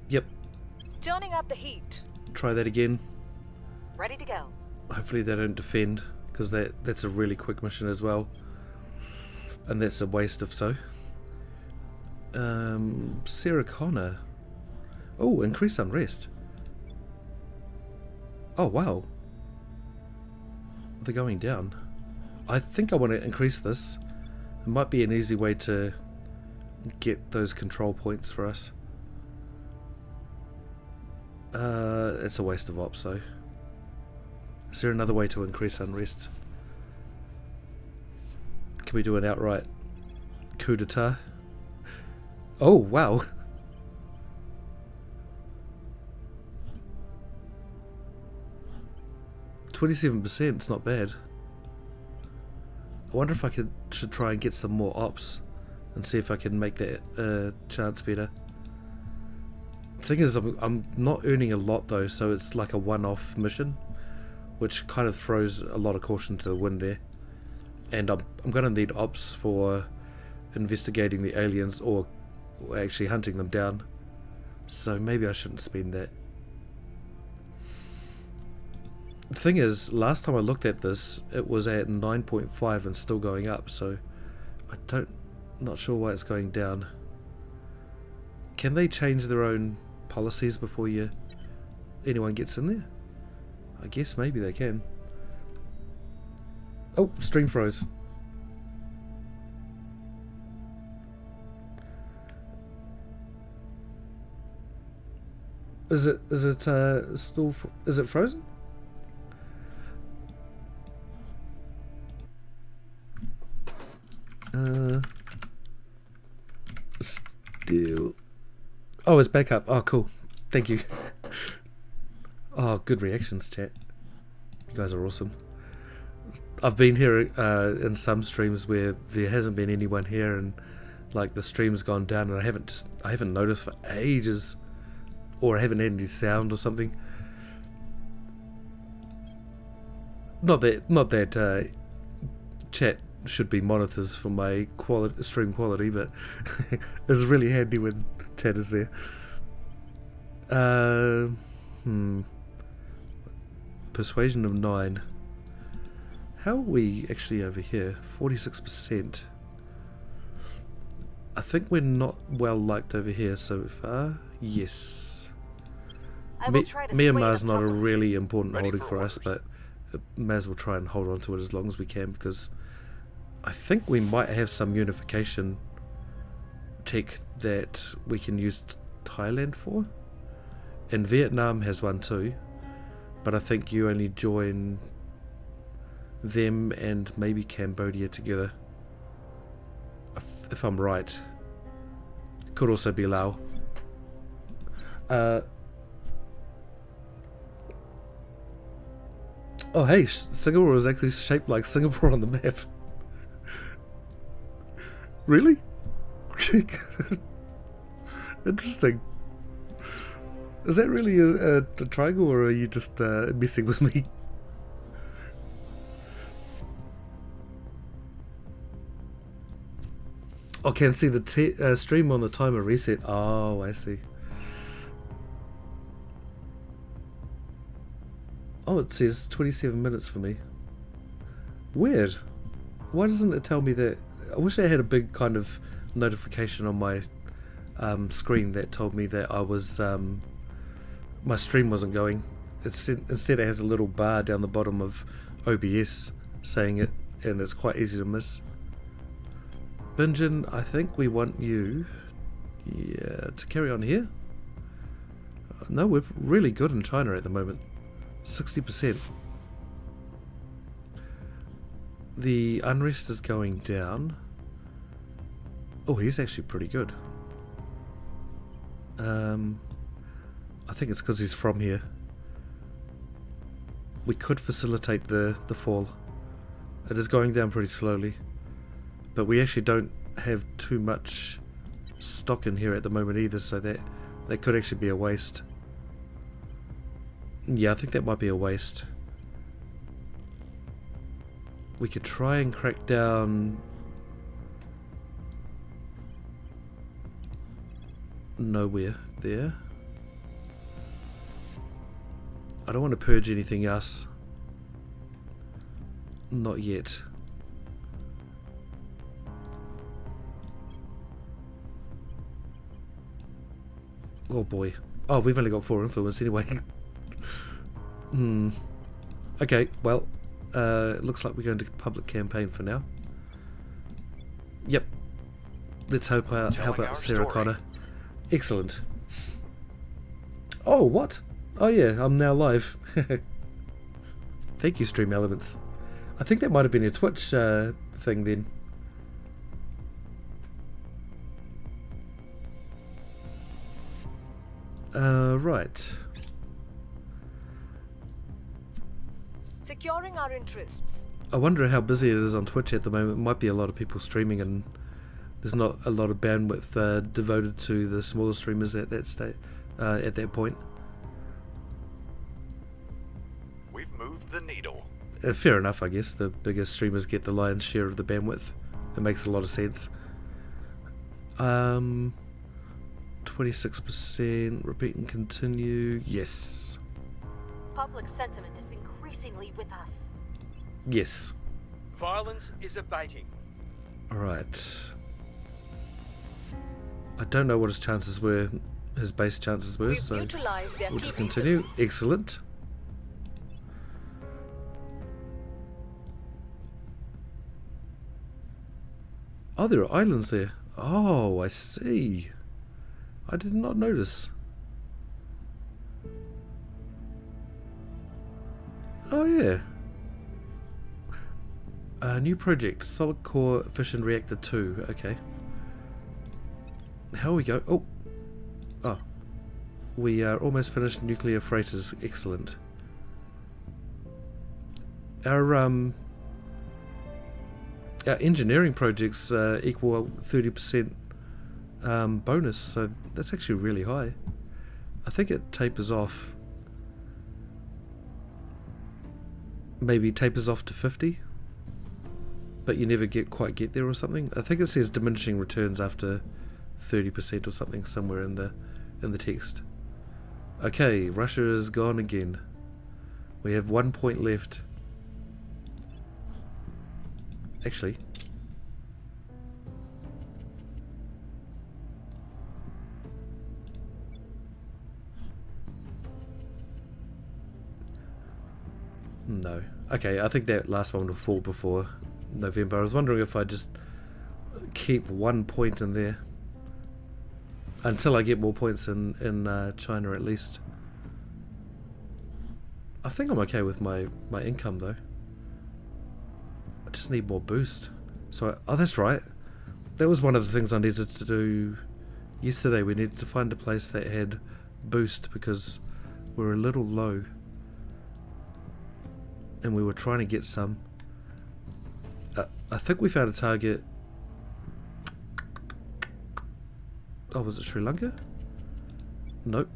Yep. Turning up the heat. Try that again. Ready to go. Hopefully they don't defend, because that's a really quick mission as well. And that's a waste if so. Sarah Connor. Oh, increase unrest. Oh, wow. They're going down. I think I want to increase this. It might be an easy way to get those control points for us. It's a waste of ops though. Is there another way to increase unrest? Can we do an outright coup d'etat? Oh, wow. %, it's not bad. I wonder if I should try and get some more ops and see if I can make that chance better. Thing is, I'm not earning a lot though, so it's like a one-off mission, which kind of throws a lot of caution to the wind there. And I'm gonna need ops for investigating the aliens or actually hunting them down. So maybe I shouldn't spend that. The thing is, last time I looked at this, it was at 9.5 and still going up, so not sure why it's going down. Can they change their own policies before anyone gets in there? I guess maybe they can. Oh, stream froze. Is it still is it frozen? Still. Oh, it's back up. Oh, cool. Thank you. Oh, good reactions, chat. You guys are awesome. I've been here in some streams where there hasn't been anyone here, and like the stream's gone down, and I haven't noticed for ages, or I haven't had any sound or something. Not that chat should be monitors for my stream quality, but it's really handy when chat is there. Persuasion of 9. How are we actually over here? 46%. I think we're not well liked over here so far. Yes. Myanmar's not a really important holding for us, but may as well try and hold on to it as long as we can, because I think we might have some unification tech that we can use Thailand for. And Vietnam has one too, but I think you only join them and maybe Cambodia together, if I'm right. Could also be Laos. Oh hey, Singapore is actually shaped like Singapore on the map. Really? Interesting. Is that really a triangle, or are you just messing with me? I can see the stream on the timer reset. Oh, I see. Oh, it says 27 minutes for me. Weird. Why doesn't it tell me that? I wish I had a big kind of notification on my screen that told me that I was my stream wasn't going. Instead it has a little bar down the bottom of OBS saying it, and it's quite easy to miss. Binjin, I think we want you to carry on here. No, we're really good in China at the moment. 60%. The unrest is going down. Oh, he's actually pretty good. I think it's because he's from here. We could facilitate the fall. It is going down pretty slowly, but we actually don't have too much stock in here at the moment either, so that could actually be a waste. Yeah, I think that might be a waste. We could try and crack down nowhere there. I don't want to purge anything else. Not yet. Oh boy. Oh, we've only got 4 influence anyway. Okay, well, looks like we're going to public campaign for now. Yep. Let's help out Sarah Connor. Excellent. Oh, what? Oh yeah, I'm now live. Thank you, Stream Elements. I think that might have been a Twitch thing then. Right. Securing our interests. I wonder how busy it is on Twitch at the moment. It might be a lot of people streaming and there's not a lot of bandwidth devoted to the smaller streamers at that at that point. We've moved the needle. Fair enough, I guess. The bigger streamers get the lion's share of the bandwidth. That makes a lot of sense. 26%, repeat and continue. Yes. Public sentiment is increasingly with us. Yes. Violence is abating. Alright. I don't know what his chances were, his base chances were, We've so neutralized their we'll just key continue. Excellent. Oh, there are islands there. Oh, I see. I did not notice. Oh, yeah. New project, solid core fission reactor 2. Okay. How we go? Oh. Oh. We are almost finished nuclear freighters. Excellent. Our engineering projects equal 30% bonus, so that's actually really high. I think it tapers off. Maybe tapers off to 50, but you never quite get there or something. I think it says diminishing returns after 30% or something somewhere in the text. Okay, Russia is gone again. We have 1 point left. Actually, no. Okay, I think that last one will fall before November. I was wondering if I just keep 1 point in there until I get more points in China at least. I think I'm okay with my income though. I just need more boost. So, oh, that's right. That was one of the things I needed to do yesterday. We needed to find a place that had boost because we're a little low. And we were trying to get some. I think we found a target. Oh, was it Sri Lanka? Nope.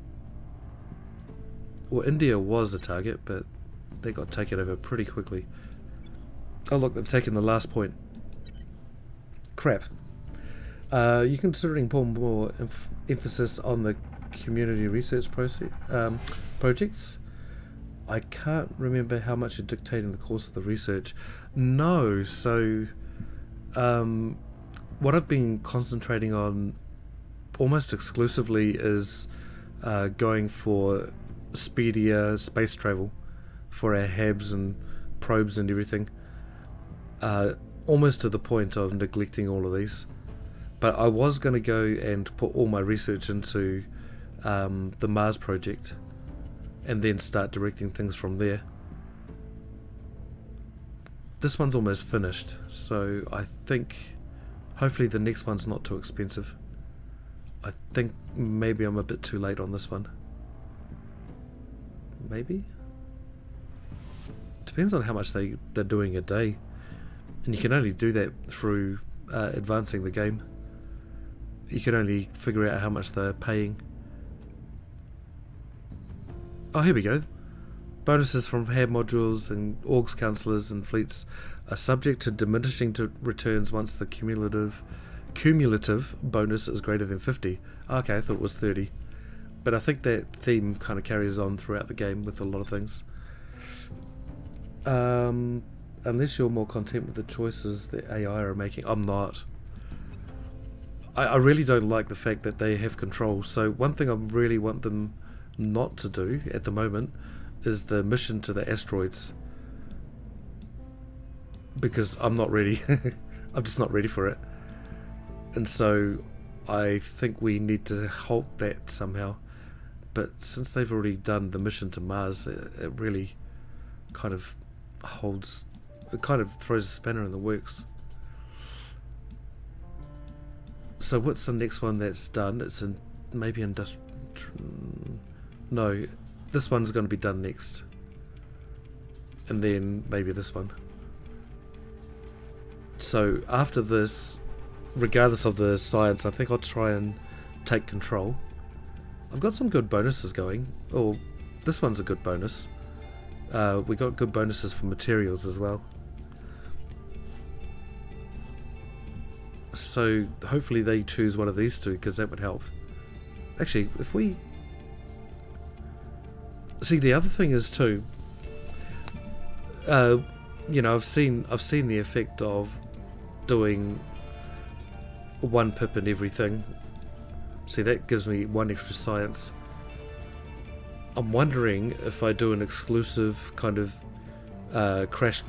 Well, India was a target, but they got taken over pretty quickly. Oh look, they've taken the last point. Crap. You're considering putting more emphasis on the community research projects. I can't remember how much it dictated in the course of the research. No, so what I've been concentrating on almost exclusively is going for speedier space travel for our HABs and probes and everything. Almost to the point of neglecting all of these. But I was going to go and put all my research into the Mars project and then start directing things from there. This one's almost finished, so I think hopefully the next one's not too expensive. I think maybe I'm a bit too late on this one. Maybe? Depends on how much they're doing a day. And you can only do that through advancing the game. You can only figure out how much they're paying. Oh, here we go. Bonuses from HAB modules and orgs, councillors and fleets are subject to diminishing returns once the cumulative cumulative bonus is greater than 50. Okay, I thought it was 30. But I think that theme kind of carries on throughout the game with a lot of things. Unless you're more content with the choices that AI are making. I'm not. I really don't like the fact that they have control. So one thing I really want them not to do at the moment is the mission to the asteroids. Because I'm not ready. I'm just not ready for it. And so I think we need to halt that somehow. But since they've already done the mission to Mars, it really kind of holds... It kind of throws a spanner in the works. So what's the next one that's done? It's in maybe industrial... No, this one's going to be done next. And then maybe this one. So after this, regardless of the science, I think I'll try and take control. I've got some good bonuses going. Oh, this one's a good bonus. We got good bonuses for materials as well. So hopefully they choose one of these two, because that would help. Actually, if we... See, the other thing is too... you know, I've seen the effect of doing one pip in everything. See, that gives me one extra science. I'm wondering if I do an exclusive kind of crash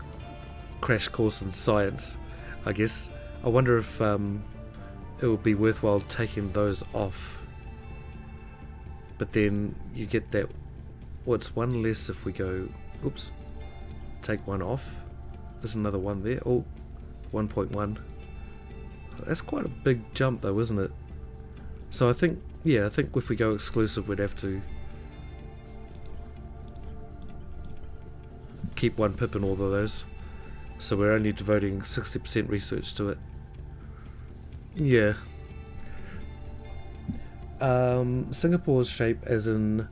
course in science, I guess. I wonder if it would be worthwhile taking those off. But then you get that... What's one less if we go... Oops. Take one off. There's another one there. Oh, 1.1. That's quite a big jump though, isn't it? So I think, yeah, I think if we go exclusive we'd have to keep one pip in all of those. So we're only devoting 60% research to it. Yeah. Singapore's shape as in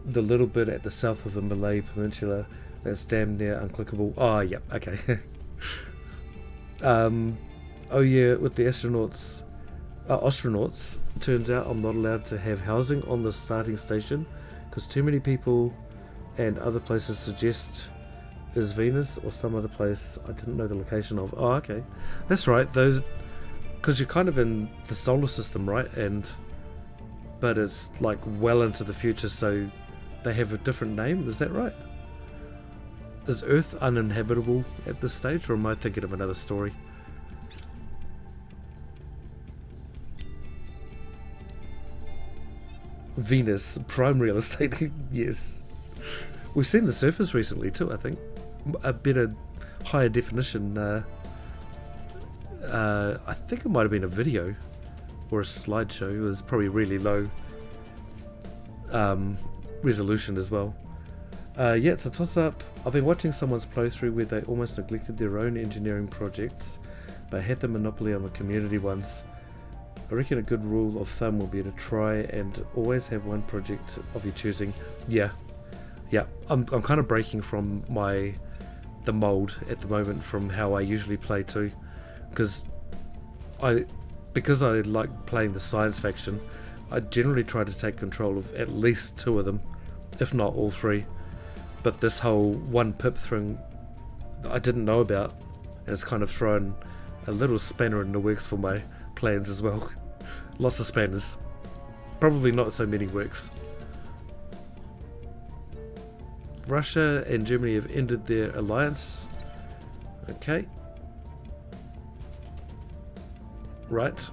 the little bit at the south of the Malay Peninsula that's damn near unclickable. Oh, yeah, okay. Oh yeah, with the astronauts, turns out I'm not allowed to have housing on the starting station because too many people and other places suggest is Venus or some other place I didn't know the location of. Oh, okay. That's right, those, because you're kind of in the solar system, right? But it's like well into the future, so they have a different name, is that right? Is Earth uninhabitable at this stage, or am I thinking of another story? Venus, prime real estate, yes. We've seen the surface recently too, I think. A better, higher definition, I think it might have been a video, or a slideshow. It was probably really low resolution as well. Yeah, it's a toss-up. I've been watching someone's playthrough where they almost neglected their own engineering projects, but had the monopoly on the community ones. I reckon a good rule of thumb will be to try and always have one project of your choosing. Yeah, I'm kind of breaking from the mold at the moment from how I usually play too, because I like playing the science faction. I generally try to take control of at least two of them, if not all three. But this whole one pip thing I didn't know about, and it's kind of thrown a little spanner in the works for my plans as well. Lots of spanners. Probably not so many works. Russia and Germany have ended their alliance. Okay. Right.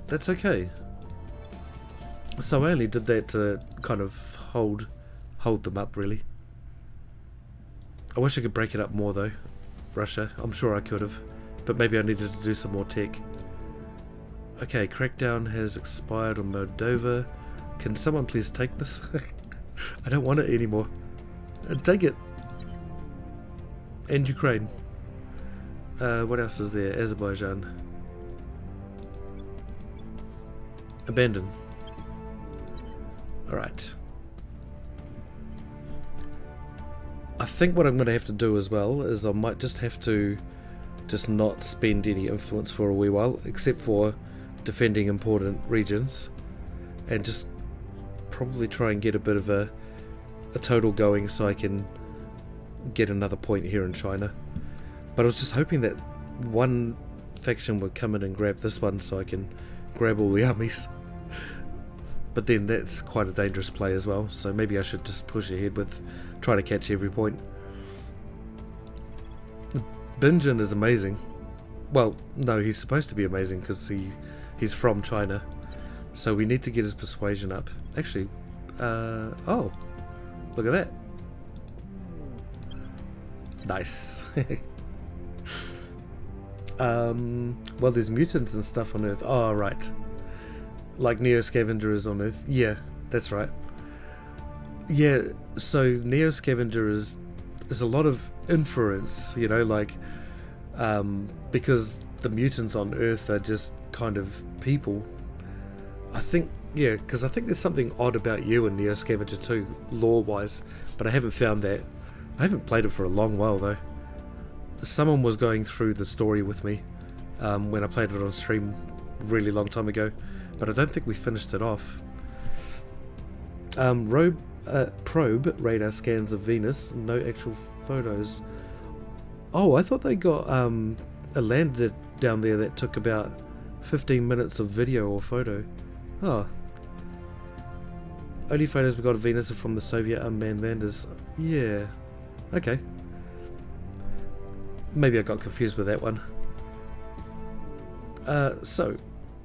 That's okay. So I only did that to kind of hold them up, really. I wish I could break it up more though, Russia. I'm sure I could have, but maybe I needed to do some more tech. Okay, crackdown has expired on Moldova. Can someone please take this? I don't want it anymore. Take it. And Ukraine. What else is there? Azerbaijan. Abandon. Alright. I think what I'm going to have to do as well is I might just have to just not spend any influence for a wee while, except for defending important regions, and just probably try and get a bit of a total going so I can get another point here in China. But I was just hoping that one faction would come in and grab this one so I can grab all the armies. But then that's quite a dangerous play as well, so maybe I should just push ahead with trying to catch every point. Binjin is amazing. Well, no, he's supposed to be amazing because he's from China. So we need to get his persuasion up. Actually, oh, look at that. Nice. Well, there's mutants and stuff on Earth. Oh, right. Like Neo Scavenger is on Earth. Yeah, that's right. Yeah, so Neo Scavenger is a lot of inference, you know, like, because the mutants on Earth are just kind of people. I think, yeah, because I think there's something odd about you in Neo Scavenger 2, lore-wise, but I haven't found that. I haven't played it for a long while, though. Someone was going through the story with me when I played it on stream a really long time ago, but I don't think we finished it off. Probe radar scans of Venus, no actual photos. Oh, I thought they got a lander down there that took about 15 minutes of video or photo. Oh. Only photos we got of Venus are from the Soviet unmanned landers. Yeah. Okay. Maybe I got confused with that one. So,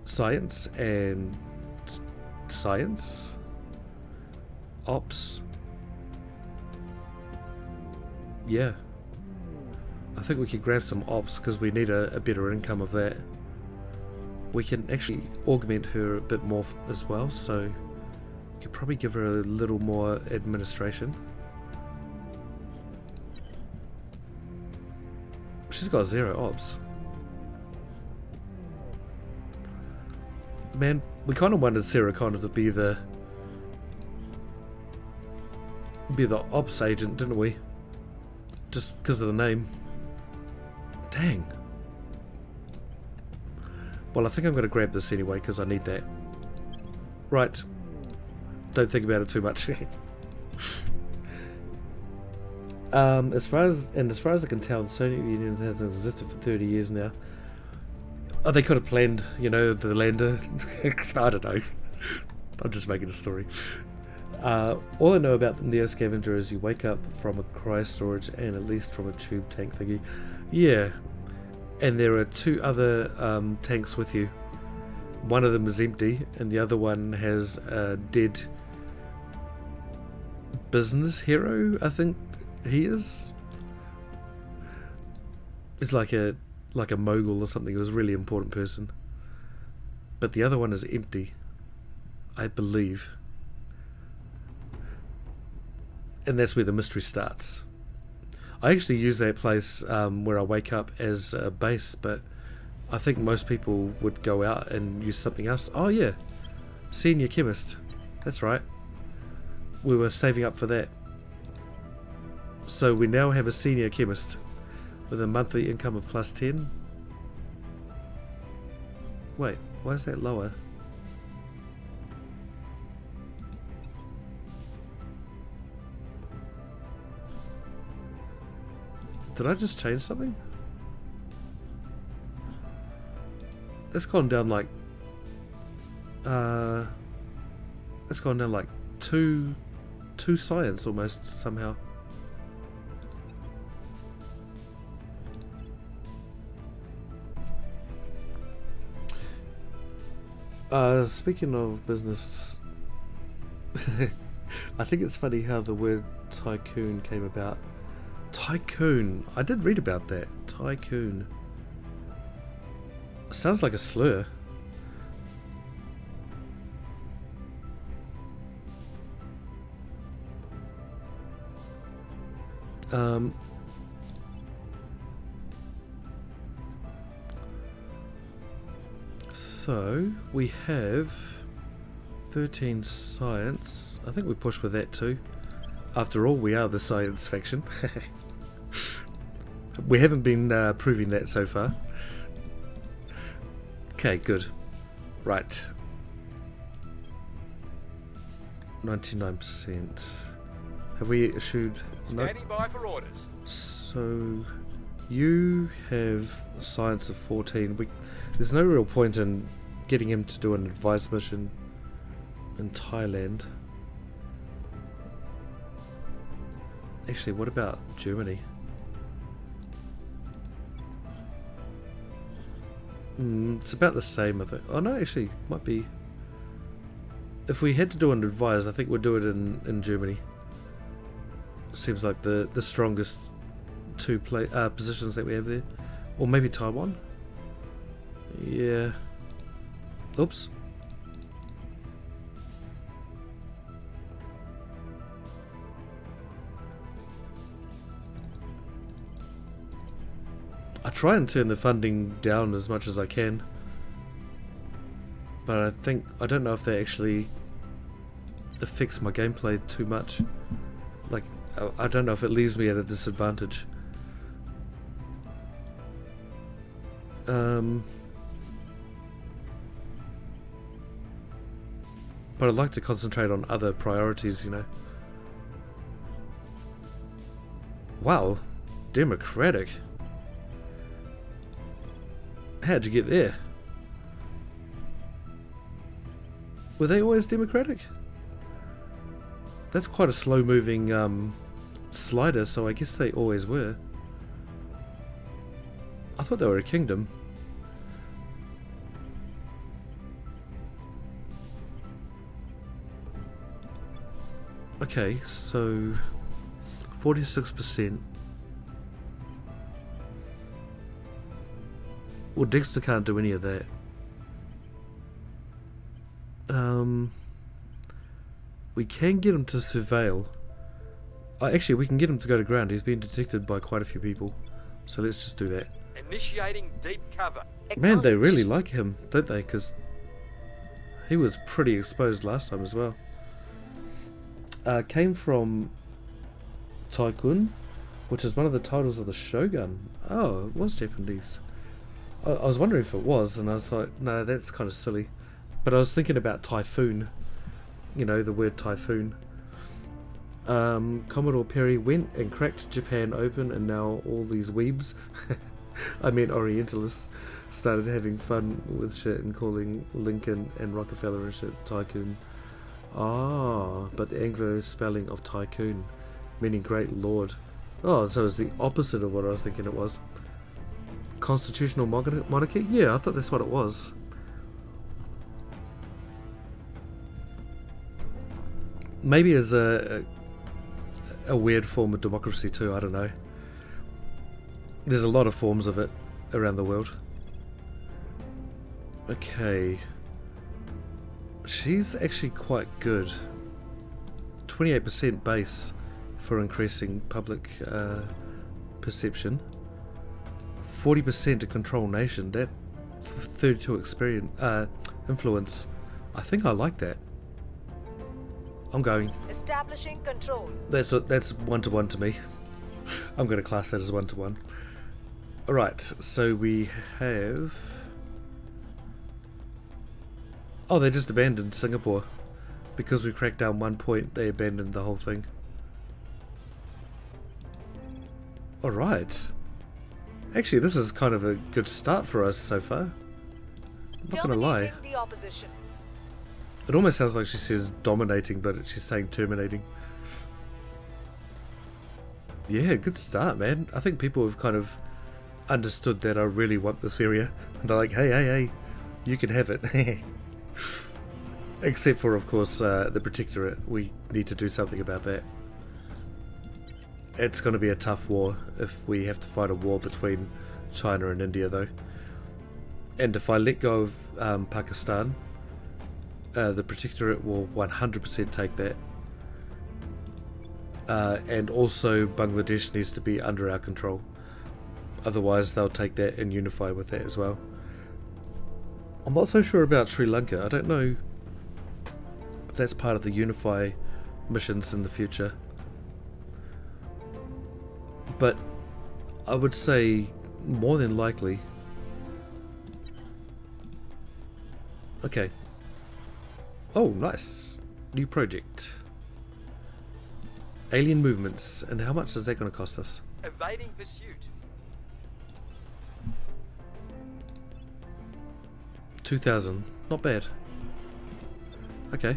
science and science, ops. Yeah, I think we could grab some ops because we need a better income of that. We can actually augment her a bit more as well, so we could probably give her a little more administration. She's got 0 ops. Man, we kind of wanted Sarah Connor to be the ops agent, didn't we? Just because of the name. Dang. Well, I think I'm going to grab this anyway because I need that. Right. Don't think about it too much. As far as I can tell, the Soviet Union hasn't existed for 30 years now. Oh, they could have planned, you know, the lander. I don't know. I'm just making a story. All I know about the Neo Scavenger is you wake up from a cryo storage and at least from a tube tank thingy. Yeah. And there are 2 other tanks with you. One of them is empty and the other one has a dead business hero, I think he is. It's like a mogul or something. It was a really important person. But the other one is empty, I believe. And that's where the mystery starts. I actually use that place where I wake up as a base, but I think most people would go out and use something else. Oh yeah, senior chemist. That's right. We were saving up for that. So we now have a senior chemist with a monthly income of +10. Wait, why is that lower? Did I just change something? It's gone down like it's gone down like two science almost somehow. Speaking of business, I think it's funny how the word tycoon came about. Tycoon. I did read about that. Tycoon. Sounds like a slur. So we have 13 science. I think we push with that too. After all, we are the science faction. We haven't been proving that so far. Okay, good. Right. 99%. Have we issued... No. Standing by for orders. So... You have science of 14. There's no real point in getting him to do an advice mission in Thailand. Actually, what about Germany? It's about the same, I think. Oh no, actually, might be... If we had to do an advise, I think we'd do it in Germany. Seems like the strongest two positions that we have there. Or maybe Taiwan? Yeah. Oops. I try and turn the funding down as much as I can, but I don't know if that actually affects my gameplay too much. Like, I don't know if it leaves me at a disadvantage. But I'd like to concentrate on other priorities, you know. Wow, democratic. How'd you get there? Were they always democratic? That's quite a slow moving slider, so I guess they always were. I thought they were a kingdom. Okay, so 46%. Well, Dexter can't do any of that. We can get him to surveil. Actually, we can get him to go to ground. He's been detected by quite a few people. So let's just do that. Initiating deep cover. Man, they really like him, don't they? Because he was pretty exposed last time as well. Came from Tycoon, which is one of the titles of the Shogun. Oh, it was Japanese. I was wondering if it was, and I was like, no, that's kind of silly. But I was thinking about typhoon. You know, the word typhoon. Commodore Perry went and cracked Japan open, and now all these weebs, I mean Orientalists, started having fun with shit and calling Lincoln and Rockefeller and shit tycoon. Ah, but the Anglo spelling of tycoon, meaning great lord. Oh, so it's the opposite of what I was thinking it was. Constitutional monarchy? Yeah, I thought that's what it was. Maybe it's a weird form of democracy too, I don't know. There's a lot of forms of it around the world. Okay. She's actually quite good. 28% base for increasing public perception. 40% to control nation. That 32 experience influence. I think I like that. I'm going. Establishing control. That's 1-to-1 to me. I'm going to class that as 1-to-1. Alright, so we have... Oh, they just abandoned Singapore. Because we cracked down 1 point, they abandoned the whole thing. Alright. Actually, this is kind of a good start for us so far. I'm not gonna lie. Dominating the opposition. It almost sounds like she says dominating, but she's saying terminating. Yeah, good start, man. I think people have kind of understood that I really want this area. And they're like, hey, you can have it. Except for, of course, the Protectorate. We need to do something about that. It's going to be a tough war if we have to fight a war between China and India, though. And if I let go of Pakistan, the Protectorate will 100% take that. And also Bangladesh needs to be under our control. Otherwise they'll take that and unify with that as well. I'm not so sure about Sri Lanka. I don't know if that's part of the unify missions in the future. But I would say more than likely. Okay. Oh, nice. New project. Alien movements. And how much is that going to cost us? Evading pursuit. 2,000. Not bad. Okay.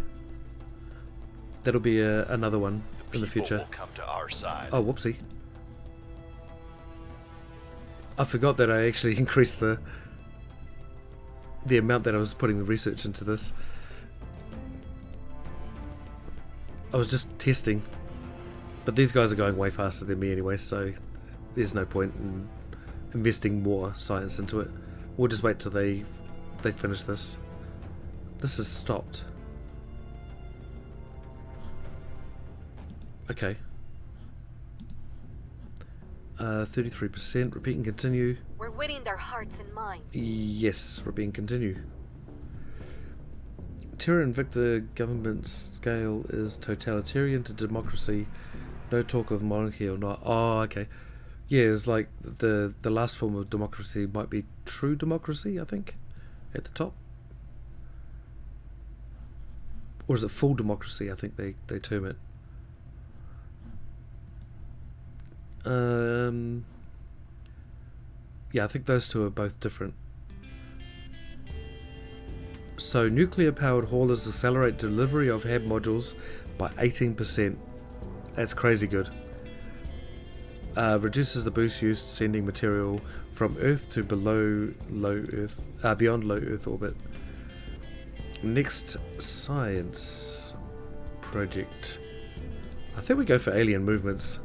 That'll be another one in the People future. will come to our side. Oh, whoopsie. I forgot that I actually increased the amount that I was putting the research into this. I was just testing. But these guys are going way faster than me anyway, so there's no point in investing more science into it. We'll just wait till they finish this. This has stopped. Okay. 33%. Repeat and continue. We're winning their hearts and minds. Yes, repeat and continue. Terra Invicta government scale is totalitarian to democracy. No talk of monarchy or not. Oh, okay. Yeah, it's like the last form of democracy might be true democracy, I think, at the top. Or is it full democracy? I think they term it. Yeah, I think those two are both different. So, nuclear-powered haulers accelerate delivery of HAB modules by 18%. That's crazy good. Reduces the boost used sending material from Earth to beyond low Earth orbit. Next science project. I think we go for alien movements.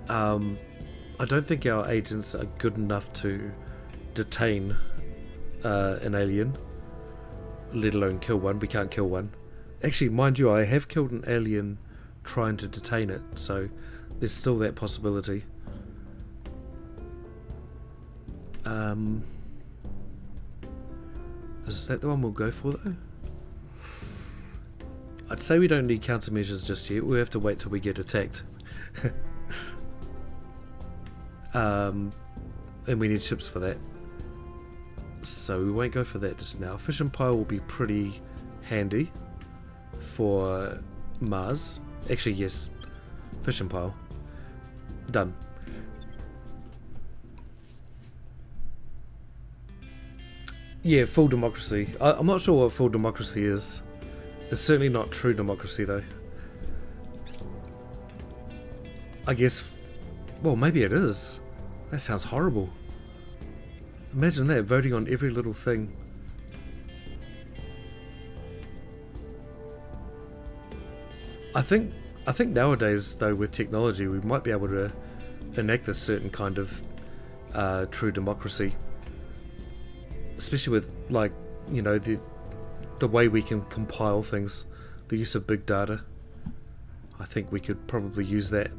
I don't think our agents are good enough to detain an alien, let alone kill one. We can't kill one. Actually, mind you, I have killed an alien trying to detain it, so there's still that possibility. Is that the one we'll go for though? I'd say we don't need countermeasures just yet. We'll have to wait till we get attacked. And we need ships for that. So we won't go for that just now. Fission pile will be pretty handy for Mars. Actually, yes. Fission pile. Done. Yeah, full democracy. I'm not sure what full democracy is. It's certainly not true democracy though. I guess... Well, maybe it is. That sounds horrible. Imagine that, voting on every little thing. I think nowadays, though, with technology, we might be able to enact a certain kind of true democracy. Especially with, like, you know, the way we can compile things, the use of big data. I think we could probably use that.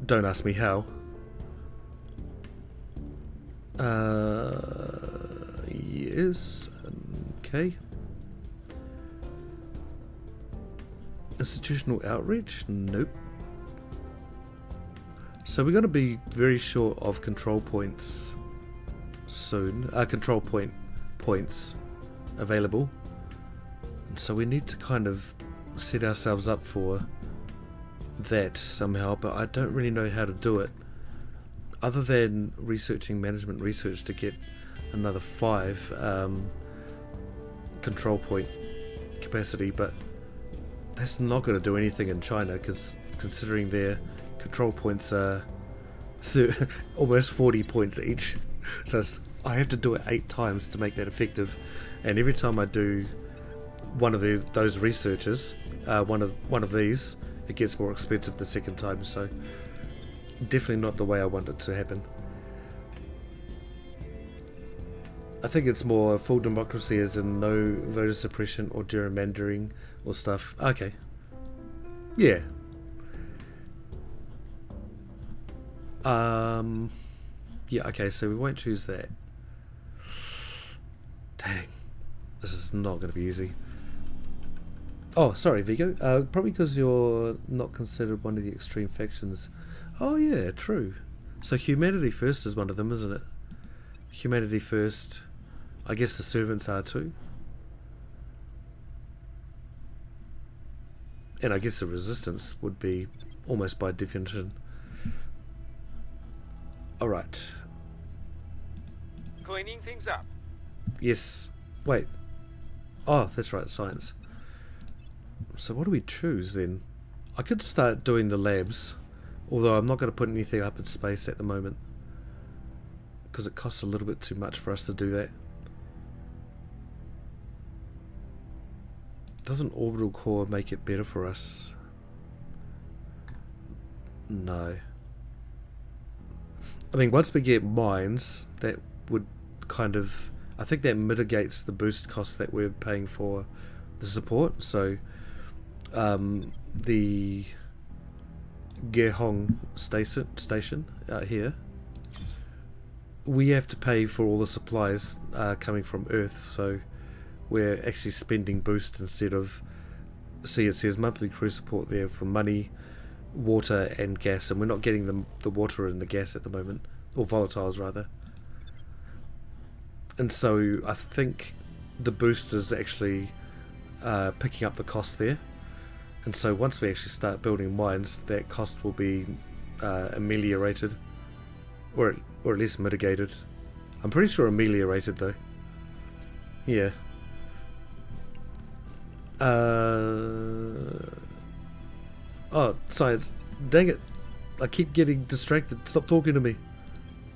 Don't ask me how. Yes. Okay. Institutional outreach? Nope. So we're going to be very short of control points soon. Control points available. And so we need to kind of set ourselves up for that somehow, but I don't really know how to do it other than researching management research to get another 5 control point capacity, but that's not going to do anything in China because considering their control points are almost 40 points each, so I have to do it 8 times to make that effective, and every time I do one of those researches, one of these, it gets more expensive the second time, so definitely not the way I want it to happen. I think it's more full democracy as in no voter suppression or gerrymandering or stuff. Okay. Yeah. Yeah, okay, so we won't choose that. Dang. This is not going to be easy. Oh, sorry, Vigo. Probably because you're not considered one of the extreme factions. Oh yeah, true. So humanity first is one of them, isn't it? Humanity first. I guess the servants are too. And I guess the resistance would be almost by definition. Alright. Cleaning things up. Yes. Wait. Oh, that's right, science. So what do we choose then? I could start doing the labs, although I'm not going to put anything up in space at the moment, because it costs a little bit too much for us to do that. Doesn't orbital core make it better for us? No. I mean, once we get mines, that would kind of... I think that mitigates the boost cost that we're paying for the support. So, the Gehong station out here, we have to pay for all the supplies coming from Earth, so we're actually spending boost instead of... See, it says monthly crew support there for money, water and gas, and we're not getting the water and the gas at the moment, or volatiles rather. And so I think the boost is actually picking up the cost there. And so once we actually start building mines, that cost will be ameliorated, or at least mitigated. I'm pretty sure ameliorated though. Yeah. Oh, science. Dang it. I keep getting distracted. Stop talking to me.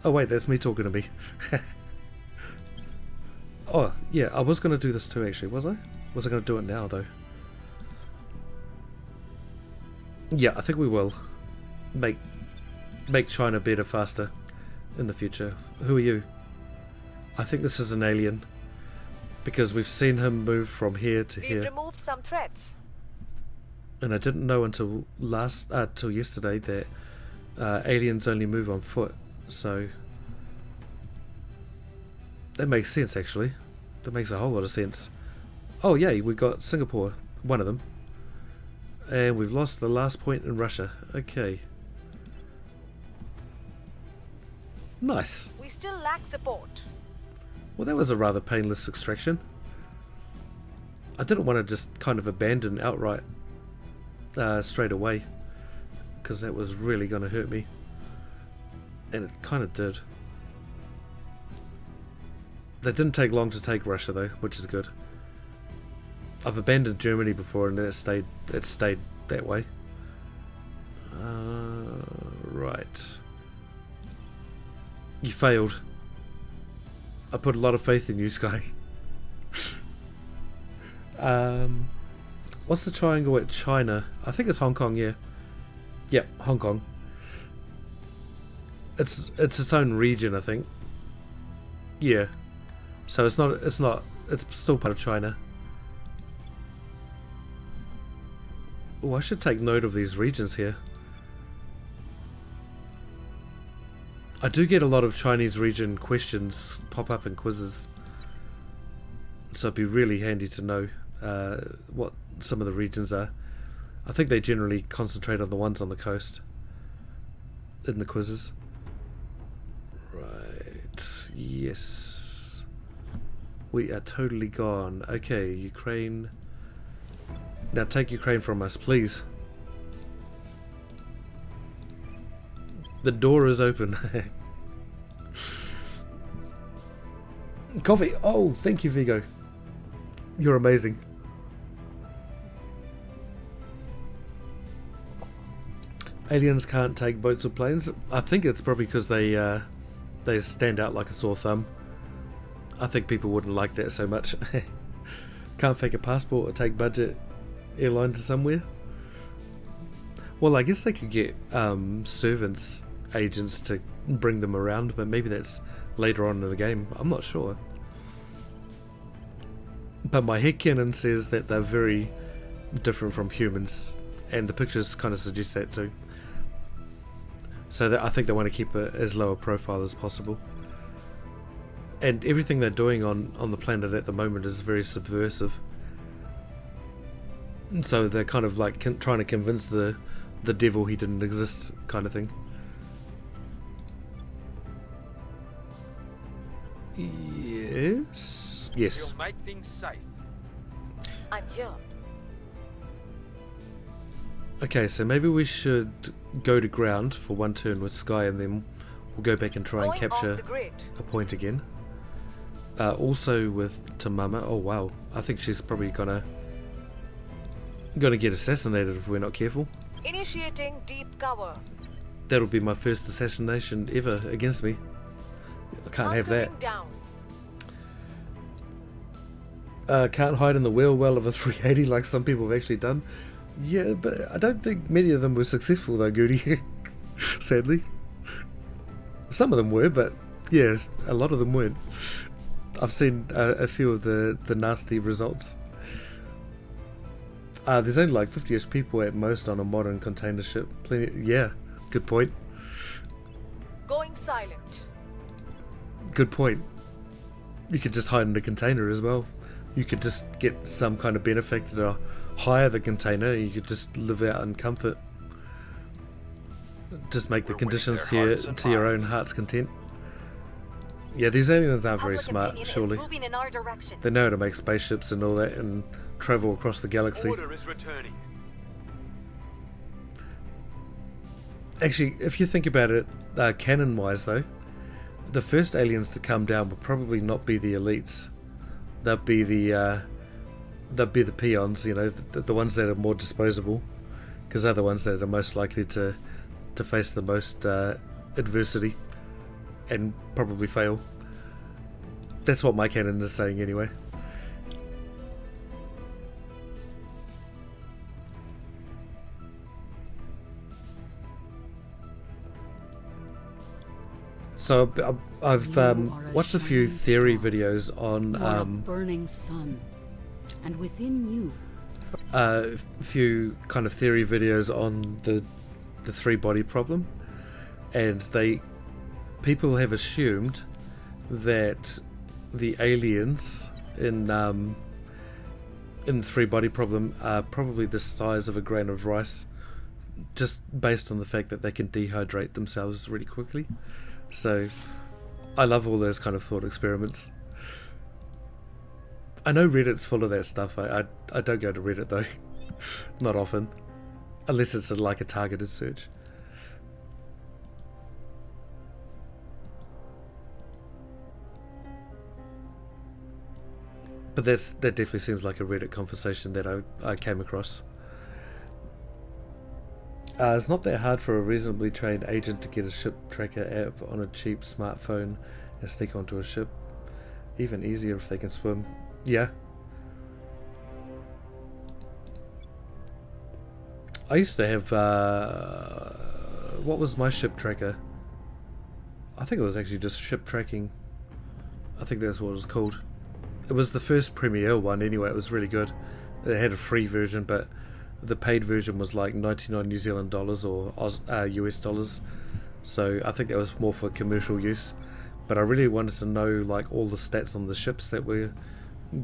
Oh wait, that's me talking to me. Oh, yeah, I was going to do this too actually, was I? Was I going to do it now though? Yeah, I think we will. Make China better faster in the future. Who are you? I think this is an alien, because we've seen him move from here to We've here. removed some threats. And I didn't know until till yesterday that aliens only move on foot, so that makes sense actually. That makes a whole lot of sense. Oh yay, we got Singapore, one of them. And we've lost the last point in Russia. Okay. Nice. We still lack support. Well, that was a rather painless extraction. I didn't want to just kind of abandon outright straight away, because that was really going to hurt me. And it kind of did. That didn't take long to take Russia though, which is good. I've abandoned Germany before and it stayed that way. Right. You failed. I put a lot of faith in you, Sky. What's the triangle at China? I think it's Hong Kong, yeah. Yep, Hong Kong. It's its own region, I think. Yeah. So it's still part of China. Oh, I should take note of these regions here. I do get a lot of Chinese region questions pop up in quizzes, so it'd be really handy to know what some of the regions are. I think they generally concentrate on the ones on the coast in the quizzes. Right, yes. We are totally gone. Okay, Ukraine. Now take Ukraine from us, please. The door is open. Coffee! Oh, thank you, Vigo. You're amazing. Aliens can't take boats or planes. I think it's probably because they stand out like a sore thumb. I think people wouldn't like that so much. Can't fake a passport or take budget airline to somewhere. Well, I guess they could get servants, agents to bring them around, but maybe that's later on in the game. I'm not sure. But my headcanon says that they're very different from humans, and the pictures kind of suggest that too. So that I think they want to keep it as low a profile as possible. And everything they're doing on the planet at the moment is very subversive. And so they're kind of like trying to convince the devil he didn't exist, kind of thing. Yes. Yes. We'll make things safe. I'm here. Okay, so maybe we should go to ground for one turn with Sky, and then we'll go back and try and Going capture off the grid. a point again. Also with Tamama. Oh wow, I think she's probably gonna get assassinated if we're not careful. Initiating deep cover. That'll be my first assassination ever against me. I can't have that. Hunkering down. Can't hide in the wheel well of a 380 like some people have actually done. Yeah, but I don't think many of them were successful though, Goody. Sadly. Some of them were, but yes, a lot of them weren't. I've seen a few of the nasty results. There's only like 50ish people at most on a modern container ship. Yeah, good point. Going silent. Good point. You could just hide in a container as well. You could just get some kind of benefit to hire the container. You could just live out in comfort. Just make the conditions to your own heart's content. Yeah, these aliens aren't very smart, surely. Moving in our direction. They know how to make spaceships and all that and travel across the galaxy. Order is returning. Actually, if you think about it, canon-wise though, the first aliens to come down will probably not be the elites. They'll be the peons, you know, the ones that are more disposable, because they're the ones that are most likely to face the most adversity and probably fail. That's what my canon is saying anyway. So I've watched a few theory videos on a burning sun, and within you, a few kind of theory videos on the three-body problem, and people have assumed that the aliens in the three-body problem are probably the size of a grain of rice, just based on the fact that they can dehydrate themselves really quickly. So I love all those kind of thought experiments. I know Reddit's full of that stuff. I don't go to Reddit though. Not often. Unless it's like a targeted search. But that definitely seems like a Reddit conversation that I came across. It's not that hard for a reasonably trained agent to get a ship tracker app on a cheap smartphone and sneak onto a ship. Even easier if they can swim. Yeah. I used to have, what was my ship tracker? I think it was actually just ship tracking. I think that's what it was called. It was the first Premiere one anyway, it was really good. It had a free version, but the paid version was like 99 New Zealand dollars or US dollars. So I think that was more for commercial use. But I really wanted to know like all the stats on the ships that were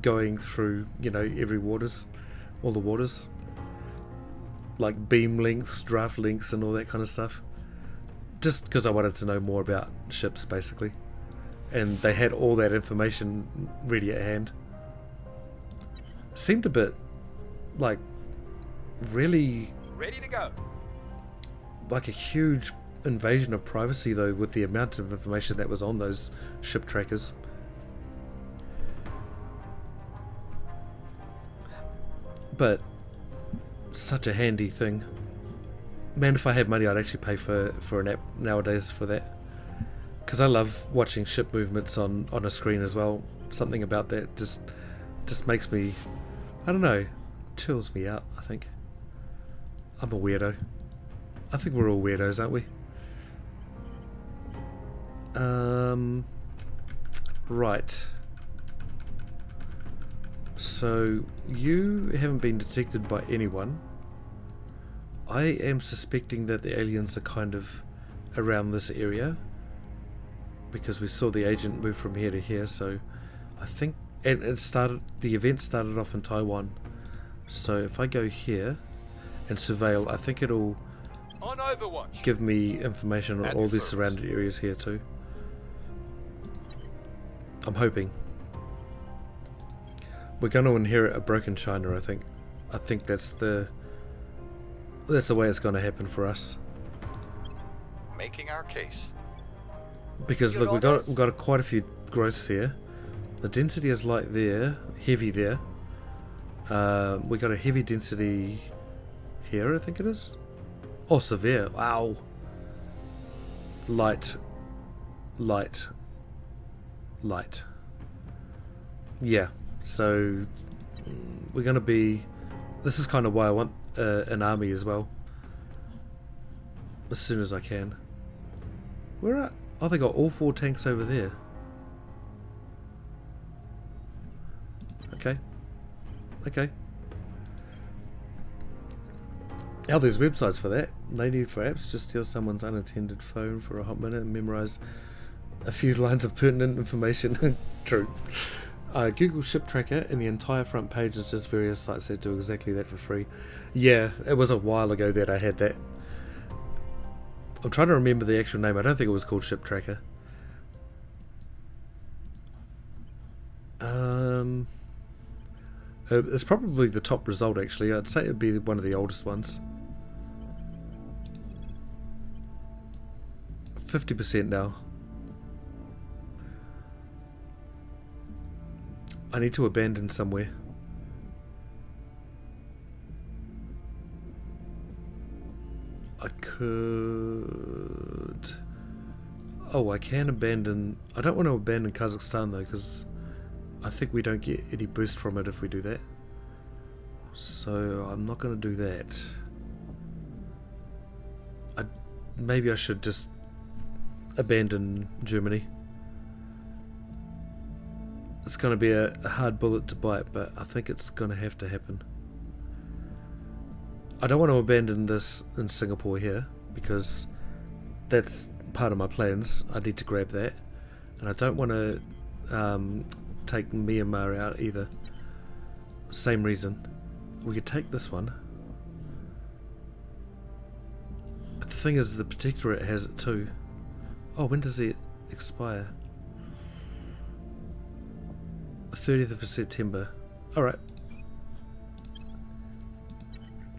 going through, you know, all the waters. Like beam lengths, draft lengths and all that kind of stuff. Just because I wanted to know more about ships basically. And they had all that information ready at hand. Seemed a bit like really Ready to go. like a huge invasion of privacy though, with the amount of information that was on those ship trackers. But such a handy thing. Man, if I had money I'd actually pay for an app nowadays for that, because I love watching ship movements on a screen as well. Something about that just makes me, I don't know, chills me out. I think I'm a weirdo. I think we're all weirdos, aren't we? Right. So you haven't been detected by anyone. I am suspecting that the aliens are kind of around this area, because we saw the agent move from here to here. So I think the event started off in Taiwan. So if I go here and surveil, I think it'll On Overwatch. give me information on At all your these service. surrounded areas here too. I'm hoping. We're going to inherit a broken China, I think. I think that's the way it's going to happen for us. Making our case. Because Your look, orders? we've got quite a few growths here. The density is light there, heavy there. We got a heavy density here, I think it is. Oh, severe! Wow. Light, light, light. Yeah. So we're gonna be. This is kind of why I want an army as well. As soon as I can. Where are? Oh, they got all 4 tanks over there. Okay. Okay. Oh, there's websites for that. No need for apps. Just steal someone's unattended phone for a hot minute and memorize a few lines of pertinent information. True. Google Ship Tracker and the entire front page is just various sites that do exactly that for free. Yeah, it was a while ago that I had that. I'm trying to remember the actual name. I don't think it was called Ship Tracker. It's probably the top result actually. I'd say it'd be one of the oldest ones. 50% now. I need to abandon somewhere. I could... Oh, I can abandon... I don't want to abandon Kazakhstan though, because I think we don't get any boost from it if we do that. So I'm not going to do that. Maybe I should just abandon Germany. It's going to be a hard bullet to bite, but I think it's going to have to happen. I don't want to abandon this in Singapore here, because that's part of my plans. I need to grab that. And I don't want to take Myanmar out either. Same reason. We could take this one. But the thing is, the Protectorate has it too. Oh, when does it expire? 30th of September. Alright.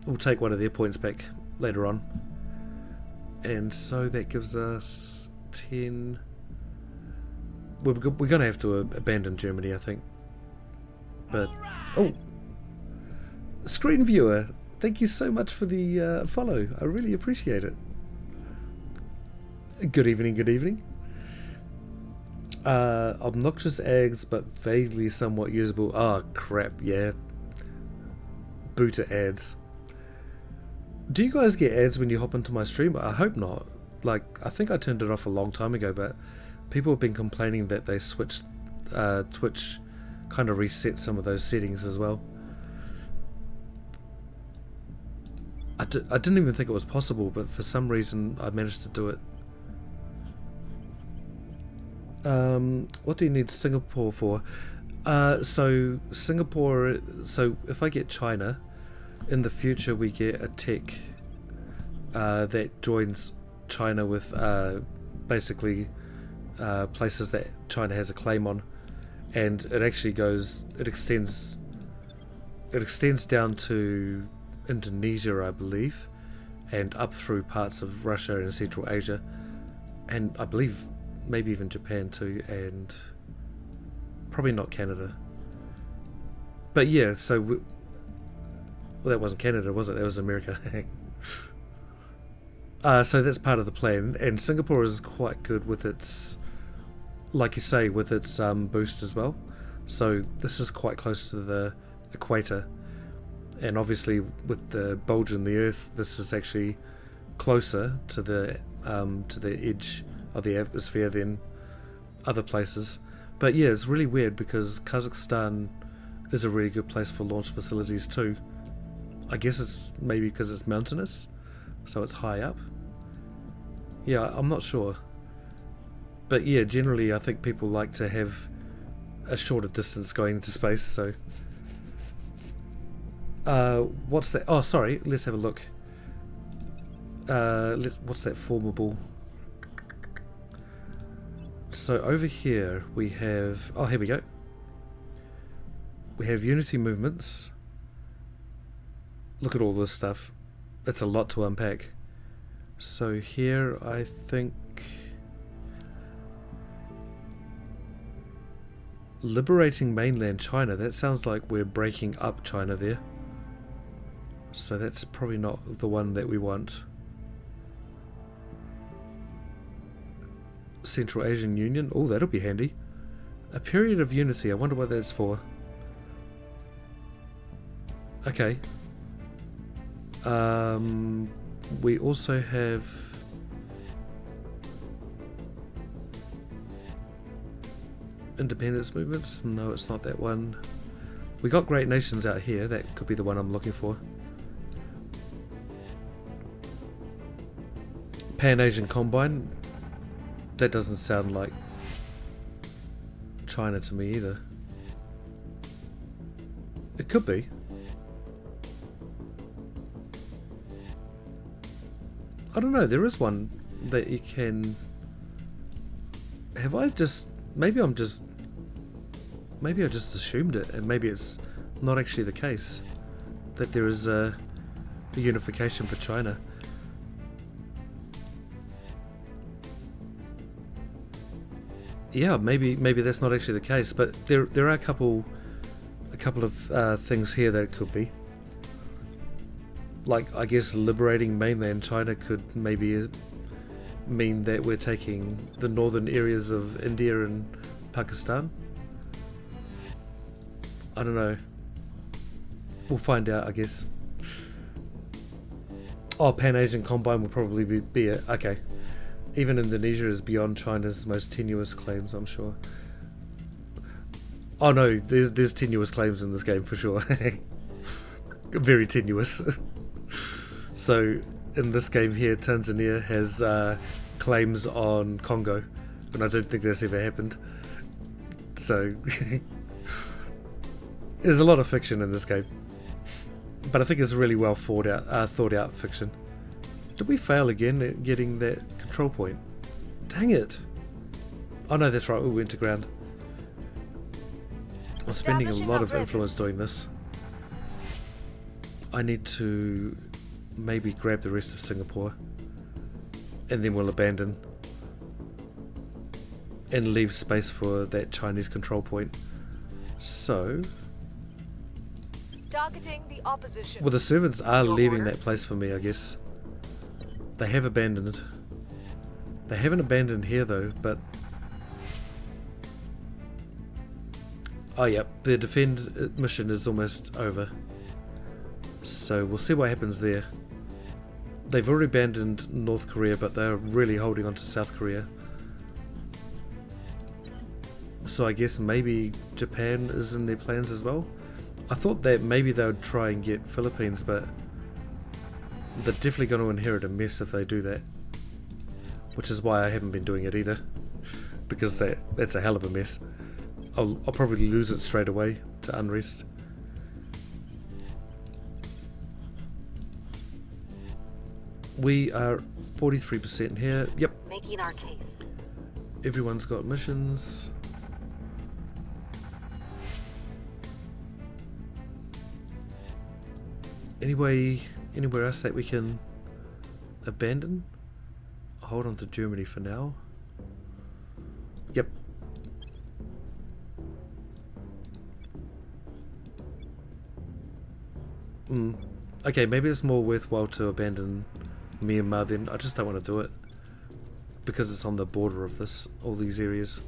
We'll take one of their points back later on. And so that gives us 10... We're going to have to abandon Germany, I think. But... Oh! Screen viewer, thank you so much for the follow. I really appreciate it. Good evening, good evening. Obnoxious ads, but vaguely somewhat usable. Oh, crap, yeah. Booter ads. Do you guys get ads when you hop into my stream? I hope not. Like, I think I turned it off a long time ago, but people have been complaining that they switched, Twitch kind of reset some of those settings as well. I didn't even think it was possible, but for some reason I managed to do it. What do you need Singapore for? So Singapore, so if I get China, in the future we get a tech that joins China with basically places that China has a claim on, and it actually goes, it extends down to Indonesia, I believe, and up through parts of Russia and Central Asia, and I believe maybe even Japan too, and probably not Canada. But yeah, so well, that wasn't Canada, was it? That was America. So that's part of the plan, and Singapore is quite good with its, like you say, with its boost as well. So this is quite close to the equator, and obviously with the bulge in the Earth, this is actually closer to the edge of the atmosphere than other places. But yeah, it's really weird because Kazakhstan is a really good place for launch facilities too. I guess it's maybe because it's mountainous, so it's high up. Yeah, I'm not sure. But yeah, generally I think people like to have a shorter distance going into space, so What's that? Oh, sorry. Let's have a look. What's that formable? So over here we have. Oh, here we go. We have unity movements. Look at all this stuff. That's a lot to unpack. So here I think liberating mainland China. That sounds like we're breaking up China there. So that's probably not the one that we want. Central Asian Union. Oh, that'll be handy. A period of unity. I wonder what that's for. Okay. We also have independence movements. No, it's not that one. We got great nations out here. That could be the one I'm looking for. Pan-Asian Combine. That doesn't sound like China to me either. It could be. I don't know, there is one that you can... Have I just... Maybe I just assumed it, and maybe it's not actually the case. That there is a unification for China. Yeah, maybe that's not actually the case, but there are a couple of things here that it could be. Like, I guess liberating mainland China could maybe mean that we're taking the northern areas of India and Pakistan. I don't know. We'll find out, I guess. Oh, Pan-Asian Combine will probably be it. Okay. Even Indonesia is beyond China's most tenuous claims, I'm sure. Oh no, there's tenuous claims in this game for sure. Very tenuous. So, in this game here, Tanzania has claims on Congo, and I don't think that's ever happened. So, there's a lot of fiction in this game, but I think it's really well thought out fiction. Did we fail again at getting that control point? Dang it! Oh no, that's right, we went to ground. I'm spending a lot of influence doing this. I need to maybe grab the rest of Singapore, and then we'll abandon and leave space for that Chinese control point. So, Targeting the opposition. well, the servants are Your leaving orders? that place for me, I guess. They have abandoned. They haven't abandoned here though, but... Oh yep, their defend mission is almost over. So we'll see what happens there. They've already abandoned North Korea, but they're really holding on to South Korea. So I guess maybe Japan is in their plans as well. I thought that maybe they would try and get Philippines, but they're definitely going to inherit a mess if they do that. Which is why I haven't been doing it either. Because that's a hell of a mess. I'll probably lose it straight away to unrest. We are 43% here. Yep. Making our case. Everyone's got missions. Anywhere else that we can abandon? Hold on to Germany for now. Yep. Okay, maybe it's more worthwhile to abandon Myanmar then. I just don't want to do it because it's on the border of all these areas.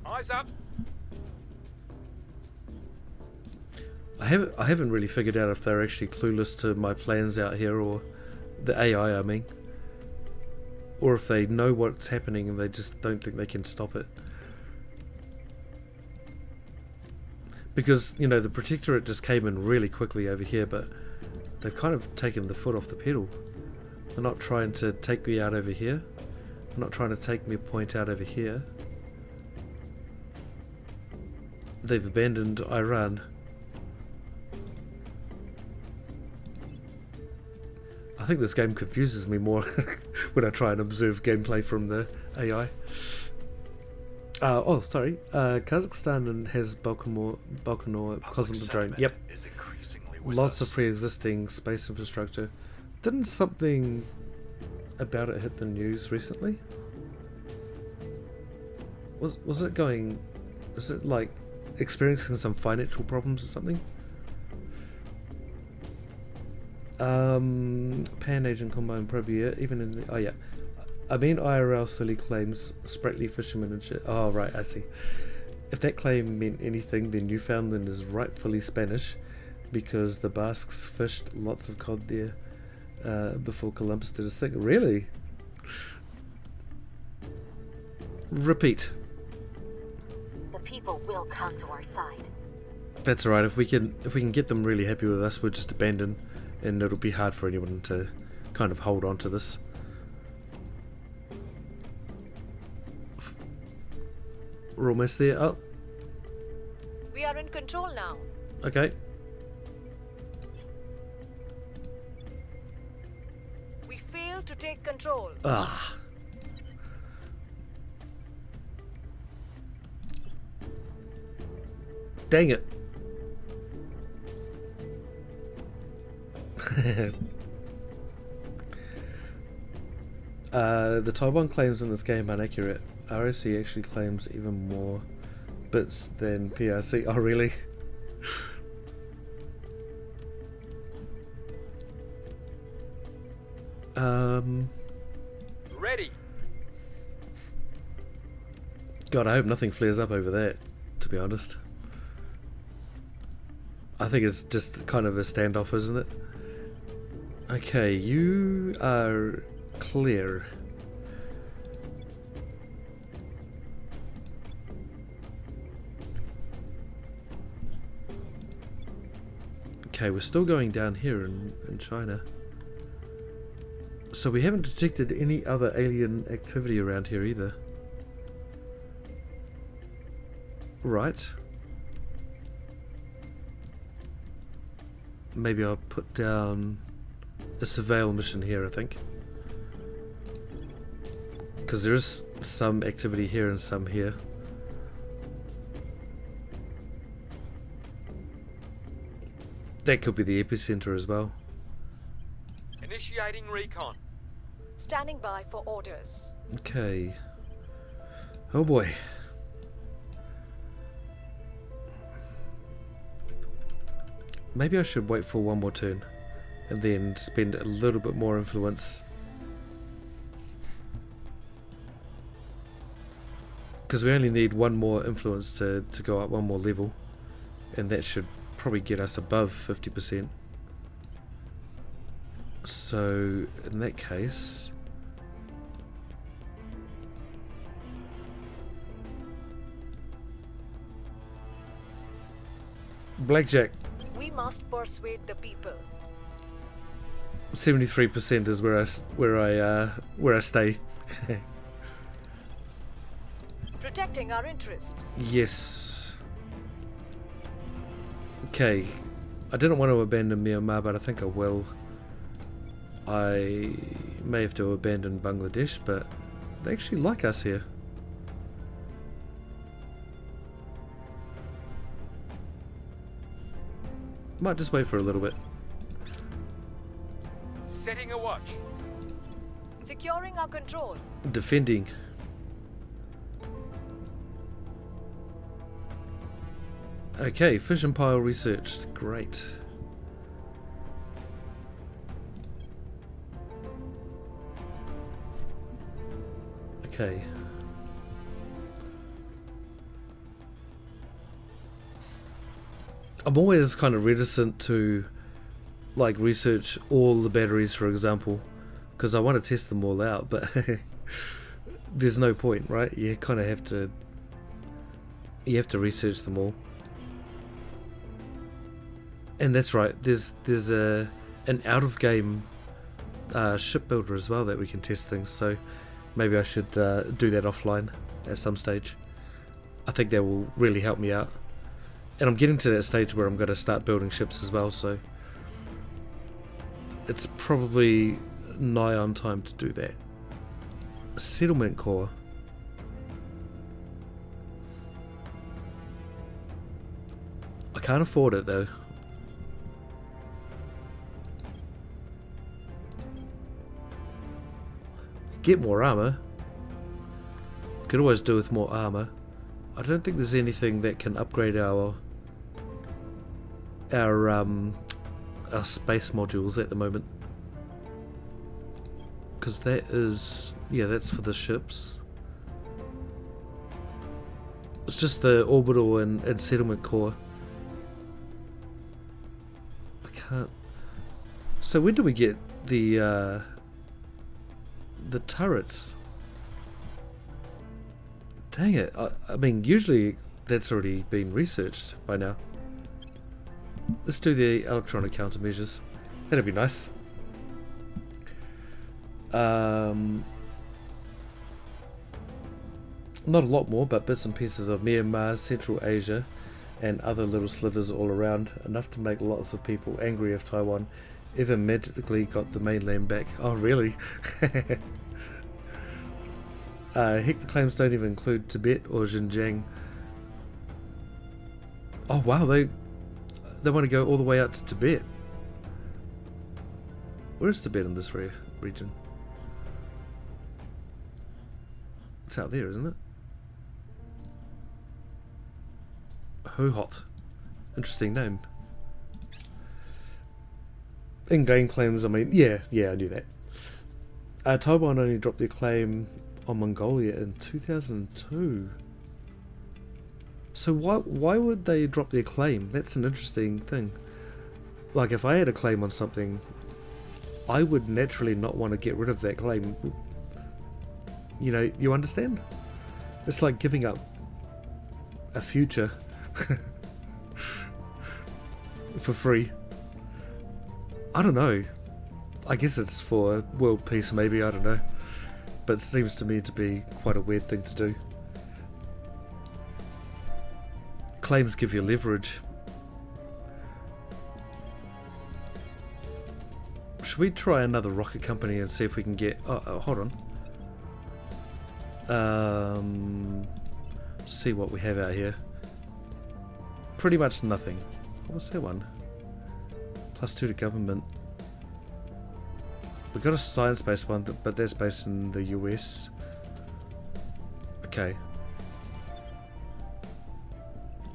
Eyes up. I haven't really figured out if they're actually clueless to my plans out here, or the AI, I mean, or if they know what's happening and they just don't think they can stop it. Because, you know, the Protectorate just came in really quickly over here, but they've kind of taken the foot off the pedal. They're not trying to take me out over here. not trying to take me a point out over here. They've abandoned Iran. I think this game confuses me more when I try and observe gameplay from the AI. Kazakhstan has Balkanor cosmic drone. Yep. Is increasingly with Lots us. of pre-existing space infrastructure. Didn't something about it hit the news recently? Was it going? Was it like experiencing some financial problems or something? Pan-Asian Combine Probe, yeah, even in the, oh yeah. I mean IRL silly claims sprightly fishermen and shit. Oh right, I see. If that claim meant anything, then Newfoundland is rightfully Spanish, because the Basques fished lots of cod there before Columbus did his thing. Really? Repeat. The people will come to our side. That's alright. If we can get them really happy with us, we'll just abandon, and it'll be hard for anyone to kind of hold on to this. We're almost there. Oh, We are in control now. okay. We failed to take control. Ah. Dang it. The Taiwan claims in this game aren't accurate. ROC actually claims even more bits than PRC. Oh, really? Ready. God, I hope nothing flares up over that, to be honest. I think it's just kind of a standoff, isn't it? Okay, you are clear. Okay, we're still going down here in China. So we haven't detected any other alien activity around here either. Right. Maybe I'll put down a surveil mission here, I think. Because there is some activity here and some here. That could be the epicenter as well. Initiating recon. Standing by for orders. Okay. Oh boy. Maybe I should wait for one more turn and then spend a little bit more influence. Because we only need one more influence to go up one more level, and that should probably get us above 50%. So in that case, blackjack. We must persuade the people. 73% is where I stay. Protecting our interests. Yes. Okay. I didn't want to abandon Myanmar, but I think I will. I may have to abandon Bangladesh, but they actually like us here. Might just wait for a little bit. Setting a watch. Securing our control. Defending. Okay, fission pile researched. Great. Okay. I'm always kind of reticent to like research all the batteries, for example, because I want to test them all out, but there's no point, right? You kind of have to research them all. And that's right, there's an out of game shipbuilder as well that we can test things, so Maybe I should do that offline at some stage. I think that will really help me out. And I'm getting to that stage where I'm going to start building ships as well, so it's probably nigh on time to do that. Settlement core. I can't afford it though. Get more armor. Could always do with more armor. I don't think there's anything that can upgrade our space modules at the moment. Because that is, yeah, that's for the ships. It's just the orbital and settlement core. I can't. So when do we get the turrets? Dang it! I mean, usually that's already been researched by now. Let's do the electronic countermeasures. That'd be nice. Not a lot more, but bits and pieces of Myanmar, Central Asia, and other little slivers all around. Enough to make lots of people angry if Taiwan ever magically got the mainland back. Oh, really? Heck, the claims don't even include Tibet or Xinjiang. Oh wow, they want to go all the way out to Tibet. Where is Tibet in this region? It's out there, isn't it? Hohot. Interesting name. In-game claims, I mean, yeah, I knew that. Taiwan only dropped their claim on Mongolia in 2002. So why would they drop their claim? That's an interesting thing. Like, if I had a claim on something, I would naturally not want to get rid of that claim. You know, you understand? It's like giving up a future for free. I don't know. I guess it's for world peace, maybe, I don't know. But it seems to me to be quite a weird thing to do. Claims give you leverage. Should we try another rocket company and see if we can get... Oh, hold on. See what we have out here. Pretty much nothing. What's that one? +2 to government. We've got a science-based one, but that's based in the US. Okay.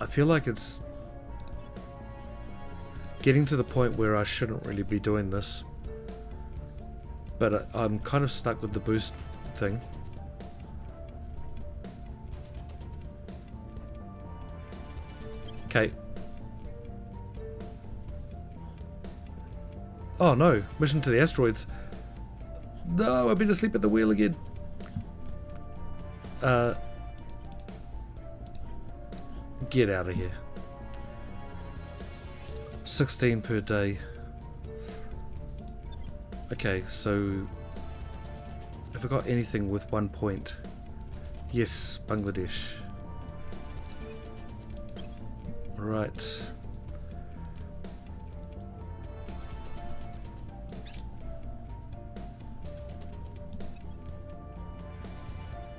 I feel like it's getting to the point where I shouldn't really be doing this. But I'm kind of stuck with the boost thing. Okay. Oh no, mission to the asteroids. No, I've been asleep at the wheel again. Get out of here. 16 per day. Okay, so have I got anything with 1 point? Yes, Bangladesh. Right.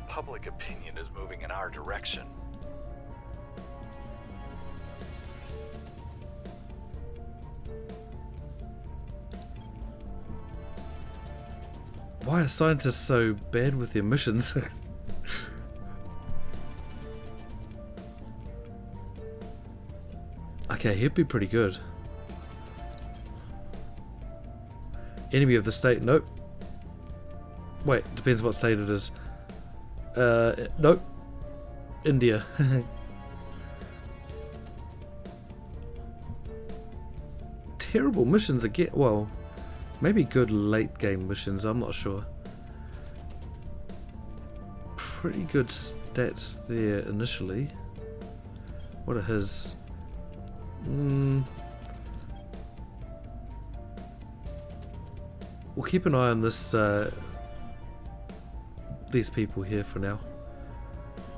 Public opinion is moving in our direction. Why are scientists so bad with their missions? Okay, he'd be pretty good. Enemy of the state? Nope. Wait, depends what state it is. Nope. India. Terrible missions again. Well, maybe good late game missions, I'm not sure. Pretty good stats there initially. What are his? We'll keep an eye on this these people here for now.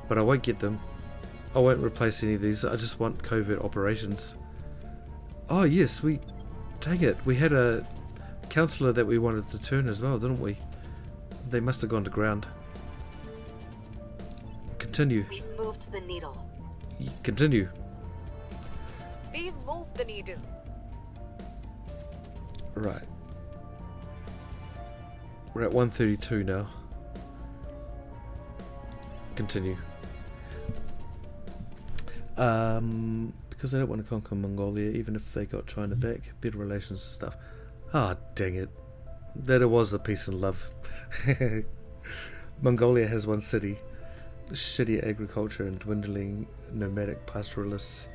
But I won't get them. I won't replace any of these. I just want covert operations. Oh yes, dang it, we had a councillor that we wanted to turn as well, didn't we? They must have gone to ground. Continue. We've moved the needle. Continue. We've moved the needle. Right. We're at 132 now. Continue. Because I don't want to conquer Mongolia, even if they got China back. Better relations and stuff. Ah, dang it. That it was the peace and love. Mongolia has one city. Shitty agriculture and dwindling nomadic pastoralists.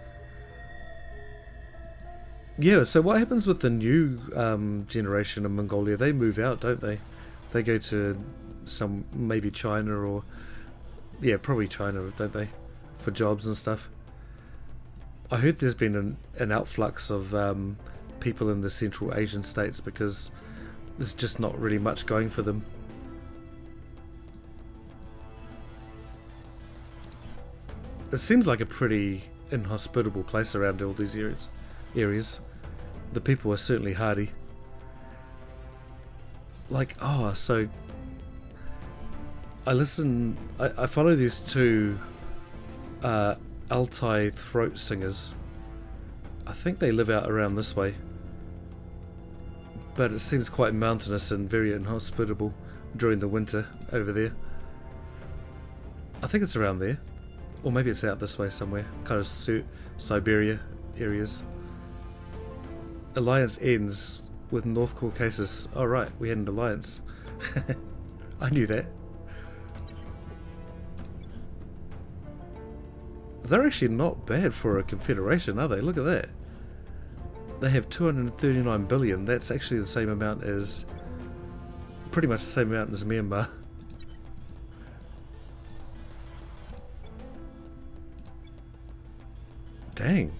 Yeah, so what happens with the new generation of Mongolia? They move out, don't they? They go to maybe China or... Yeah, probably China, don't they? For jobs and stuff. I heard there's been an outflux of people in the Central Asian states because there's just not really much going for them. It seems like a pretty inhospitable place around all these areas. The people are certainly hardy. Like, oh, so I follow these two Altai throat singers. I think they live out around this way. But it seems quite mountainous and very inhospitable during the winter over there. I think it's around there. Or maybe it's out this way somewhere. Kind of Siberia areas. Alliance ends with North Caucasus. Oh right, we had an alliance. I knew that. They're actually not bad for a confederation, are they? Look at that. They have 239 billion. That's actually the same amount as... pretty much the same amount as Myanmar. Dang.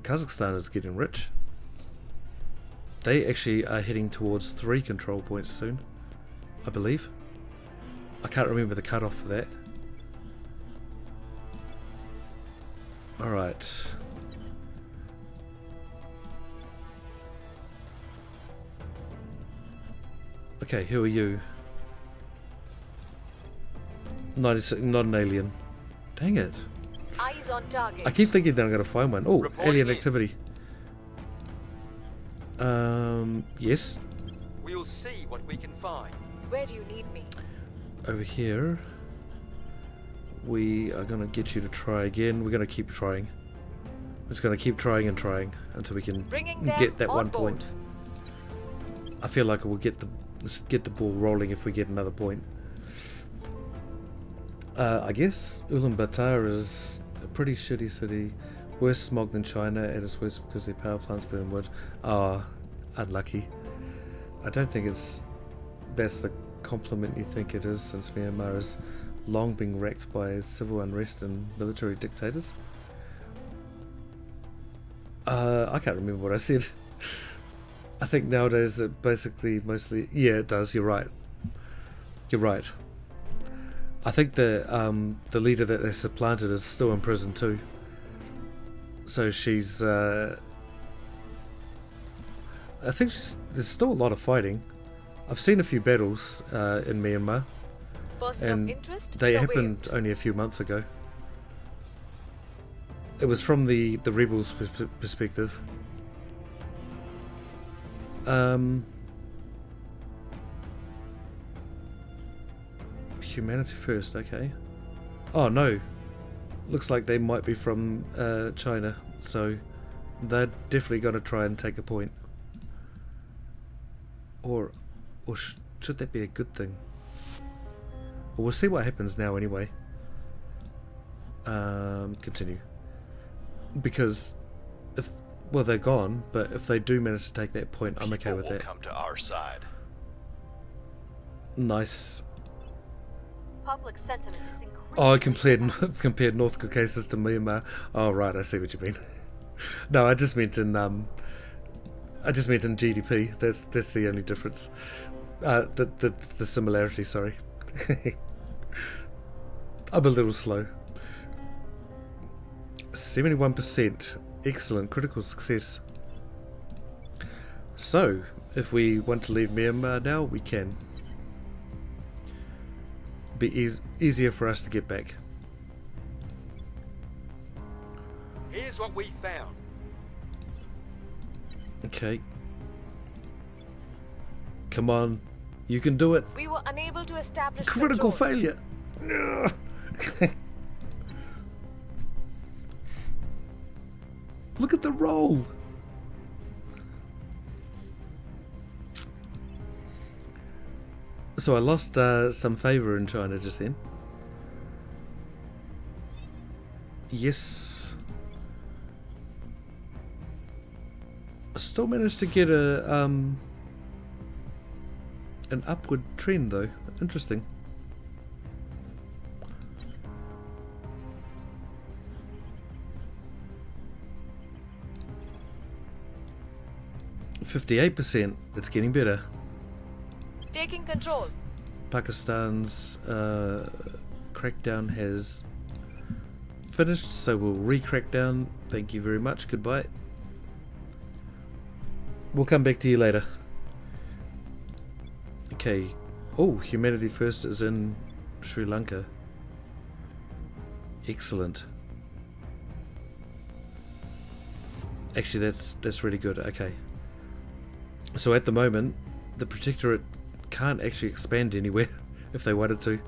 Kazakhstan is getting rich. They actually are heading towards 3 control points soon, I believe. I can't remember the cutoff for that. Alright. Okay, who are you? 96, not an alien. Dang it. Eyes on target. I keep thinking that I'm going to find one. Oh, Reporting alien in. activity. Yes. We'll see what we can find. Where do you need me? Over here. We are going to get you to try again. We're going to keep trying. We're just going to keep trying and trying until we can Bringing them get that on one board. point. I feel like we'll get the ball rolling if we get another point. I guess Ulaanbaatar is a pretty shitty city. Worse smog than China at its worst because their power plants burn wood. Ah, unlucky. I don't think that's the compliment you think it is, since Myanmar has long been wrecked by civil unrest and military dictators. I can't remember what I said. I think nowadays it basically mostly... Yeah, it does. You're right. You're right. I think the leader that they supplanted is still in prison too. So she's... I think there's still a lot of fighting. I've seen a few battles in Myanmar. Person And of interest? they surveyed. happened only a few months ago. It was from the rebels' perspective. Humanity first, okay. Oh no, looks like they might be from China, so they're definitely going to try and take a point. Or should that be a good thing? Well, we'll see what happens now anyway. Continue. Because well, they're gone, but if they do manage to take that point, I'm okay People with will that. come to our side. Nice. Public sentiment is increasingly Oh, I compared with us. compared North Caucasus to Myanmar. Oh right, I see what you mean. No, I just meant in GDP. That's the only difference. The similarity, sorry. I'm a little slow. 71%. Excellent. Critical success. So, if we want to leave Myanmar now, we can. Be easier for us to get back. Here's what we found. Okay. Come on. You can do it. We were unable to establish Critical control. failure. Look at the roll. So I lost some favour in China just then. Yes. I still managed to get a an upward trend though. Interesting. %. It's getting better. Taking control. Pakistan's crackdown has finished, so we'll re-crack down. Thank you very much. Goodbye. We'll come back to you later. Okay. Oh, Humanity First is in Sri Lanka. Excellent. Actually, that's really good. Okay. So at the moment, the Protectorate can't actually expand anywhere if they wanted to.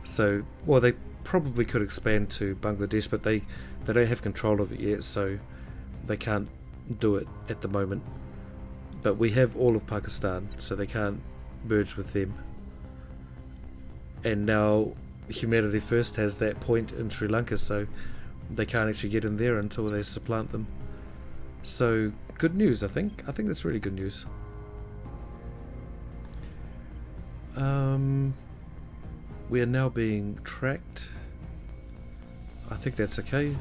So, well, they probably could expand to Bangladesh, but they don't have control of it yet, so they can't do it at the moment. But we have all of Pakistan, so they can't merge with them. And now Humanity First has that point in Sri Lanka, so they can't actually get in there until they supplant them. So good news, I think. I think that's really good news. We are now being tracked. I think that's okay.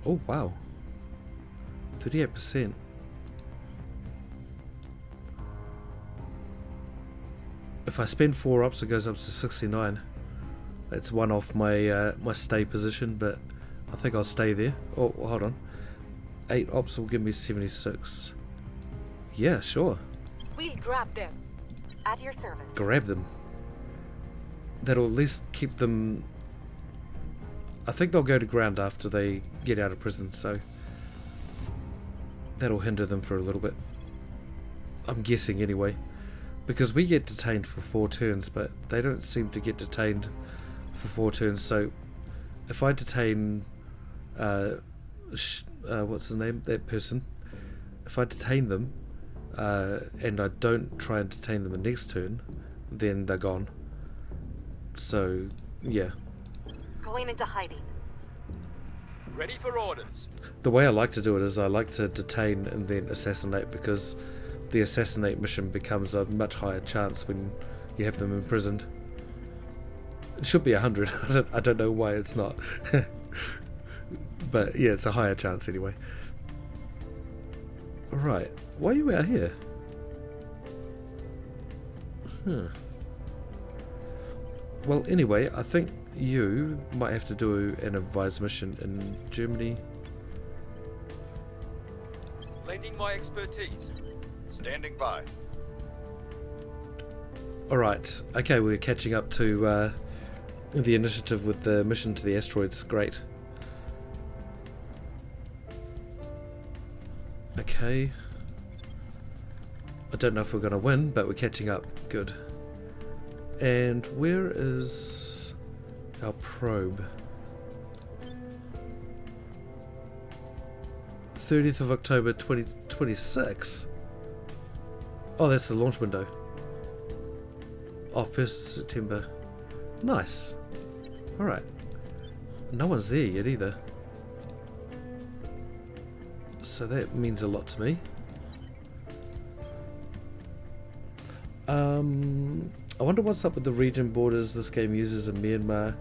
Oh wow, 38%. If I spend 4 ops, it goes up to 69. That's one off my my stay position, but I think I'll stay there. Oh, hold on. 8 ops will give me 76. Yeah, sure. We'll grab them. At your service. Grab them. That'll at least keep them. I think they'll go to ground after they get out of prison, so that'll hinder them for a little bit. I'm guessing anyway. Because we get detained for 4 turns, but they don't seem to get detained for 4 turns. So if I detain, what's his name? That person. If I detain them, and I don't try and detain them the next turn, then they're gone. So, yeah. Going into hiding. Ready for orders. The way I like to do it is I like to detain and then assassinate, because the assassinate mission becomes a much higher chance when you have them imprisoned. It should be 100. I don't know why it's not. But yeah, it's a higher chance anyway. Right, why are you out here? Well, anyway, I think you might have to do an advised mission in Germany. Lending my expertise. Standing by. Alright, okay, we're catching up to the initiative with the mission to the asteroids. Great. Okay. I don't know if we're going to win, but we're catching up. Good. And where is our probe? 30th of October 2026. Oh, that's the launch window. Oh, 1st September. Nice. Alright. No one's there yet either. So that means a lot to me. I wonder what's up with the region borders this game uses in Myanmar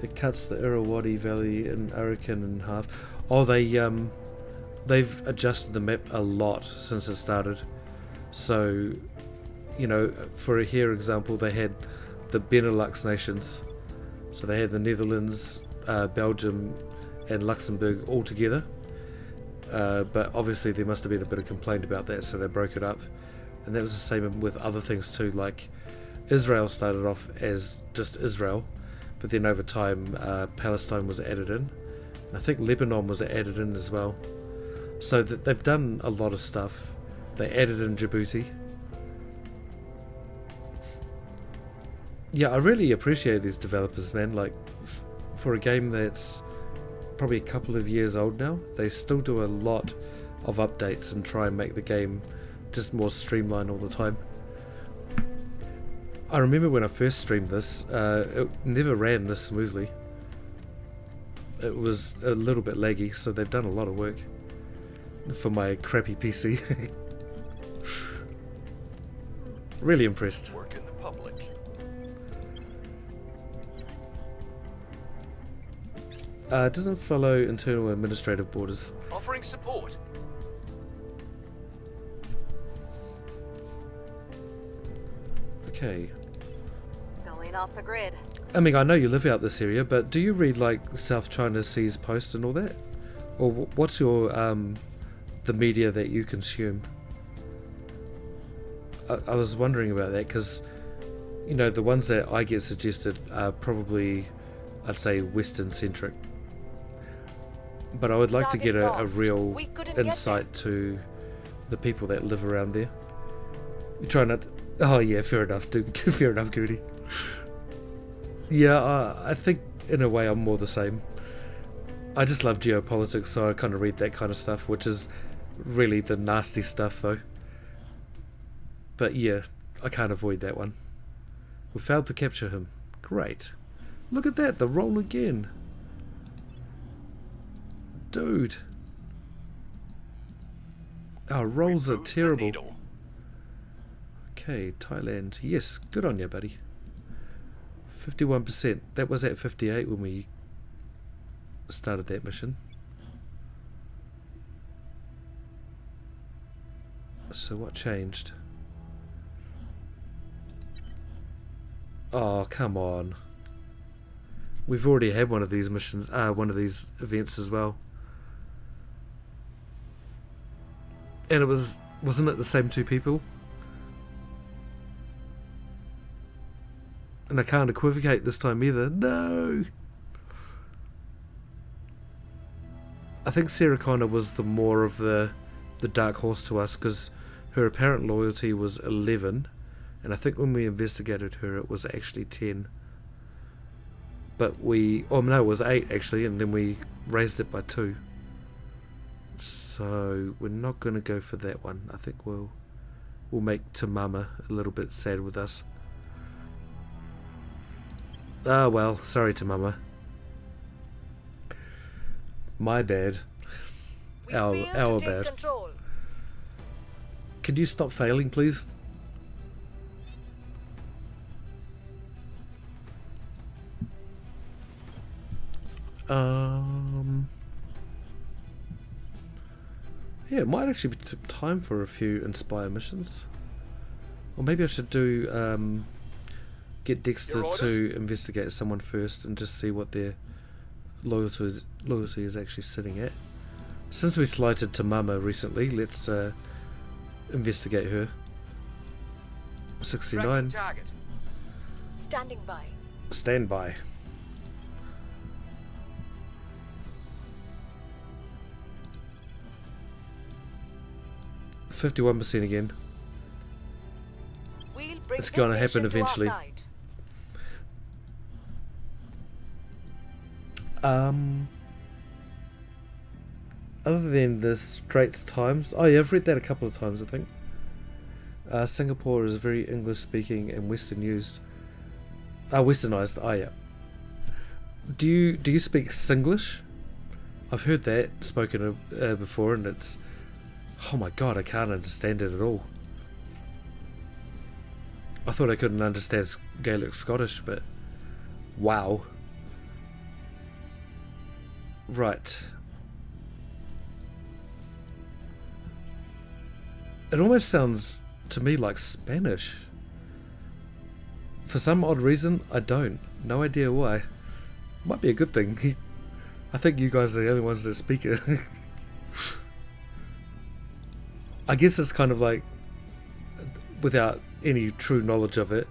It cuts the Irrawaddy Valley in Arakan in half. Oh, they've adjusted the map a lot since it started. So, you know, for here example, they had the Benelux nations. So they had the Netherlands, Belgium, and Luxembourg all together. But obviously there must have been a bit of complaint about that, so they broke it up. And that was the same with other things too, like Israel started off as just Israel, but then over time Palestine was added in. And I think Lebanon was added in as well. So they've done a lot of stuff. They added in Djibouti. Yeah, I really appreciate these developers, man. Like, for a game that's probably a couple of years old now, they still do a lot of updates and try and make the game just more streamlined all the time. I remember when I first streamed this, it never ran this smoothly. It was a little bit laggy, so they've done a lot of work for my crappy PC. Really impressed. Work in the public. It doesn't follow internal administrative borders. Offering support. Okay. Going off the grid. I mean, I know you live out this area, but do you read like South China Sea's Post and all that? Or what's your the media that you consume? I was wondering about that because, you know, the ones that I get suggested are probably, I'd say, Western centric. But I would like to get a real insight to the people that live around there. You try not. Oh yeah, fair enough, dude. Fair enough, Goody. Yeah, I think in a way I'm more the same. I just love geopolitics, so I kind of read that kind of stuff, which is really the nasty stuff, though. But yeah, I can't avoid that one. We failed to capture him. Great. Look at that, the roll again. Dude. Our rolls are terrible. Okay, Thailand. Yes, good on you, buddy. 51%. That was at 58 when we started that mission. So what changed? Oh, come on. We've already had one of these missions, one of these events as well. And it wasn't it the same two people? And I can't equivocate this time either. No! I think Sarah Connor was the more of the dark horse to us because her apparent loyalty was 11. And I think when we investigated her it was actually 10. But oh no, it was 8 actually, and then we raised it by 2. So we're not going to go for that one. I think we'll make Tamama a little bit sad with us. Ah well, sorry Tamama. My bad. Our bad. Control. Could you stop failing, please? Yeah, it might actually be time for a few Inspire missions. Or maybe I should do get Dexter to investigate someone first and just see what their loyalty is actually sitting at. Since we slighted Tamama recently, let's investigate her. 69. Target. Standing by. Stand by. %51 again. We'll bring It's this gonna nation happen to our eventually. side. Other than the Straits Times, oh yeah, I've read that a couple of times I think. Singapore is very English speaking and Western used. Westernized. Oh yeah. Do you speak Singlish? I've heard that spoken before, and it's, oh my god, I can't understand it at all. I thought I couldn't understand Gaelic Scottish, but wow. Right. It almost sounds to me like Spanish. For some odd reason, I don't. No idea why. Might be a good thing. I think you guys are the only ones that speak it. I guess it's kind of like, without any true knowledge of it,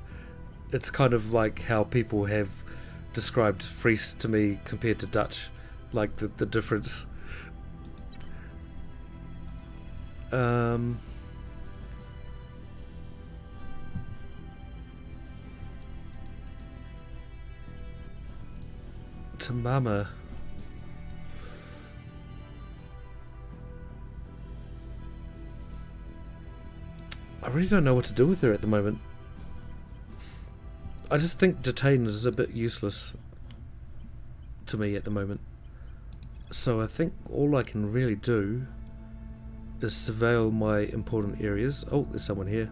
it's kind of like how people have described Fries to me compared to Dutch. Like the difference. Tamama. I really don't know what to do with her at the moment. I just think detain is a bit useless to me at the moment. So I think all I can really do is surveil my important areas. Oh, there's someone here.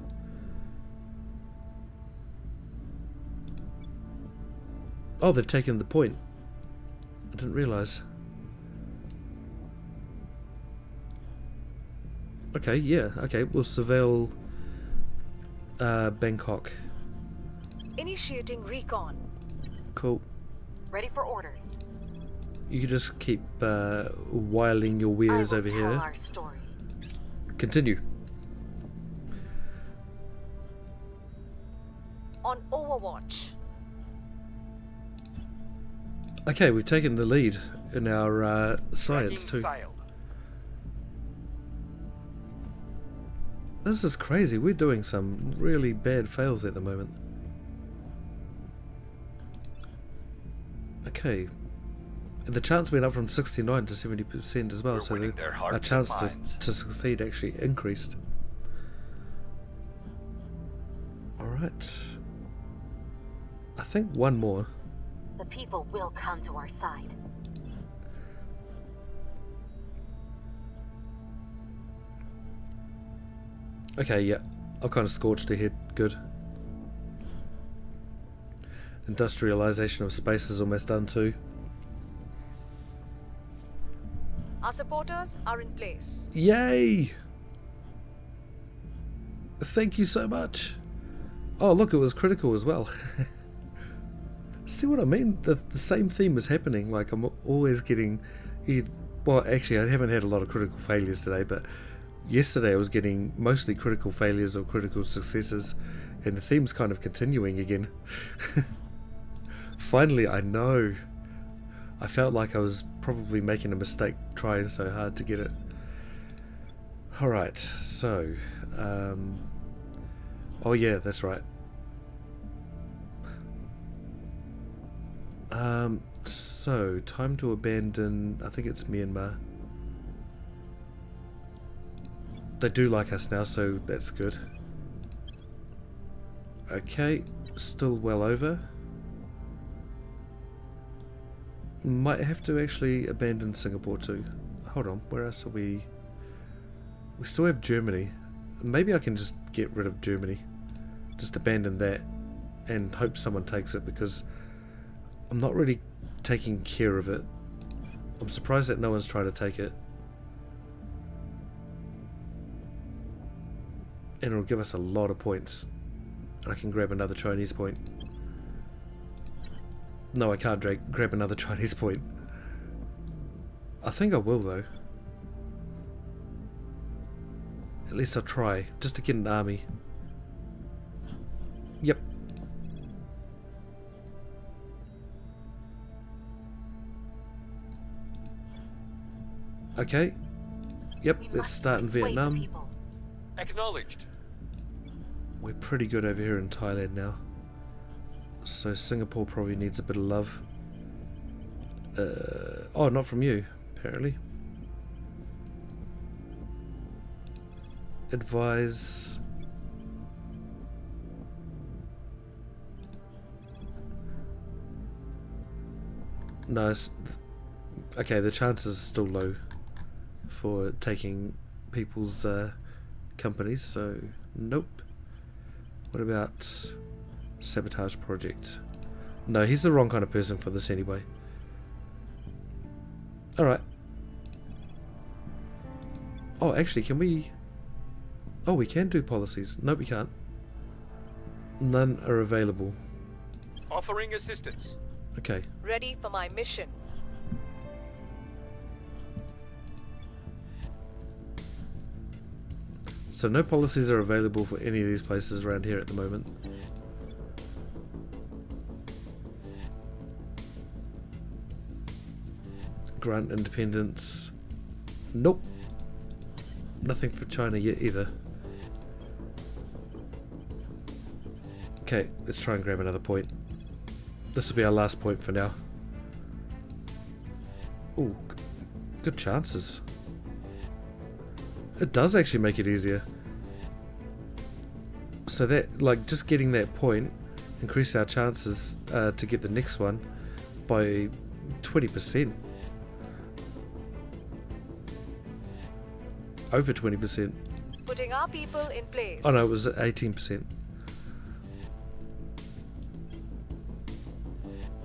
Oh, they've taken the point. I didn't realise. Okay, yeah, okay, we'll surveil Bangkok. Initiating recon. Cool. Ready for orders. You can just keep whiling your wares over tell here. Our story. Continue. On Overwatch. Okay, we've taken the lead in our science Tracking too. failed. This is crazy. We're doing some really bad fails at the moment. Okay. And the chance went up from 69 to 70% as well, We're so winning their hearts our and chance minds. to succeed actually increased. Alright. I think one more. The people will come to our side. Okay, yeah. I've kind of scorched ahead. Good. Industrialization of space is almost done too. Our supporters are in place. Yay! Thank you so much. Oh, look, it was critical as well. See what I mean? The same theme is happening. Like, I'm always getting... Well, actually, I haven't had a lot of critical failures today, but yesterday I was getting mostly critical failures or critical successes, and the theme's kind of continuing again. Finally, I know. I felt like I was probably making a mistake trying so hard to get it. Alright, so... oh yeah, that's right. So, time to abandon... I think it's Myanmar. They do like us now, so that's good. Okay, still well over. Might have to actually abandon Singapore too. Hold on, where else are we? We still have Germany. Maybe I can just get rid of Germany. Just abandon that and hope someone takes it, because I'm not really taking care of it. I'm surprised that no one's tried to take it. And it'll give us a lot of points. I can grab another Chinese point. No, I can't grab another Chinese point. I think I will though. At least I'll try, just to get an army. Yep. Okay. Yep, We let's must start in persuade the Vietnam. people. Acknowledged. We're pretty good over here in Thailand now. So Singapore probably needs a bit of love. Oh, not from you, apparently. Advise... No, okay, the chances are still low for taking people's companies, so nope. What about sabotage project? No, he's the wrong kind of person for this anyway. Alright. Oh, actually, can we... Oh, we can do policies. No, we can't. None are available. Offering assistance. Okay. Ready for my mission. So no policies are available for any of these places around here at the moment. Grant independence. Nope. Nothing for China yet either. Okay, let's try and grab another point. This will be our last point for now. Ooh, good chances. It does actually make it easier. So that, like, just getting that point increase our chances to get the next one by 20%. Over 20%. Putting our people in place. Oh no, it was 18%.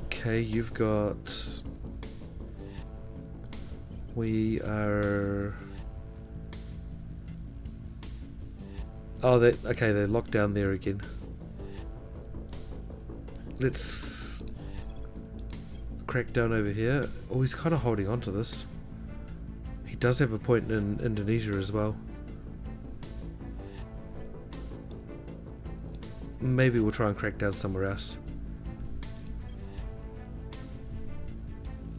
Okay, you've got... We are... Oh, okay, they're locked down there again. Let's crack down over here. Oh, he's kind of holding on to this. He does have a point in Indonesia as well. Maybe we'll try and crack down somewhere else.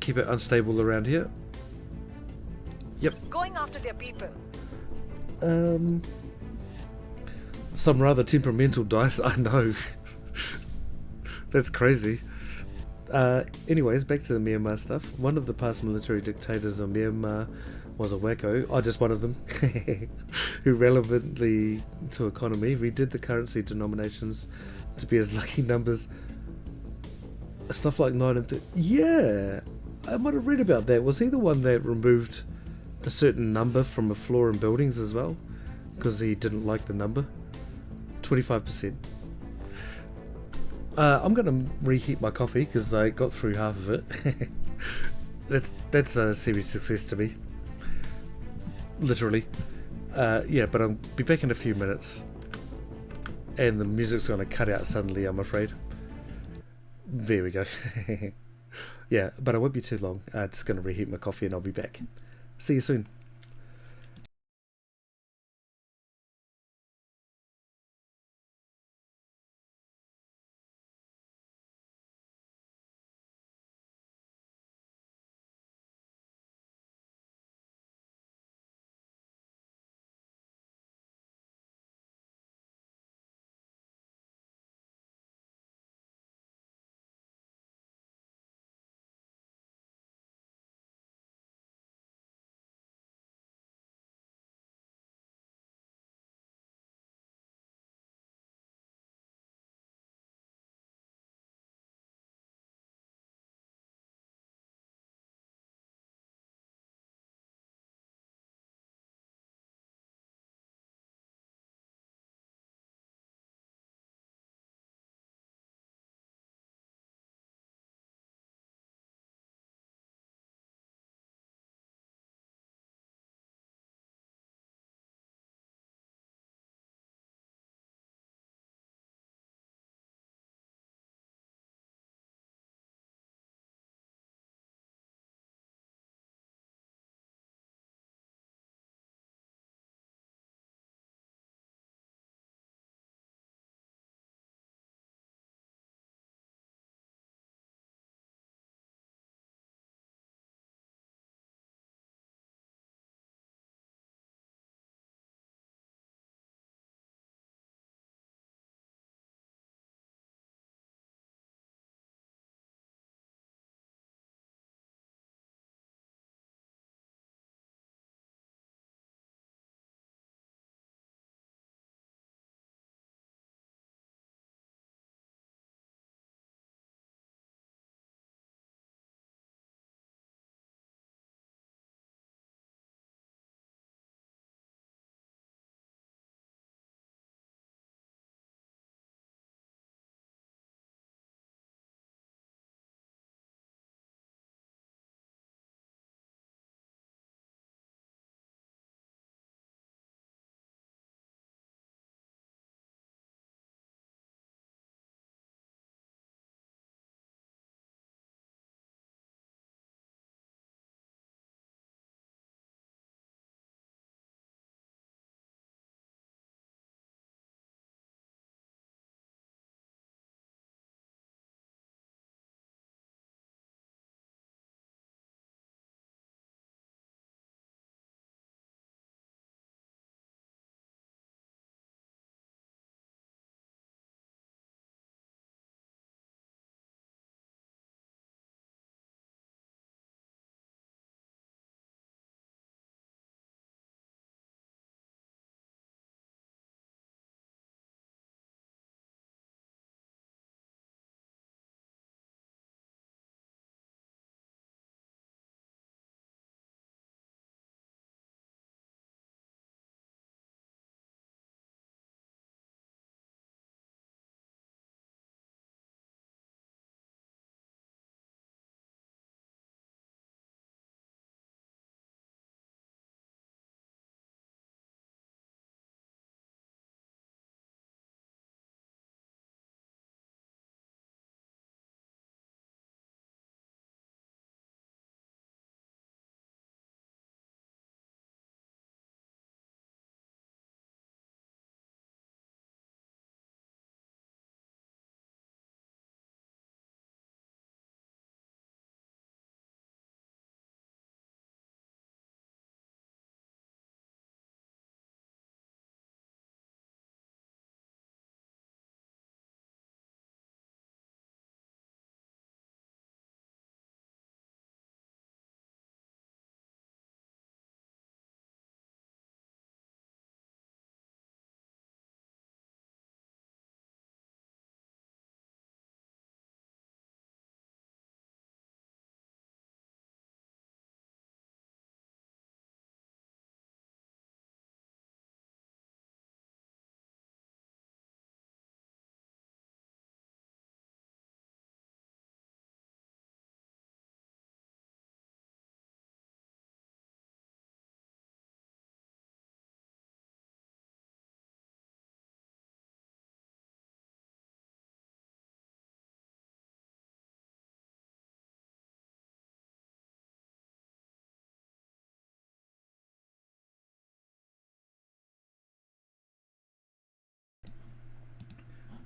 Keep it unstable around here. Yep. Going after their people. Some rather temperamental dice, I know. That's crazy. Anyways, back to the Myanmar stuff. One of the past military dictators of Myanmar was a wacko, just one of them, who relevantly to economy redid the currency denominations to be as lucky numbers. Stuff like 9 and 30. Yeah, I might have read about that. Was he the one that removed a certain number from a floor in buildings as well? Because he didn't like the number? 25%. I'm going to reheat my coffee because I got through half of it. That's a semi-success to me. Literally. Yeah, but I'll be back in a few minutes. And the music's going to cut out suddenly, I'm afraid. There we go. Yeah, but I won't be too long. Just going to reheat my coffee and I'll be back. See you soon.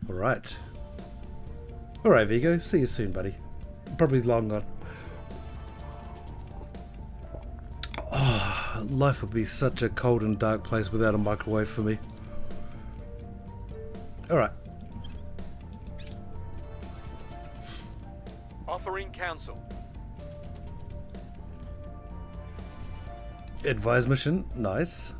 Alright. Alright, Vigo. See you soon, buddy. Probably long gone. Oh, life would be such a cold and dark place without a microwave for me. Alright. Offering counsel. Advise mission. Nice.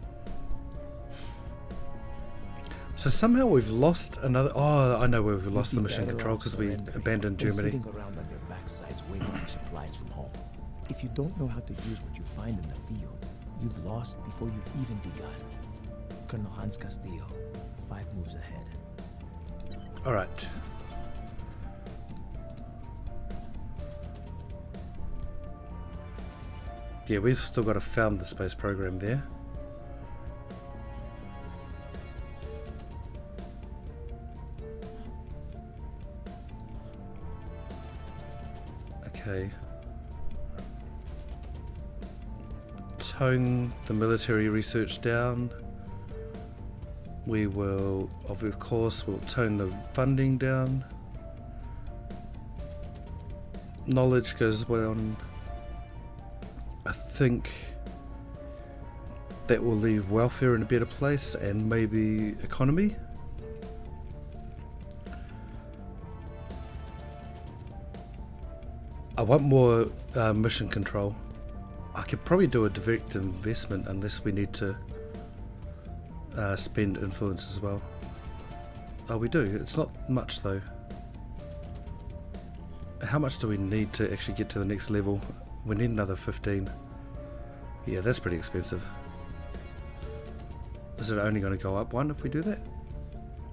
So somehow we've lost another... Oh, I know where we've lost the mission control because we abandoned Germany. Sitting around on your backsides waiting for supplies from home. If you don't know how to use what you find in the field, you've lost before you've even begun. Colonel Hans Castillo, 5 moves ahead. Alright. Yeah, we've still got to found the space program there. Okay. Tone the military research down. We will, of course, we'll tone the funding down. Knowledge goes down. I think that will leave welfare in a better place and maybe economy. I want more mission control. I could probably do a direct investment unless we need to spend influence as well. Oh, we do. It's not much though. How much do we need to actually get to the next level? We need another 15. Yeah, that's pretty expensive. Is it only going to go up 1 if we do that?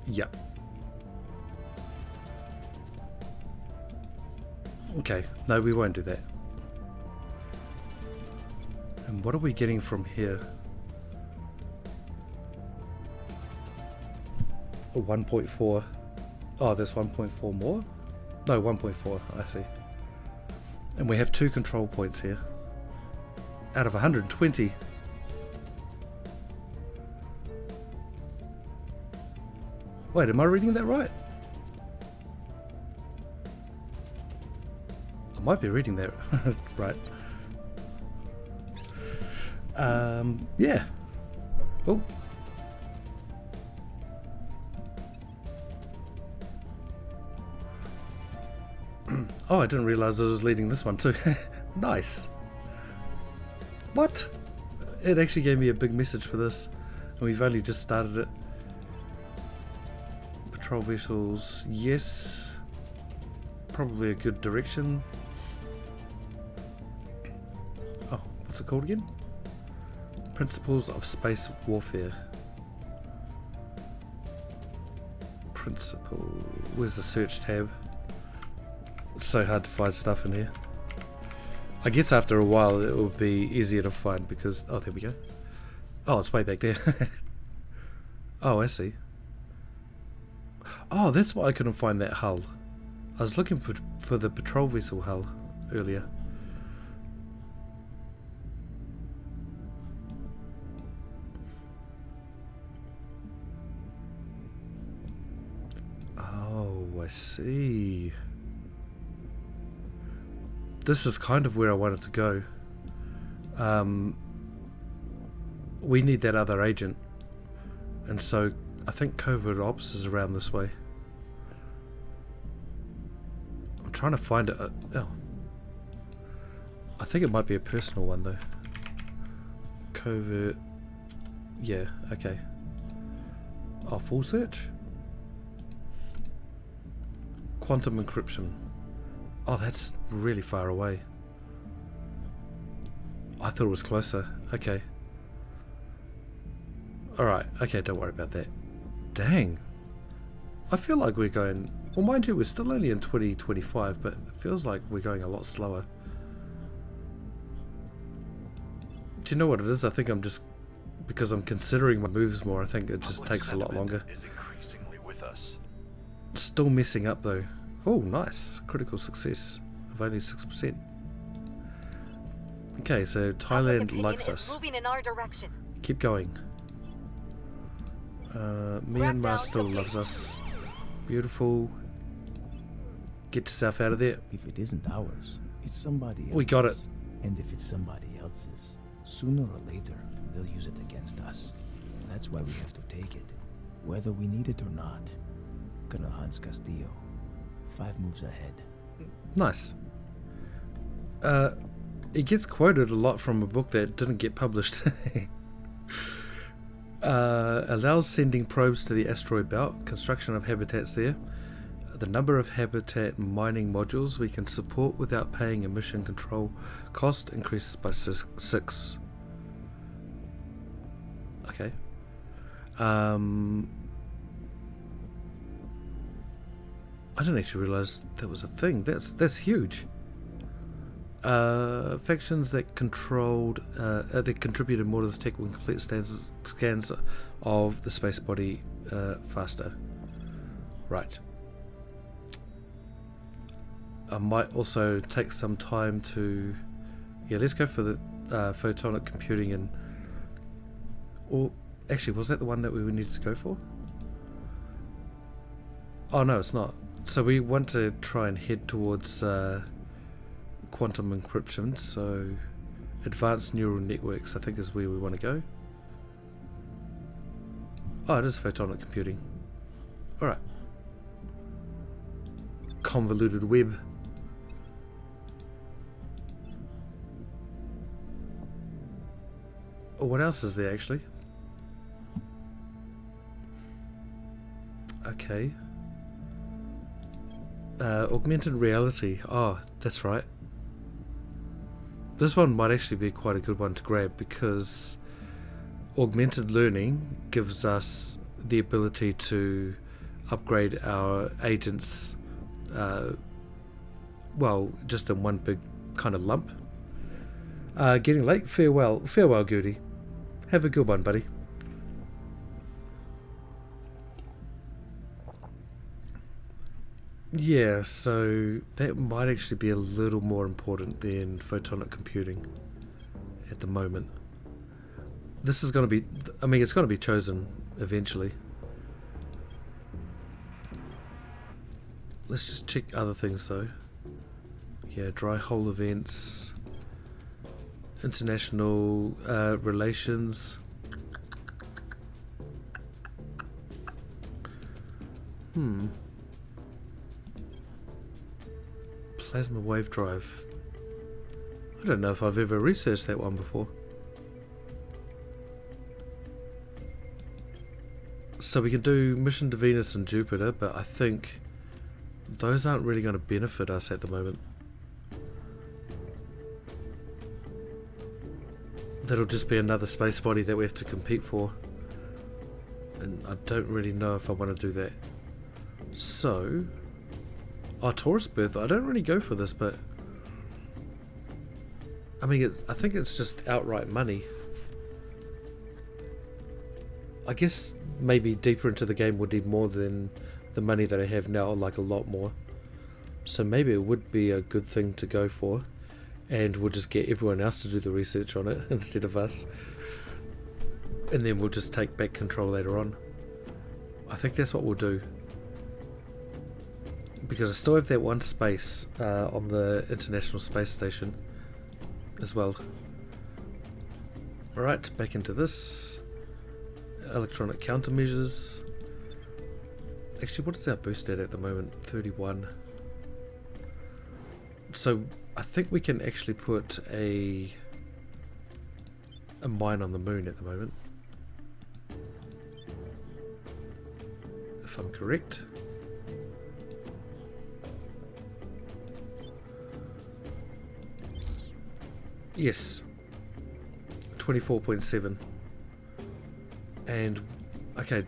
Yep. Okay, no, we won't do that. And what are we getting from here? Oh, 1.4. Oh, there's 1.4 more? No, 1.4, I see. And we have 2 control points here. Out of 120. Wait, am I reading that right? I might be reading that right. Yeah. Oh. Oh, I didn't realize I was leading this one too. Nice. What? It actually gave me a big message for this, and we've only just started it. Patrol vessels, yes. Probably a good direction. Oh, what's it called again? Principles of Space Warfare. Principle. Where's the search tab? It's so hard to find stuff in here. I guess after a while it will be easier to find because... Oh, there we go. Oh, it's way back there. Oh, I see. Oh, that's why I couldn't find that hull. I was looking for the patrol vessel hull earlier. Oh, I see. This is kind of where I wanted to go. We need that other agent. And so I think covert ops is around this way. I'm trying to find it. Oh. I think it might be a personal one though. Covert. Yeah, okay. Oh, full search? Quantum encryption. Oh, that's really far away. I thought it was closer. Okay. Alright, okay, don't worry about that. Dang. I feel like we're going... Well, mind you, we're still only in 2025, but it feels like we're going a lot slower. Do you know what it is? I think I'm just... Because I'm considering my moves more, I think it just takes a lot longer. Is increasingly with us. Still messing up though. Oh, nice. Critical success of only 6%. Okay, so Thailand likes us. Moving in our direction. Keep going. Myanmar still loves us. Beautiful. Get yourself out of there. If it isn't ours, it's somebody else's. We got it. And if it's somebody else's, sooner or later, they'll use it against us. That's why we have to take it, whether we need it or not. Colonel Hans Castillo, 5 moves ahead. Nice. It gets quoted a lot from a book that didn't get published. Allows sending probes to the asteroid belt, construction of habitats there. The number of habitat mining modules we can support without paying a mission control cost increases by 6. Okay. I didn't actually realize that was a thing. That's huge. Factions that contributed more to the tech will complete scans of the space body faster. Right. I might also take some time to... Yeah, let's go for the photonic computing and... Or, actually, was that the one that we needed to go for? Oh, no, it's not. So we want to try and head towards quantum encryption, so advanced neural networks, I think, is where we want to go. Oh, it is photonic computing. Alright. Convoluted web. Oh, what else is there actually? Okay. Augmented reality. Oh, that's right. This one might actually be quite a good one to grab because augmented learning gives us the ability to upgrade our agents, well, just in one big kind of lump. Getting late? Farewell, Goody. Have a good one, buddy. Yeah, so that might actually be a little more important than photonic computing at the moment. This is going to be, I mean, it's going to be chosen eventually. Let's just check other things though. Yeah, dry hole events, international relations. Plasma wave drive. I don't know if I've ever researched that one before. So we can do mission to Venus and Jupiter, but I think those aren't really going to benefit us at the moment. That'll just be another space body that we have to compete for, and I don't really know if I want to do that. So, our Taurus berth, I don't really go for this, but I mean, I think it's just outright money. I guess maybe deeper into the game would need more than the money that I have now, like a lot more. So maybe it would be a good thing to go for, and we'll just get everyone else to do the research on it instead of us. And then we'll just take back control later on. I think that's what we'll do. Because I still have that one space on the International Space Station as well. Alright, back into this. Electronic countermeasures. Actually, what is our boost at the moment? 31. So I think we can actually put a mine on the moon at the moment, if I'm correct. Yes, 24.7. And okay,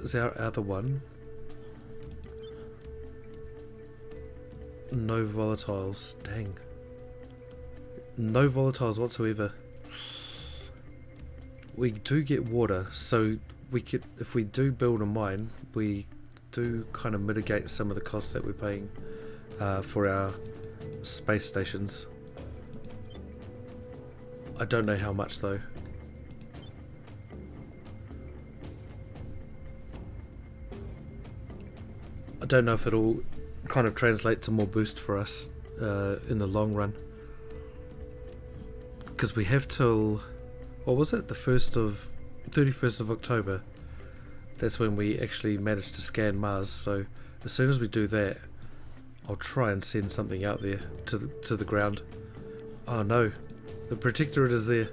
is our other one? No volatiles. Dang. No volatiles whatsoever. We do get water, so we could, if we do build a mine, we do kind of mitigate some of the costs that we're paying for our space stations. I don't know how much though. don't know if it'll kind of translate to more boost for us in the long run. Because we have till, what was it? The 31st of October. That's when we actually managed to scan Mars. So as soon as we do that, I'll try and send something out there to the ground. Oh no, the Protectorate is there.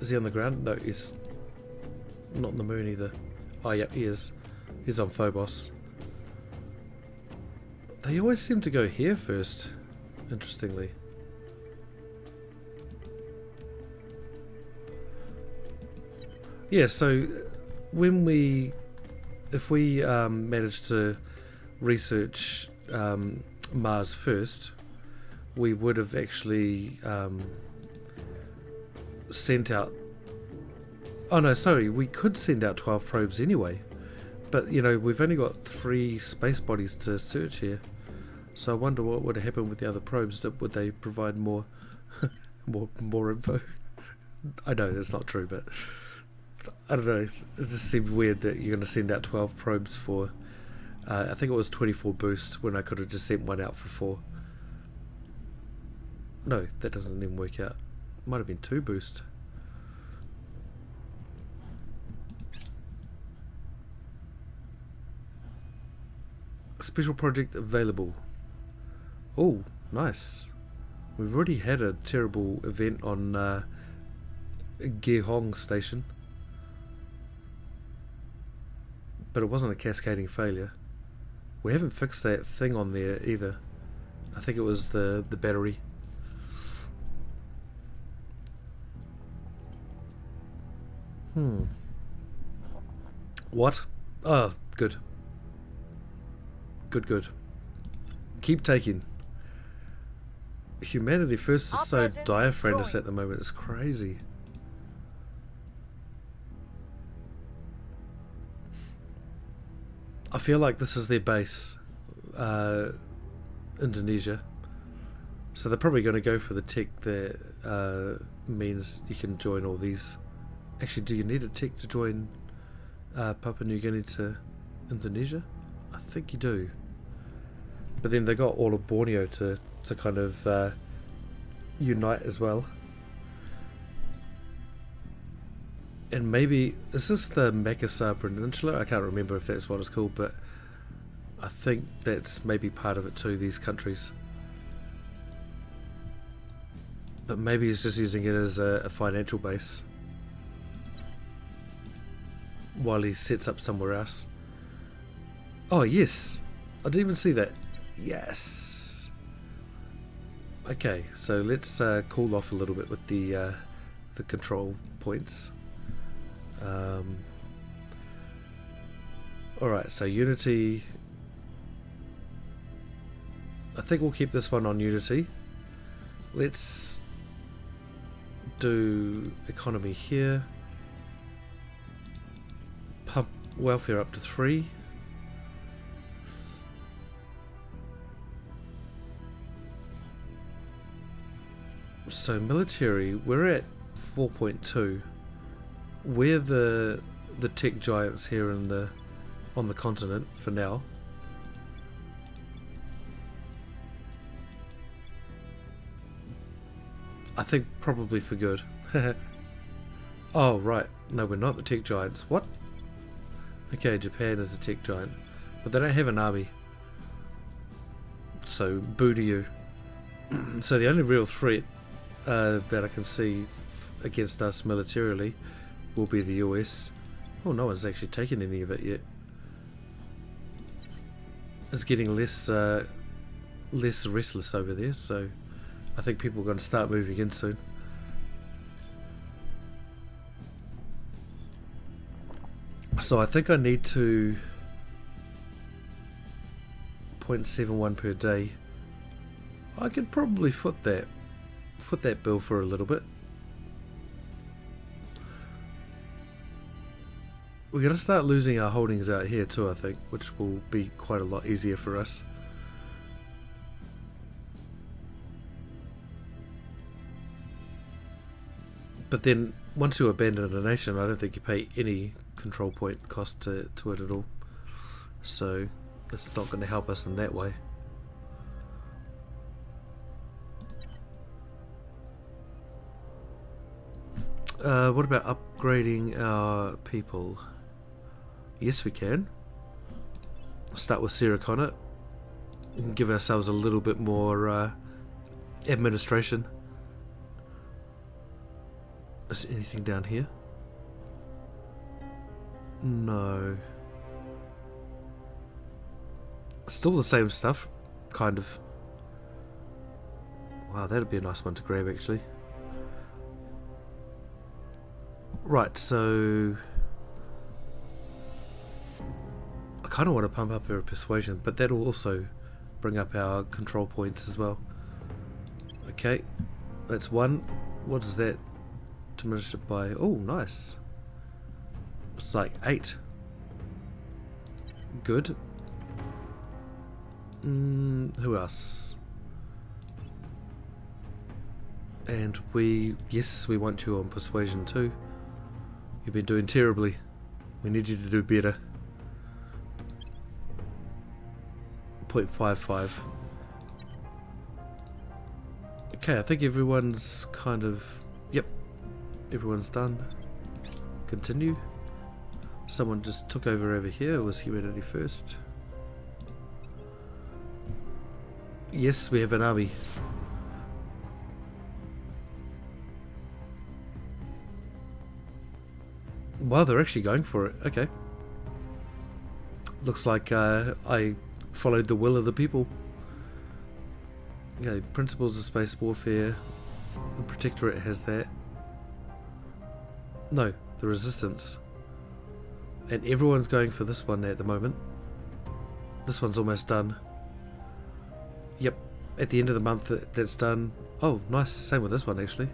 Is he on the ground? No, he's not on the moon either. Oh yeah, he is. He's on Phobos. They always seem to go here first, interestingly. Yeah, so if we manage to research Mars first, we would have actually sent out... Oh no, sorry, we could send out 12 probes anyway. But, you know, we've only got 3 space bodies to search here. So I wonder what would have happened with the other probes. Would they provide more more info? I know that's not true, but I don't know. It just seemed weird that you're going to send out 12 probes for... I think it was 24 boosts when I could have just sent one out for 4. No, that doesn't even work out. Might have been 2 boosts. Special project available. Oh, nice. We've already had a terrible event on Gehong station. But it wasn't a cascading failure. We haven't fixed that thing on there either. I think it was the battery. What? Oh, good. Good. Keep taking. Humanity First is Our so presence is diaphragmous growing. at the moment. It's crazy. I feel like this is their base, Indonesia. So they're probably going to go for the tech that means you can join all these. Actually, do you need a tech to join Papua New Guinea to Indonesia? I think you do. But then they got all of Borneo to kind of unite as well. And maybe, is this the Makassar Peninsula? I can't remember if that's what it's called, but I think that's maybe part of it too, these countries. But maybe he's just using it as a financial base while he sets up somewhere else. Oh yes, I didn't even see that. Yes. Okay, so let's cool off a little bit with the control points. Alright, so Unity. I think we'll keep this one on Unity. Let's do economy here. Pump welfare up to 3. So military, we're at 4.2. We're the tech giants here on the continent for now. I think probably for good. Oh right, no, we're not the tech giants. What? Okay, Japan is the tech giant, but they don't have an army. So boo to you. So the only real threat that I can see against us militarily will be the US. Oh, no one's actually taken any of it yet. It's getting less restless over there, so I think people are going to start moving in soon. So I think I need to 0.71 per day. I could probably foot that bill for a little bit. We're going to start losing our holdings out here too, I think, which will be quite a lot easier for us. But then, once you abandon a nation, I don't think you pay any control point cost to it at all. So, It's not going to help us in that way. What about upgrading our people? Yes, we can. Start with Sarah Connor and give ourselves a little bit more administration. Is there anything down here? No. Still the same stuff, kind of. Wow, that'd be a nice one to grab actually. Right, so I kind of want to pump up our persuasion, but that'll also bring up our control points as well. Okay, that's one. What is that? Diminish it by, oh nice. It's like 8. Good. Who else? And yes, we want you on persuasion too. You've been doing terribly. We need you to do better. 0.55. Okay, I think everyone's kind of... Yep, everyone's done. Continue. Someone just took over here. It was humanity first. Yes, we have an army. Wow, they're actually going for it. Okay. Looks like I followed the will of the people. Okay, principles of space warfare. The Protectorate has that. No, the Resistance. And everyone's going for this one at the moment. This one's almost done. Yep, at the end of the month that's done. Oh, nice. Same with this one actually.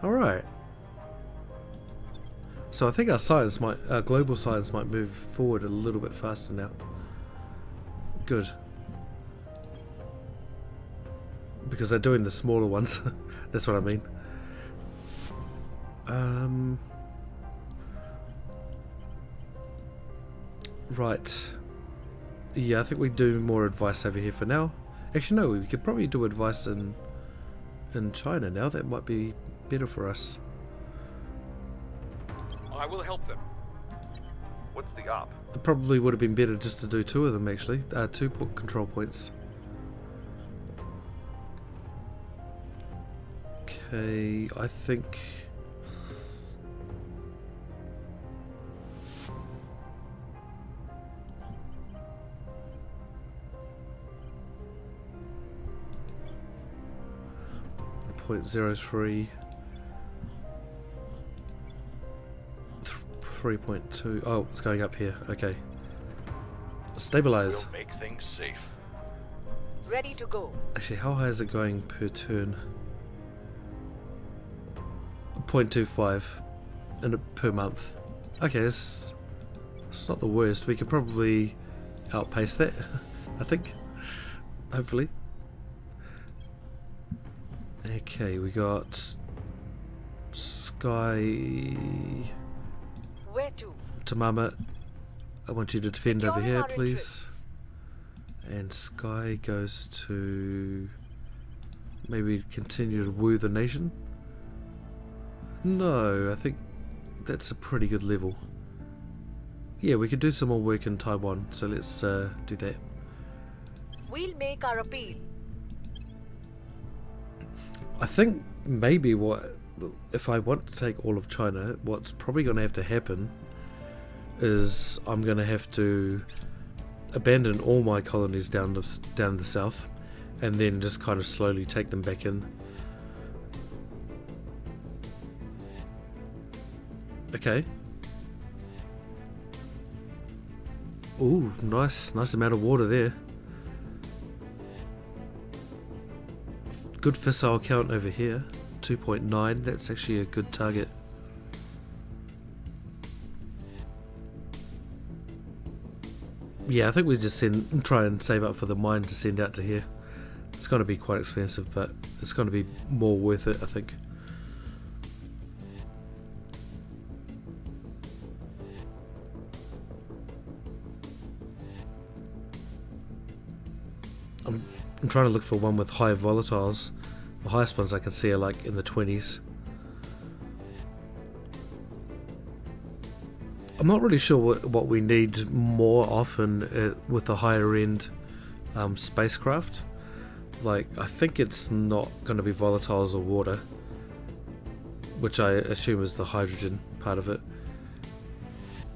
Alright. So I think our global science might move forward a little bit faster now. Good. Because they're doing the smaller ones. That's what I mean. Right. Yeah, I think we do more advice over here for now. Actually, no, we could probably do advice in China now. That might be better for us. I will help them. What's the op? It probably would have been better just to do 2 of them actually. 2 control points. Okay, I think... .03 3.2. Oh, it's going up here. Okay. Stabilize. We'll make things safe. Ready to go. Actually, how high is it going per turn? 0.25 per month. Okay, it's not the worst. We could probably outpace that, I think. Hopefully. Okay, we got Sky Where to? Tamama. I want you to defend over Securing here, our please. interests. And Sky goes to maybe continue to woo the nation. No, I think that's a pretty good level. Yeah, we could do some more work in Taiwan, so let's do that. We'll make our appeal. I think maybe if I want to take all of China, what's probably going to have to happen is I'm going to have to abandon all my colonies down the south, and then just kind of slowly take them back in. Okay. Ooh, nice amount of water there. Good fissile count over here, 2.9. That's actually a good target. Yeah, I think we just try and save up for the mine to send out to here. It's going to be quite expensive, but it's going to be more worth it, I think. I'm trying to look for one with high volatiles. The highest ones I can see are like in the 20s. I'm not really sure what we need more often with the higher end spacecraft. Like, I think it's not going to be volatiles or water, which I assume is the hydrogen part of it.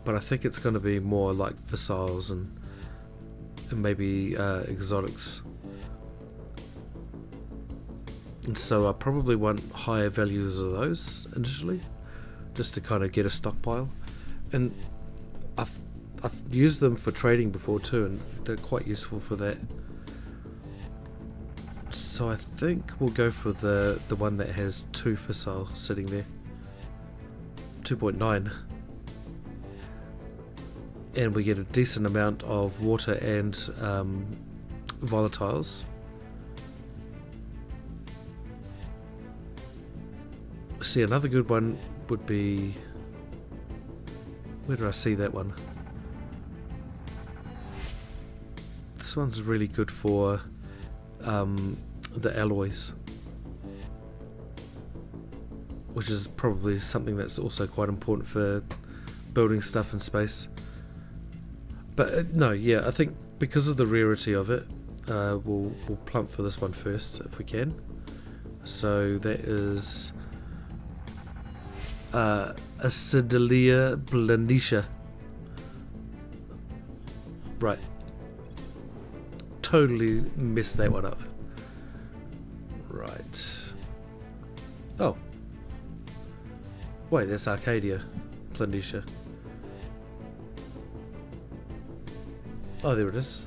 But I think it's going to be more like fossils and maybe exotics. And so I probably want higher values of those initially, just to kind of get a stockpile. And I've used them for trading before too, and they're quite useful for that. So I think we'll go for the one that has 2 fissile sitting there. 2.9. And we get a decent amount of water and volatiles. See, another good one would be... Where did I see that one? This one's really good for the alloys, which is probably something that's also quite important for building stuff in space. But no, yeah, I think because of the rarity of it, we'll plump for this one first if we can. So that is Acidilia blanitia. Right. Totally messed that one up. Right. Oh. Wait, that's Arcadia blanitia. Oh, there it is.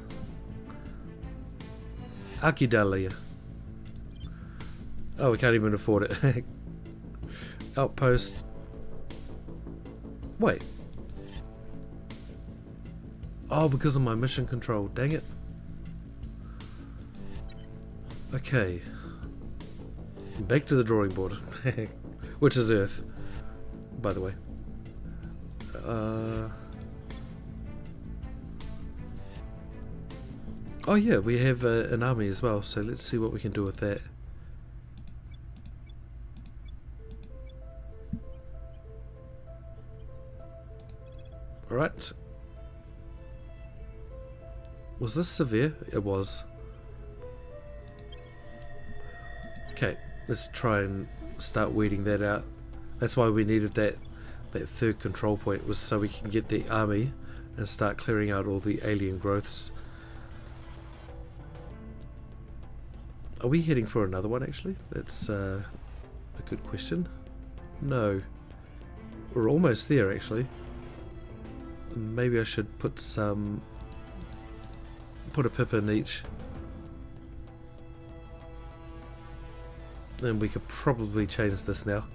Archidalia. Oh, we can't even afford it. Outpost. Wait. Oh, because of my mission control. Dang it. Okay. Back to the drawing board. Which is Earth, by the way. Oh yeah, we have an army as well, so let's see what we can do with that. Alright. Was this severe? It was. Okay, let's try and start weeding that out. That's why we needed that third control point, was so we can get the army and start clearing out all the alien growths. Are we heading for another one actually? That's a good question. No. We're almost there actually. Maybe I should put a pip in each. Then we could probably change this now.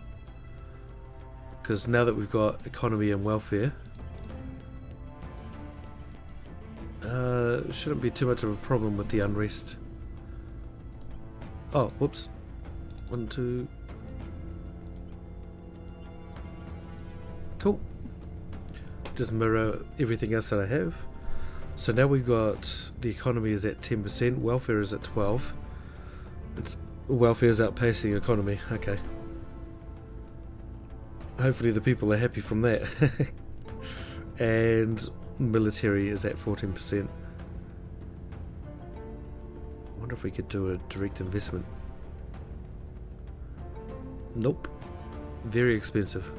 Because now that we've got economy and welfare, shouldn't be too much of a problem with the unrest. Oh, whoops. 1, 2. Cool. Just mirror everything else that I have. So now we've got the economy is at 10%, welfare is at 12. Welfare is outpacing economy. Okay. Hopefully the people are happy from that. And military is at 14%. I wonder if we could do a direct investment. Nope. Very expensive.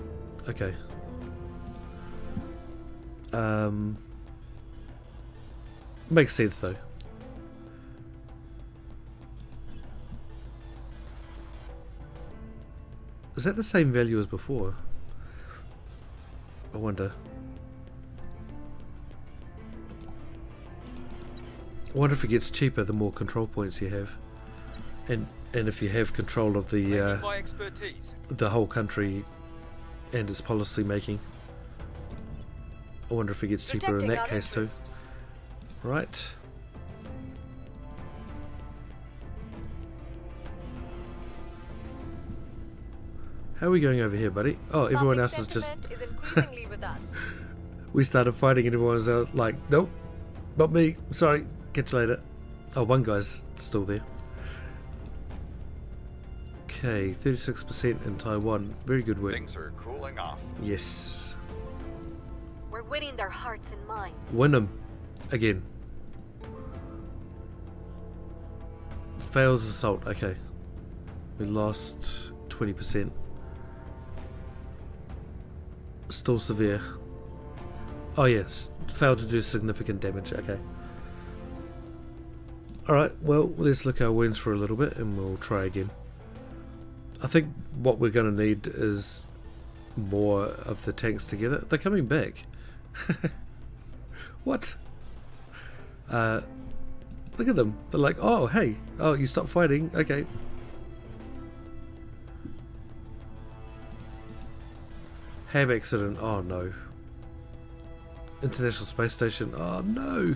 Okay. Makes sense though. Is that the same value as before? I wonder. I wonder if it gets cheaper the more control points you have, and if you have control of the whole country and its policy making. I wonder if it gets cheaper in that case too. Right. How are we going over here, buddy? Oh, everyone else is just... is increasingly with us. We started fighting and everyone's like, nope, not me, sorry, catch you later. Oh, one guy's still there. Okay, 36% in Taiwan. Very good work. Things are cooling off. Yes. We're winning their hearts and minds. Win them. Again. Fails assault. Okay. We lost 20%. Still severe. Oh yes. Failed to do significant damage. Okay. Alright, well, let's look our wounds for a little bit and we'll try again. I think what we're going to need is more of the tanks together. They're coming back. What? Look at them. They're like, oh, hey. Oh, you stopped fighting. Okay. Ham accident. Oh, no. International Space Station. Oh, no.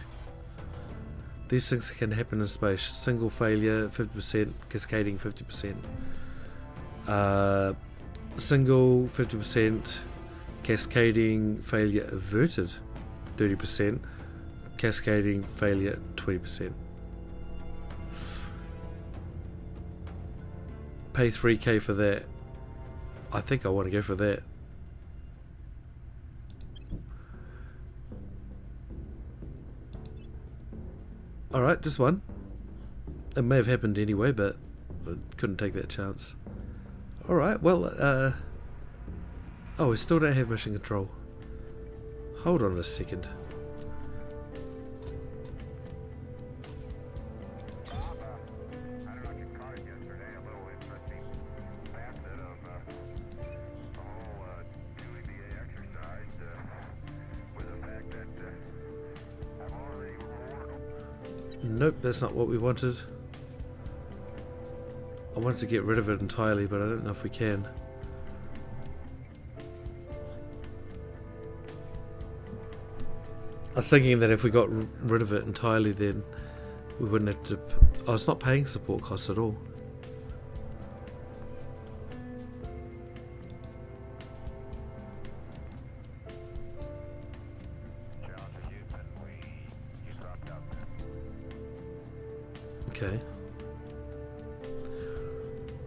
These things can happen in space. Single failure, 50%. Cascading, 50%. Single, 50%. Cascading failure averted, 30%. Cascading failure, 20%. Pay 3k for that. I think I want to go for that. Alright, just one. It may have happened anyway, but I couldn't take that chance. Alright, well, oh, we still don't have mission control. Hold on a second. Nope, that's not what we wanted. I wanted to get rid of it entirely, but I don't know if we can. I was thinking that if we got rid of it entirely, then we wouldn't have to... Oh, it's not paying support costs at all. Okay.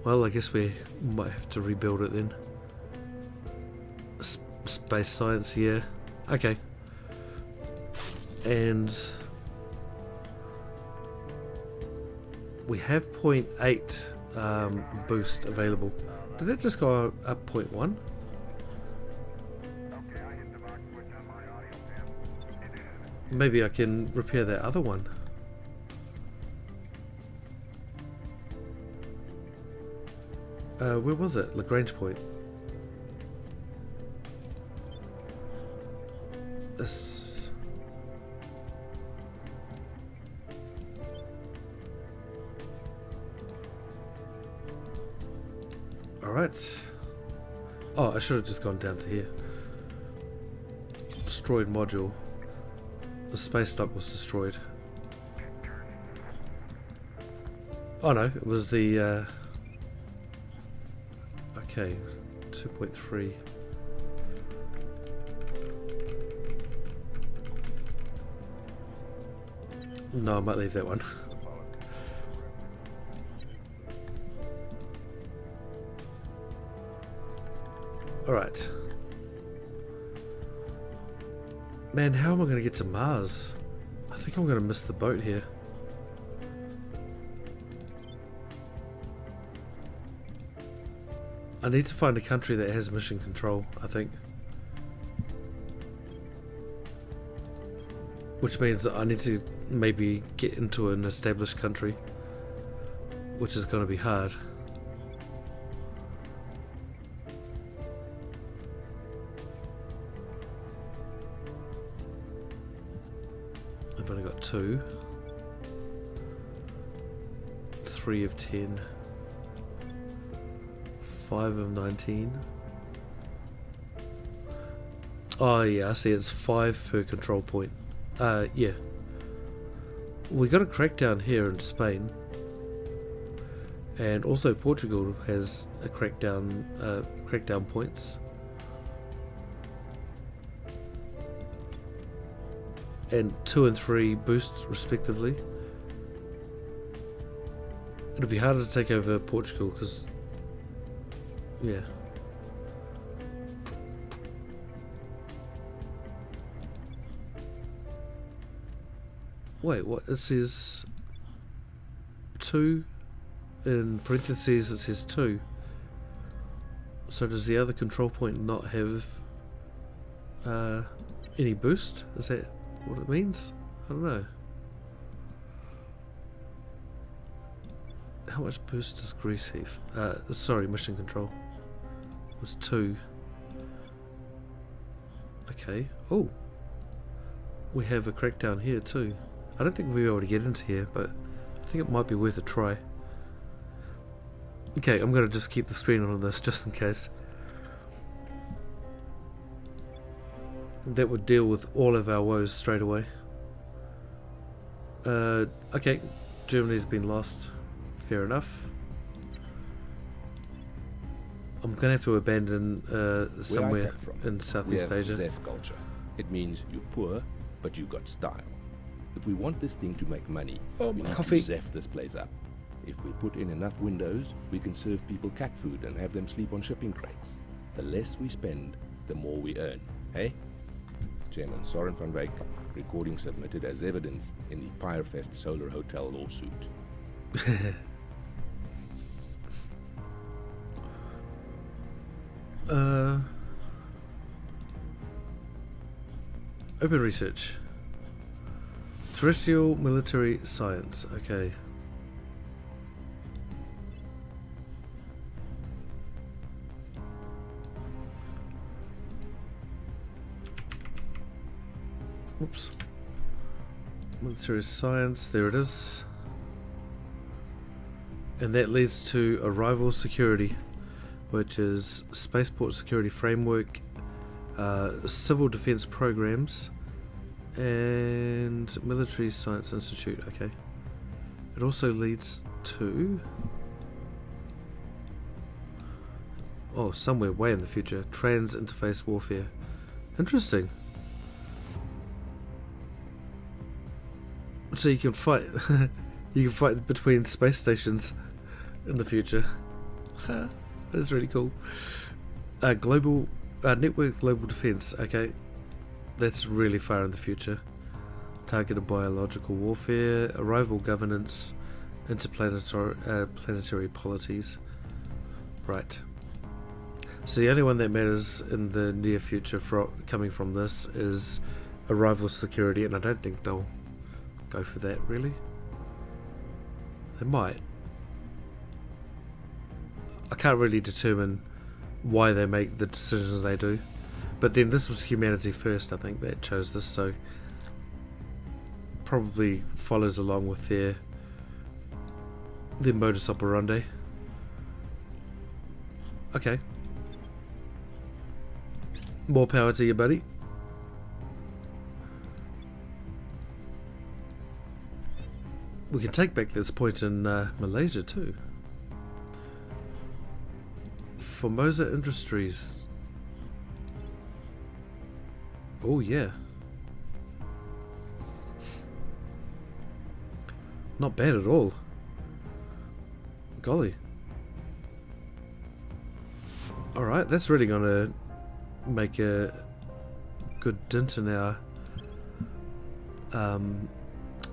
Well, I guess we might have to rebuild it then. Space science, yeah. Okay. And we have 0.8 boost available. Did that just go up 0.1? Maybe I can repair that other one. Where was it? Lagrange point. This. Alright. Oh, I should have just gone down to here. Destroyed module. The space dock was destroyed. Oh no, it was the okay, 2.3. No, I might leave that one. Alright. Man, how am I going to get to Mars? I think I'm going to miss the boat here. I need to find a country that has mission control, I think. Which means that I need to maybe get into an established country, which is going to be hard. I've only got 2. 3 of 10. 5 of 19. Oh yeah, I see, it's 5 per control point. Yeah. We got a crackdown here in Spain. And also Portugal has a crackdown points. And 2 and 3 boosts respectively. It'll be harder to take over Portugal because, yeah. Wait, what? It says 2 in parentheses. It says 2. So does the other control point not have any boost? Is that what it means? I don't know. How much boost does Greece have? Sorry, mission control. It was 2. Okay. Oh. We have a crackdown here too. I don't think we'll be able to get into here, but I think it might be worth a try. Okay, I'm going to just keep the screen on this just in case. That would deal with all of our woes straight away. Okay, Germany's been lost. Fair enough. I'm going to have to abandon somewhere in Southeast Asia. Zef culture. It means you're poor, but you got style. If we want this thing to make money, we need coffee. to Zef this place up. If we put in enough windows, we can serve people cat food and have them sleep on shipping crates. The less we spend, the more we earn. Hey? Chairman Soren van Wyk, recording submitted as evidence in the Pyrefest Solar Hotel lawsuit. Open research. Terrestrial military science. Okay. Oops. Military science, there it is. And that leads to arrival security, which is spaceport security framework, civil defense programs, and military science institute. Okay. It also leads to, oh, somewhere way in the future, trans interface warfare. Interesting. So you can fight you can fight between space stations in the future. That's really cool. Global network global defense. Okay, that's really far in the future. Targeted biological warfare, arrival governance, interplanetary planetary polities. Right. So the only one that matters in the near future coming from this is arrival security, and I don't think they'll go for that, really. They might. I can't really determine why they make the decisions they do, but then this was humanity first, I think, that chose this, so probably follows along with their modus operandi. Okay, more power to you, buddy. We can take back this point in Malaysia too. Formosa Industries. Oh yeah. Not bad at all. Golly. Alright, that's really gonna make a good dent in our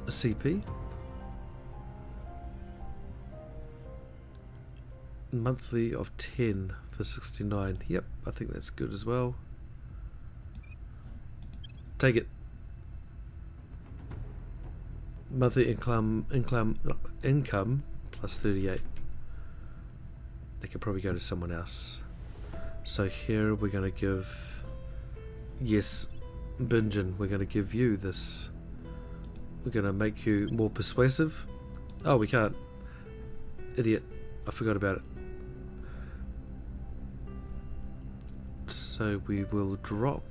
CP. Monthly of 10 for 69. Yep, I think that's good as well. Take it. Monthly income plus 38. They could probably go to someone else. So here we're going to give, yes, Bingen, we're going to give you this. We're going to make you more persuasive. Oh, we can't. Idiot. I forgot about it. So we will drop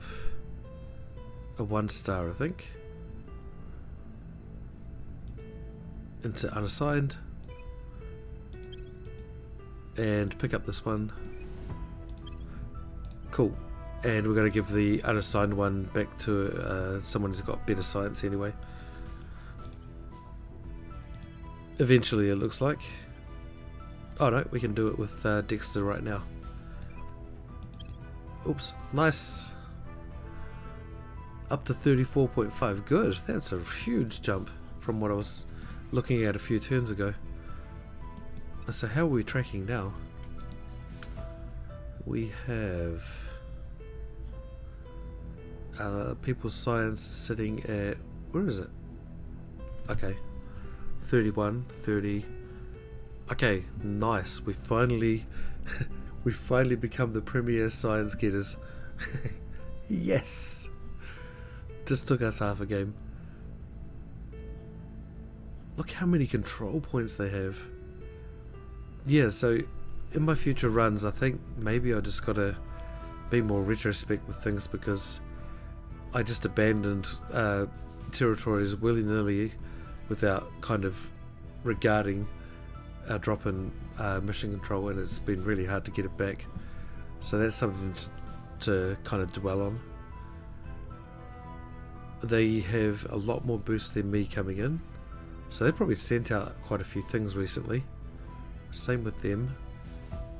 a 1-star, I think, into unassigned, and pick up this one. Cool. And we're going to give the unassigned one back to someone who's got better science anyway. Eventually, it looks like. Oh no, we can do it with Dexter right now. Oops, nice. Up to 34.5, good. That's a huge jump from what I was looking at a few turns ago. So how are we tracking now? We have people's science sitting at, where is it? Okay, 31, 30. Okay, nice. We finally we finally become the premier science getters. Yes. Just took us half a game. Look how many control points they have. Yeah, so in my future runs, I think maybe I just gotta be more retrospect with things, because I just abandoned territories willy-nilly without kind of regarding a drop in mission control, and it's been really hard to get it back. So that's something to kind of dwell on. They have a lot more boost than me coming in, so they probably sent out quite a few things recently. Same with them.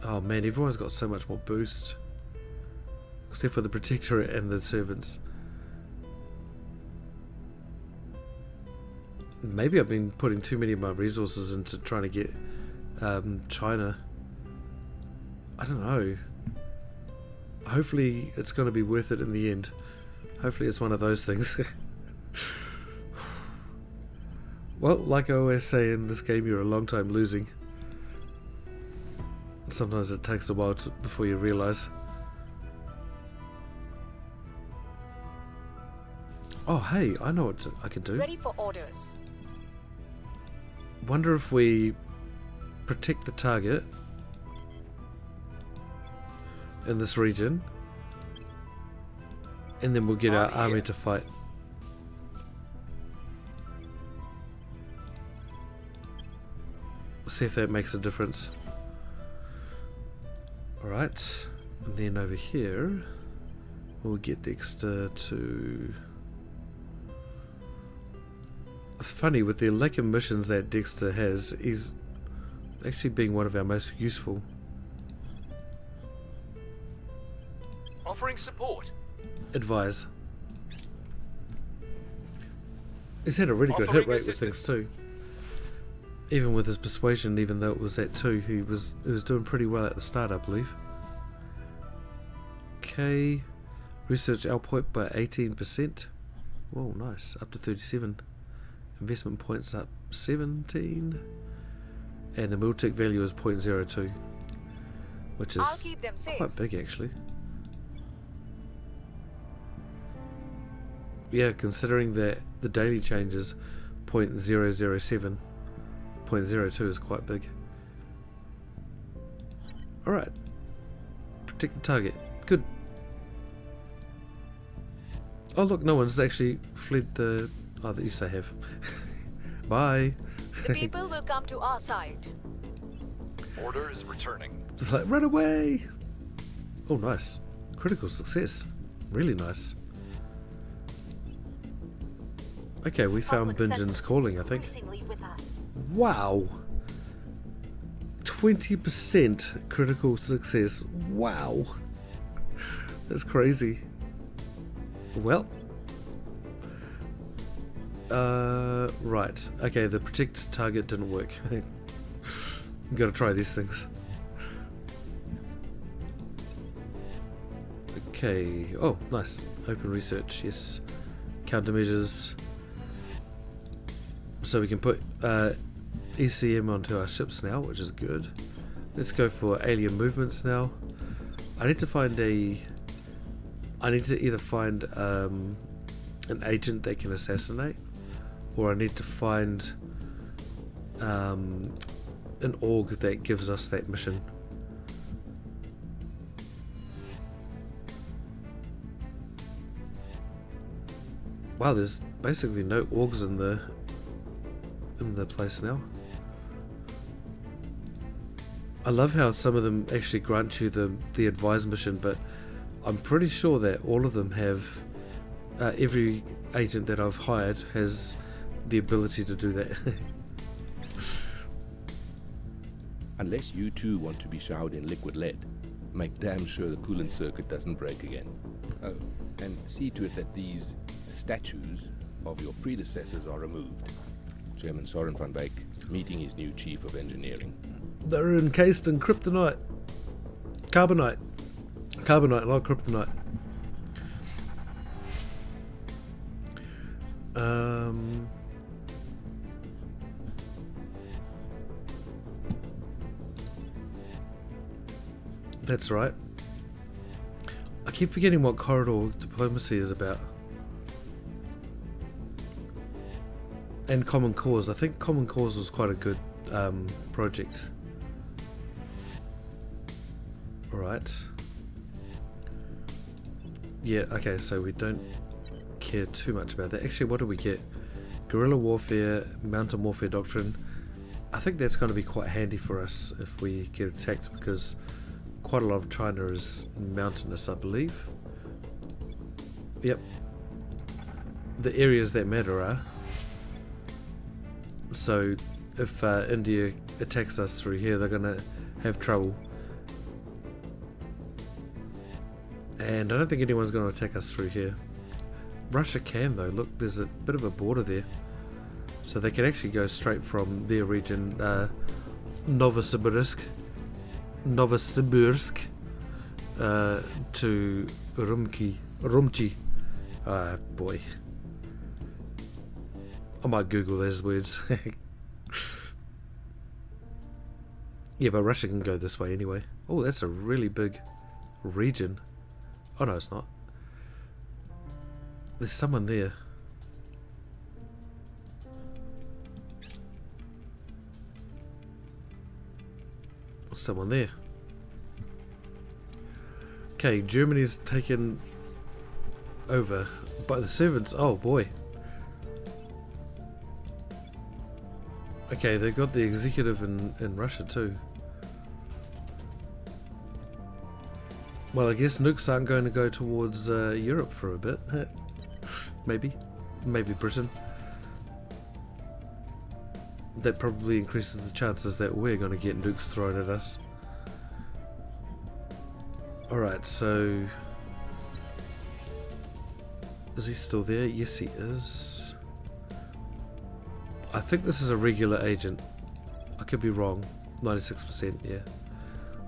Oh man, everyone's got so much more boost, except for the Protectorate and the servants. Maybe I've been putting too many of my resources into trying to get China. I don't know. Hopefully it's going to be worth it in the end. Hopefully it's one of those things. Well, like I always say in this game, you're a long time losing. Sometimes it takes a while before you realise. Oh hey, I know what I can do. Ready for orders. Wonder if we protect the target in this region, and then we'll get our army to fight. See if that makes a difference. Alright, and then over here we'll get Dexter to... It's funny, with the lack of missions that Dexter has, he's actually being one of our most useful. Offering support. Advise. He's had a really good hit rate with things too. Even with his persuasion, even though it was at 2, he was doing pretty well at the start, I believe. Okay, research output by 18%. Whoa, nice, up to 37. Investment points up 17, and the Miltech value is 0.02, which I'll is keep them safe. quite big actually. Yeah, considering that the daily change is 0.007, 0.02 is quite big. Alright, protect the target, good. Oh look, no one's actually fled the... Oh, yes they have. Bye. The people will come to our side. Order is returning. Like, run away! Oh, nice. Critical success. Really nice. Okay, we found Public Binjan's sentiment calling, is I think. increasingly with us. Wow! 20% critical success. Wow! That's crazy. Well... right. Okay, the protect target didn't work. Gotta try these things. Okay. Oh, nice. Open research, yes. Countermeasures. So we can put ECM onto our ships now, which is good. Let's go for alien movements now. I need to find I need to either find an agent that can assassinate, or I need to find an org that gives us that mission. Wow, there's basically no orgs in the place now. I love how some of them actually grant you the advise mission, but I'm pretty sure that all of them have every agent that I've hired has the ability to do that. Unless you too want to be showered in liquid lead, make damn sure the coolant circuit doesn't break again. Oh, and see to it that these statues of your predecessors are removed. Chairman Soren van Wyk meeting his new chief of engineering. They're encased in kryptonite. Carbonite. Carbonite, not kryptonite. That's right. I keep forgetting what corridor diplomacy is about. And Common Cause. I think Common Cause was quite a good project. Alright. Yeah, okay, so we don't care too much about that. Actually, what do we get? Guerrilla warfare, mountain warfare doctrine. I think that's going to be quite handy for us if we get attacked, because quite a lot of China is mountainous, I believe. Yep. The areas that matter are. So if India attacks us through here, they're going to have trouble. And I don't think anyone's going to attack us through here. Russia can though. Look, there's a bit of a border there. So they can actually go straight from their region, Novosibirsk, to Rumchi. Boy. I might Google those words. Yeah, but Russia can go this way anyway. Oh, that's a really big region. Oh no, it's not. There's someone there. Someone there. Okay, Germany's taken over by the servants. Oh boy. Okay, they've got the executive in Russia too. Well, I guess nukes aren't going to go towards Europe for a bit. Maybe. Maybe Britain. That probably increases the chances that we're going to get nukes thrown at us. Alright, so... Is he still there? Yes, he is. I think this is a regular agent. I could be wrong. 96%, yeah.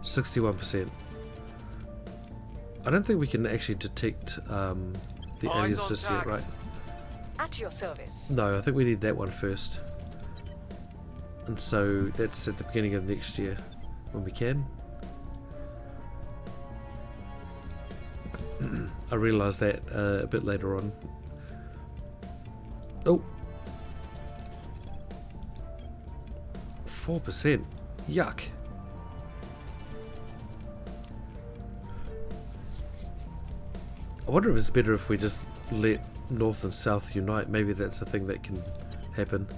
61%. I don't think we can actually detect the aliens just yet, right? At your service. No, I think we need that one first. And so that's at the beginning of next year when we can. I realised that a bit later on. Oh! 4%. Yuck. I wonder if it's better if we just let North and South unite. Maybe that's a thing that can happen.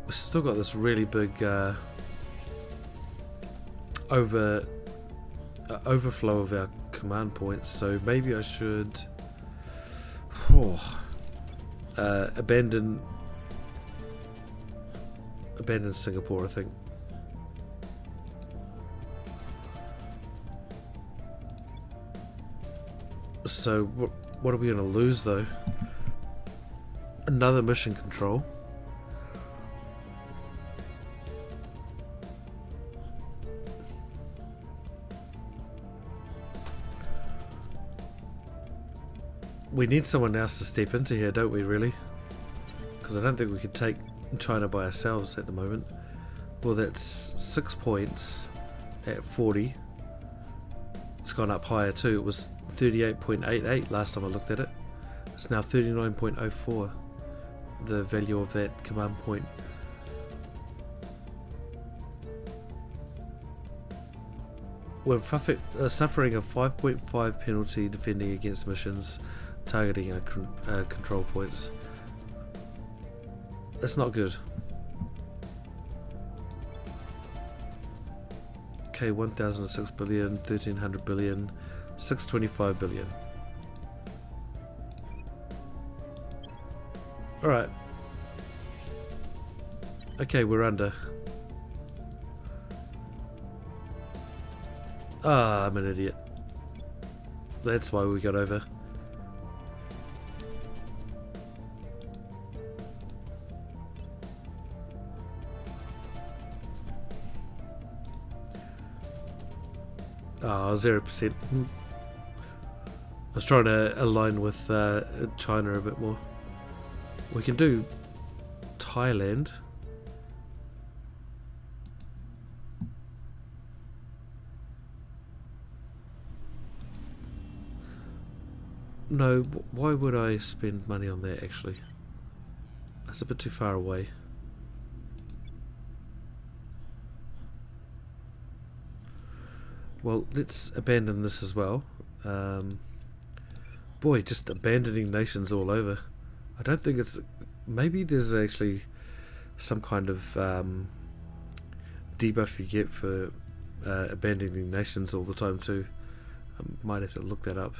We've still got this really big overflow of our command points, so maybe I should abandon Singapore, I think. So what are we going to lose though? Another mission control. We need someone else to step into here, don't we, really? Because I don't think we could take China by ourselves at the moment. Well, that's 6 points at 40. It's gone up higher too. It was 38.88 last time I looked at it. It's now 39.04, the value of that command point. We're suffering a 5.5 penalty defending against missions targeting our control points. That's not good. Okay, 1006 billion, 1300 billion, 625 billion. Alright. Okay, we're under. Ah, I'm an idiot. That's why we got over. Ah, 0%. I was trying to align with China a bit more. We can do Thailand. No, why would I spend money on that actually? That's a bit too far away. Well, let's abandon this as well. Boy, just abandoning nations all over. I don't think it's... Maybe there's actually some kind of debuff you get for abandoning nations all the time too. I might have to look that up.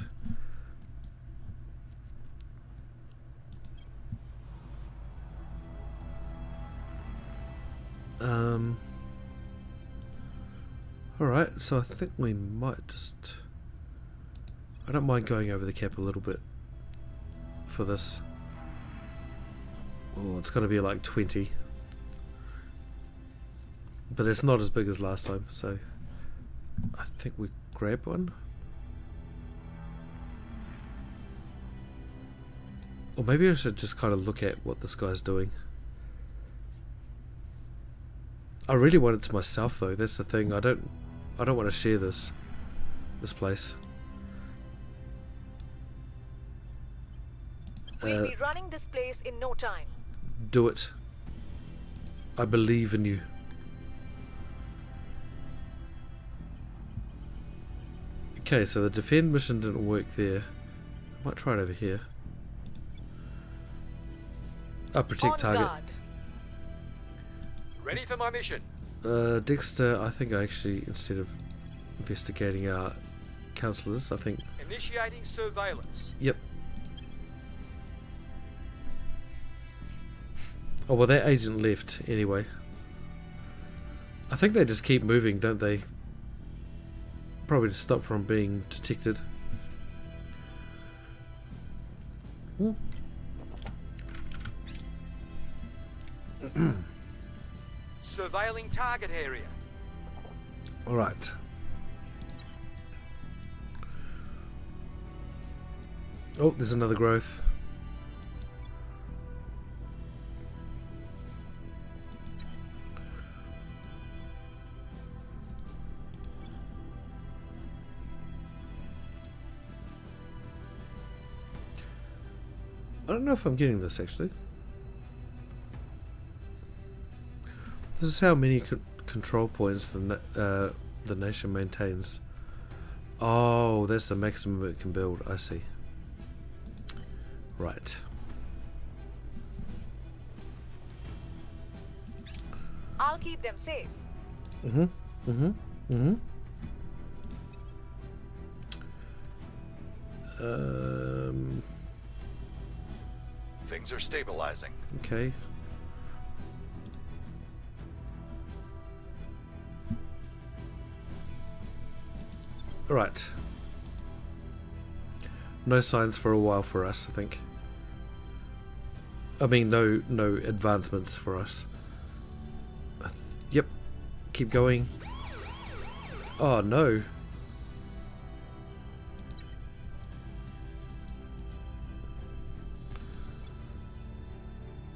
Alright, so I think we might just... I don't mind going over the cap a little bit for this. Oh, it's going to be like 20. But it's not as big as last time, so I think we grab one. Or maybe I should just kind of look at what this guy's doing. I really want it to myself though, that's the thing. I don't want to share this place. We'll be running this place in no time. Do it. I believe in you. Okay, so the defend mission didn't work there. I might try it over here. Protect target. Guard. Ready for my mission. Dexter, I think I actually, instead of investigating our counsellors, I think... Initiating surveillance. Yep. Oh, well, that agent left anyway. I think they just keep moving, don't they? Probably to stop from being detected. Surveilling target area. Alright. Oh, there's another growth. I don't know if I'm getting this actually. This is how many control points the nation maintains. Oh, that's the maximum it can build. I see. Right. I'll keep them safe. Things are stabilizing. Okay. Right. No signs for a while for us, I think. I mean, no advancements for us. Yep. Keep going. Oh no.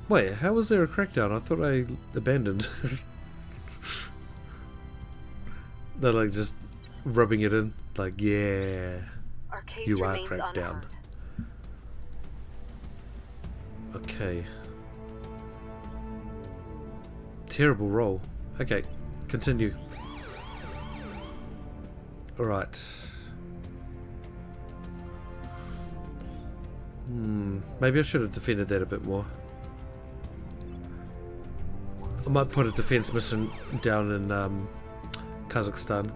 Wait, how was there a crackdown? I thought I abandoned. They're like just rubbing it in. Like, yeah, Our case you are remains cracked down. unheard. Okay. Terrible roll. Okay, continue. Alright. Maybe I should have defended that a bit more. I might put a defense mission down in Kazakhstan.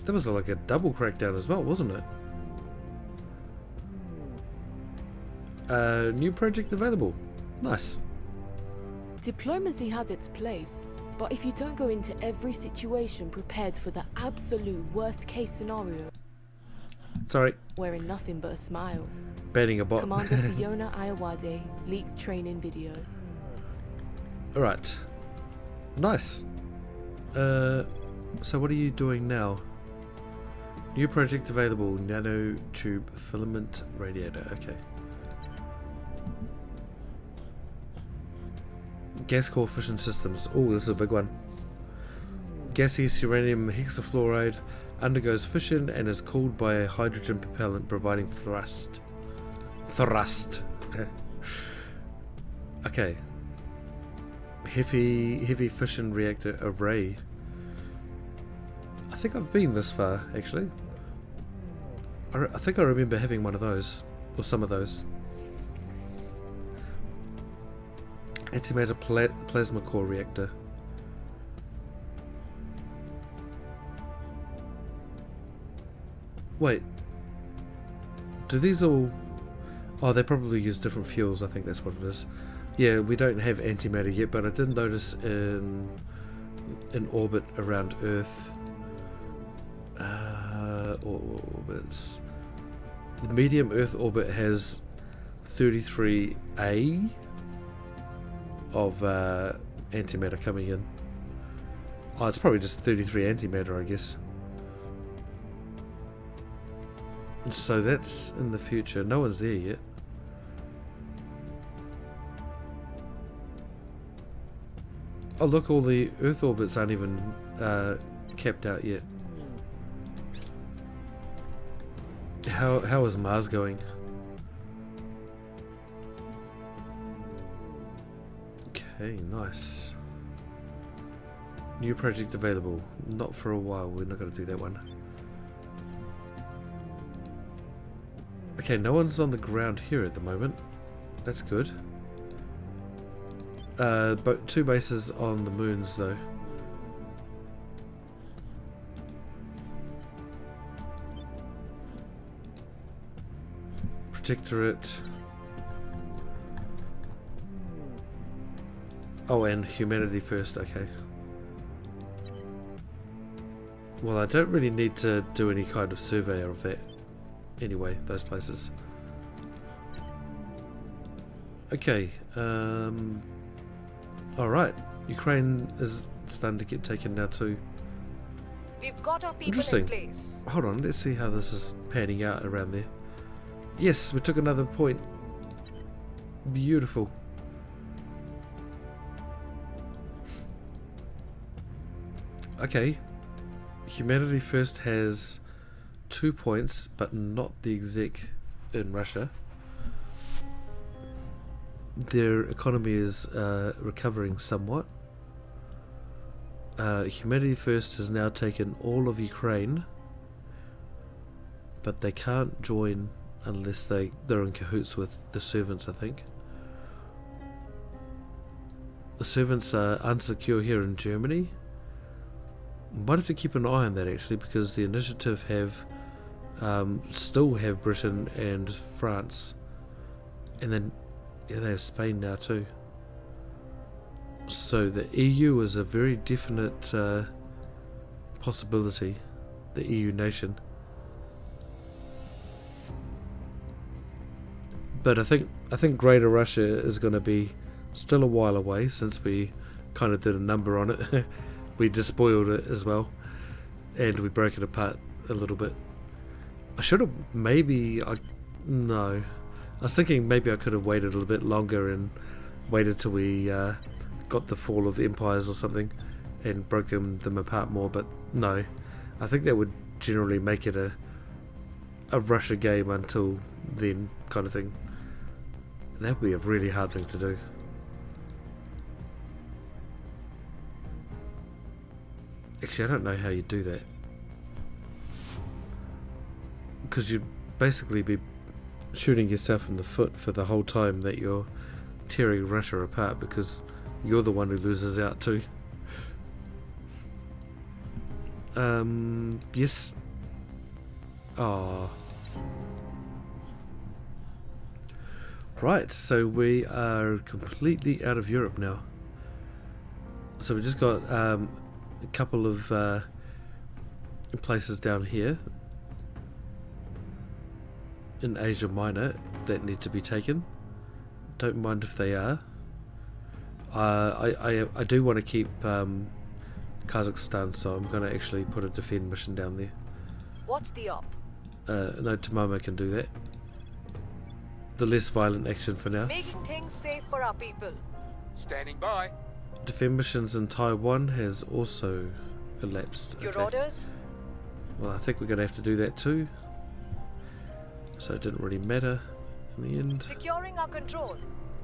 That was like a double crackdown as well, wasn't it? New project available. Nice. Diplomacy has its place, but if you don't go into every situation prepared for the absolute worst case scenario, Sorry, wearing nothing but a smile. banning a bot. Commander Fiona Iowade leaked training video. Alright. Nice. So what are you doing now? New project available. Nanotube filament radiator. Okay. Gas core fission systems. Oh, this is a big one. Gaseous uranium hexafluoride undergoes fission and is cooled by a hydrogen propellant providing thrust. Okay. Okay. Heavy fission reactor array. I think I've been this far, actually. I think I remember having one of those, or some of those. Antimatter plasma core reactor. Wait. Do these all... Oh, they probably use different fuels, I think that's what it is. Yeah, we don't have antimatter yet, but I did notice in orbit around Earth... orbits... The medium Earth orbit has 33A of antimatter coming in. Oh, it's probably just 33 antimatter, I guess. So that's in the future. No one's there yet. Oh look, all the Earth orbits aren't even capped out yet. How is Mars going? Okay, nice. New project available. Not for a while, we're not going to do that one. Okay, no one's on the ground here at the moment. That's good. But 2 bases on the moons though. Protectorate. Oh, and humanity first, okay. Well, I don't really need to do any kind of survey of that anyway, those places. Okay, alright. Ukraine is starting to get taken now too. We've got our people Interesting. in place. Hold on, let's see how this is panning out around there. Yes, we took another point. Beautiful. Okay. Humanity First has 2 points, but not the exec in Russia. Their economy is recovering somewhat. Humanity First has now taken all of Ukraine, but they can't join unless they're in cahoots with the servants, I think. The servants are unsecure here in Germany. Might have to keep an eye on that actually, because the initiative still have Britain and France, and then yeah, they have Spain now too. So the EU is a very definite possibility, the EU nation. But I think Greater Russia is going to be still a while away, since we kind of did a number on it. We despoiled it as well, and we broke it apart a little bit. I should have no. I was thinking maybe I could have waited a little bit longer and waited till we got the fall of empires or something and broke them apart more, but no. I think that would generally make it a Russia game until then, kind of thing. That would be a really hard thing to do. Actually, I don't know how you do that, because you'd basically be shooting yourself in the foot for the whole time that you're tearing Russia apart, because you're the one who loses out too. Yes. Right, so we are completely out of Europe now. So we just got a couple of places down here in Asia Minor that need to be taken. Don't mind if they are. I do want to keep Kazakhstan, so I'm going to actually put a defend mission down there. What's the op? No, Tamama can do that. The less violent action for now. Making things safe for our people. Standing by. Defend missions in Taiwan has also elapsed. Your Okay. orders? Well, I think we're going to have to do that too. So it didn't really matter in the end. Securing our control.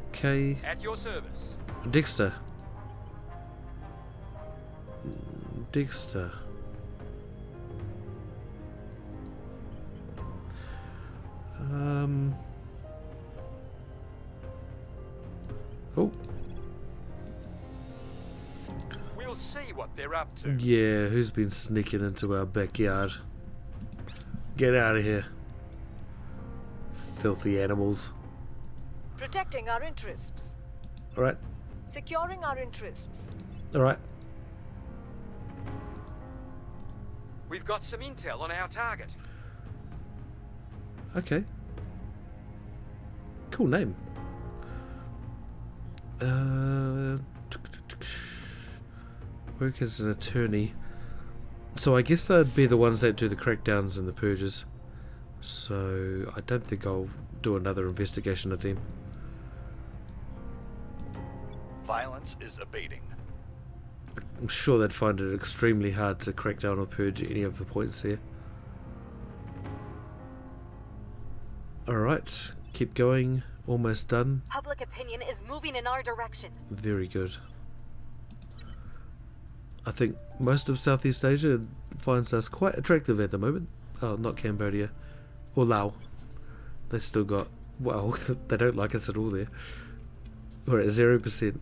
Okay. At your service. Dexter. Dexter. Oh. We'll see what they're up to. Yeah, who's been sneaking into our backyard? Get out of here. Filthy animals. Protecting our interests. Alright, Securing our interests. alright. We've got some intel on our target. Okay. Cool name. Work as an attorney. So I guess they'd be the ones that do the crackdowns and the purges. So I don't think I'll do another investigation of them. Violence is abating. I'm sure they'd find it extremely hard to crack down or purge any of the points here. Alright, keep going. Almost done. Public opinion is moving in our direction. Very good. I think most of Southeast Asia finds us quite attractive at the moment. Oh, not Cambodia. Or Laos. They still got... well, they don't like us at all there. We're at 0%.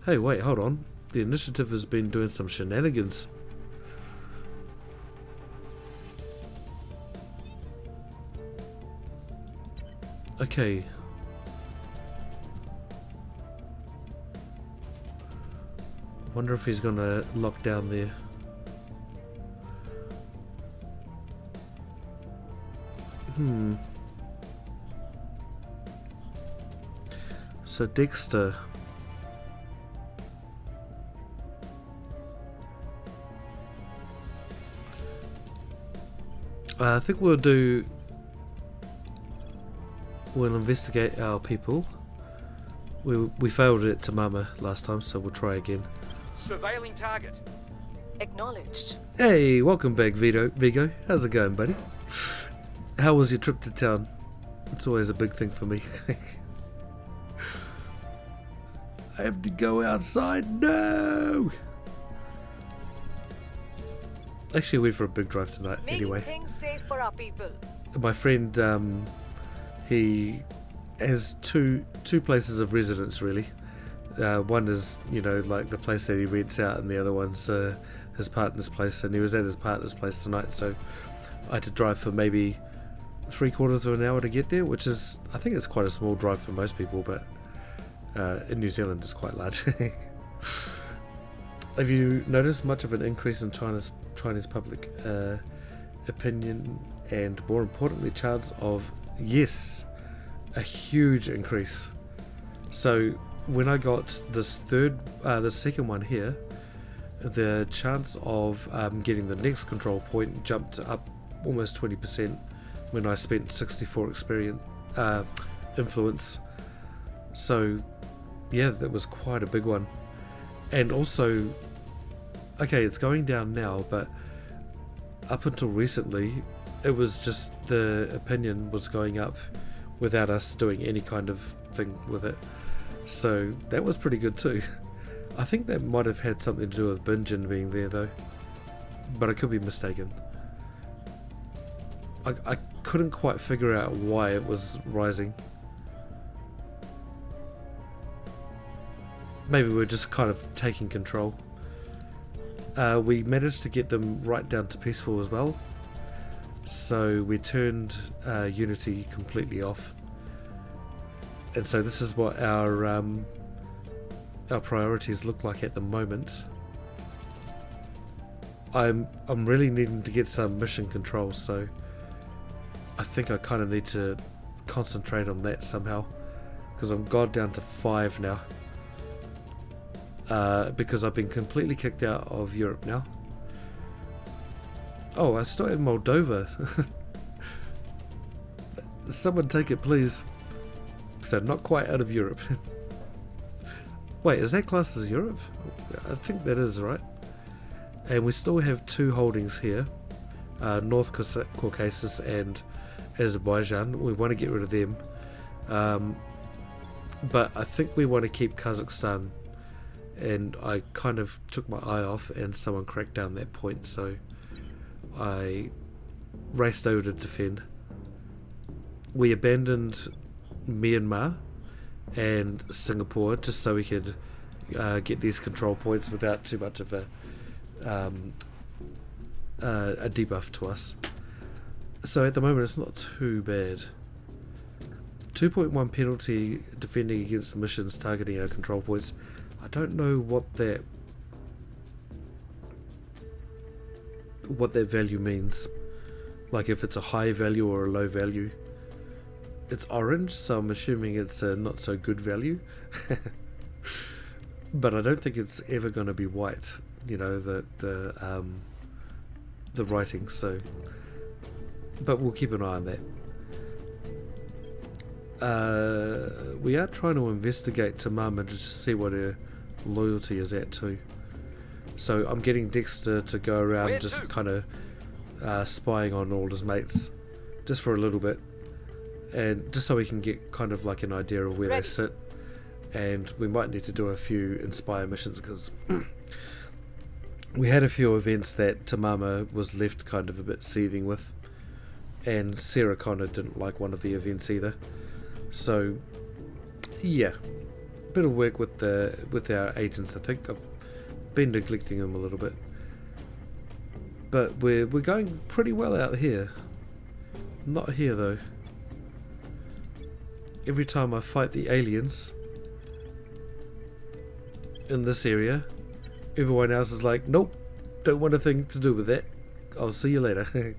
Hey, wait, hold on. The initiative has been doing some shenanigans. Okay. Wonder if he's gonna lock down there. So Dexter. I think we'll investigate our people. We failed at Tamama last time, so we'll try again. Surveilling target. Acknowledged. Hey, welcome back, Vigo. How's it going, buddy? How was your trip to town? It's always a big thing for me. I have to go outside. No! Actually, I went for a big drive tonight. Making Anyway, things safe for our people. my friend, he has two places of residence really. One is, you know, like the place that he rents out, and the other one's his partner's place. And he was at his partner's place tonight, so I had to drive for maybe 3/4 of an hour to get there, which is, I think it's quite a small drive for most people, but in New Zealand it's quite large. Have you noticed much of an increase in Chinese public opinion, and more importantly, chance of, yes, a huge increase? So when I got this the second one here, the chance of getting the next control point jumped up almost 20% when I spent 64 influence. So yeah, that was quite a big one. And also, okay, it's going down now, but up until recently it was just the opinion was going up without us doing any kind of thing with it. So that was pretty good too. I think that might have had something to do with Bingen being there though, but I could be mistaken. I couldn't quite figure out why it was rising. Maybe we're just kind of taking control. We managed to get them right down to peaceful as well. So we turned Unity completely off. And so this is what our priorities look like at the moment. I'm really needing to get some mission control, so I think I kind of need to concentrate on that somehow, because I'm god down to 5 now, because I've been completely kicked out of Europe now. Oh, I still have Moldova. Someone take it, please. So not quite out of Europe. Wait, is that classed as Europe? I think that is, right? And we still have 2 holdings here, North Caucasus and Azerbaijan. We want to get rid of them, but I think we want to keep Kazakhstan, and I kind of took my eye off and someone cracked down that point, so I raced over to defend. We abandoned Myanmar and Singapore just so we could get these control points without too much of a debuff to us. So at the moment it's not too bad. 2.1 penalty defending against missions targeting our control points. I don't know what that value means. Like if it's a high value or a low value. It's orange, so I'm assuming it's a not so good value. But I don't think it's ever going to be white. You know, the writing. So, but we'll keep an eye on that. We are trying to investigate Tamama just to see what her loyalty is at too. So I'm getting Dexter to go around just kind of spying on all his mates, just for a little bit, and just so we can get kind of like an idea of where they sit. And we might need to do a few Inspire missions because we had a few events that Tamama was left kind of a bit seething with, and Sarah Connor didn't like one of the events either. So yeah, bit of work with our agents. I think I've been neglecting them a little bit, but we're going pretty well out here. Not here though. Every time I fight the aliens in this area, everyone else is like, nope, don't want a thing to do with that. I'll see you later.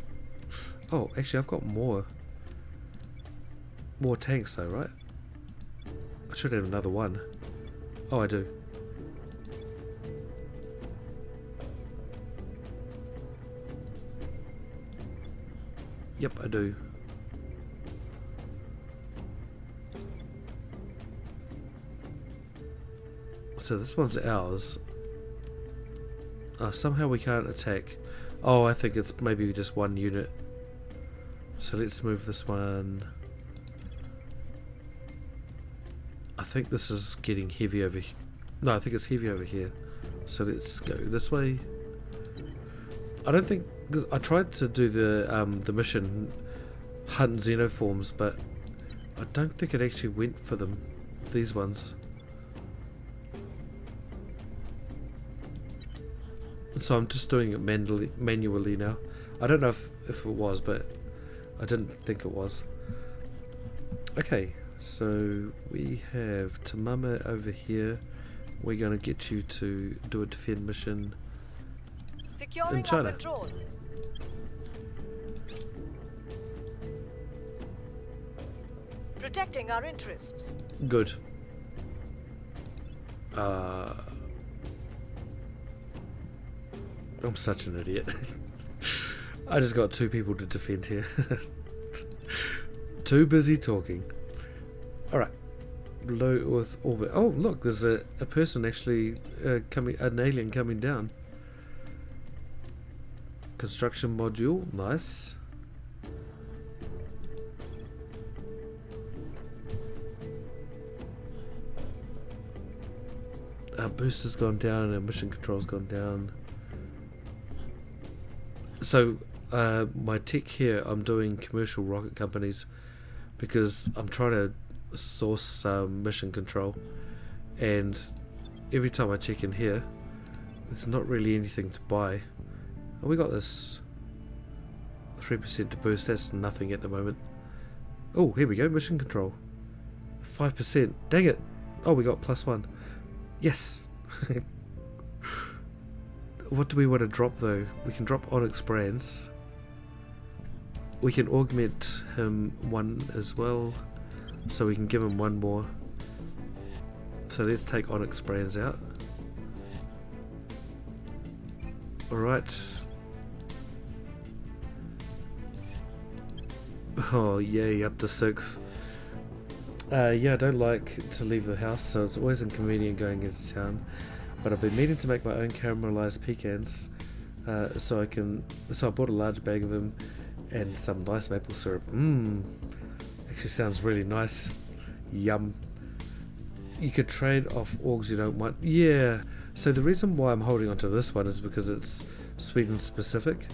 Oh, actually I've got more tanks though, right? I should have another one. Oh, I do. Yep, I do. So this one's ours. Somehow we can't attack. Oh, I think it's maybe just one unit. So let's move this one. I think this is getting heavy over here. No, I think it's heavy over here. So let's go this way. I don't think... I tried to do the mission hunt xenoforms, but I don't think it actually went for them. These ones. So I'm just doing it manually now. I don't know if it was, but I didn't think it was. Okay, so we have Tamama over here. We're going to get you to do a defend mission Securing in China. our control. Protecting our interests. Good. I'm such an idiot. I just got 2 people to defend here. Too busy talking. Alright. Low Earth orbit. Oh, look, there's a person actually coming, an alien coming down. Construction module, nice. Our booster's gone down and our mission control's gone down. So my tech here, I'm doing commercial rocket companies because I'm trying to source some mission control, and every time I check in here there's not really anything to buy. Oh, we got this 3% to boost, that's nothing at the moment. Oh, here we go, mission control. 5%. Dang it. Oh, we got +1. Yes. What do we want to drop though? We can drop Onyx Brands. We can augment him 1 as well. So we can give him 1 more. So let's take Onyx Brands out. Alright. Oh yay, up to 6. Yeah, I don't like to leave the house, so it's always inconvenient going into town. But I've been meaning to make my own caramelized pecans, so I bought a large bag of them and some nice maple syrup. Actually sounds really nice. Yum. You could trade off orgs you don't want. Yeah. So the reason why I'm holding onto this one is because it's Sweden specific,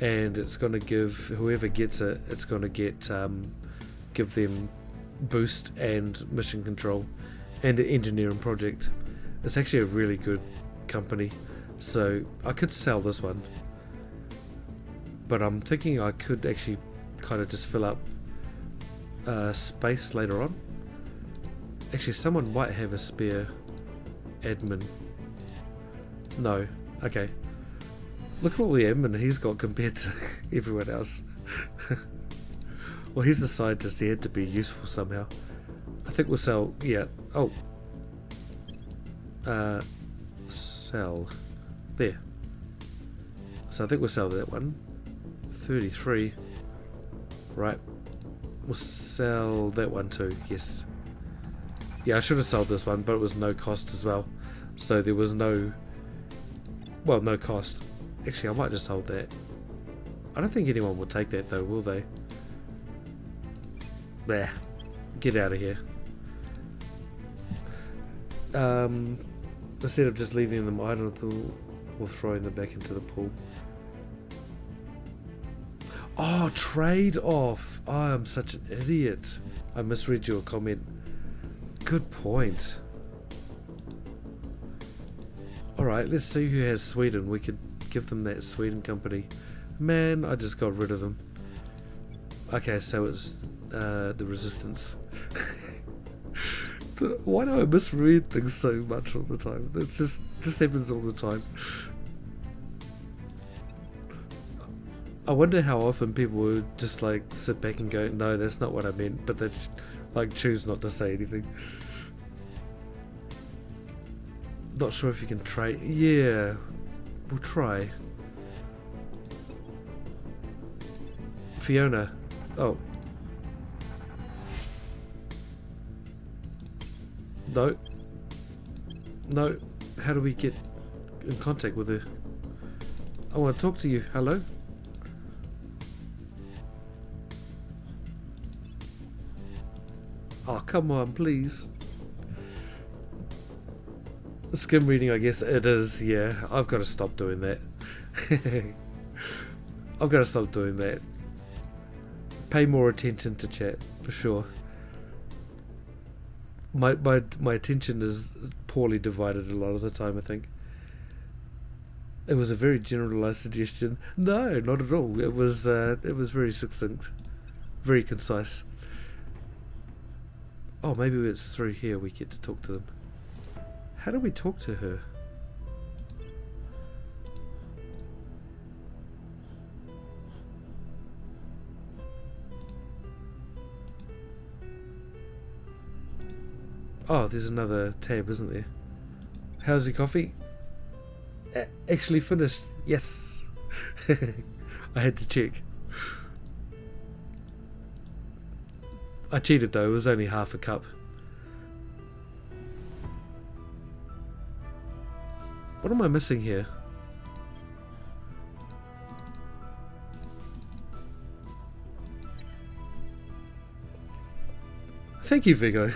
and it's going to give whoever gets it, it's going to get give them boost and mission control and an engineering project. It's actually a really good company, so I could sell this one, but I'm thinking I could actually kind of just fill up space later on. Actually, someone might have a spare admin. No. Okay. Look at all the admin he's got compared to everyone else. Well, he's a scientist. He had to be useful somehow. I think we'll sell... Yeah. Oh. Sell. There. So I think we'll sell that one. 33. Right. We'll sell that one too. Yes. Yeah, I should have sold this one, but it was no cost as well. So there was no... Well, no cost. Actually, I might just hold that. I don't think anyone will take that though, will they? Bah. Get out of here. Instead of just leaving them idle or throwing them back into the pool. Oh, trade off. Oh, I'm such an idiot. I misread your comment. Good point. Alright, let's see who has Sweden. We could give them that Sweden company. Man, I just got rid of them. Okay, so it's the resistance. Why do I misread things so much all the time? It just happens all the time. I wonder how often people would just like sit back and go, no, that's not what I meant, but they like choose not to say anything. Not sure if you can trade. Yeah, we'll try. Fiona. Oh. No. No. How do we get in contact with her? I want to talk to you. Hello? Oh, come on, please. Skim reading, I guess it is, yeah. I've got to stop doing that. I've got to stop doing that. Pay more attention to chat, for sure. My attention is poorly divided a lot of the time, I think. It was a very generalized suggestion. No, not at all. It was very succinct. Very concise. Oh, maybe it's through here we get to talk to them. How do we talk to her? Oh, there's another tab, isn't there? How's your coffee? Actually finished. Yes. I had to check. I cheated though, it was only half a cup. What am I missing here? Thank you, Vigo.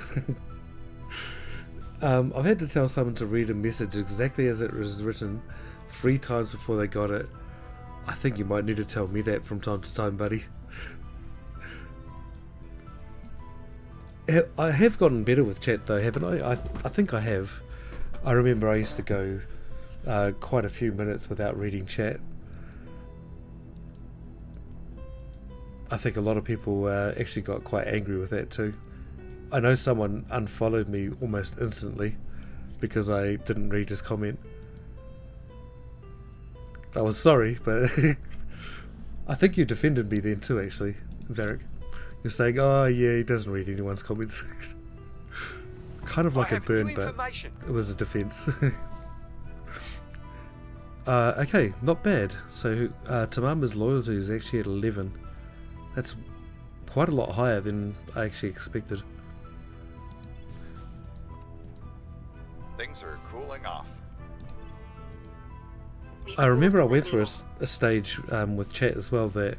I've had to tell someone to read a message exactly as it was written 3 times before they got it. I think you might need to tell me that from time to time, buddy. I have gotten better with chat though, haven't I? I think I have. I remember I used to go quite a few minutes without reading chat. I think a lot of people actually got quite angry with that too. I know someone unfollowed me almost instantly because I didn't read his comment. I was sorry, but I think you defended me then too, actually, Varric. You're saying, oh yeah, he doesn't read anyone's comments. Kind of like a burn, but it was a defense. Okay, not bad. So Tamama's loyalty is actually at 11. That's quite a lot higher than I actually expected. Things are cooling off. I remember I went through a stage with chat as well that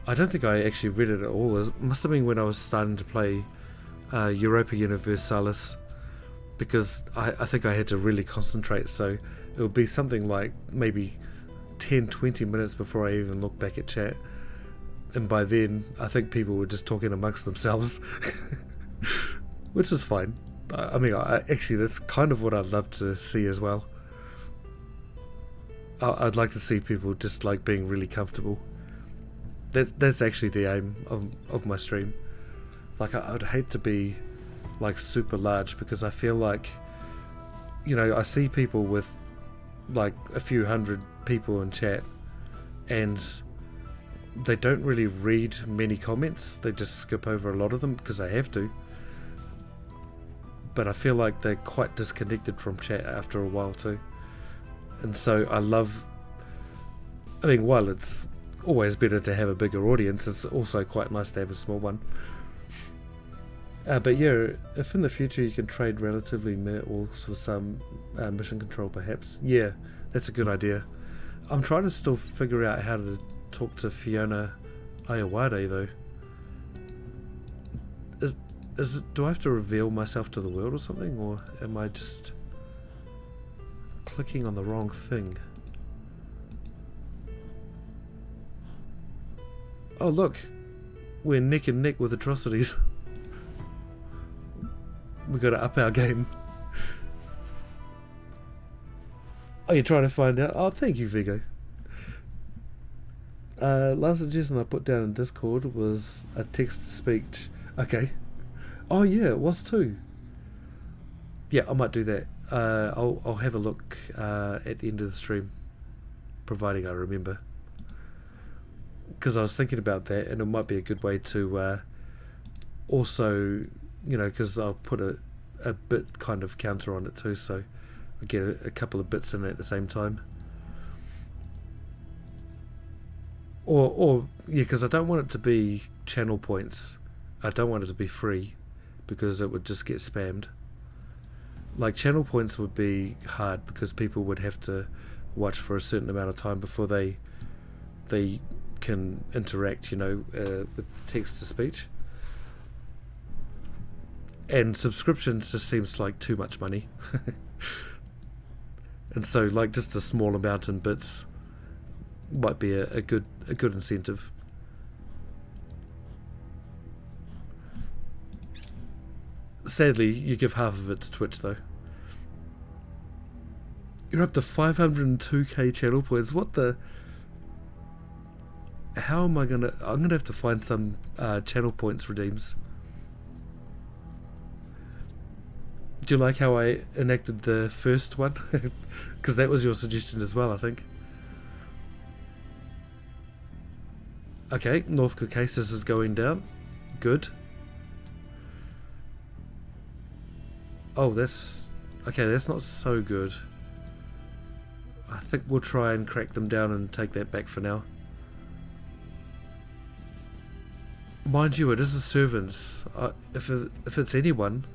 I don't think I actually read it at all. It must have been when I was starting to play Europa Universalis, because I think I had to really concentrate, so it would be something like maybe 10-20 minutes before I even looked back at chat, and by then I think people were just talking amongst themselves. Which is fine. I mean, actually that's kind of what I'd love to see as well. I'd like to see people just like being really comfortable. That's actually the aim of my stream. Like I'd hate to be like super large, because I feel like, you know, I see people with like a few hundred people in chat and they don't really read many comments. They just skip over a lot of them because they have to. But I feel like they're quite disconnected from chat after a while too. And so I mean, while it's always better to have a bigger audience, it's also quite nice to have a small one. But yeah, if in the future you can trade relatively metals for some mission control perhaps, yeah, that's a good idea. I'm trying to still figure out how to talk to Fiona Ayawade though. Do I have to reveal myself to the world or something, or am I just clicking on the wrong thing? Oh look, we're neck and neck with atrocities. We gotta up our game. Oh, you're trying to find out? Oh, thank you, Vigo. Last suggestion I put down in Discord was a text-to-speech. Okay. Oh yeah, it was too. Yeah, I might do that. I'll have a look at the end of the stream, providing I remember. Because I was thinking about that, and it might be a good way to also, you know, because I'll put a bit kind of counter on it too, so I get a couple of bits in it at the same time. Or yeah, because I don't want it to be channel points. I don't want it to be free, because it would just get spammed. Like channel points would be hard because people would have to watch for a certain amount of time before they can interact, you know, with text to speech. And subscriptions just seems like too much money. And so like just a small amount in bits might be a good incentive. Sadly, you give half of it to Twitch though. You're up to 502k channel points. What the? How am I gonna? I'm gonna have to find some channel points redeems. Do you like how I enacted the first one? Because that was your suggestion as well, I think. Okay, North Caucasus is going down. Good. Oh, that's... okay, that's not so good. I think we'll try and crack them down and take that back for now. Mind you, it is the servants. If it's anyone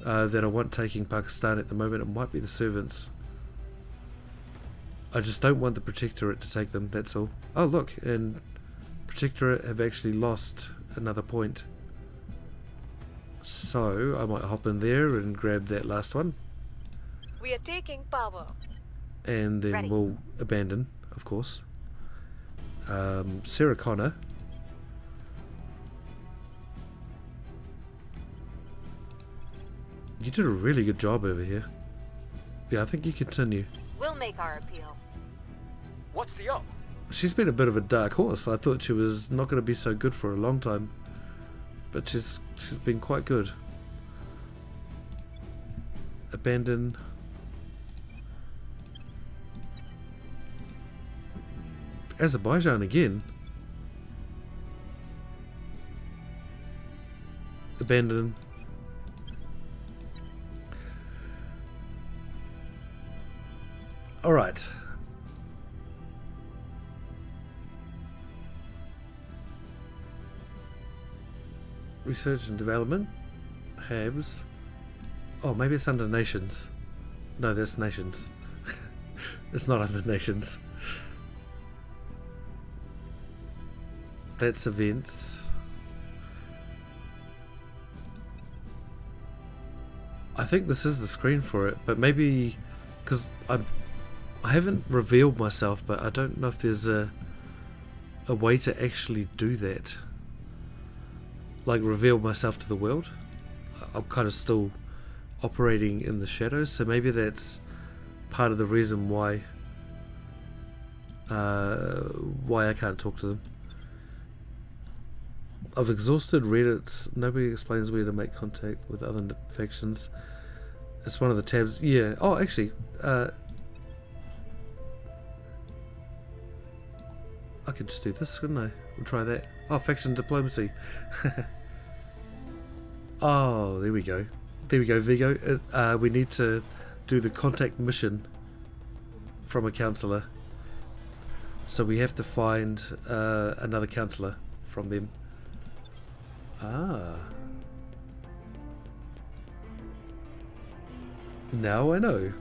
that I want taking Pakistan at the moment, it might be the servants. I just don't want the Protectorate to take them, that's all. Oh look, and Protectorate have actually lost another point. So, I might hop in there and grab that last one. We are taking power. And then Ready. we'll abandon, of course. Sarah Connor. You did a really good job over here. Yeah, I think you continue. We'll make our appeal. What's the up? She's been a bit of a dark horse. I thought she was not going to be so good for a long time. but she's been quite good. Abandon. Azerbaijan again. Abandon. Alright. Research and development. Habs. Oh, maybe it's under nations. No, that's nations. It's not under nations. That's events. I think this is the screen for it, but maybe because I haven't revealed myself, but I don't know if there's a way to actually do that. Like reveal myself to the world. I'm kind of still operating in the shadows, so maybe that's part of the reason why I can't talk to them. I've exhausted Reddit. Nobody explains where to make contact with other factions. It's one of the tabs. Yeah. Oh, actually, I could just do this, couldn't I? We'll try that. Oh, faction diplomacy. Oh, there we go. There we go, Vigo. We need to do the contact mission from a councillor. So we have to find another councillor from them. Ah. Now I know.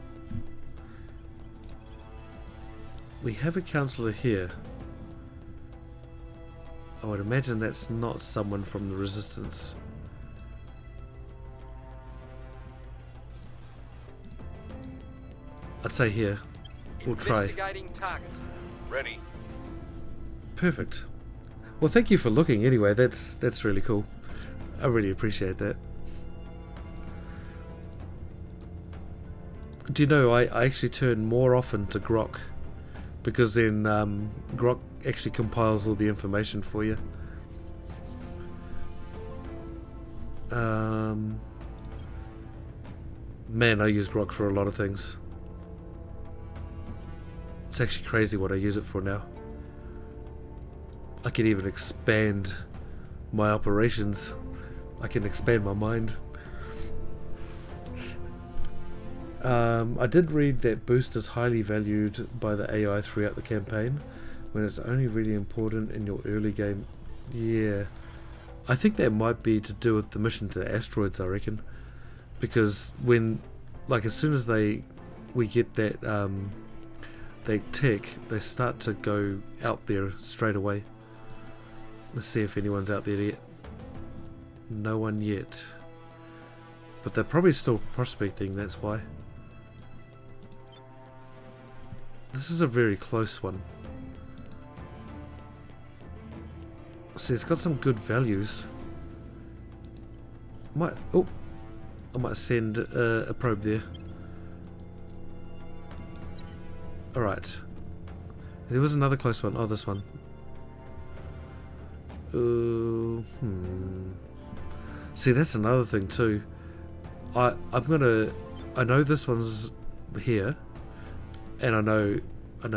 We have a councillor here. I would imagine that's not someone from the resistance. I'd say here. We'll try. Investigating target. Ready. Perfect. Well, thank you for looking anyway. That's really cool. I really appreciate that. Do you know, I actually turn more often to Grok, because then Grok actually compiles all the information for you. Man, I use Grok for a lot of things. It's actually crazy what I use it for now. I can even expand my operations. I can expand my mind. I did read that boost is highly valued by the AI throughout the campaign, when it's only really important in your early game. Yeah, I think that might be to do with the mission to the asteroids, I reckon, because when, like, as soon as we get that tech, they start to go out there straight away. Let's see if anyone's out there yet. No one yet, but they're probably still prospecting, that's why. This is a very close one. See, it's got some good values. I might send a probe there. Alright. There was another close one. Oh, this one. See, that's another thing too. I know this one's here, and I know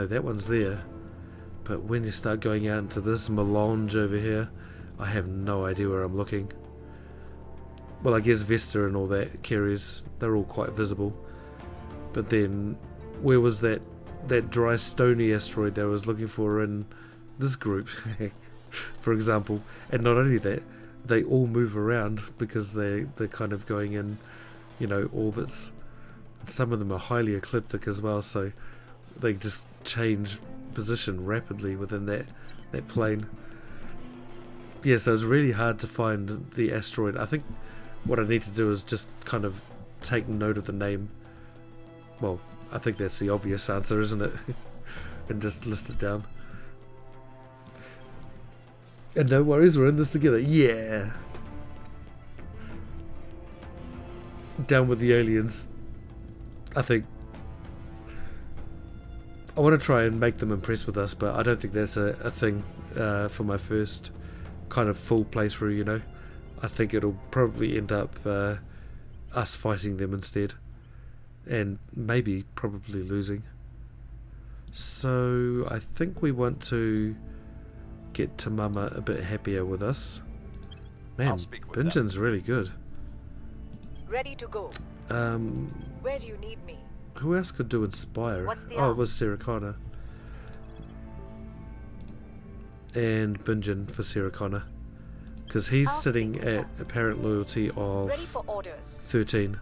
that one's there, but when you start going out into this melange over here, I have no idea where I'm looking. Well, I guess Vesta and all that carriers, they're all quite visible, but then where was that dry stony asteroid that I was looking for in this group, for example? And not only that, they all move around because they're kind of going in, orbits. Some of them are highly ecliptic as well, so they just change position rapidly within that plane. Yeah, so it's really hard to find the asteroid. I think what I need to do is just kind of take note of the name. Well, I think that's the obvious answer, isn't it? And just list it down. And no worries, we're in this together. Yeah! Down with the aliens. I think I want to try and make them impressed with us, but I don't think that's a thing for my first kind of full playthrough, I think it'll probably end up us fighting them instead. And maybe probably losing. So I think we want to get Tamama a bit happier with us. Man, I'll speak with them. Binjan's really good. Ready to go. Where do you need me? Who else could do Inspire? What's the Oh, it out? was Sarah Connor. And Binjan for Sarah Connor. Because he's I'll sitting speak with at apparent loyalty of Ready for orders. 13.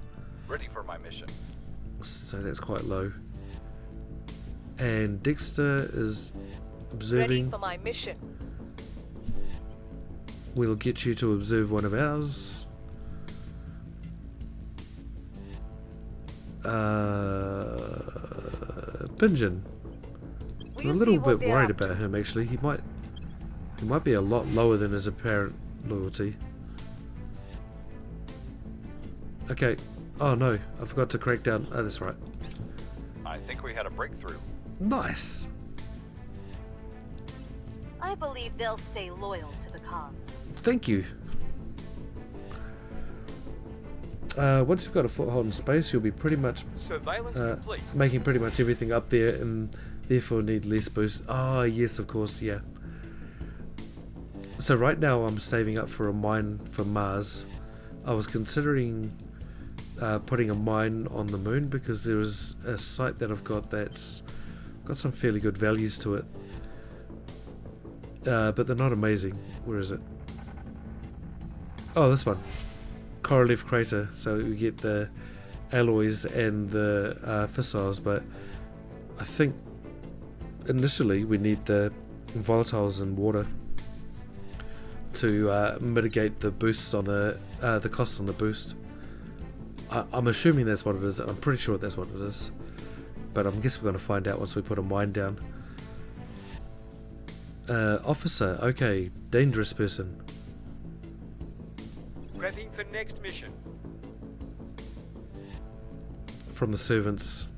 Ready for my mission. So that's quite low. And Dexter is Ready observing. for my mission. We'll get you to observe one of ours. Binjan. I'm a We'll little see what bit they're worried up to. about him actually. He might be a lot lower than his apparent loyalty. Okay. Oh no, I forgot to crack down. Oh, that's right. I think we had a breakthrough. Nice. I believe they'll stay loyal to the cause. Thank you. Once you've got a foothold in space, you'll be pretty much Surveillance complete. making pretty much everything up there and therefore need less boost. Ah, yes, of course, yeah. So right now I'm saving up for a mine for Mars. I was considering putting a mine on the moon because there is a site that I've got that's got some fairly good values to it. But they're not amazing. Where is it? Oh, this one. Korolev Crater. So we get the alloys and the fissiles, but I think initially we need the volatiles and water to mitigate the boosts on the costs on the boost. I'm assuming that's what it is, and I'm pretty sure that's what it is. But I guess we're going to find out once we put a mine down. Officer, okay, dangerous person. Prepping for next mission. From the servants.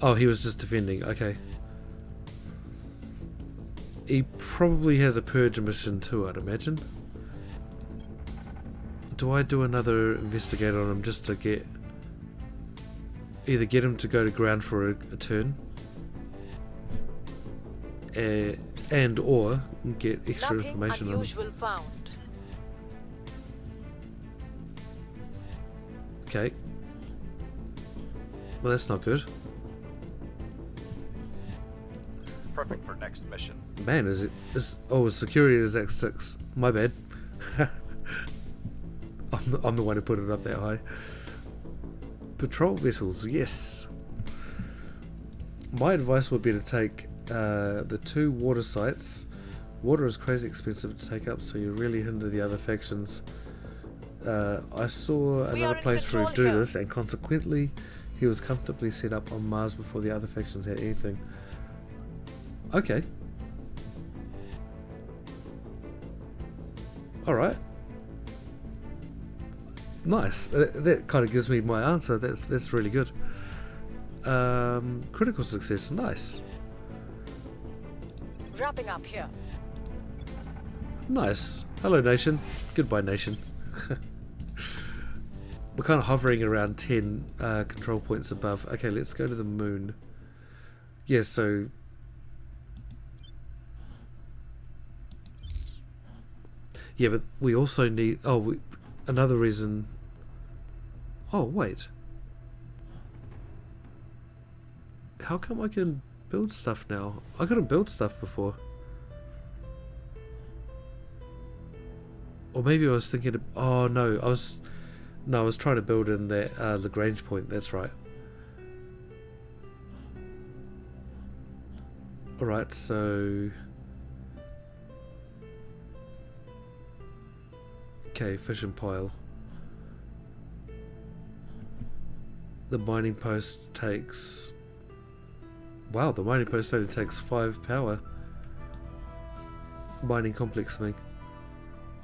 Oh, he was just defending, okay. He probably has a purge mission too, I'd imagine. Do I do another investigate on him just to get... either get him to go to ground for a turn, and or get extra Nothing information on him. unusual found. Okay. Well, that's not good. Prepping for next mission. Man, is it... oh, security is X6. My bad. I'm the one who put it up that high. Patrol vessels, yes. My advice would be to take the 2 water sites. Water is crazy expensive to take up, so you really hinder the other factions. I saw We another are in playthrough control do here. this, and consequently, he was comfortably set up on Mars before the other factions had anything. Okay. Alright. Nice. That kind of gives me my answer. That's really good. Critical success. Nice. Wrapping up here. Nice. Hello, nation. Goodbye, nation. We're kind of hovering around 10 control points above. Okay, let's go to the moon. Yeah, so... yeah, but we also need... oh, another reason... oh, wait. How come I can build stuff now? I couldn't build stuff before. Or maybe I was thinking of... oh, no. I was trying to build in that Lagrange point. That's right. Alright, so... okay, fission pile. The mining post takes... wow, the mining post only takes 5 power. Mining complex, I mean.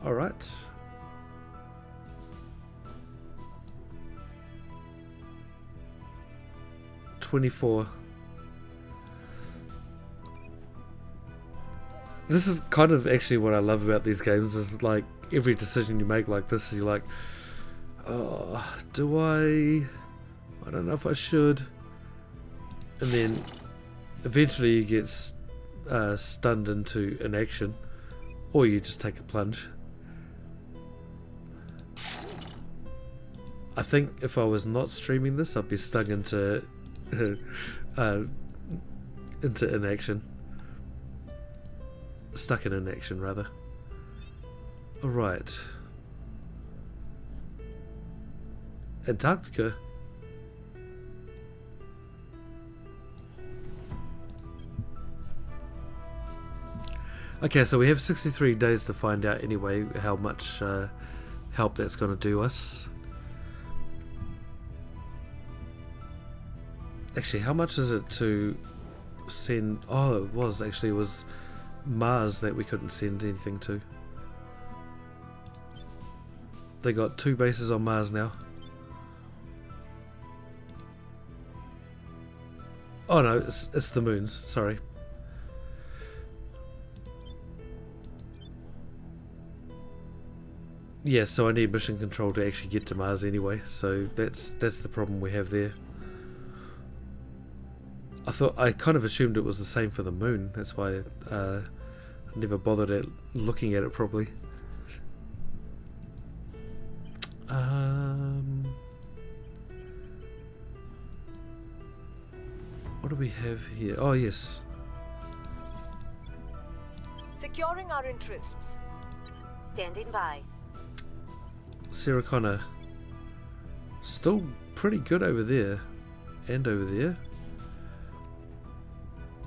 Alright. $24. This is kind of actually what I love about these games, is like every decision you make like this, you're like, oh, do I don't know if I should. And then eventually you get stunned into inaction, or you just take a plunge. I think if I was not streaming this, I'd be stung into inaction. Stuck in inaction, rather. Alright. Antarctica. Okay, so we have 63 days to find out anyway how much help that's going to do us. Actually, how much is it to send... Oh, it was Mars that we couldn't send anything to. They got 2 bases on Mars now. Oh no, it's the moons, sorry. Yeah, so I need mission control to actually get to Mars anyway, so that's the problem we have there. I kind of assumed it was the same for the moon. That's why I never bothered looking at it properly. What do we have here? Oh yes. Securing our interests. Standing by. Sarah Connor. Still pretty good over there. And over there.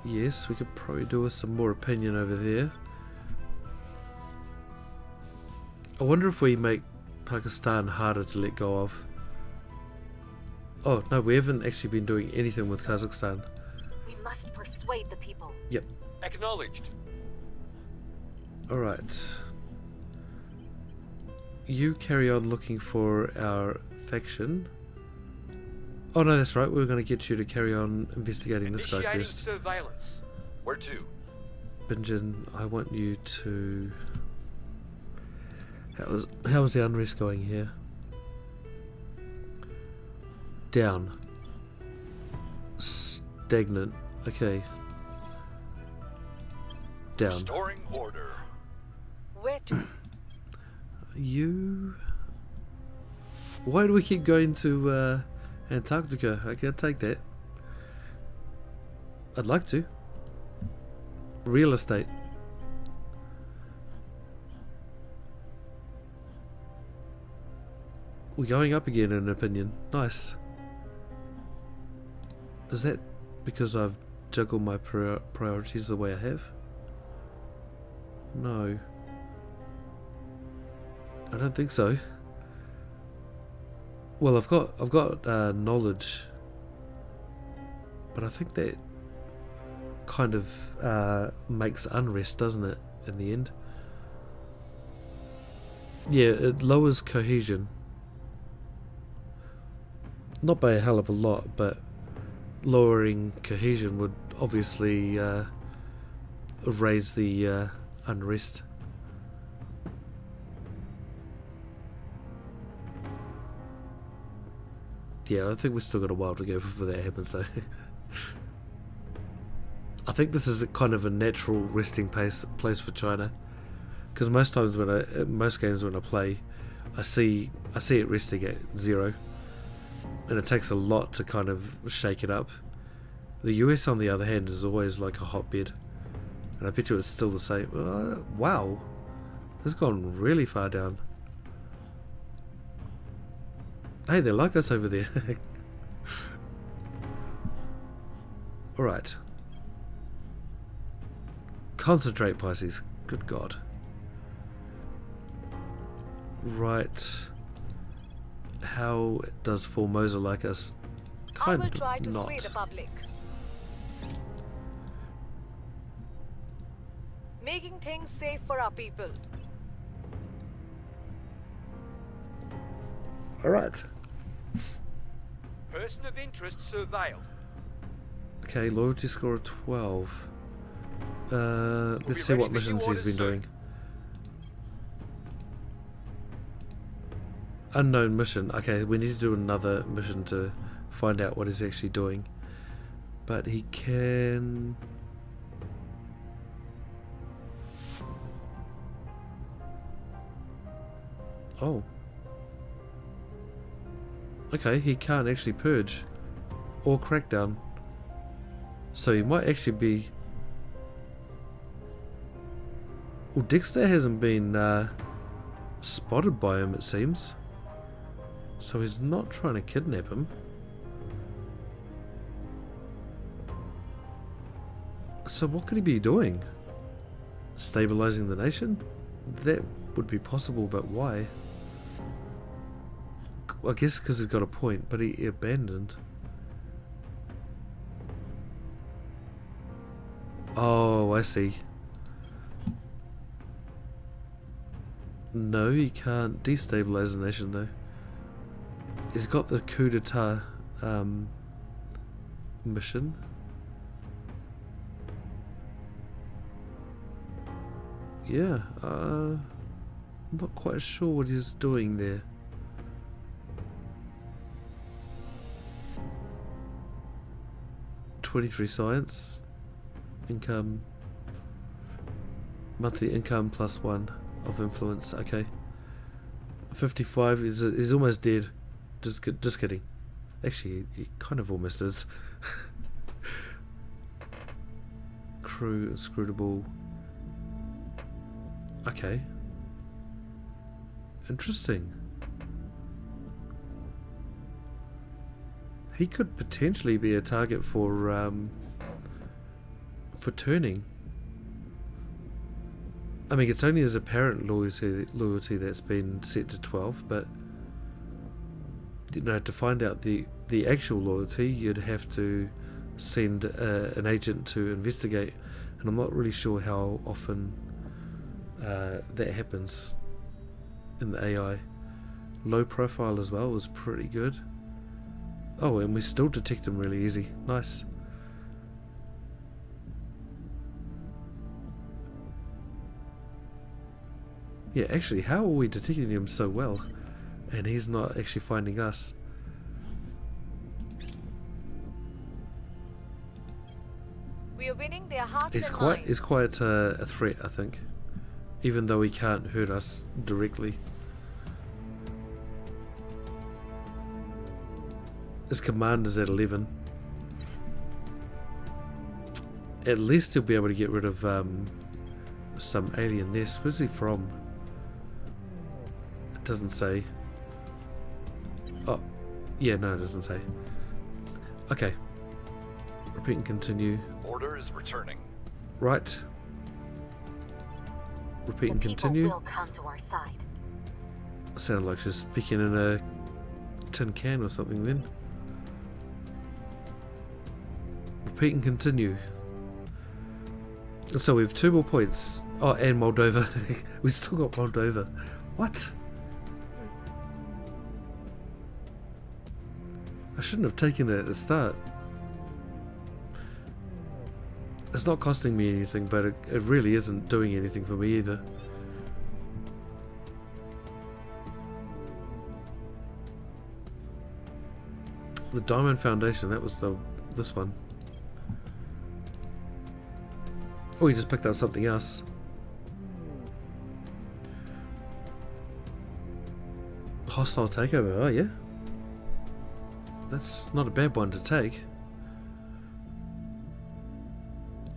Yes, we could probably do with some more opinion over there. I wonder if we make Pakistan harder to let go of. Oh, no, we haven't actually been doing anything with Kazakhstan. We must persuade the people. Yep. Acknowledged. Alright. You carry on looking for our faction. Oh no, that's right. We were going to get you to carry on investigating this guy Initiating first. surveillance. Where to? Binjin, I want you to... How's the unrest going here? Down. Stagnant. Okay. Down. Restoring order. Where to? You... Why do we keep going to Antarctica? I can't take that. I'd like to. Real estate. We're going up again in opinion. Nice. Is that because I've juggled my priorities the way I have? No. I don't think so. Well, I've got knowledge, but I think that kind of makes unrest, doesn't it? In the end, yeah, it lowers cohesion. Not by a hell of a lot, but lowering cohesion would obviously raise the unrest. Yeah, I think we've still got a while to go before that happens, though. I think this is kind of a natural resting place for China, because most games when I play, I see it resting at 0, and it takes a lot to kind of shake it up. The US, on the other hand, is always like a hotbed, and I bet you it's still the same. Wow, it's gone really far down. Hey, they like us over there. Alright. Concentrate, Pisces. Good God. Right. How does Formosa like us? I will try to sway the public. Making things safe for our people. Alright. Person of interest surveilled. Okay, loyalty score of 12. Let's see what missions he's been doing. Unknown mission. Okay, we need to do another mission to find out what he's actually doing. But he can... Oh. Okay, he can't actually purge or crackdown. So he might actually be... Well, Dexter hasn't been spotted by him, it seems. So he's not trying to kidnap him. So what could he be doing? Stabilizing the nation? That would be possible, but why? I guess because he's got a point, but he abandoned. Oh, I see. No, he can't destabilize the nation though. He's got the coup d'etat mission. Yeah, I'm not quite sure what he's doing there. $23 science income, monthly income +1 of influence. Okay, 55 is almost dead. Just kidding. Actually, he kind of almost is. Crew inscrutable. Okay. Interesting. He could potentially be a target for turning. I mean, it's only his apparent loyalty that's been set to 12, but you know, to find out the actual loyalty, you'd have to send an agent to investigate, and I'm not really sure how often that happens in the AI. Low profile as well was pretty good. Oh, and we still detect him really easy. Nice. Yeah, actually, how are we detecting him so well? And he's not actually finding us. We are winning their hearts He's and quite, minds. he's quite a threat, I think. Even though he can't hurt us directly. His command is at 11. At least he'll be able to get rid of some alien nest. Where's he from? It doesn't say. Oh, yeah, no, it doesn't say. Okay. Repeat and continue. Order is returning. Right. Repeat and continue. Will come to our side. Sounded like she's speaking in a tin can or something then. Repeat and continue. So we have 2 more points. Oh, and Moldova. We still got Moldova. What? I shouldn't have taken it at the start. It's not costing me anything, but it really isn't doing anything for me either. The Diamond Foundation, that was this one. Oh, he just picked up something else. Hostile takeover, oh yeah. That's not a bad one to take.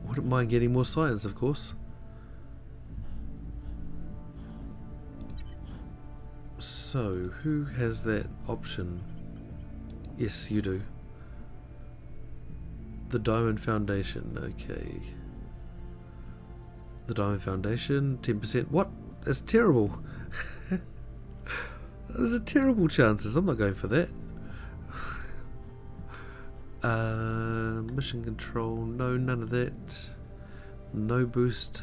Wouldn't mind getting more science, of course. So, who has that option? Yes, you do. The Diamond Foundation, okay. The Diamond Foundation, 10%. What? That's terrible. Those are terrible chances. I'm not going for that. Mission control, no, none of that. No boost.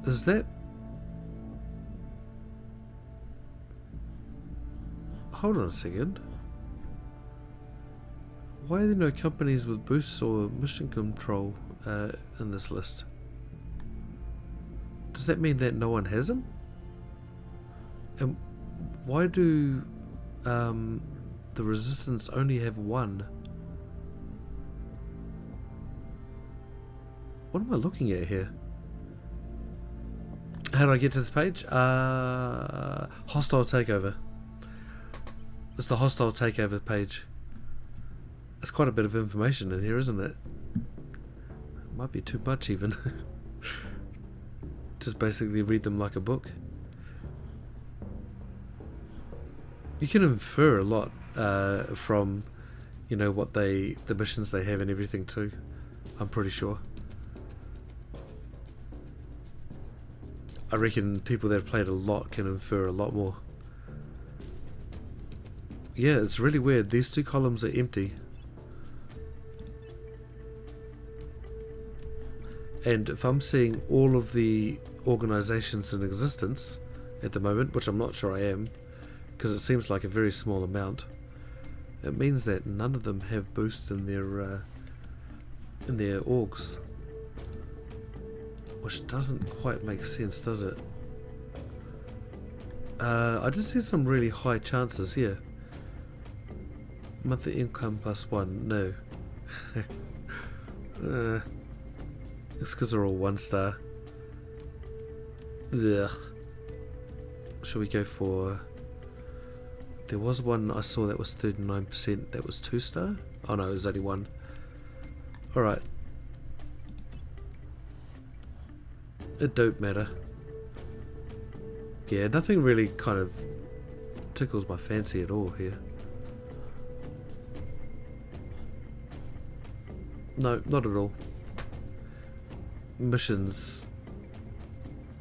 Is that... Hold on a second. Why are there no companies with boosts or mission control in this list? Does that mean that no one has them? And why do the Resistance only have one? What am I looking at here? How do I get to this page? Hostile takeover. It's the hostile takeover page. It's quite a bit of information in here, isn't it? It might be too much even. Just basically read them like a book. You can infer a lot from, you know, what the missions they have and everything too. I'm pretty sure. I reckon people that have played a lot can infer a lot more. Yeah, it's really weird. These two columns are empty. And if I'm seeing all of the organizations in existence at the moment, which I'm not sure I am, because it seems like a very small amount, it means that none of them have boosts in their orgs. Which doesn't quite make sense, does it? I just see some really high chances here. Monthly income +1, no. It's because they're all 1 star. Ugh. Should we go for... There was one I saw that was 39%, that was 2 star? Oh no, it was only 1. Alright. It don't matter. Yeah, nothing really kind of tickles my fancy at all here. No, not at all. Missions.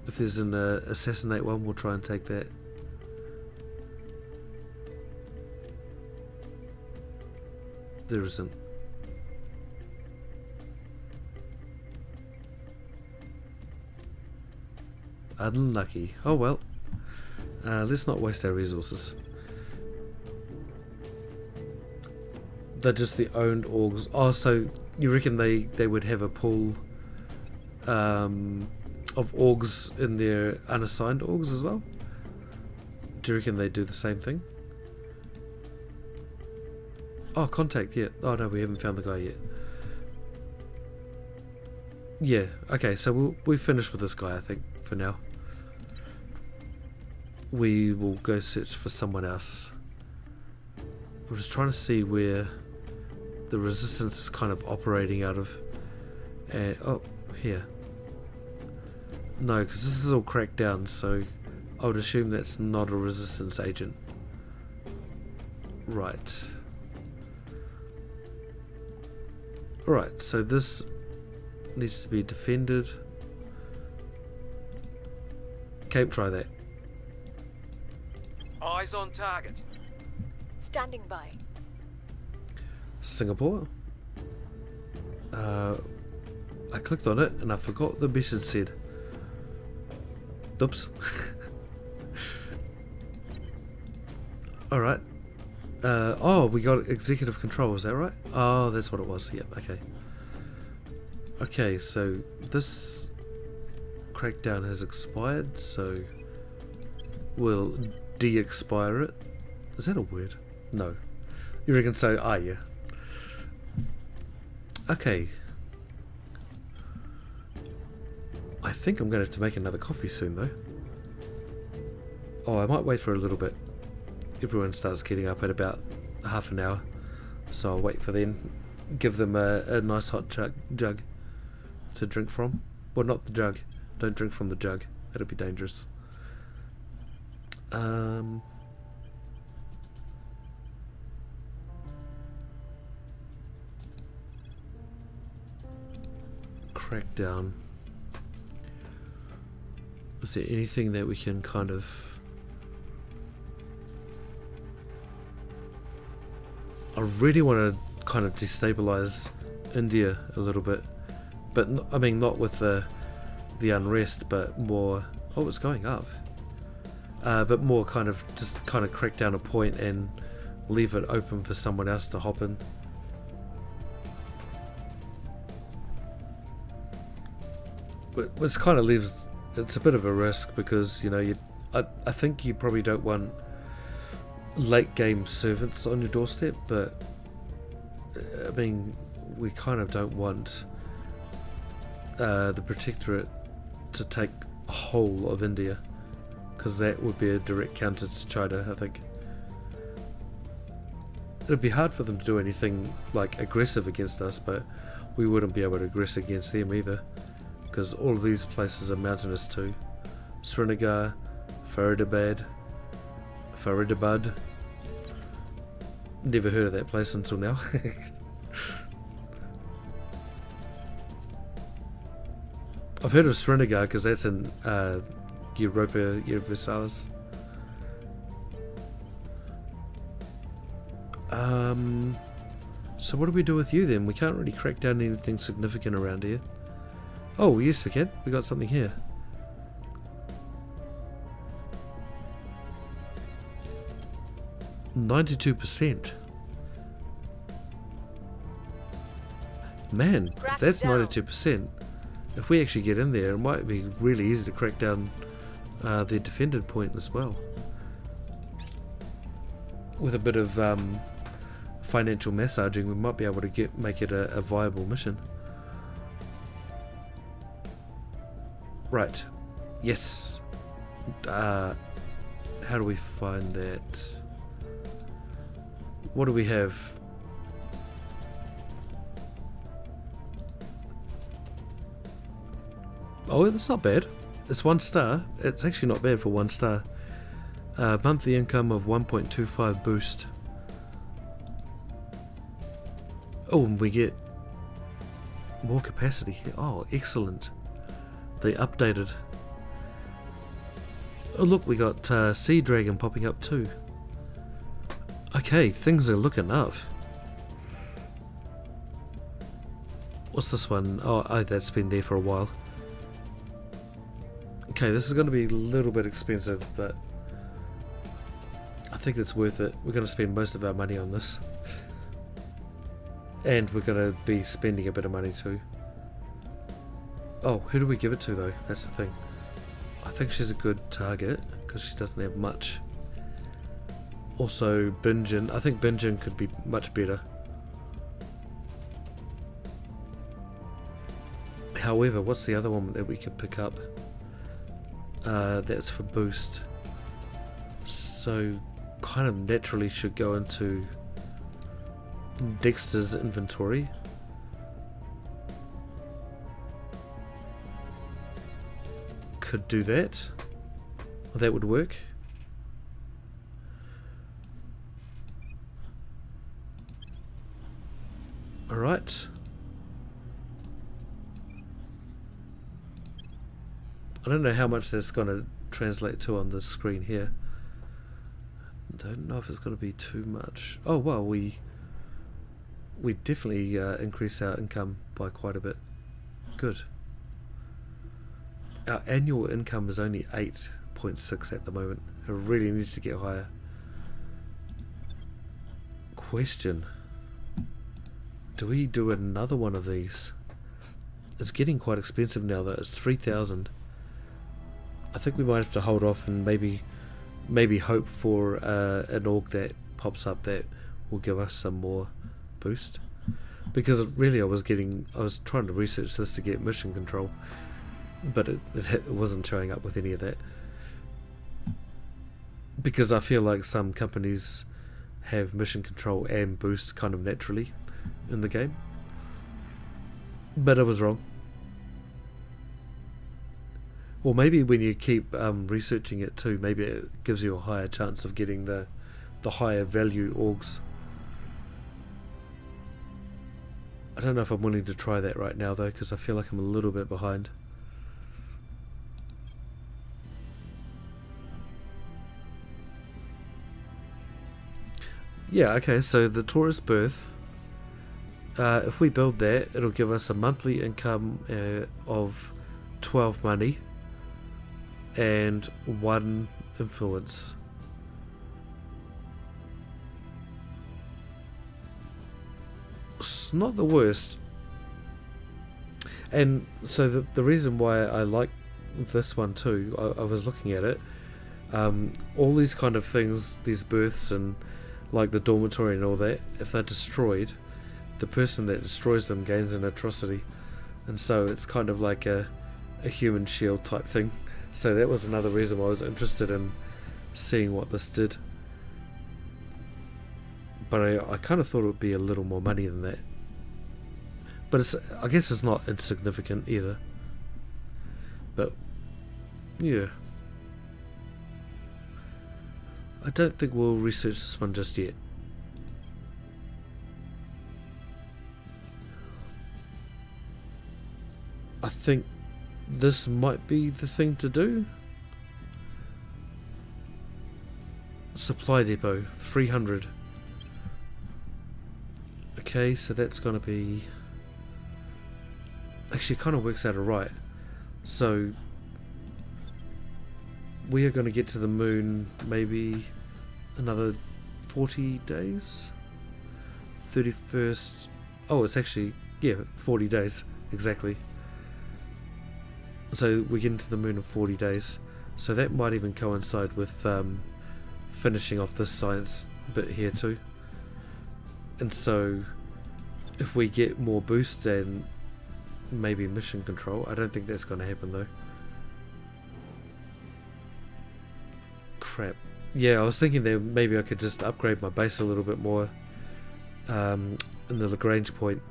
If there's an assassinate one, we'll try and take that. There isn't. Unlucky. Oh well. Let's not waste our resources. They're just the owned orgs. Oh, so you reckon they would have a pool of orgs in their unassigned orgs as well? Do you reckon they do the same thing? Oh, contact, yeah. Oh no, we haven't found the guy yet. Yeah, okay, so we'll finish with this guy, I think, for now. We will go search for someone else. I'm just trying to see where the resistance is kind of operating out of. Oh, here. No, because this is all cracked down, so I would assume that's not a resistance agent. Right. Alright, so this needs to be defended. Cape, try that. Eyes on target. Standing by. Singapore. I clicked on it and I forgot the message said. Oops. Alright. Oh, we got executive control, is that right? Oh, that's what it was. Yep, okay. Okay, so this crackdown has expired, so we'll de-expire it. Is that a word? No. You reckon so? Ah, yeah. Okay. I think I'm going to have to make another coffee soon, though. Oh, I might wait for a little bit. Everyone starts getting up at about half an hour, so I'll wait for them. Give them a nice hot jug to drink from. Well, not the jug. Don't drink from the jug. That'll be dangerous. Crackdown. Is there anything that we can kind of... I really want to kind of destabilize India a little bit, but I mean not with the unrest, but more. Oh, it's going up. But more kind of just kind of crack down a point and leave it open for someone else to hop in. But which kind of leaves, it's a bit of a risk because, you know, I think you probably don't want late game servants on your doorstep, but I mean, we kind of don't want the Protectorate to take whole of India, because that would be a direct counter to China. I think it'd be hard for them to do anything like aggressive against us, but we wouldn't be able to aggress against them either, because all of these places are mountainous too. Srinagar, Faridabad. Never heard of that place until now. I've heard of Srinagar because that's in Europa Universalis. So what do we do with you then? We can't really crack down anything significant around here. Oh yes we can. We got something here. %. Man, if that's 92%. If we actually get in there, it might be really easy to crack down their defended point as well. With a bit of financial massaging, we might be able to make it a viable mission. Right. Yes. How do we find that? What do we have? Oh, that's not bad. It's 1 star. It's actually not bad for 1 star. Monthly income of 1.25 boost. Oh, and we get more capacity here. Oh, excellent. They updated. Oh look, we got Sea Dragon popping up too. Okay, things are looking up. What's this one? Oh, that's been there for a while. Okay, this is going to be a little bit expensive, but I think it's worth it. We're going to spend most of our money on this. And we're going to be spending a bit of money too. Oh, who do we give it to though? That's the thing. I think she's a good target because she doesn't have much. Also, Binjin. I think Binjin could be much better. However, what's the other one that we could pick up? That's for boost. So, kind of naturally should go into Dexter's inventory. Could do that. That would work. Alright. I don't know how much that's going to translate to on the screen here. Don't know if it's going to be too much. Oh well, we definitely increase our income by quite a bit. Good. Our annual income is only 8.6 at the moment. It really needs to get higher. Question. Do we do another one of these? It's getting quite expensive now though. It's 3,000. I think we might have to hold off and maybe hope for an org that pops up that will give us some more boost. Because really I was trying to research this to get mission control, but it wasn't showing up with any of that. Because I feel like some companies have mission control and boost kind of naturally in the game. But I was wrong. Or maybe when you keep researching it too, maybe it gives you a higher chance of getting the higher value orgs. I don't know if I'm willing to try that right now though, because I feel like I'm a little bit behind. Yeah, okay, so the Taurus Birth, if we build that, it'll give us a monthly income of 12 money and 1 influence. It's not the worst. And so the reason why I like this one too, I was looking at it, all these kind of things, these berths and like the dormitory and all that, if they're destroyed, the person that destroys them gains an atrocity, and so it's kind of like a human shield type thing. So that was another reason why I was interested in seeing what this did. But I kind of thought it would be a little more money than that. But I guess it's not insignificant either. But yeah, I don't think we'll research this one just yet. I think this might be the thing to do. Supply depot, 300. Okay, so that's going to be... Actually, it kind of works out alright. So we are going to get to the moon maybe another 40 days? 31st... Oh, it's actually, yeah, 40 days, exactly. So we get into the moon in 40 days. So that might even coincide with finishing off this science bit here too. And so if we get more boosts and maybe mission control, I don't think that's going to happen though. Crap. Yeah, I was thinking that maybe I could just upgrade my base a little bit more in the Lagrange point,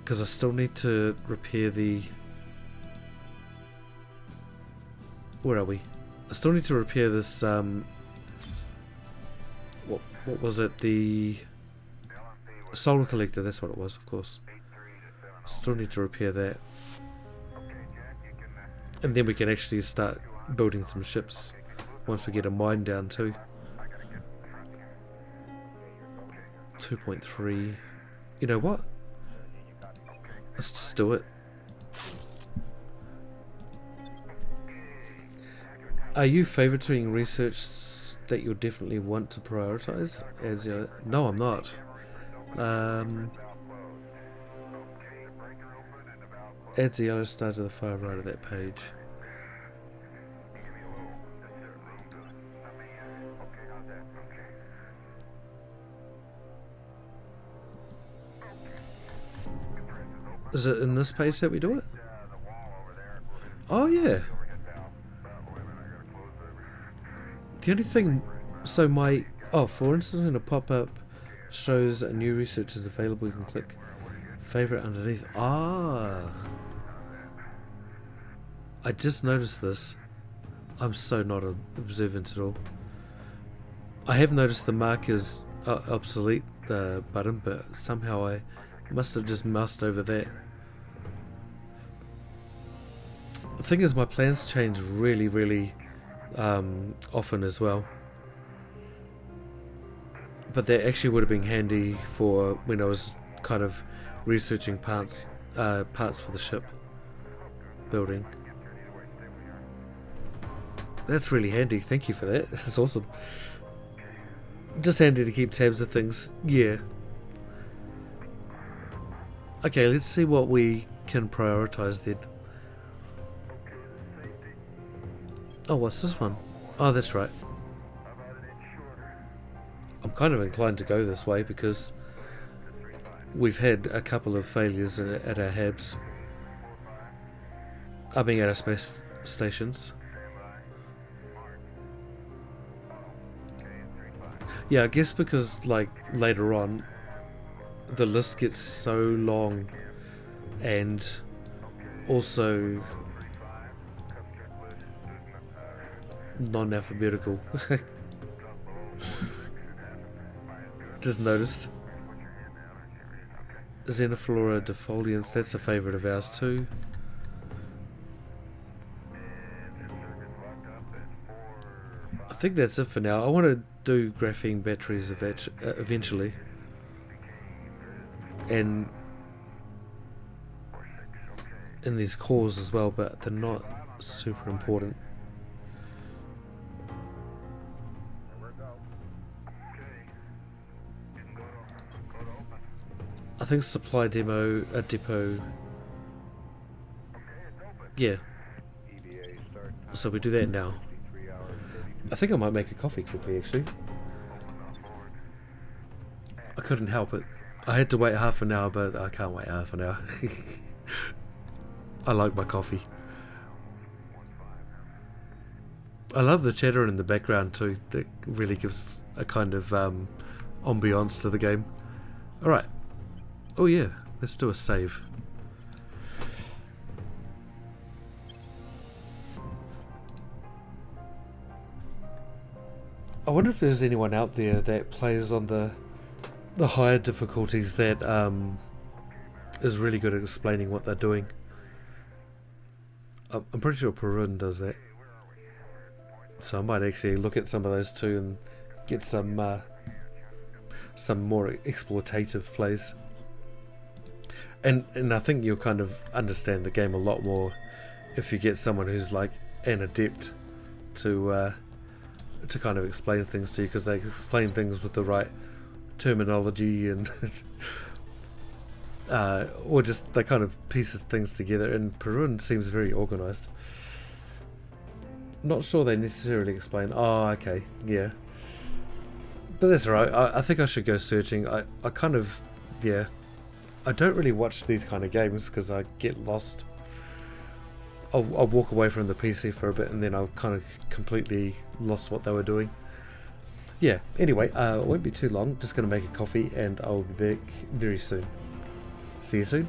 because I still need to repair the... Where are we? I still need to repair this, what was it? The solar collector, that's what it was, of course. Still need to repair that. And then we can actually start building some ships once we get a mine down too. 2.3. You know what? Let's just do it. Are you favoriting research that you'll definitely want to prioritize? As no, I'm not. Adds the yellow star to the far right of that page. Is it in this page that we do it? Oh yeah. The only thing, so my, for instance, when a pop-up shows a new research is available, you can click favorite underneath. I just noticed this. I'm so not observant at all. I have noticed the mark is obsolete, the button, but somehow I must have just moused over that. The thing is, my plans change really often as well, but that actually would have been handy for when I was kind of researching parts for the ship building. That's really handy, thank you for that. That's awesome. Just handy to keep tabs of things. Yeah. Okay, let's see what we can prioritize then. Oh, what's this one? Oh, that's right. I'm kind of inclined to go this way because we've had a couple of failures at our HABs. I mean, at our space stations. Yeah, I guess because, like, later on, the list gets so long and also non-alphabetical. Just noticed. Xenophilora defolians, that's a favourite of ours too. I think that's it for now. I want to do graphene batteries eventually. And in these cores as well, but they're not super important. I think supply depot Yeah. So we do that now. I think I might make a coffee quickly, actually. I couldn't help it. I had to wait half an hour, but I can't wait half an hour. I like my coffee. I love the chatter in the background too. That really gives a kind of ambiance to the game. Alright. Oh yeah, let's do a save. I wonder if there's anyone out there that plays on the higher difficulties that is really good at explaining what they're doing. I'm pretty sure Perun does that. So I might actually look at some of those too and get some more exploitative plays. And I think you'll kind of understand the game a lot more if you get someone who's like an adept to kind of explain things to you, because they explain things with the right terminology and or just they kind of pieces things together. And Perun seems very organized. Not sure they necessarily explain. Oh, okay, yeah. But that's alright. I think I should go searching. I kind of, yeah. I don't really watch these kind of games because I get lost. I'll walk away from the PC for a bit and then I've kind of completely lost what they were doing. Yeah, anyway, it won't be too long. Just going to make a coffee and I'll be back very soon. See you soon.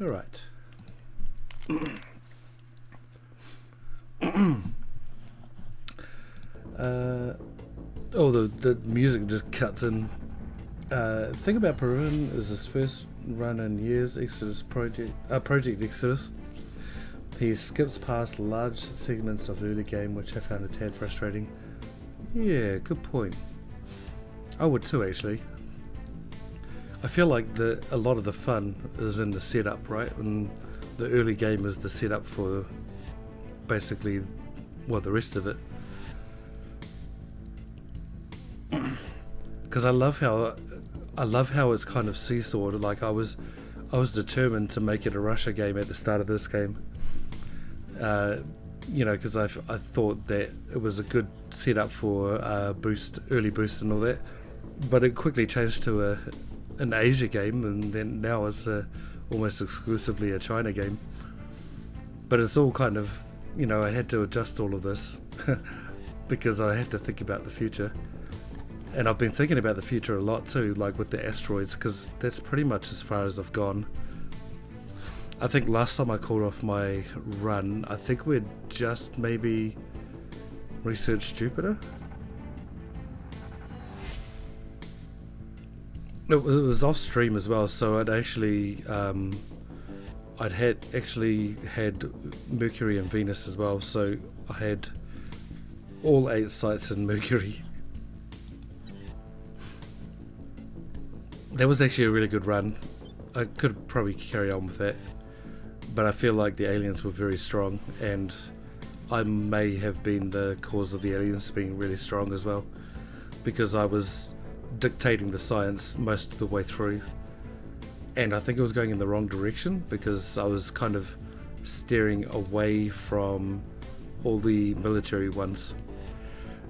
Alright. The music just cuts in. Thing about Peruvian is his first run in years, Project Exodus. He skips past large segments of early game, which I found a tad frustrating. Yeah, good point. I would too, actually. I feel like a lot of the fun is in the setup, right? And the early game is the setup for basically, well, the rest of it. Because I love how it's kind of seesawed. Like I was determined to make it a Russia game at the start of this game. Because I thought that it was a good setup for early boost and all that. But it quickly changed to an Asia game, and then now it's almost exclusively a China game. But it's all kind of, I had to adjust all of this because I have to think about the future. And I've been thinking about the future a lot too, like with the asteroids, because that's pretty much as far as I've gone. I think last time I called off my run, I think we'd just maybe researched Jupiter. It was off stream as well, so I'd actually had Mercury and Venus as well, so I had all 8 sites in Mercury. That was actually a really good run. I could probably carry on with that, but I feel like the aliens were very strong, and I may have been the cause of the aliens being really strong as well, because I was dictating the science most of the way through, and I think it was going in the wrong direction because I was kind of steering away from all the military ones,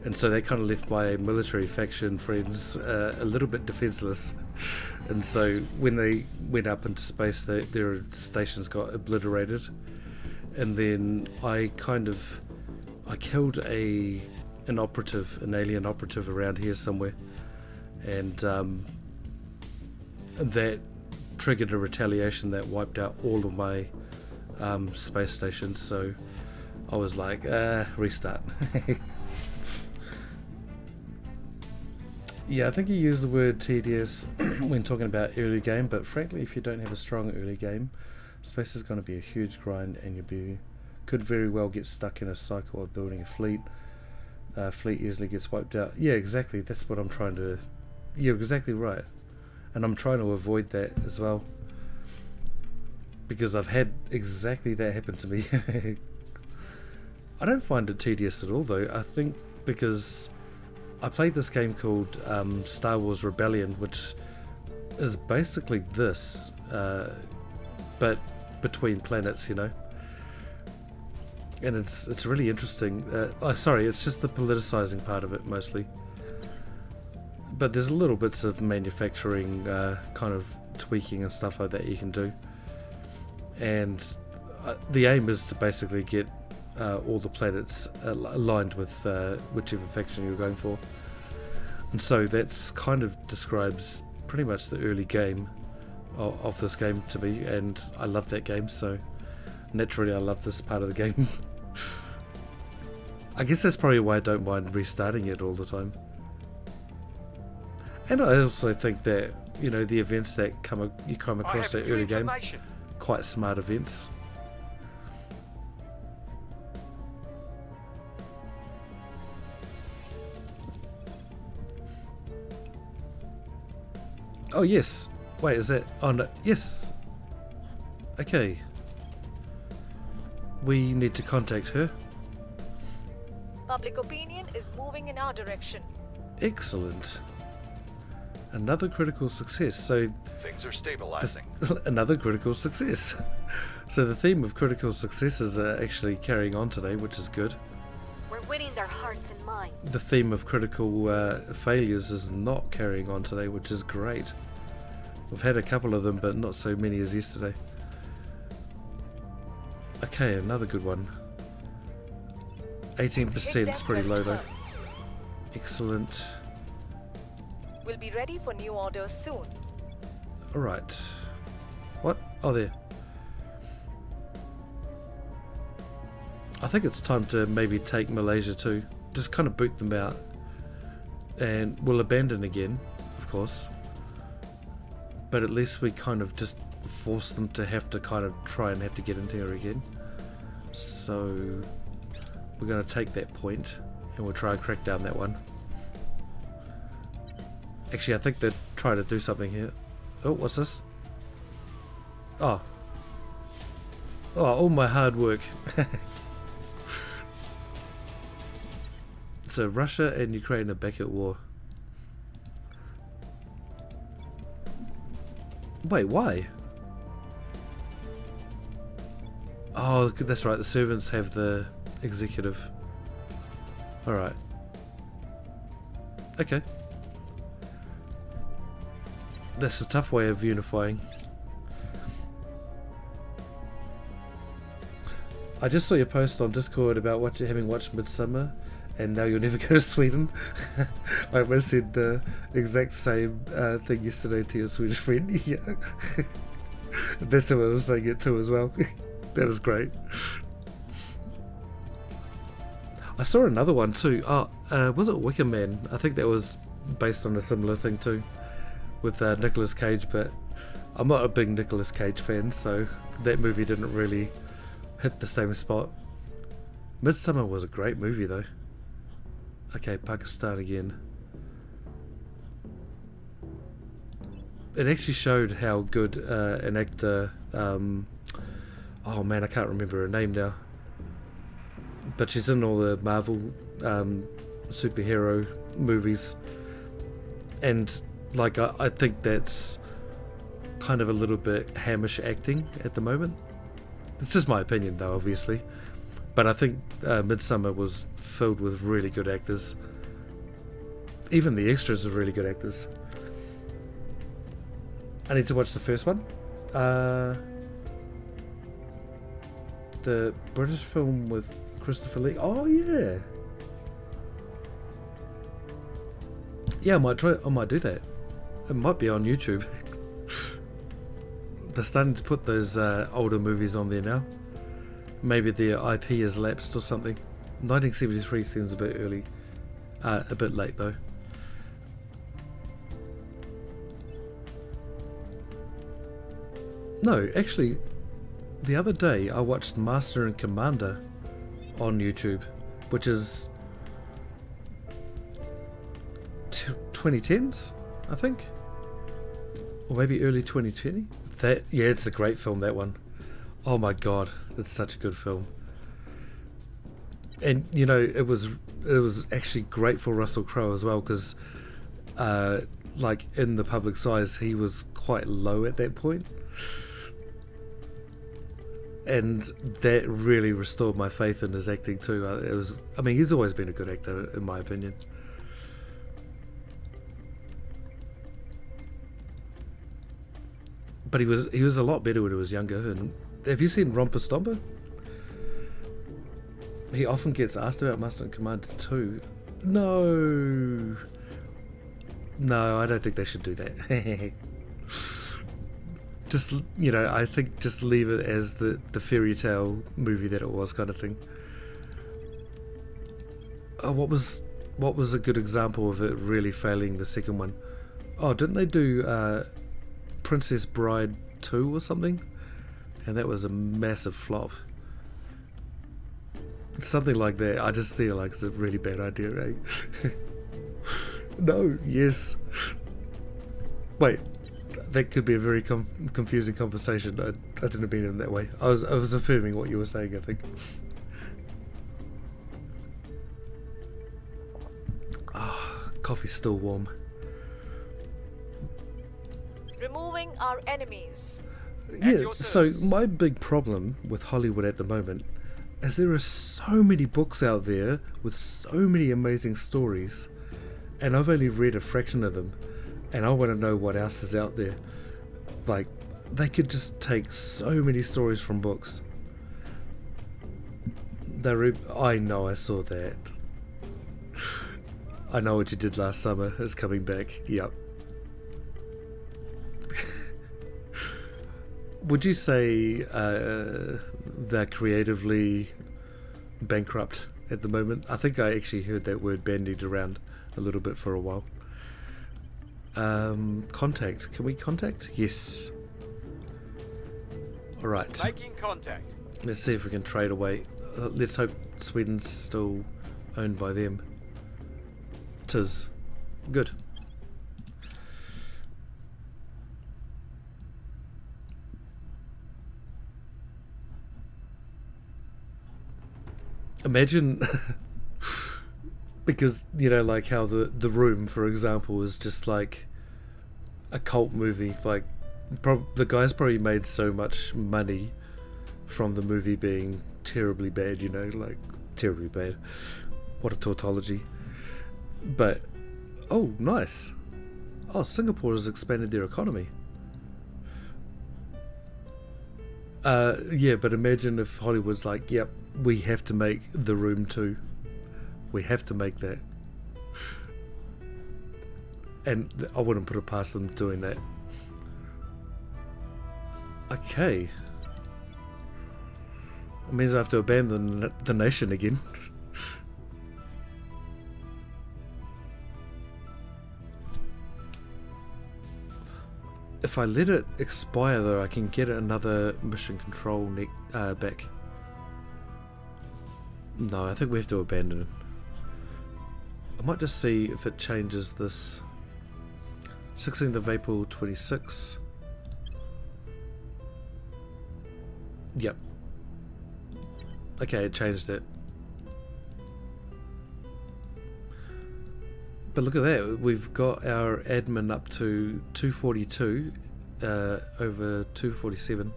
and so that kind of left my military faction friends a little bit defenseless. And so when they went up into space, their stations got obliterated, and then I killed an alien operative around here somewhere, and that triggered a retaliation that wiped out all of my space stations. So I was like, restart. Yeah, I think you use the word tedious when talking about early game, but frankly, if you don't have a strong early game, space is going to be a huge grind, and you could very well get stuck in a cycle of building a fleet. Fleet easily gets wiped out. Yeah, exactly. That's what I'm trying to... You're exactly right. And I'm trying to avoid that as well, because I've had exactly that happen to me. I don't find it tedious at all, though. I think because I played this game called Star Wars Rebellion, which is basically this, but between planets, and it's really interesting. It's just the politicizing part of it mostly, but there's little bits of manufacturing kind of tweaking and stuff like that you can do, and the aim is to basically get all the planets aligned with whichever faction you're going for. And so that's kind of describes pretty much the early game of this game to me, and I love that game, so naturally I love this part of the game. I guess that's probably why I don't mind restarting it all the time. And I also think that, the events that you come across that early game, quite smart events. Oh yes, wait, is that on? Oh, no. Yes. Okay. We need to contact her. Public opinion is moving in our direction. Excellent. Another critical success. So things are stabilizing. Another critical success. So the theme of critical successes are actually carrying on today, which is good. We're winning their hearts and minds. The theme of critical failures is not carrying on today, which is great. We've had a couple of them, but not so many as yesterday. Okay, another good one. 18% is pretty low though. Excellent. We'll be ready for new orders soon. Alright. What? Oh, there. I think it's time to maybe take Malaysia too. Just kind of boot them out. And we'll abandon again, of course. But at least we kind of just force them to have to kind of try and have to get into here again. So we're going to take that point and we'll try and crack down that one. Actually, I think they're trying to do something here. Oh, what's this? Oh. Oh, all my hard work. So Russia and Ukraine are back at war. Wait, why? Oh, that's right, the servants have the executive. Alright. Okay. That's a tough way of unifying. I just saw your post on Discord about having watched Midsummer, and now you'll never go to Sweden. I almost said the exact same thing yesterday to your Swedish friend. Yeah. That's how I was saying it too as well. That was great. I saw another one too. Oh, was it Wicker Man? I think that was based on a similar thing too, with Nicolas Cage, but I'm not a big Nicolas Cage fan, so that movie didn't really hit the same spot. Midsummer was a great movie though. Okay, Pakistan again. It actually showed how good an actor, oh man, I can't remember her name now, but she's in all the Marvel superhero movies, and like I think that's kind of a little bit hamish acting at the moment. It's just my opinion though, obviously. But I think Midsummer was filled with really good actors. Even the extras are really good actors. I need to watch the first one. The British film with Christopher Lee. Oh yeah. Yeah, I might do that. It might be on YouTube. They're starting to put those older movies on there now. Maybe their IP has lapsed or something. 1973 seems a bit early. A bit late though. No, actually, the other day I watched Master and Commander on YouTube, which is 2010s, I think, or maybe early 2020. Yeah, it's a great film, that one. Oh my god, it's such a good film. And you know, it was actually great for Russell Crowe as well, because like in the public's eyes he was quite low at that point, and that really restored my faith in his acting too. I mean, he's always been a good actor in my opinion. But he was a lot better when he was younger. And have you seen Romper Stomper? He often gets asked about Master and Commander 2. No, I don't think they should do that. Just, you know, I think just leave it as the fairy tale movie that it was, kind of thing. What was a good example of it really failing, the second one? Oh, didn't they do Princess Bride 2 or something? And that was a massive flop. Something like that. I just feel like it's a really bad idea, right? No, yes. Wait, that could be a very confusing conversation. I didn't mean it in that way. I was affirming what you were saying, I think. Ah, coffee's still warm. Removing our enemies. Yeah, so my big problem with Hollywood at the moment is there are so many books out there with so many amazing stories, and I've only read a fraction of them, and I want to know what else is out there. Like, they could just take so many stories from books. I know, I saw that. I know what you did last summer is coming back. Yep. Would you say they're creatively bankrupt at the moment. I think I actually heard that word bandied around a little bit for a while. Contact. Can we contact? Yes. Alright. Making contact. Let's see if we can trade away. Let's hope Sweden's still owned by them. Tis. Good. Imagine, because, you know, like how the Room, for example, is just like a cult movie. Like, the guys probably made so much money from the movie being terribly bad, you know, like, terribly bad. What a tautology. But, oh, nice. Oh, Singapore has expanded their economy. Yeah, but imagine if Hollywood's like, yep, we have to make The Room 2. We have to make that. And I wouldn't put it past them doing that. Okay. It means I have to abandon the nation again. If I let it expire though, I can get another mission control back. No, I think we have to abandon it. I might just see if it changes this. 16th of April 26. Yep. Okay, it changed it. But look at that, we've got our admin up to 242 over 247.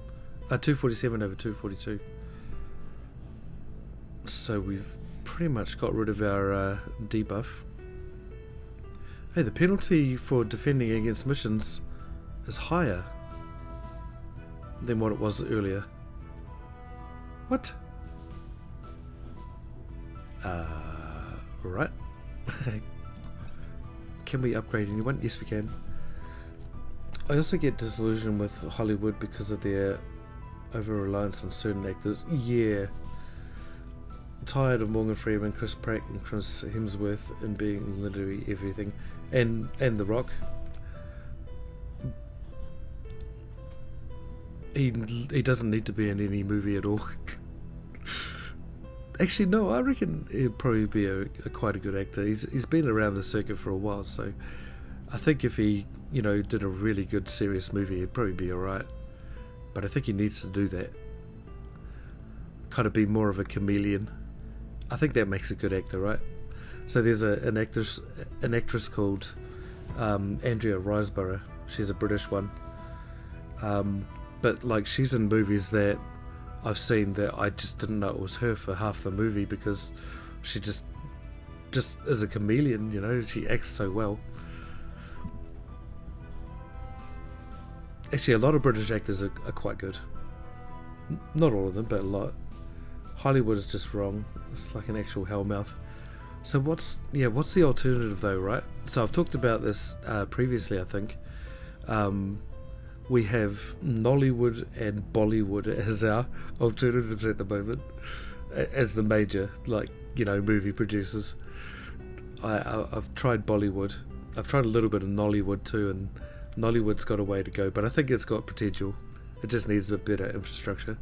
247 over 242. So we've pretty much got rid of our debuff. Hey, the penalty for defending against missions is higher than what it was earlier. What? Right. Can we upgrade anyone? Yes, we can. I also get disillusioned with Hollywood because of their over-reliance on certain actors. Yeah. Tired of Morgan Freeman, Chris Pratt and Chris Hemsworth and being literally everything. And The Rock. He doesn't need to be in any movie at all. Actually, no, I reckon he'd probably be quite a good actor. He's been around the circuit for a while, so I think if he, you know, did a really good serious movie, he'd probably be alright. But I think he needs to do that. Kind of be more of a chameleon. I think that makes a good actor, right? So there's an actress called Andrea Riseborough. She's a British one. But like she's in movies that I've seen that I just didn't know it was her for half the movie because she just is a chameleon, you know, she acts so well. Actually, a lot of British actors are quite good. Not all of them, but a lot. Hollywood is just wrong. It's like an actual hellmouth. So what's the alternative though, right? So I've talked about this previously, I think. We have Nollywood and Bollywood as our alternatives at the moment, as the major, like, you know, movie producers. I've tried Bollywood. I've tried a little bit of Nollywood too, and Nollywood's got a way to go, but I think it's got potential. It just needs a better infrastructure.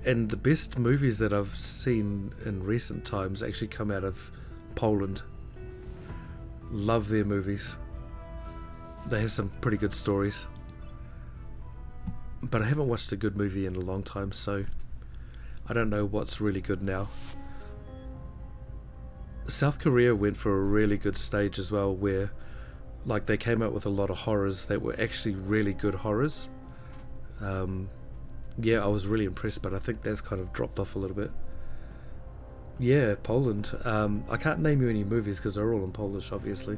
And the best movies that I've seen in recent times actually come out of Poland. Love their movies. They have some pretty good stories. But I haven't watched a good movie in a long time, so I don't know what's really good now. South Korea went for a really good stage as well, where like they came out with a lot of horrors that were actually really good horrors. Yeah, I was really impressed, but I think that's kind of dropped off a little bit. Yeah, Poland. I can't name you any movies because they're all in Polish, obviously.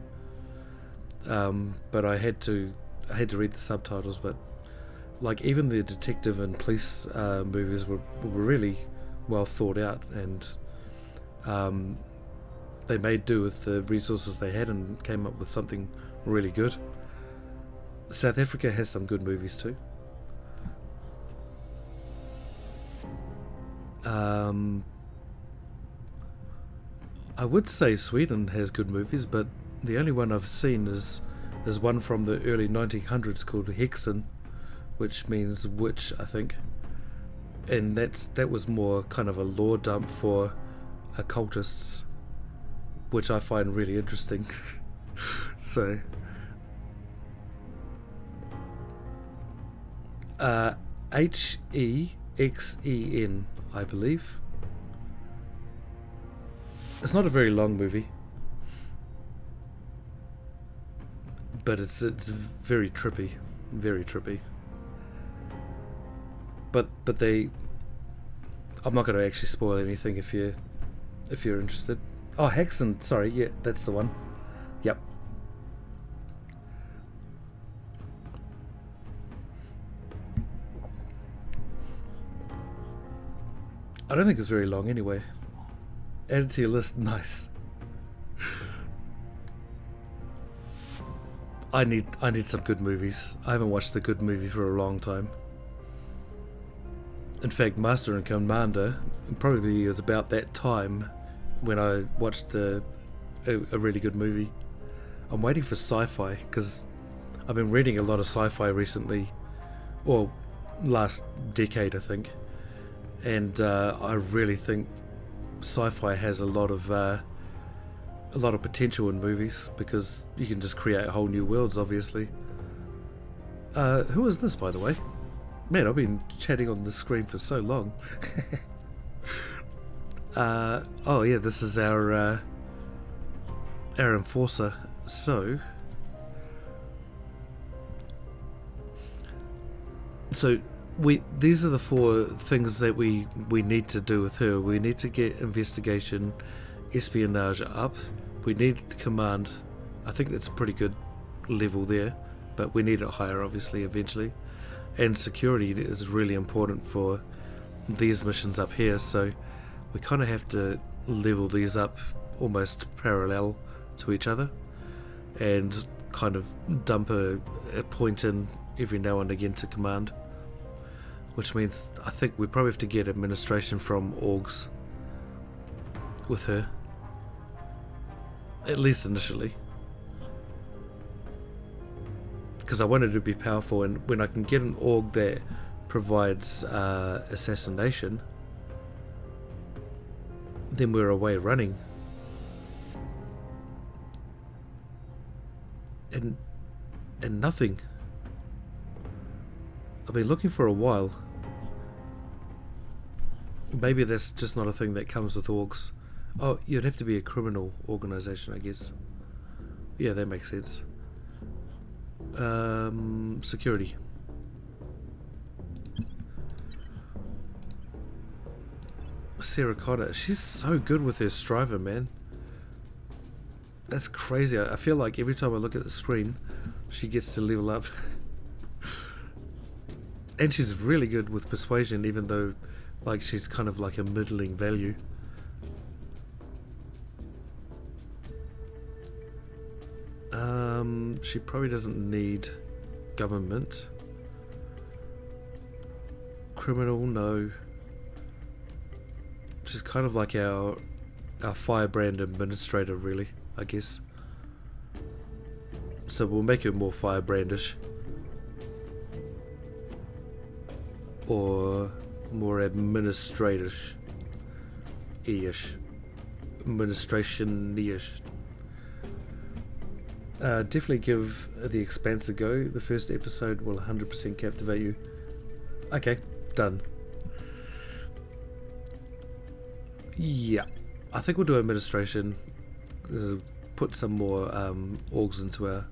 But I had to read the subtitles. But like even the detective and police movies were really well thought out, and they made do with the resources they had and came up with something really good. South Africa has some good movies too. I would say Sweden has good movies, but the only one I've seen is one from the early 1900s called Hexen, which means witch, I think. And that was more kind of a lore dump for occultists, which I find really interesting. So Hexen, I believe. It's not a very long movie, but it's very trippy, very trippy. But I'm not going to actually spoil anything if you're interested. Oh, Hexen, sorry, yeah, that's the one. Yep. I don't think it's very long anyway. Add it to your list, nice. I need some good movies. I haven't watched a good movie for a long time. In fact, Master and Commander probably is about that time when I watched a really good movie. I'm waiting for sci-fi because I've been reading a lot of sci-fi recently, or last decade I think, and I really think sci-fi has a lot of potential in movies because you can just create whole new worlds, obviously. Who is this, by the way? Man, I've been chatting on the screen for so long. Oh yeah, this is our enforcer. So these are the 4 things that we need to do with her. We need to get investigation, espionage up. We need command. I think that's a pretty good level there, but we need it higher, obviously, eventually. And security is really important for these missions up here, so we kind of have to level these up almost parallel to each other and kind of dump a point in every now and again to command, which means I think we probably have to get administration from orgs with her, at least initially, because I want her to be powerful, and when I can get an org that provides assassination, then we're away running. And nothing. I've been looking for a while. Maybe that's just not a thing that comes with orgs. Oh, you'd have to be a criminal organization, I guess. Yeah, that makes sense. Security. Sarah Connor, she's so good with her striver, man. That's crazy. I feel like every time I look at the screen, she gets to level up. And she's really good with persuasion, even though like she's kind of like a middling value. She probably doesn't need government. Criminal, no. She's kind of like our firebrand administrator, really, I guess. So we'll make her more firebrandish. Or more administrative-ish. Administration-ish. Definitely give The Expanse a go. The first episode will 100% captivate you. Okay, done. Yeah, I think we'll do administration. Put some more orgs into our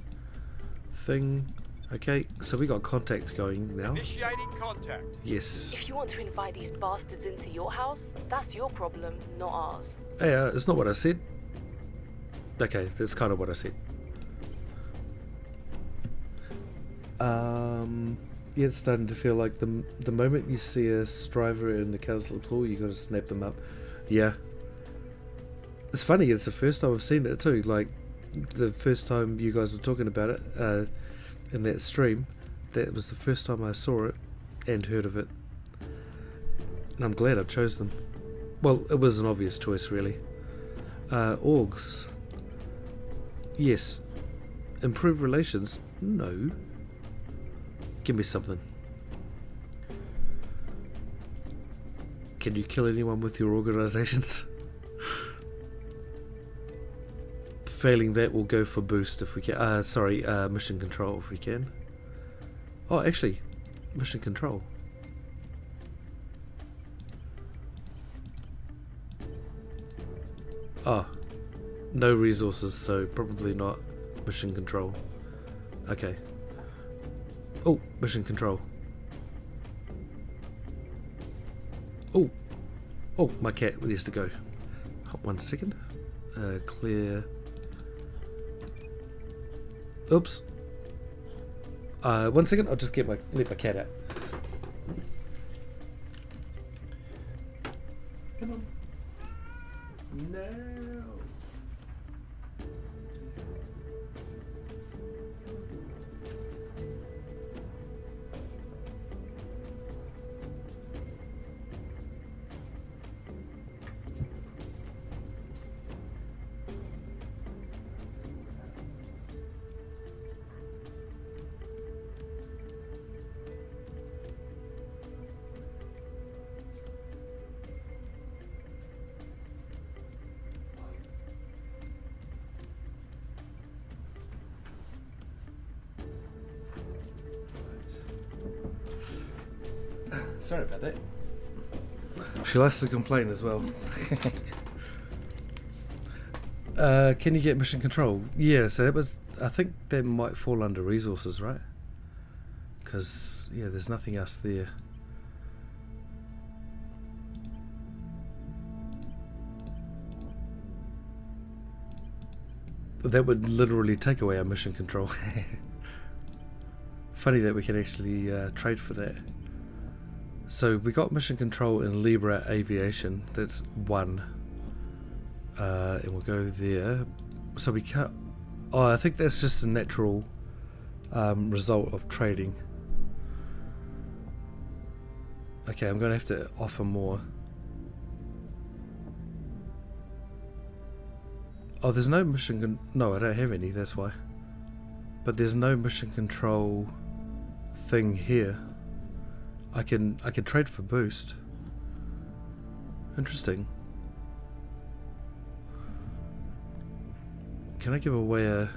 thing. Okay, so we got contact going now. Initiating contact. Yes. If you want to invite these bastards into your house, that's your problem, not ours. Hey, it's not what I said. Okay, that's kind of what I said. Yeah, it's starting to feel like the moment you see a striver in the council pool, you gotta snap them up. Yeah. It's funny, it's the first time I've seen it too. Like, the first time you guys were talking about it in that stream, that was the first time I saw it and heard of it. And I'm glad I chose them. Well, it was an obvious choice, really. Orgs. Yes. Improve relations? No. Give me something. Can you kill anyone with your organizations? Failing that, we'll go for boost if we can. Sorry, mission control if we can. Oh, actually, mission control. Oh, no resources, so probably not mission control. Okay. Oh, mission control. Oh, oh, my cat needs to go. 1 second. Clear. Oops. 1 second. I'll just let my cat out. Come on. No. Sorry about that. She likes to complain as well. Can you get mission control? Yeah, so that was. I think that might fall under resources, right? Because yeah, there's nothing else there. That would literally take away our mission control. Funny that we can actually trade for that. So we got mission control in Libra Aviation. That's 1. And we'll go there. So we can't. Oh, I think that's just a natural result of trading. Okay, I'm going to have to offer more. Oh, there's no mission. No, I don't have any. That's why. But there's no mission control thing here. I can trade for boost. Interesting. Can I give away a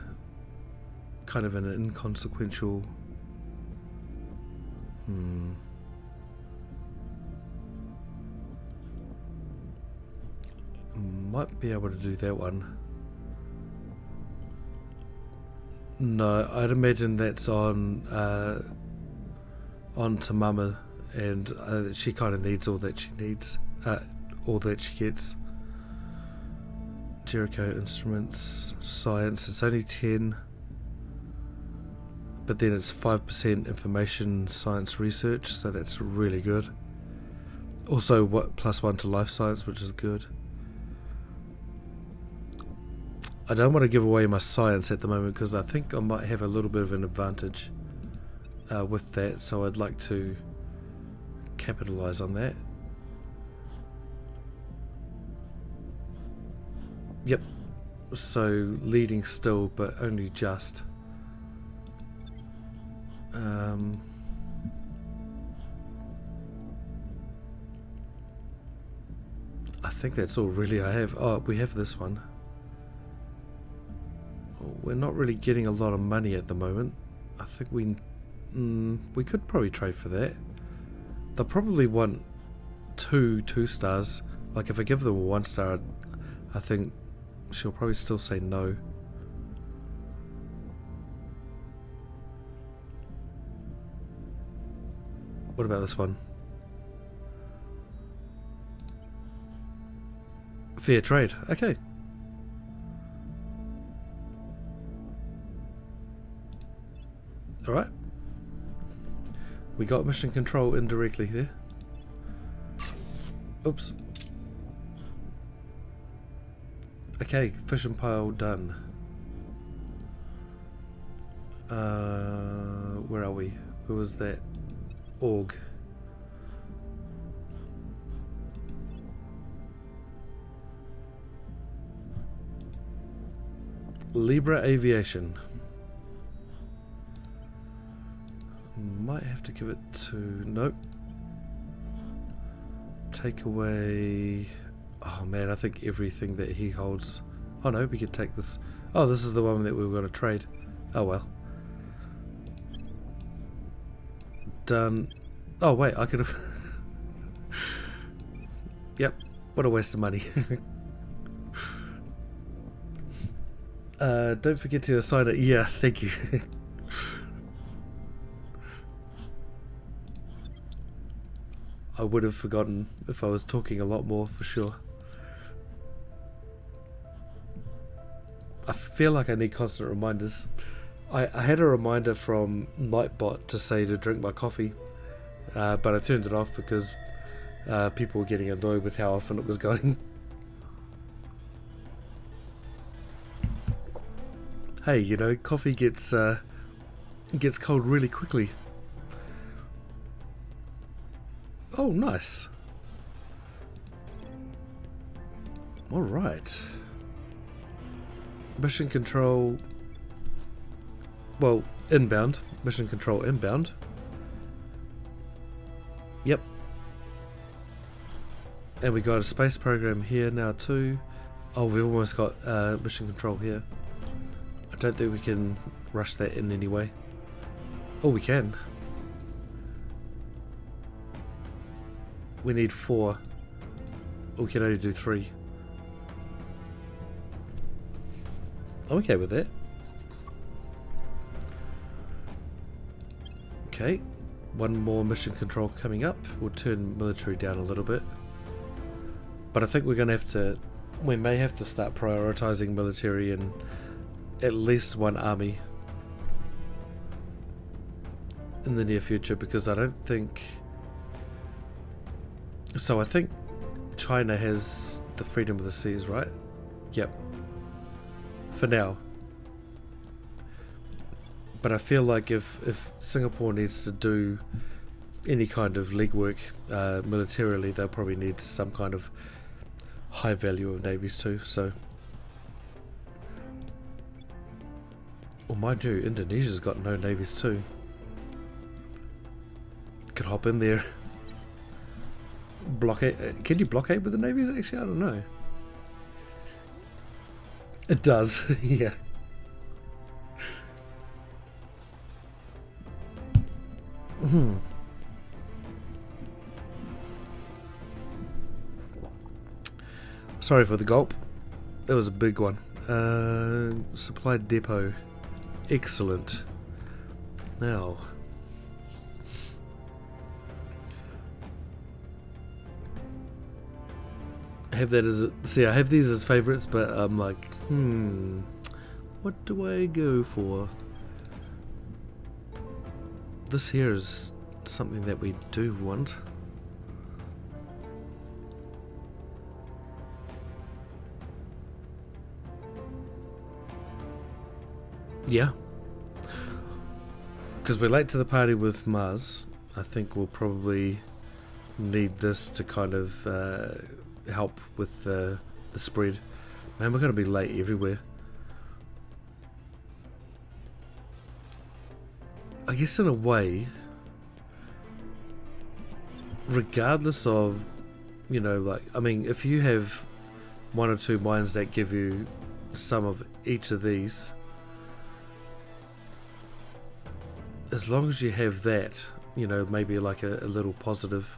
kind of an inconsequential? Might be able to do that one. No, I'd imagine that's on Tamama, and she kind of needs all that she needs, all that she gets. Jericho Instruments, Science, it's only 10, but then it's 5% Information Science Research, so that's really good. Also, +1 to Life Science, which is good. I don't want to give away my science at the moment because I think I might have a little bit of an advantage with that, so I'd like to capitalize on that. Yep, so leading still, but only just. I think that's all really I have. Oh, we have this one. We're not really getting a lot of money at the moment. I think we could probably trade for that. They'll probably want 2 stars. Like if I give them a 1 star, I think she'll probably still say no. What about this one? Fair trade. Okay. Alright. We got mission control indirectly there. Oops. Okay, fission pile done. Where are we? Where was that? Org. Libra Aviation. Might have to give it to... Nope. Take away... Oh man, I think everything that he holds... Oh no, we could take this... Oh, this is the one that we were going to trade. Oh well. Done. Oh wait, I could have... Yep, what a waste of money. Don't forget to assign it. Yeah, thank you. I would have forgotten if I was talking a lot more, for sure. I feel like I need constant reminders. I had a reminder from Nightbot to say to drink my coffee, but I turned it off because people were getting annoyed with how often it was going. Hey, you know, coffee gets cold really quickly. Oh, nice. All right. Mission control. Well, inbound. Mission control inbound. Yep. And we got a space program here now too. Oh, we almost got mission control here. I don't think we can rush that in anyway. Oh, we can. We need 4. We can only do 3. I'm okay with that. Okay, one more mission control coming up. We'll turn military down a little bit. But I think we're going to have to... We may have to start prioritizing military in at least one army in the near future, because I don't think... So I think China has the freedom of the seas, right? Yep. For now. But I feel like if Singapore needs to do any kind of legwork militarily, they'll probably need some kind of high value of navies too, so... Well, mind you, Indonesia's got no navies too. Could hop in there. Blockade. Can you blockade with the navies actually? I don't know. It does, yeah. Sorry for the gulp. That was a big one. Supply depot. Excellent. Now. I have that as... See, I have these as favourites, but I'm like, what do I go for? This here is something that we do want. Yeah. Because we're late to the party with Mars. I think we'll probably need this to kind of help with the spread. Man, we're going to be late everywhere. I guess in a way, regardless of, you know, like, I mean, if you have 1 or 2 mines that give you some of each of these, as long as you have that, you know, maybe like a little positive.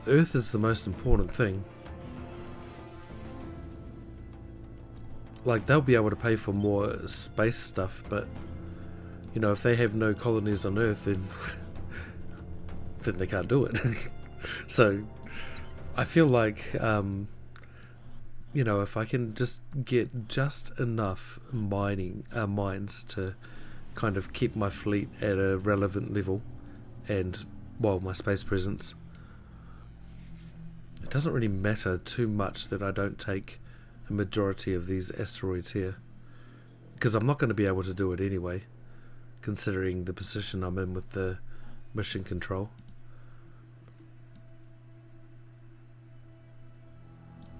Earth is the most important thing. Like, they'll be able to pay for more space stuff, but you know, if they have no colonies on Earth, then then they can't do it. So I feel like you know, if I can just get just enough mines to kind of keep my fleet at a relevant level, and well, my space presence, it doesn't really matter too much that I don't take a majority of these asteroids here, because I'm not going to be able to do it anyway, considering the position I'm in with the mission control.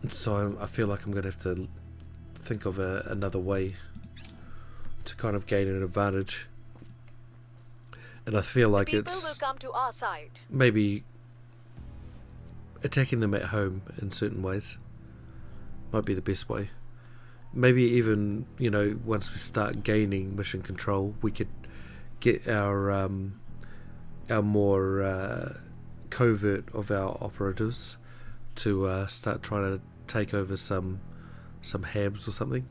So I feel like I'm going to have to think of another way to kind of gain an advantage. And I feel like People it's will come to our side. maybe attacking them at home in certain ways might be the best way. Maybe even, you know, once we start gaining mission control, we could get our more covert of our operatives to start trying to take over some habs or something.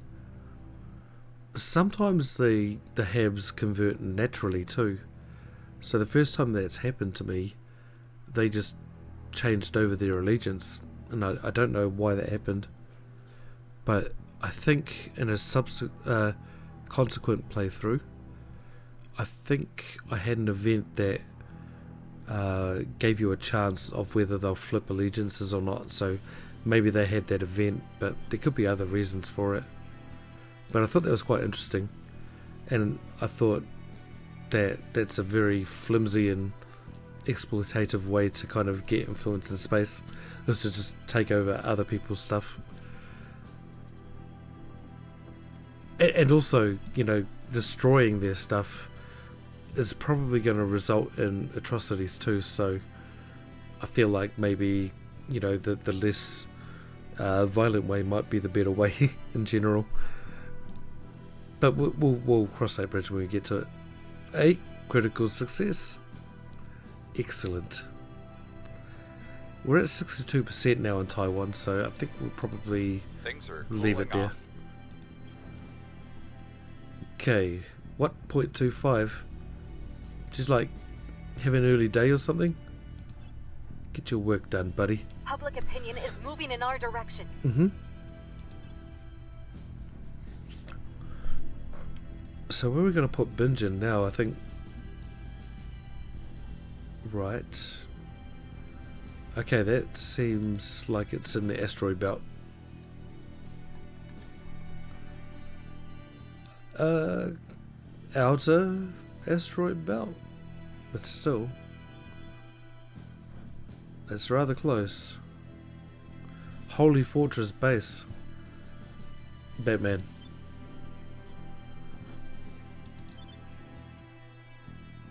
Sometimes the habs convert naturally too. So the first time that's happened to me, they just changed over their allegiance, and I don't know why that happened, but I think in a consequent playthrough, I think I had an event that gave you a chance of whether they'll flip allegiances or not. So maybe they had that event, but there could be other reasons for it. But I thought that was quite interesting, and I thought that that's a very flimsy and exploitative way to kind of get influence in space, is to just take over other people's stuff. And also, you know, destroying their stuff is probably going to result in atrocities too, so I feel like maybe, you know, the less violent way might be the better way in general. But we'll cross that bridge when we get to it. A critical success. Excellent. We're at 62% now in Taiwan, so I think we'll probably leave it there. Okay, what, 0.25? Just like have an early day or something? Get your work done, buddy. Public opinion is moving in our direction. Mm-hmm. So where are we going to put Bingen now? I think... Right. Okay, that seems like it's in the asteroid belt. Outer asteroid belt? But still... It's rather close. Holy Fortress Base. Batman.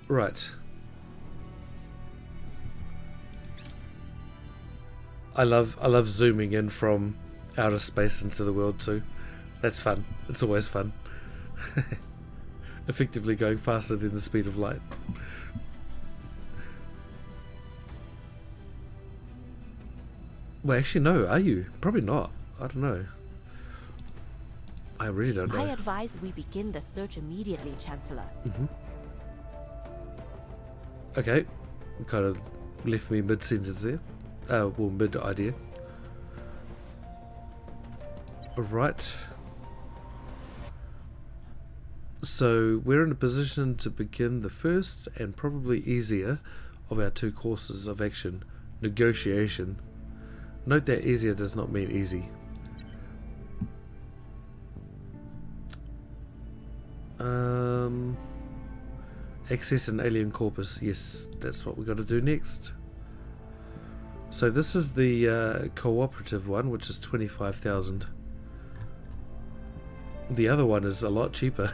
Right. I love zooming in from outer space into the world too. That's fun. It's always fun. Effectively going faster than the speed of light. Well, actually no, are you? Probably not. I don't know. I really don't know. I advise we begin the search immediately, Chancellor. Mm-hmm. Okay, kind of left me mid-sentence there. Well, mid-idea. Right. So, we're in a position to begin the first and probably easier of our two courses of action, negotiation. Note that easier does not mean easy. Access an alien corpus. Yes, that's what we got to do next. So this is the cooperative one, which is 25,000. The other one is a lot cheaper,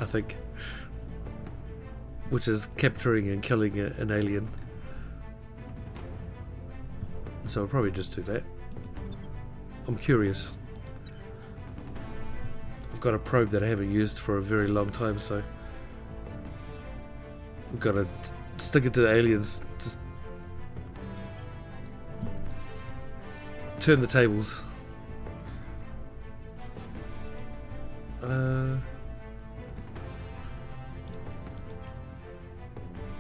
I think, which is capturing and killing an alien. So I'll probably just do that. I'm curious. I've got a probe that I haven't used for a very long time, so I've got to stick it to the aliens. Just turn the tables.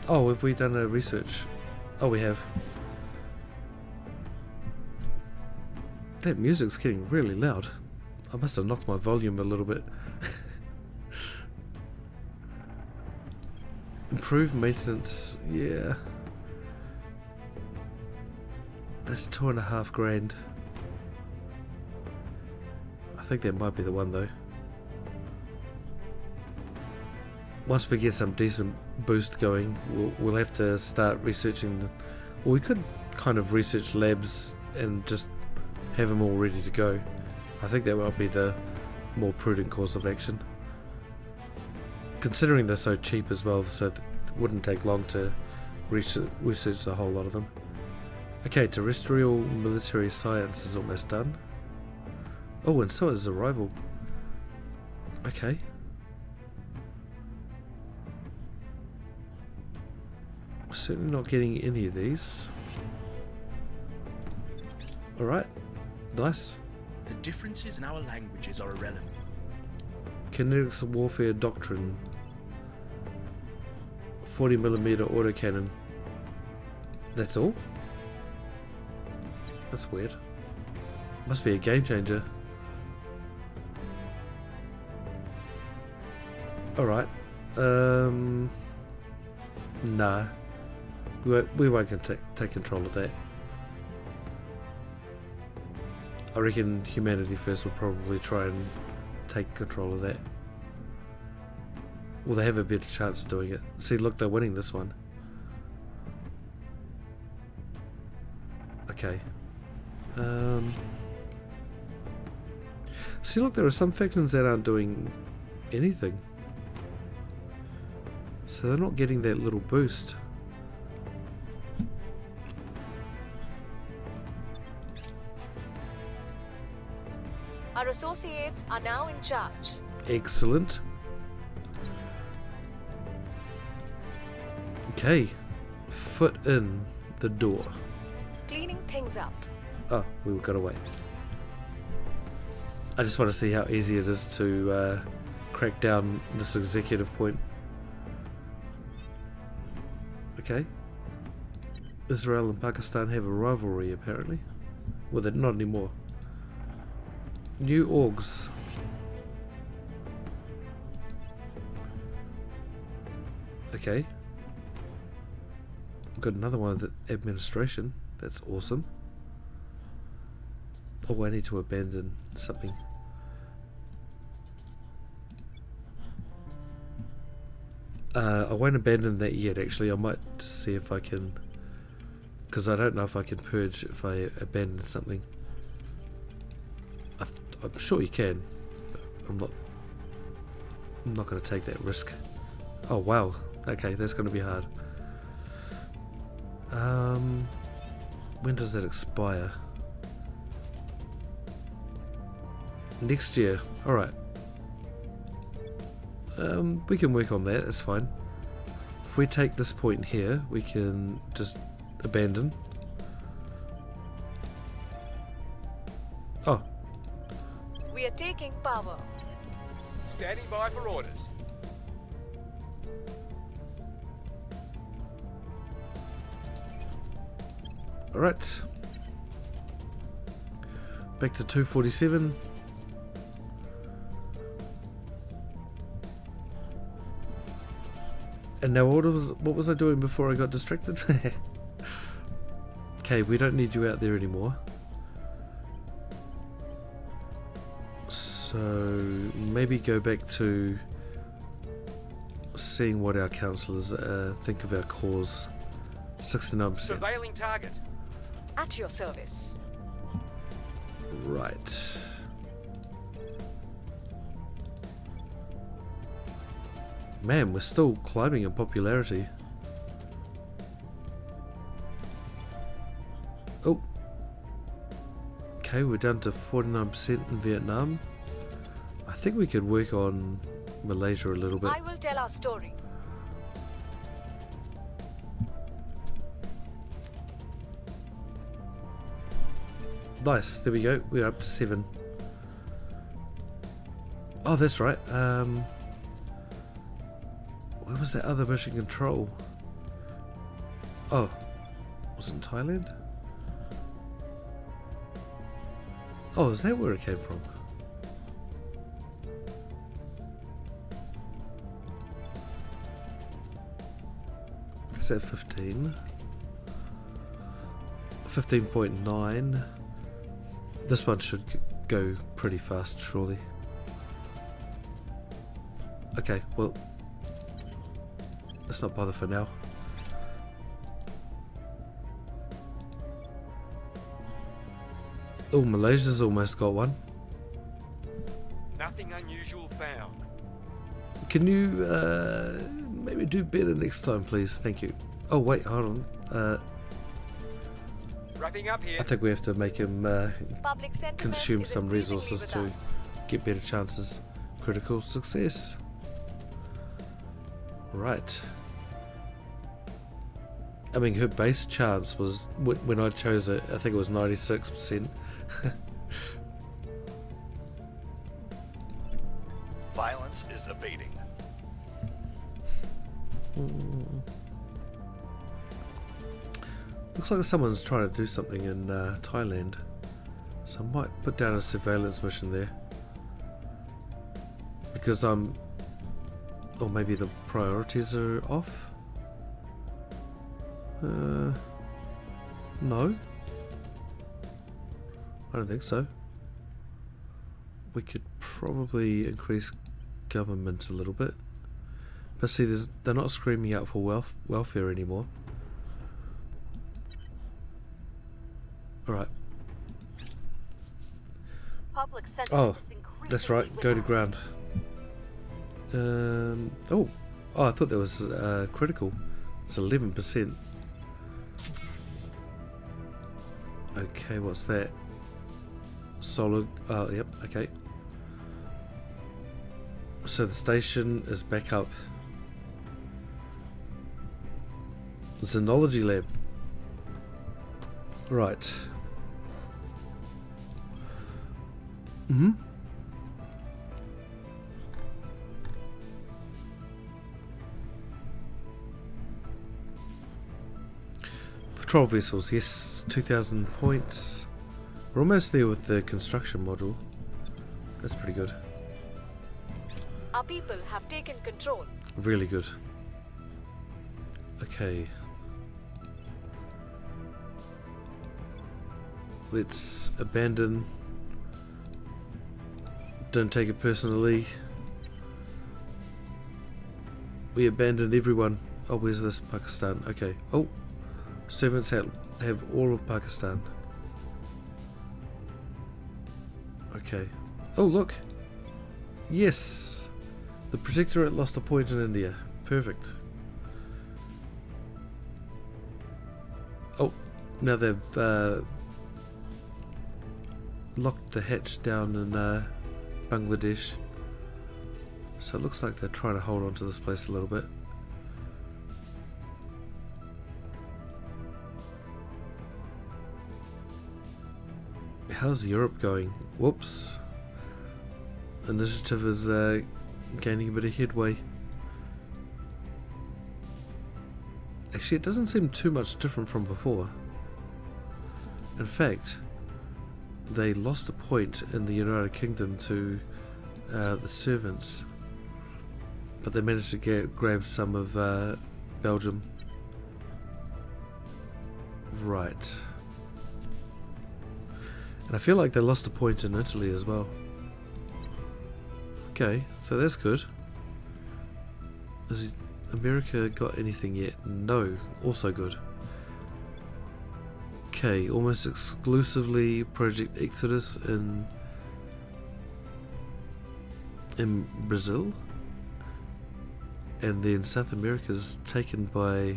Oh, have we done a research? Oh, we have. That music's getting really loud. I must have knocked my volume a little bit. Improved maintenance, yeah. That's $2,500. I think that might be the one though. Once we get some decent boost going, we'll have to start researching. Well, we could kind of research labs and just have them all ready to go. I think that might be the more prudent course of action. Considering they're so cheap as well, so it wouldn't take long to research a whole lot of them. Okay, terrestrial military science is almost done. Oh, and so is arrival. Okay. We're certainly not getting any of these. Alright, nice. The differences in our languages are irrelevant. Kinetics warfare doctrine. 40mm autocannon. That's all? That's weird. Must be a game changer. Alright. Nah. We won't take control of that. I reckon Humanity First will probably try and take control of that. Well, they have a better chance of doing it. See, look, they're winning this one. Okay. See, look, there are some factions that aren't doing anything. So they're not getting that little boost. Our associates are now in charge. Excellent. Okay. Foot in the door. Cleaning things up. Oh, we've got to wait. I just want to see how easy it is to crack down this executive point. Okay. Israel and Pakistan have a rivalry, apparently. Well, they're not anymore. New orgs. Okay. We've got another one of the administration. That's awesome. Oh, I need to abandon something. I won't abandon that yet, actually. I might just see if I can, because I don't know if I can purge if I abandon something. I'm sure you can, but I'm not going to take that risk. Oh wow, okay, that's going to be hard. When does that expire? Next year. Alright. We can work on that, it's fine. If we take this point here, we can just abandon. Oh. We are taking power. Standing by for orders. Alright. Back to 247. And now what was I doing before I got distracted? Okay, we don't need you out there anymore. So maybe go back to seeing what our councillors think of our cause. 69%. Surveilling target. At your service. Right. Man, we're still climbing in popularity. Oh. Okay, we're down to 49% in Vietnam. I think we could work on Malaysia a little bit. I will tell our story. Nice, there we go. We're up to 7. Oh, that's right. Where was that other mission control? Oh, was it in Thailand? Oh, is that where it came from? Is that 15? 15.9. This one should go pretty fast, surely. Okay, well, let's not bother for now. Oh, Malaysia's almost got one. Nothing unusual found. Can you maybe do better next time, please? Thank you. Oh wait, hold on. Wrapping up here. I think we have to make him Public sentiment consume is some increasingly resources with to us. get better chances. Critical success. Right. I mean, her base chance was, when I chose it, I think it was 96%. Violence is abating. Looks like someone's trying to do something in Thailand. So I might put down a surveillance mission there. Because or maybe the priorities are off? No. I don't think so. We could probably increase government a little bit. But see, they're not screaming out for welfare anymore. Alright. Public sentiment Oh, is increasingly that's right. with Go to us. ground. Oh, I thought that was critical. It's 11%. Okay, what's that? Solar. Oh, yep. Okay. So the station is back up. Xenology lab. Right. Patrol vessels, yes, 2,000 points. We're almost there with the construction module. That's pretty good. Our people have taken control. Really good. Okay. Let's abandon. Don't take it personally. We abandoned everyone. Oh, where's this? Pakistan. Okay. Oh. Servants have all of Pakistan. Okay. Oh, look. Yes. The Protectorate lost a point in India. Perfect. Oh, now they've locked the hatch down in Bangladesh. So it looks like they're trying to hold on to this place a little bit. How's Europe going? Whoops. Initiative is gaining a bit of headway. Actually, it doesn't seem too much different from before. In fact, they lost a point in the United Kingdom to the servants, but they managed to grab some of Belgium. Right. And I feel like they lost a point in Italy as well. Okay, so that's good. Has America got anything yet? No, also good. Okay, almost exclusively Project Exodus in Brazil. And then South America's taken by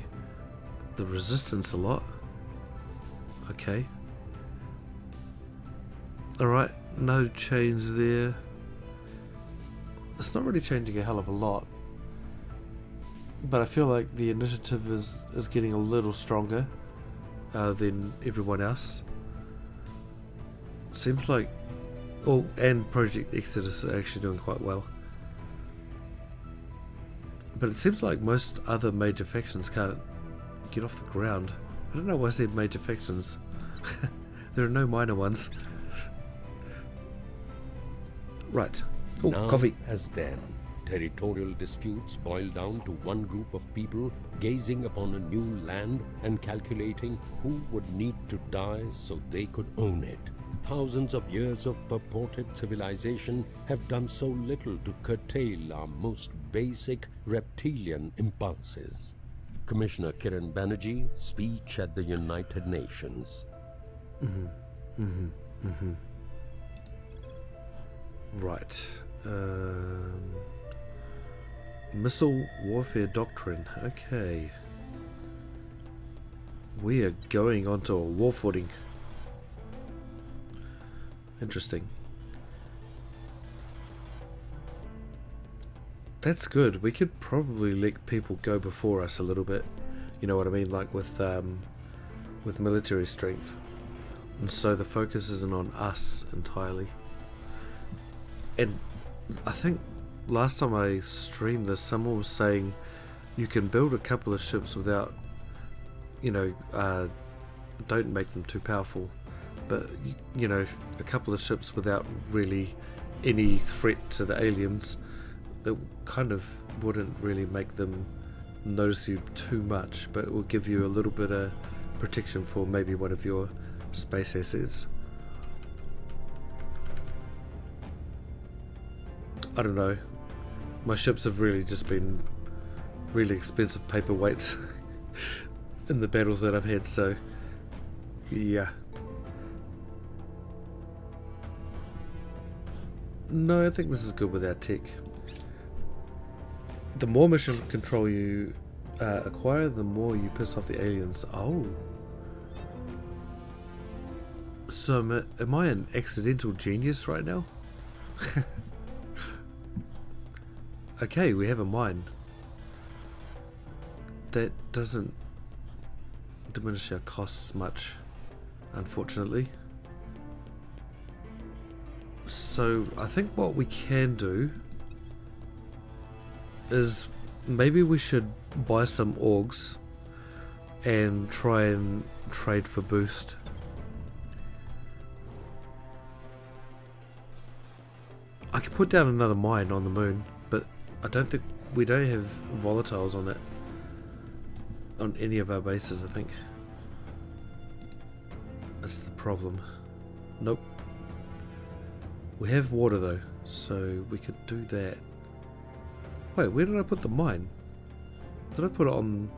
the Resistance a lot. Okay. Alright, no change there. It's not really changing a hell of a lot. But I feel like the initiative is getting a little stronger than everyone else. Seems like... Oh, and Project Exodus are actually doing quite well. But it seems like most other major factions can't get off the ground. I don't know why I said major factions. There are no minor ones. Right. Oh, now, coffee. as then, territorial disputes boil down to one group of people gazing upon a new land and calculating who would need to die so they could own it. Thousands of years of purported civilization have done so little to curtail our most basic reptilian impulses. Commissioner Kiran Banerjee, speech at the United Nations. Right. Missile warfare doctrine. Okay. We are going onto a war footing. Interesting. That's good. We could probably let people go before us a little bit. You know what I mean? Like with military strength. And so the focus isn't on us entirely. And I think last time I streamed this, someone was saying you can build a couple of ships without, you know, don't make them too powerful, but, you know, a couple of ships without really any threat to the aliens that kind of wouldn't really make them notice you too much, but it will give you a little bit of protection for maybe one of your space assets. I don't know. My ships have really just been really expensive paperweights in the battles that I've had, so yeah. No, I think this is good with our tech. The more mission control you acquire, the more you piss off the aliens. Oh. So am I an accidental genius right now? Okay, we have a mine. That doesn't diminish our costs much, unfortunately. So I think what we can do is maybe we should buy some orgs and try and trade for boost. I can put down another mine on the moon, but I don't think we don't have volatiles on it, on any of our bases. I think that's the problem. Nope. We have water though, so we could do that. Wait, where did I put the mine? Did I put it on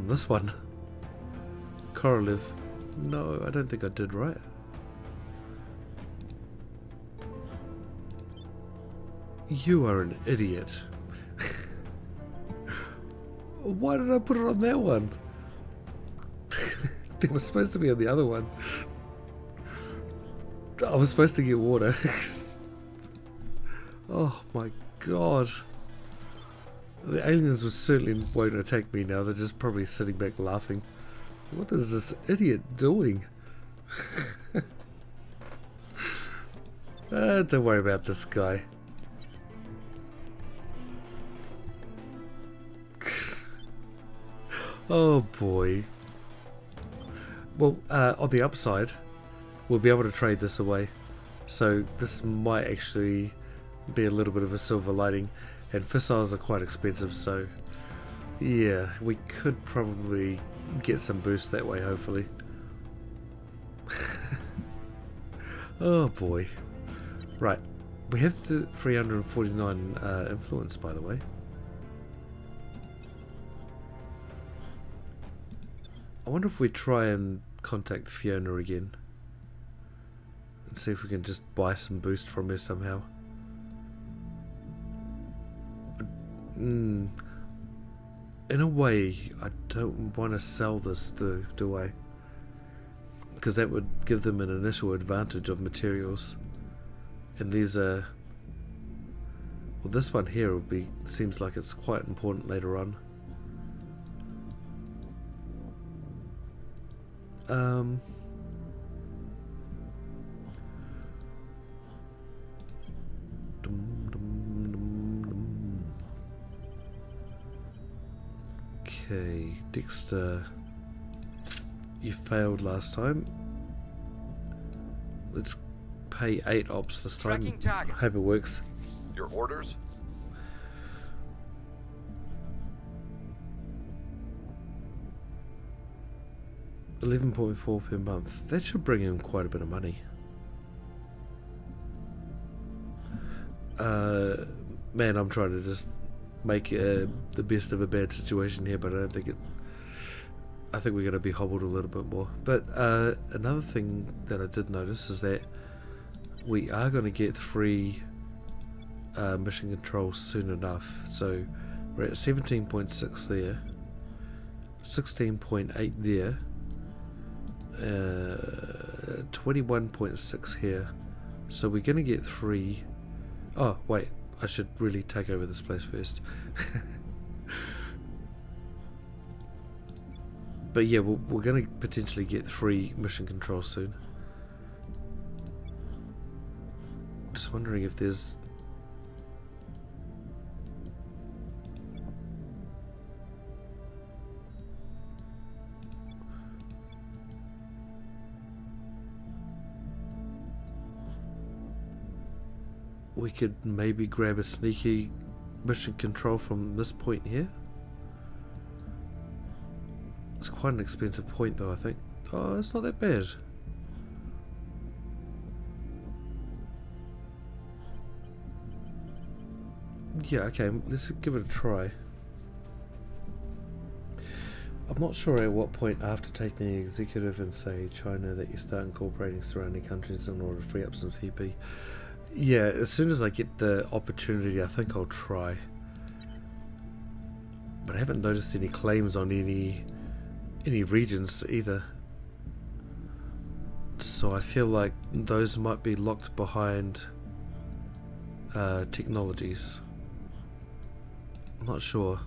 this one? Korolev. No, I don't think I did, right? You are an idiot. Why did I put it on that one? They were supposed to be on the other one. I was supposed to get water. Oh my god. The aliens certainly won't attack me now. They're just probably sitting back laughing. What is this idiot doing? Don't worry about this guy. Oh boy. Well, on the upside, we'll be able to trade this away. So this might actually be a little bit of a silver lining. And fissiles are quite expensive, so yeah, we could probably get some boost that way, hopefully. Oh boy. Right, we have the 349 influence, by the way. I wonder if we try and contact Fiona again and see if we can just buy some boost from her somehow. In a way, I don't want to sell this though, do I? Because that would give them an initial advantage of materials. And these are... well, this one here will be, seems like it's quite important later on. Okay, Dexter, you failed last time. Let's pay 8 ops this time. I hope it works. Your orders? $11.4 per month. That should bring in quite a bit of money. Man, I'm trying to just make the best of a bad situation here, but I don't think it. I think we're going to be hobbled a little bit more. But another thing that I did notice is that we are going to get 3 mission control soon enough. So we're at 17.6 there, 16.8 there, 21.6 here. So we're going to get 3. Oh wait, I should really take over this place first. But yeah, we're going to potentially get 3 mission controls soon. Just wondering if there's... we could maybe grab a sneaky mission control from this point here. It's quite an expensive point though, I think. Oh, it's not that bad. Yeah, okay, let's give it a try. I'm not sure at what point after taking the executive in, say, China, that you start incorporating surrounding countries in order to free up some TP. Yeah, as soon as I get the opportunity, I think I'll try. But I haven't noticed any claims on any regions either. So I feel like those might be locked behind technologies. I'm not sure.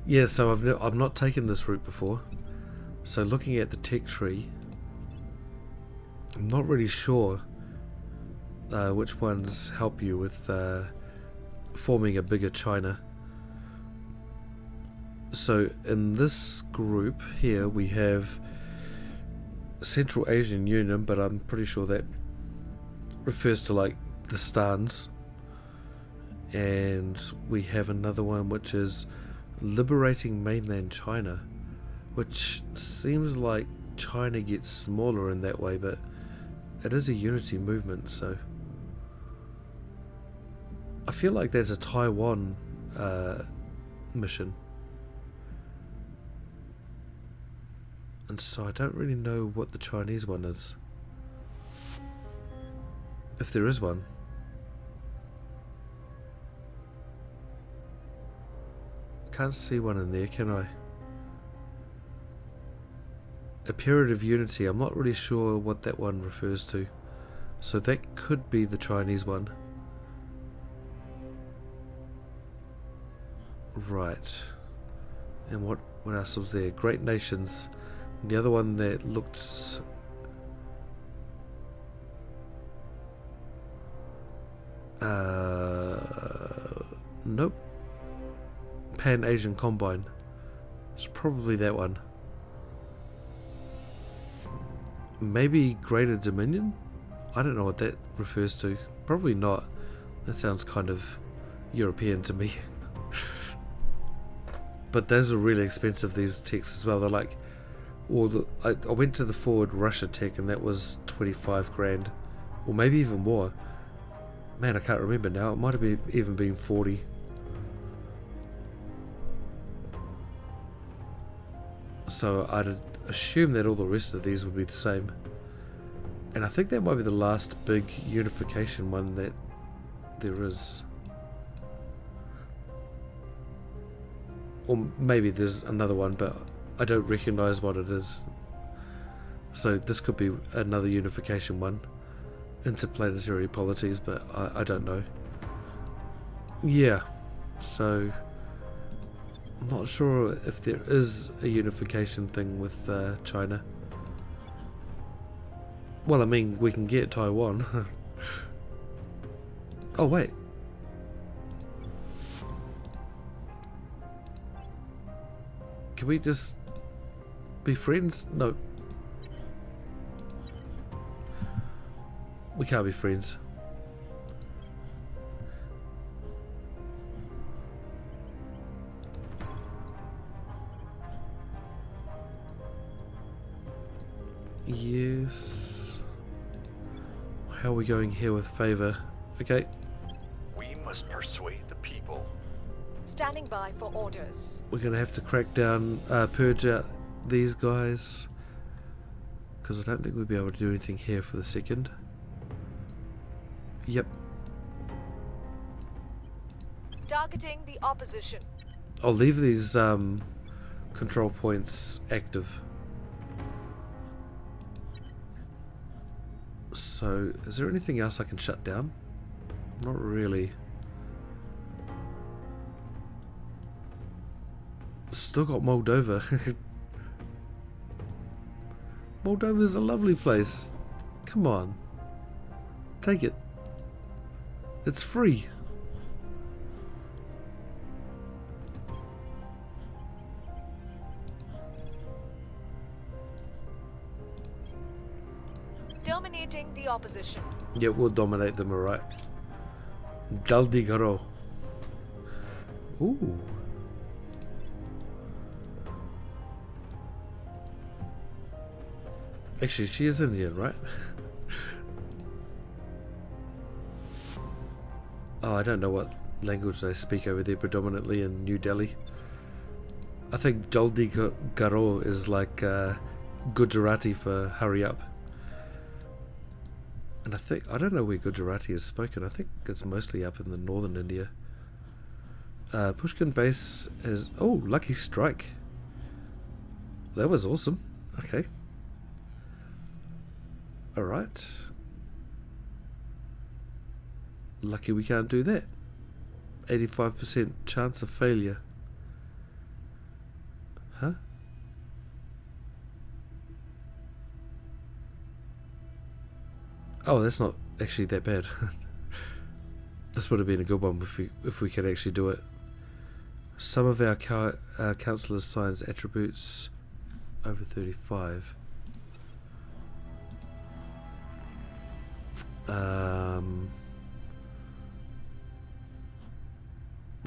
Yeah, so I've not taken this route before. So looking at the tech tree, I'm not really sure which ones help you with forming a bigger China. So in this group here we have Central Asian Union, but I'm pretty sure that refers to like the stans. And we have another one which is Liberating Mainland China, which seems like China gets smaller in that way, but it is a unity movement, so I feel like there's a Taiwan mission, and so I don't really know what the Chinese one is, if there is one. Can't see one in there, can I? A period of unity, I'm not really sure what that one refers to, so that could be the Chinese one. Right. And what else was there? Great Nations. And the other one that looked... nope. Pan-Asian Combine. It's probably that one. Maybe Greater Dominion? I don't know what that refers to. Probably not. That sounds kind of European to me. But those are really expensive, these techs as well. They're like... Well, I went to the Forward Russia tech and that was 25 grand. Or maybe even more. Man, I can't remember now. It might have even been 40. So I'd assume that all the rest of these would be the same. And I think that might be the last big unification one that there is. Or maybe there's another one, but I don't recognize what it is. So this could be another unification one. Interplanetary polities, but I don't know. Yeah, so... I'm not sure if there is a unification thing with China. Well, I mean, we can get Taiwan. Oh, wait. Can we just be friends? No. We can't be friends. Yes. How are we going here with favor? Okay. We must persuade the people. Standing by for orders. We're gonna have to crack down, purge out these guys. Because I don't think we'll be able to do anything here for the second. Yep. Targeting the opposition. I'll leave these control points active. So, is there anything else I can shut down? Not really. Still got Moldova. Moldova's a lovely place. Come on. Take it. It's free. Dominating the opposition. Yeah, we'll dominate them, alright. Jaldi Garo. Ooh. Actually, she is Indian, right? Oh, I don't know what language they speak over there predominantly in New Delhi. I think Jaldi Garo is like Gujarati for hurry up. And I don't know where Gujarati is spoken. I think it's mostly up in the northern India. Pushkin base is... Oh, lucky strike. That was awesome. Okay. Alright. Lucky we can't do that. 85% chance of failure. Huh? Oh, that's not actually that bad. This would have been a good one if we could actually do it. Some of our councillors' signs attributes over 35.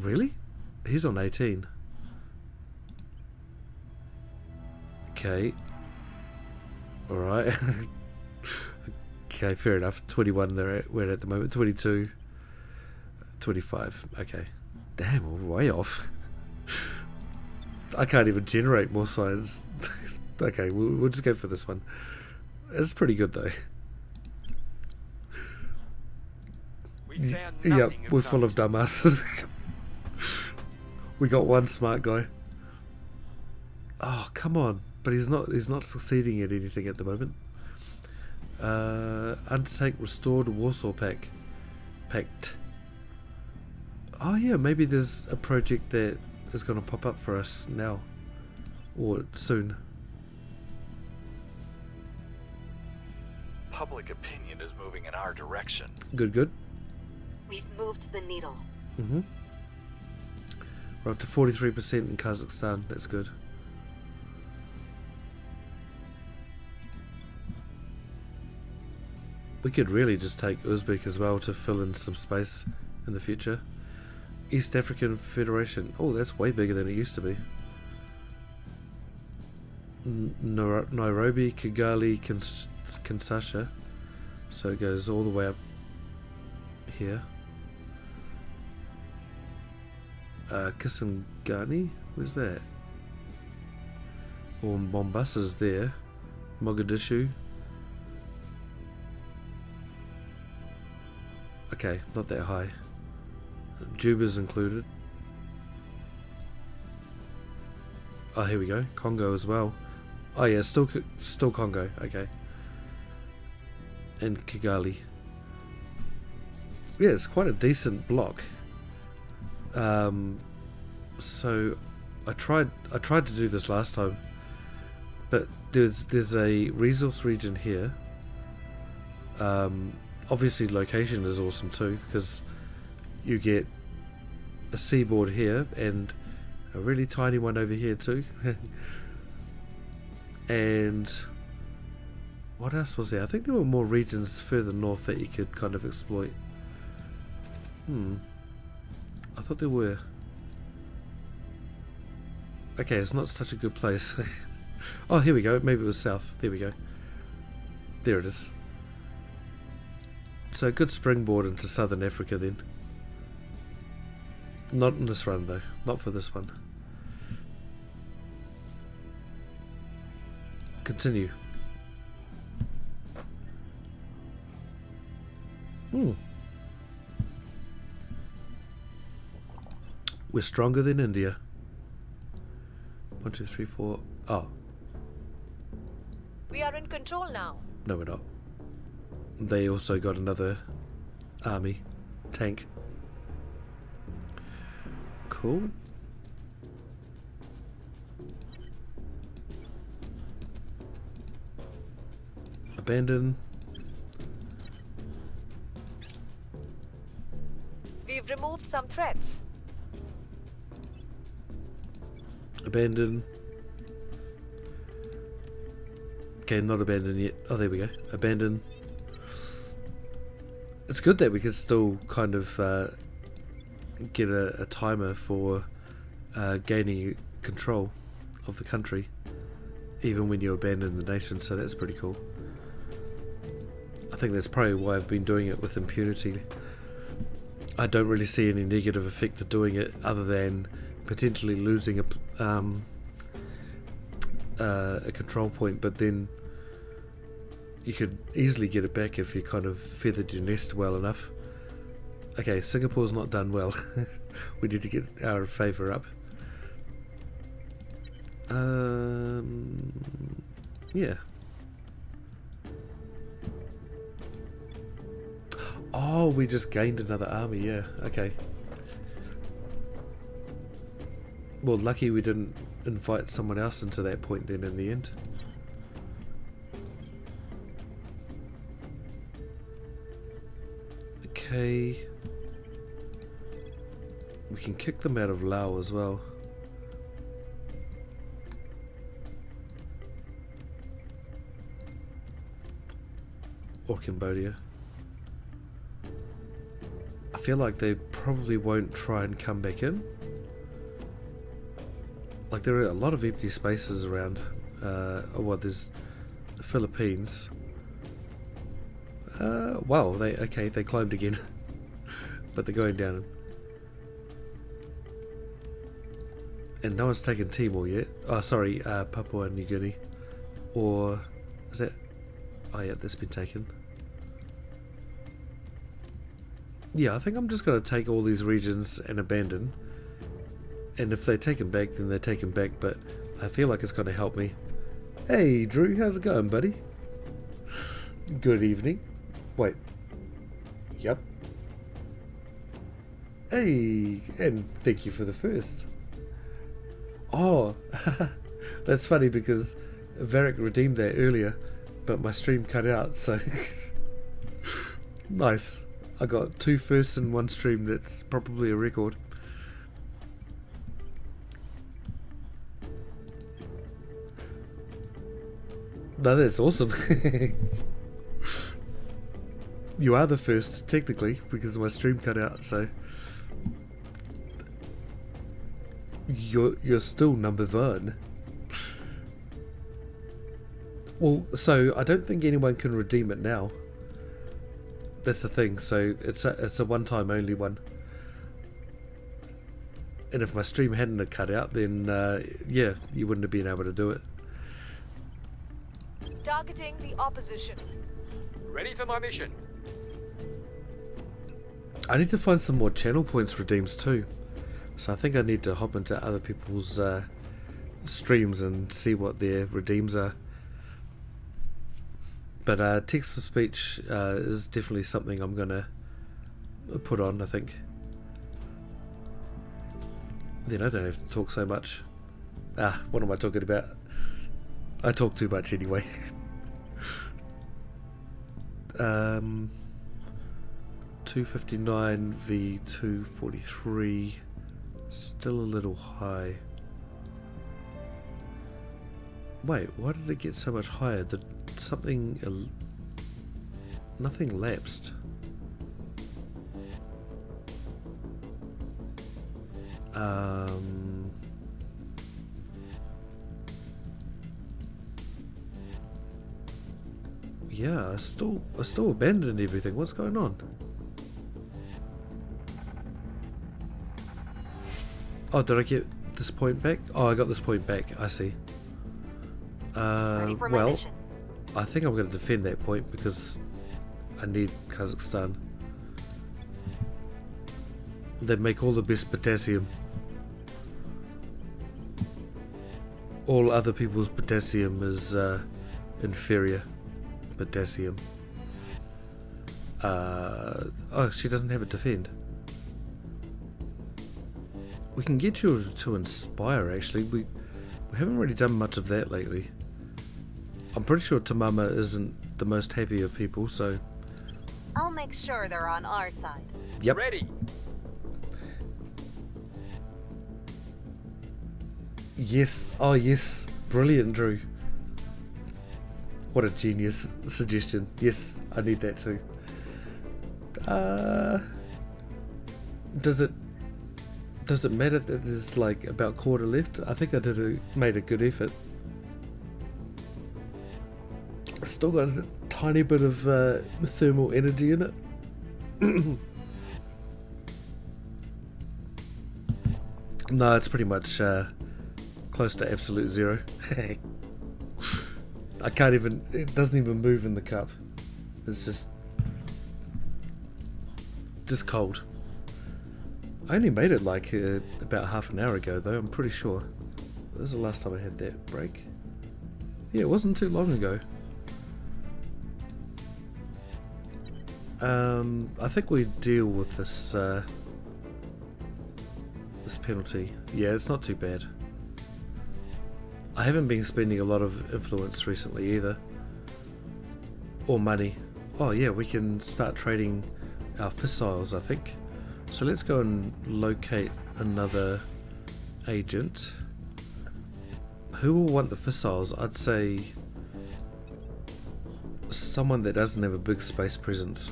Really? He's on 18. Okay. Alright. Okay, fair enough. 21 we're at the moment. 22. 25. Okay. Damn, we're way off. I can't even generate more signs. Okay, we'll just go for this one. It's pretty good though. Yep, we're full of dumbasses. We got one smart guy. Oh, come on. But he's not succeeding at anything at the moment. Undertake restored Warsaw Pact. Oh yeah, maybe there's a project that is going to pop up for us now. Or soon. Public opinion is moving in our direction. Good, good. We've moved the needle. Mm-hmm. We're up to 43% in Kazakhstan. That's good. We could really just take Uzbek as well to fill in some space in the future. East African Federation. Oh, that's way bigger than it used to be. Nairobi, Kigali, Kinshasa. So it goes all the way up here. Kisangani? Where's that? Or Mombasa's there. Mogadishu. Okay, not that high. Juba's included. Oh, here we go. Congo as well. Oh yeah, still Congo. Okay. And Kigali. Yeah, it's quite a decent block. So I tried to do this last time, but there's a resource region here. Obviously location is awesome too, because you get a seaboard here and a really tiny one over here too. And what else was there? I think there were more regions further north that you could kind of exploit. I thought there were. Okay, it's not such a good place. Oh, here we go. Maybe it was south. There we go. There it is. So a good springboard into southern Africa then. Not in this run though. Not for this one. Continue. We're stronger than India. 1, 2, 3, 4. Oh. We are in control now. No, we're not. They also got another army tank. Cool. Abandon. We've removed some threats. Abandon. Okay, not abandon yet. Oh, there we go. Abandon. It's good that we can still kind of get a timer for gaining control of the country, even when you abandon the nation, so that's pretty cool. I think that's probably why I've been doing it with impunity. I don't really see any negative effect of doing it other than potentially losing a control point, but then you could easily get it back if you kind of feathered your nest well enough. Okay, Singapore's not done well. We need to get our favour up. Yeah. Oh, we just gained another army, yeah, okay. Well, lucky we didn't invite someone else into that point then in the end. Okay. We can kick them out of Laos as well. Or Cambodia. I feel like they probably won't try and come back in. Like, there are a lot of empty spaces around. Well, there's the Philippines. Wow, they climbed again. But they're going down. And no one's taken Timor yet. Oh, sorry, Papua New Guinea. Or, is that... Oh yeah, that's been taken. Yeah, I think I'm just going to take all these regions and abandon. And if they take them back, then they take them back, but I feel like it's going to help me. Hey, Drew, how's it going, buddy? Good evening. Wait. Yep. Hey, and thank you for the first. Oh, that's funny because Varric redeemed that earlier, but my stream cut out, so... Nice. I got 2 firsts in one stream. That's probably a record. No, that's awesome. You are the first, technically, because my stream cut out, so... You're still number 1. Well, so I don't think anyone can redeem it now. That's the thing, so it's a one-time only one. And if my stream hadn't have cut out, then yeah, you wouldn't have been able to do it. Targeting the opposition. Ready for my mission. I need to find some more channel points redeems too. So I think I need to hop into other people's streams and see what their redeems are. But text-to-speech is definitely something I'm going to put on, I think. Then I don't have to talk so much. What am I talking about? I talk too much anyway. 259 v 243. Still a little high. Wait, why did it get so much higher? Did something... nothing lapsed. Yeah, I still abandoned everything. What's going on? Oh, did I get this point back? Oh, I got this point back. I see. Well, I think I'm going to defend that point because I need Kazakhstan. They make all the best potassium. All other people's potassium is inferior potassium. Oh, she doesn't have a defend. We can get you to inspire, actually. We haven't really done much of that lately. I'm pretty sure Tamama isn't the most happy of people, so... I'll make sure they're on our side. Yep. Ready. Yes. Oh, yes. Brilliant, Drew. What a genius suggestion. Yes, I need that too. Does it matter that there's like about quarter left? I think I made a good effort. Still got a tiny bit of thermal energy in it. No, it's pretty much close to absolute zero. I can't even, it doesn't even move in the cup. It's just cold. I only made it like about half an hour ago though, I'm pretty sure. This is the last time I had that break. Yeah, it wasn't too long ago. I think we deal with this this penalty. Yeah, it's not too bad. I haven't been spending a lot of influence recently either. Or money. Oh yeah, we can start trading our fissiles, I think. So let's go and locate another agent. Who will want the fissiles? I'd say someone that doesn't have a big space presence.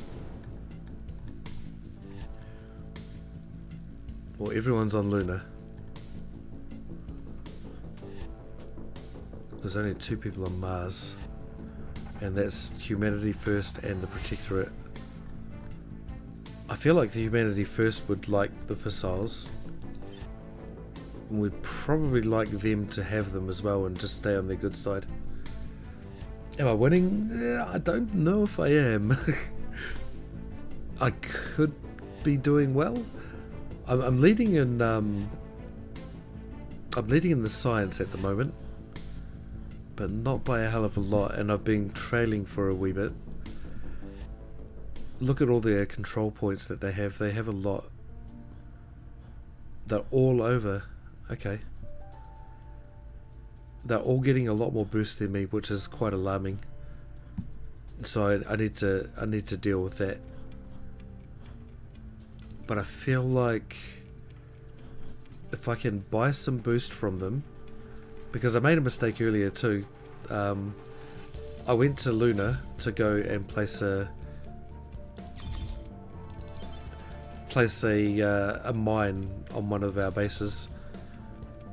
Well, everyone's on Luna. There's only 2 people on Mars. And that's Humanity First and the Protectorate. I feel like the Humanity First would like the fissiles. We'd probably like them to have them as well and just stay on their good side. Am I winning? Yeah, I don't know if I am. I could be doing well. I'm leading in I'm leading in the science at the moment, but not by a hell of a lot, and I've been trailing for a wee bit. Look at all their control points that they have. They have a lot. They're all over. Okay. They're all getting a lot more boost than me, which is quite alarming. So I need to deal with that. But I feel like if I can buy some boost from them, because I made a mistake earlier too. I went to Luna to go and place a mine on one of our bases,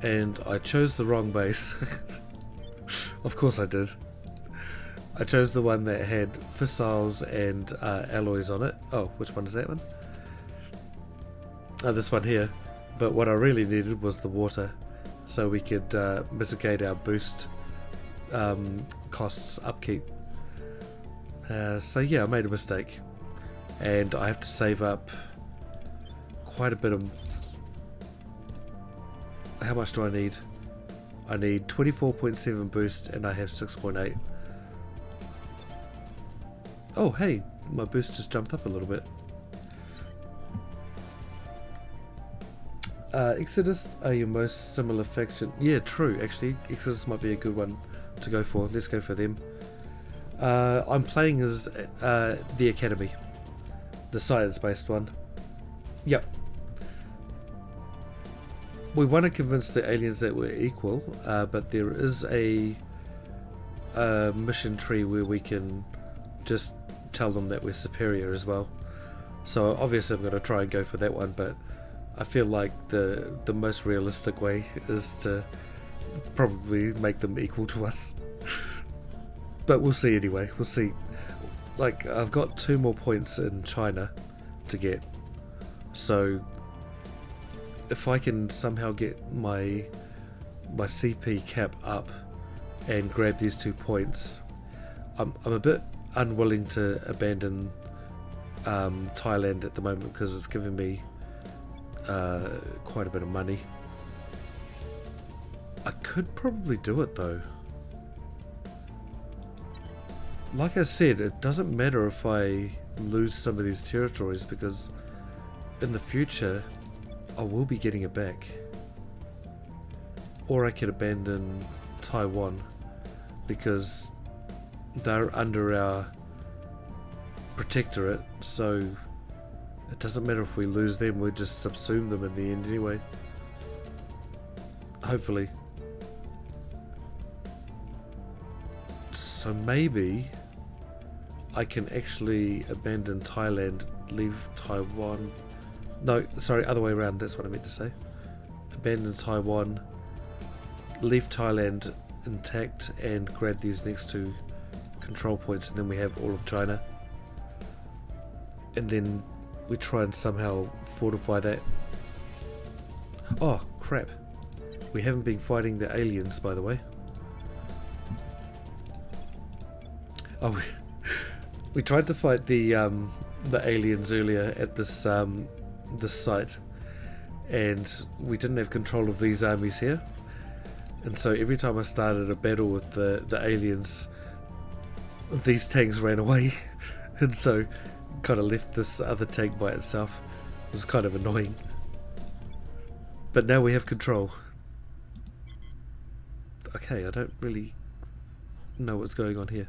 and I chose the wrong base. Of course I did. I chose the one that had fissiles and alloys on it. Oh, which one is that one? Oh, this one here. But what I really needed was the water, so we could mitigate our boost costs upkeep. So yeah, I made a mistake, and I have to save up quite a bit of... How much do I need? I need 24.7 boost, and I have 6.8. Oh hey, my boost just jumped up a little bit. Exodus are your most similar faction. Yeah, true, actually. Exodus might be a good one to go for. Let's go for them. I'm playing as the Academy. The science-based one. Yep. We want to convince the aliens that we're equal, but there is a mission tree where we can just tell them that we're superior as well. So obviously I'm going to try and go for that one, but I feel like the most realistic way is to probably make them equal to us. But we'll see anyway. We'll see. Like, I've got 2 more points in China to get. So if I can somehow get my CP cap up and grab these 2 points, I'm a bit unwilling to abandon Thailand at the moment, because it's giving me quite a bit of money. I could probably do it though. Like I said, it doesn't matter if I lose some of these territories, because in the future I will be getting it back. Or I could abandon Taiwan because they're under our protectorate, so it doesn't matter if we lose them, we'll just subsume them in the end anyway. Hopefully. So maybe I can actually abandon Thailand, leave Taiwan. No, sorry, other way around, that's what I meant to say. Abandon Taiwan, leave Thailand intact, and grab these next two control points, and then we have all of China. And then we try and somehow fortify that. Oh, crap. We haven't been fighting the aliens, by the way. Oh, we tried to fight the aliens earlier at this this site, and we didn't have control of these armies here. And so every time I started a battle with the aliens, these tanks ran away, and so kind of left this other tank by itself. It was kind of annoying. But now we have control. Okay, I don't really know what's going on here.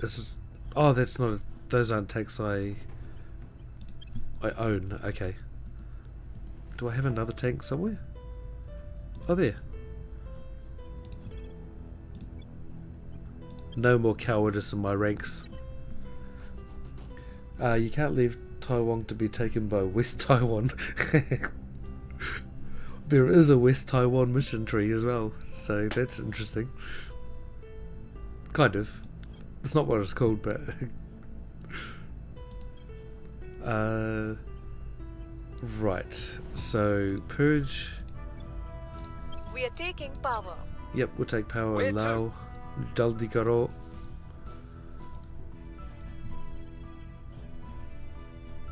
This is... Oh, that's not... Those aren't tanks I own. Okay. Do I have another tank somewhere? Oh, there. No more cowardice in my ranks. You can't leave Taiwan to be taken by West Taiwan. There is a West Taiwan mission tree as well, so that's interesting. Kind of. It's not what it's called, but... right, so purge. We are taking power. Yep, we'll take power. Where Lao. Jaldi karo.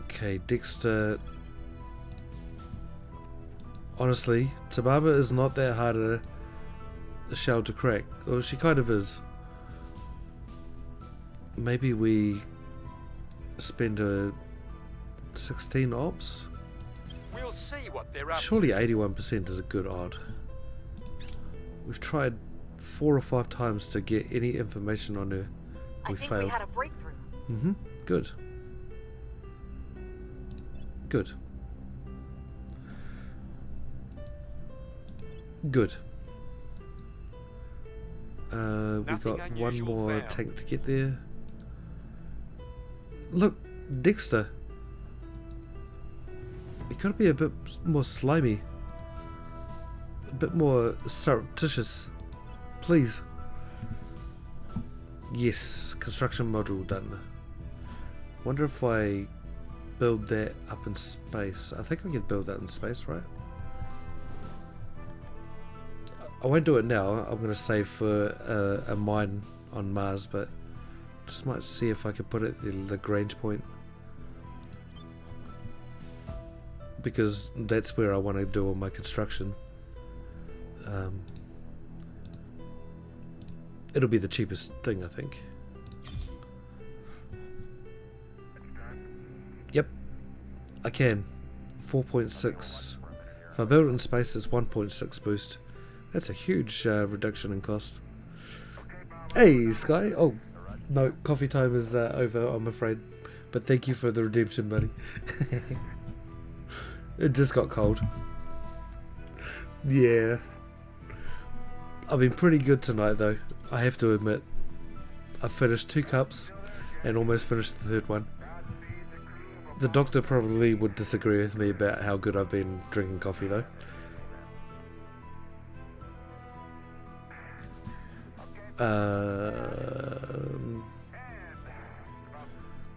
Okay, Dexter. Honestly, Tababa is not that hard a shell to crack. Well, she kind of is. Maybe we spend a 16 ops? We'll see what they're up Surely to. 81% is a good odd. We've tried 4 or 5 times to get any information on her. I think we had a breakthrough. Mm-hmm. Good. Good. Good. We got one more tank to get there. Look, Dexter. You gotta be a bit more slimy. A bit more surreptitious. Please. Yes, construction module done. Wonder if I build that up in space. I think I can build that in space, right? I won't do it now. I'm going to save for a mine on Mars, but just might see if I could put it at the Lagrange point, because that's where I want to do all my construction. It'll be the cheapest thing, I think. Yep, I can. 4.6. If I build it in space, it's 1.6 boost. That's a huge reduction in cost. Hey, Sky. Oh, no, coffee time is over, I'm afraid. But thank you for the redemption, buddy. It just got cold. Yeah. I've been pretty good tonight, though. I have to admit. I've finished 2 cups and almost finished the 3rd one. The doctor probably would disagree with me about how good I've been drinking coffee, though.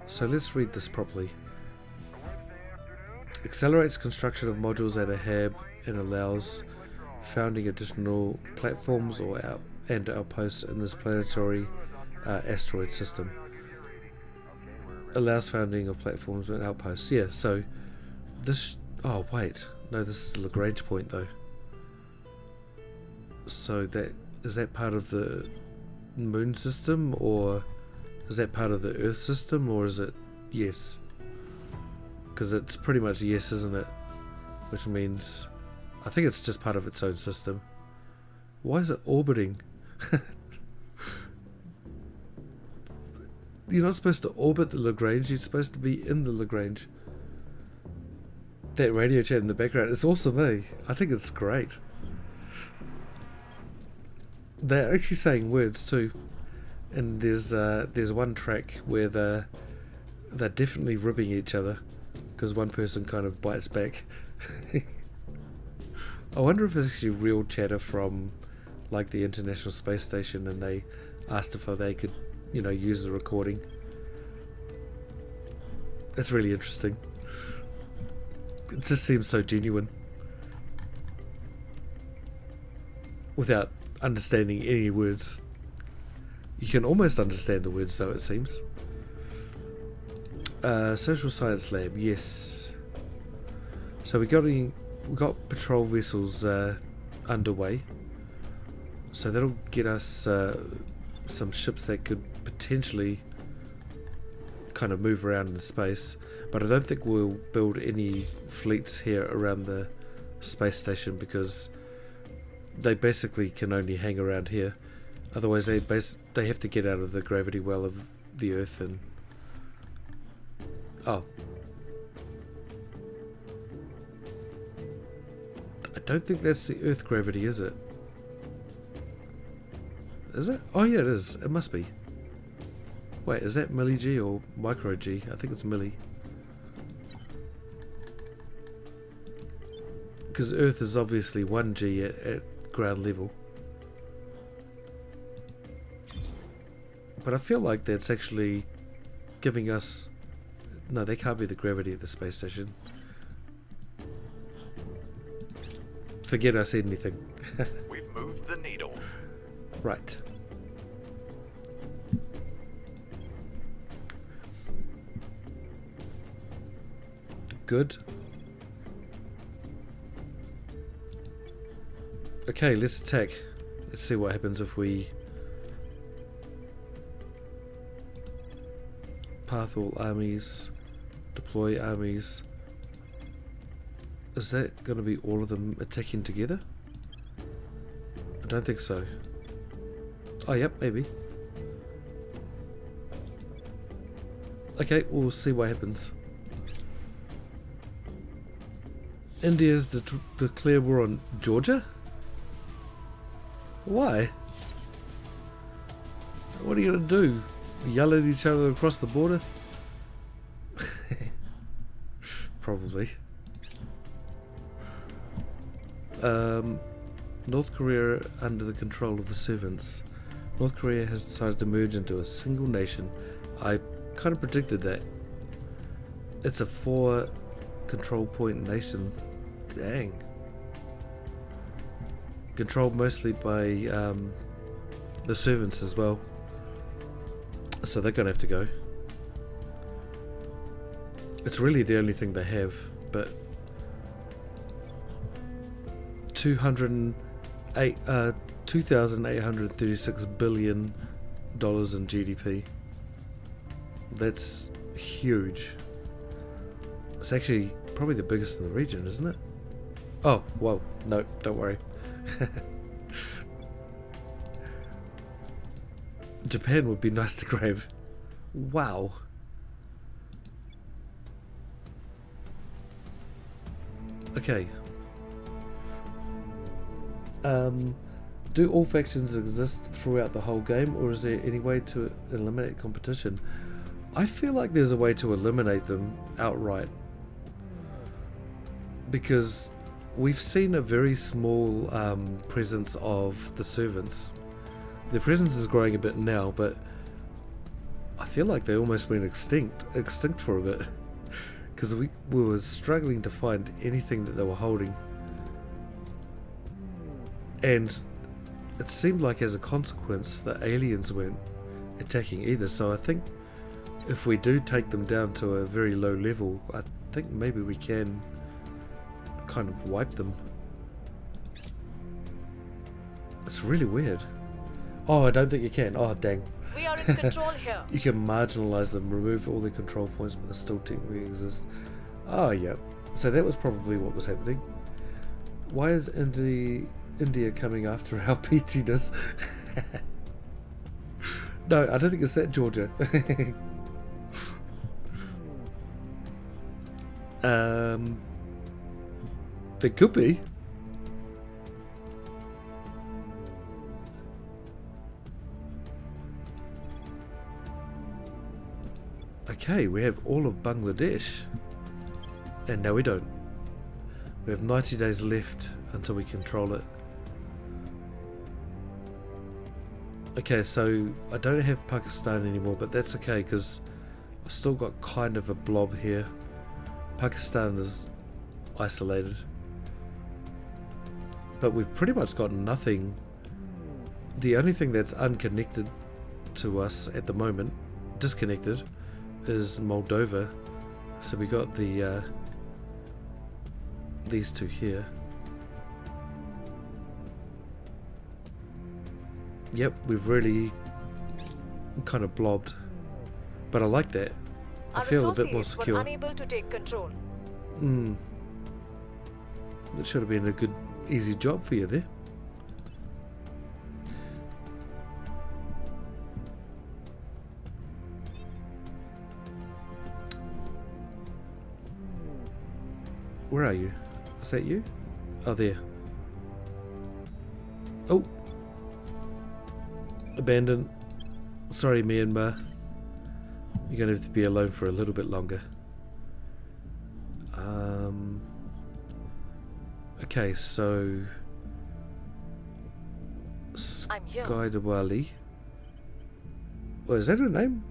So let's read this properly. Accelerates construction of modules at a hab and allows founding additional platforms and outposts in this planetary asteroid system. allows founding of platforms and outposts. Yeah, so this... Oh, wait. No, this is the Lagrange point, though. So that... Is that part of the moon system, or is that part of the Earth system, or is it yes? Because it's pretty much yes, isn't it? Which means... I think it's just part of its own system. Why is it orbiting? You're not supposed to orbit the Lagrange, you're supposed to be in the Lagrange. That radio chat in the background, it's awesome, eh? I think it's great. They're actually saying words too. And there's one track where they're definitely ribbing each other, because one person kind of bites back. I wonder if it's actually real chatter from like the International Space Station, and they asked if they could, you know, use the recording. That's really interesting. It just seems so genuine, without understanding any words. You can almost understand the words though, it seems. Social science lab, yes. So we got patrol vessels underway. So that'll get us some ships that could potentially kind of move around in space. But I don't think we'll build any fleets here around the space station, because they basically can only hang around here. Otherwise they have to get out of the gravity well of the Earth and... Oh. I don't think that's the Earth gravity, is it? Is it? Oh yeah, it is. It must be. Wait, is that milli G or micro G? I think it's milli. Because Earth is obviously 1 G at ground level. But I feel like that's actually giving us... No, they can't be the gravity at the space station. Forget I said anything. We've moved the needle. Right. Good. Okay, let's attack. Let's see what happens if we path all armies, deploy armies. Is that going to be all of them attacking together? I don't think so. Oh, yep, maybe. Okay, we'll see what happens. India's declared war on Georgia? Why? What are you going to do? Yell at each other across the border? Probably. North Korea under the control of the servants. North Korea has decided to merge into a single nation. I kind of predicted that. It's a 4 control point nation. Dang. Controlled mostly by the servants as well. So they're going to have to go. It's really the only thing they have, but 2,836 billion dollars in GDP. That's huge. It's actually probably the biggest in the region, isn't it? Oh, whoa, no, don't worry. Japan would be nice to grab. Wow. Okay. Do all factions exist throughout the whole game, or is there any way to eliminate competition? I feel like there's a way to eliminate them outright, because we've seen a very small presence of the servants. Their presence is growing a bit now, but I feel like they almost went extinct for a bit, because we were struggling to find anything that they were holding. And it seemed like as a consequence the aliens weren't attacking either, so I think if we do take them down to a very low level, I think maybe we can kind of wipe them. It's really weird. Oh, I don't think you can. Oh, dang. We are in control here. You can marginalize them, remove all their control points, but they still technically exist. Oh, yeah. So that was probably what was happening. Why is India coming after our peachiness? No, I don't think it's that, Georgia. There could be. Okay, we have all of Bangladesh. And no, we don't. We have 90 days left until we control it. Okay, so I don't have Pakistan anymore, but that's okay because I've still got kind of a blob here. Pakistan is isolated. But we've pretty much got nothing. The only thing that's unconnected to us at the moment, disconnected, is Moldova. So we got the these two here. Yep, we've really kind of blobbed, but I like that. I feel a bit more secure. Were unable to take control. That should have been a good, easy job for you there. Where are you? Is that you? Oh, there. Oh! Abandoned. Sorry, Myanmar. You're going to have to be alone for a little bit longer. Okay, so... I'm here. Sky Diwali. What, is that her name?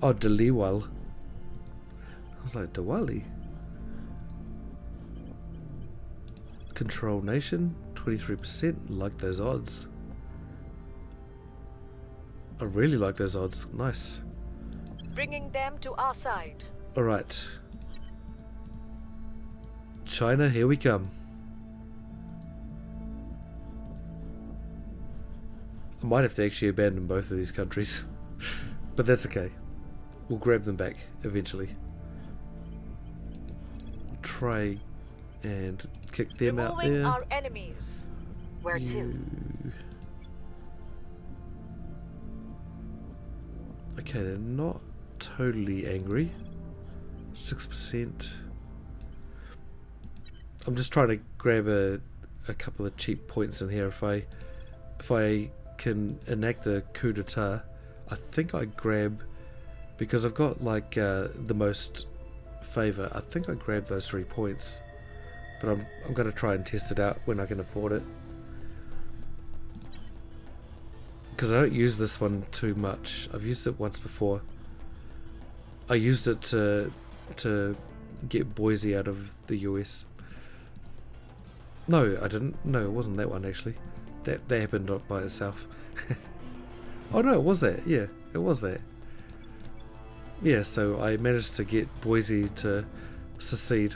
Oh, Daliwal. I was like, Diwali? Control nation, 23%. Like those odds. I really like those odds. Nice. Bringing them to our side. Alright. China, here we come. I might have to actually abandon both of these countries. But that's okay. We'll grab them back eventually. Try and kick them out there. Removing our enemies. Where to? Okay, they're not totally angry. 6%. I'm just trying to grab a couple of cheap points in here. If I can enact a coup d'etat, I think I grab, because I've got like the most favor, I think I grab those 3 points. But I'm going to try and test it out when I can afford it. Because I don't use this one too much. I've used it once before. I used it to get Boise out of the US. No, I didn't. No, it wasn't that one actually. That happened by itself. Oh no, it was that. Yeah, it was that. Yeah, so I managed to get Boise to secede.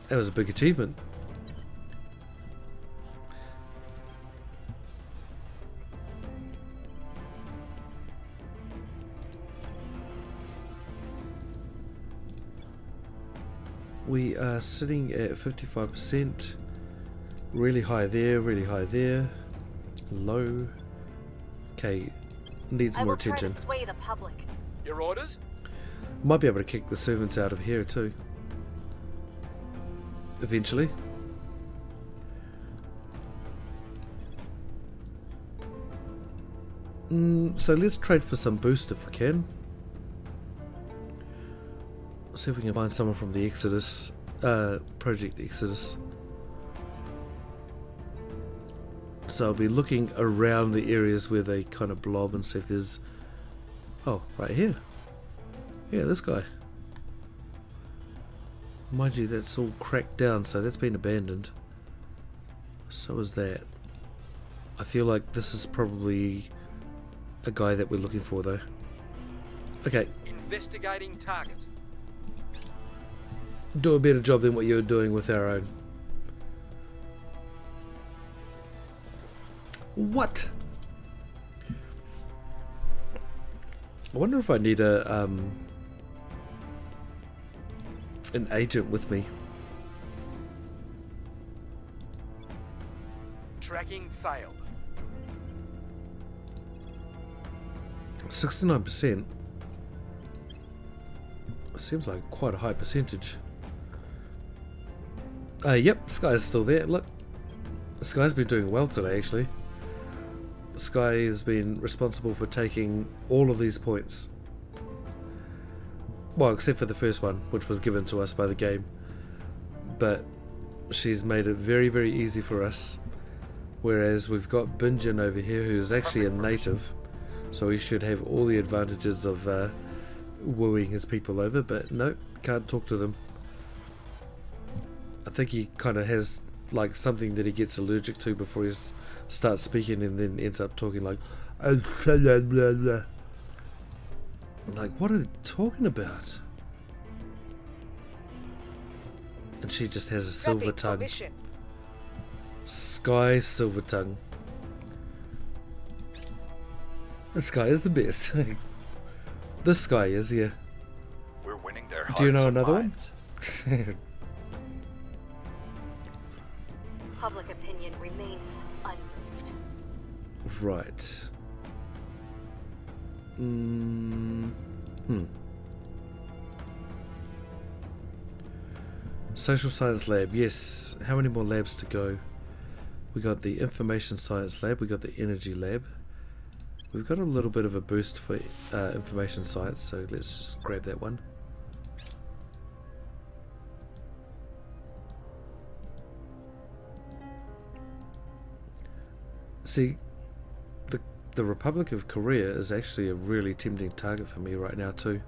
That was a big achievement. We are sitting at 55%. Really high there, really high there. Low. Okay, needs more attention. I will try to sway the public. Your orders? Might be able to kick the servants out of here too. Eventually. So let's trade for some boost if we can. See if we can find someone from the Exodus, Project Exodus. So I'll be looking around the areas where they kind of blob and see if there's... Oh, right here. Yeah, this guy. Mind you, that's all cracked down, so that's been abandoned. So is that. I feel like this is probably a guy that we're looking for, though. Okay. Investigating target. Do a better job than what you're doing with our own. What? I wonder if I need an agent with me. Tracking failed. 69%. Seems like quite a high percentage. Yep, Sky's still there. Look, Sky's been doing well today, actually. Sky has been responsible for taking all of these points. Well, except for the first one, which was given to us by the game. But she's made it very, very easy for us. Whereas we've got Binjin over here, who's actually a native. So he should have all the advantages of wooing his people over. But no, can't talk to them. I think he kind of has like something that he gets allergic to before he starts speaking, and then ends up talking like blah, blah, blah, blah. Like, what are they talking about? And she just has a silver tongue. Sky silver tongue. This guy is the best. This guy is, yeah. We're winning their hearts. Do you know and another minds. one? Public opinion remains unmoved. Right. Social science lab, yes. How many more labs to go? We got the information science lab, we got the energy lab. We've got a little bit of a boost for information science, so let's just grab that one. See, the Republic of Korea is actually a really tempting target for me right now too.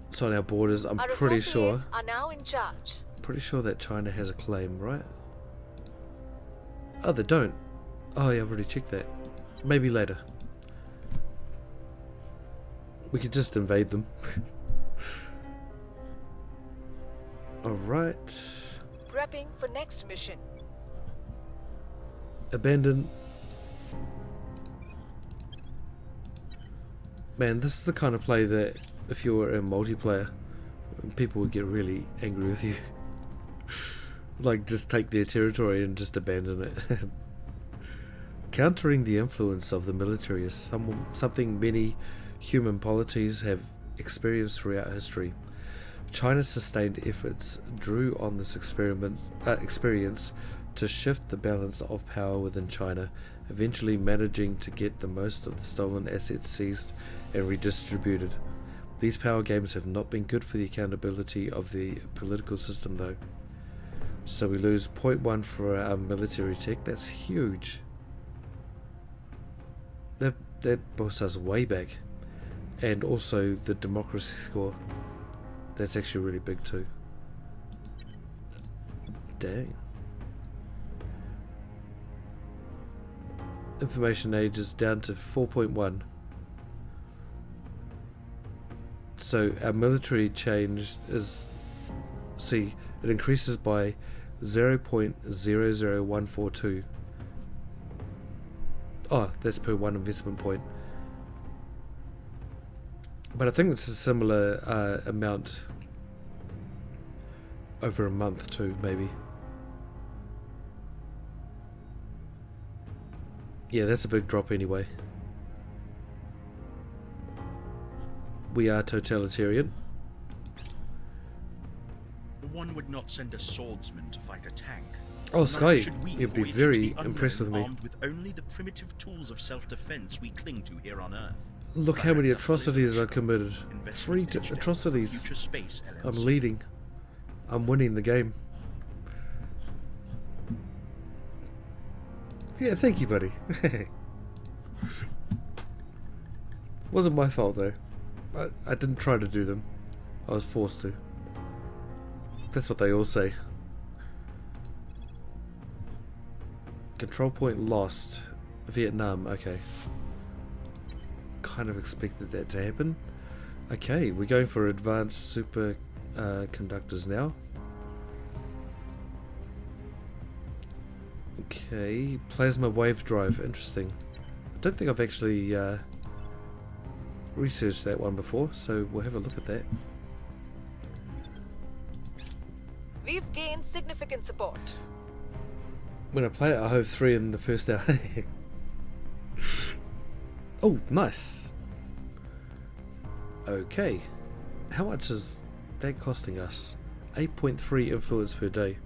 It's on our borders. I'm pretty sure. Are now in charge. Pretty sure that China has a claim, right? Oh, they don't. Oh, yeah, I've already checked that. Maybe later. We could just invade them. Alright. Prepping for next mission. Abandon. Man, this is the kind of play that if you were in multiplayer, people would get really angry with you. Like, just take their territory and just abandon it. Countering the influence of the military is something many human polities have experienced throughout history. China's sustained efforts drew on this experience to shift the balance of power within China, eventually managing to get the most of the stolen assets seized and redistributed. These power games have not been good for the accountability of the political system though. So we lose 0.1 for our military tech. That's huge. That boosts us way back. And also the democracy score. That's actually really big too. Dang. Information age is down to 4.1. So our military change is, see, it increases by 0.00142. Oh, that's per one investment point. But I think it's a similar amount over a month too, maybe. Yeah, that's a big drop anyway. We are totalitarian. One would not send a swordsman to fight a tank. Oh, Sky, Should we you'd be avoid very the impressed with me. armed with only the primitive tools of self-defense we cling to here on Earth. Look how many atrocities I committed. 3 atrocities. Future space I'm leading. I'm winning the game. Yeah, thank you, buddy. Wasn't my fault though. I didn't try to do them. I was forced to. That's what they all say. Control point lost. Vietnam, okay. kind of expected that to happen. Okay, we're going for advanced super conductors now. Okay, plasma wave drive, interesting. I don't think I've actually researched that one before, so we'll have a look at that. We've gained significant support. When I play it, I hove 3 in the first hour. Oh, nice. Okay, how much is that costing us? 8.3 influence per day.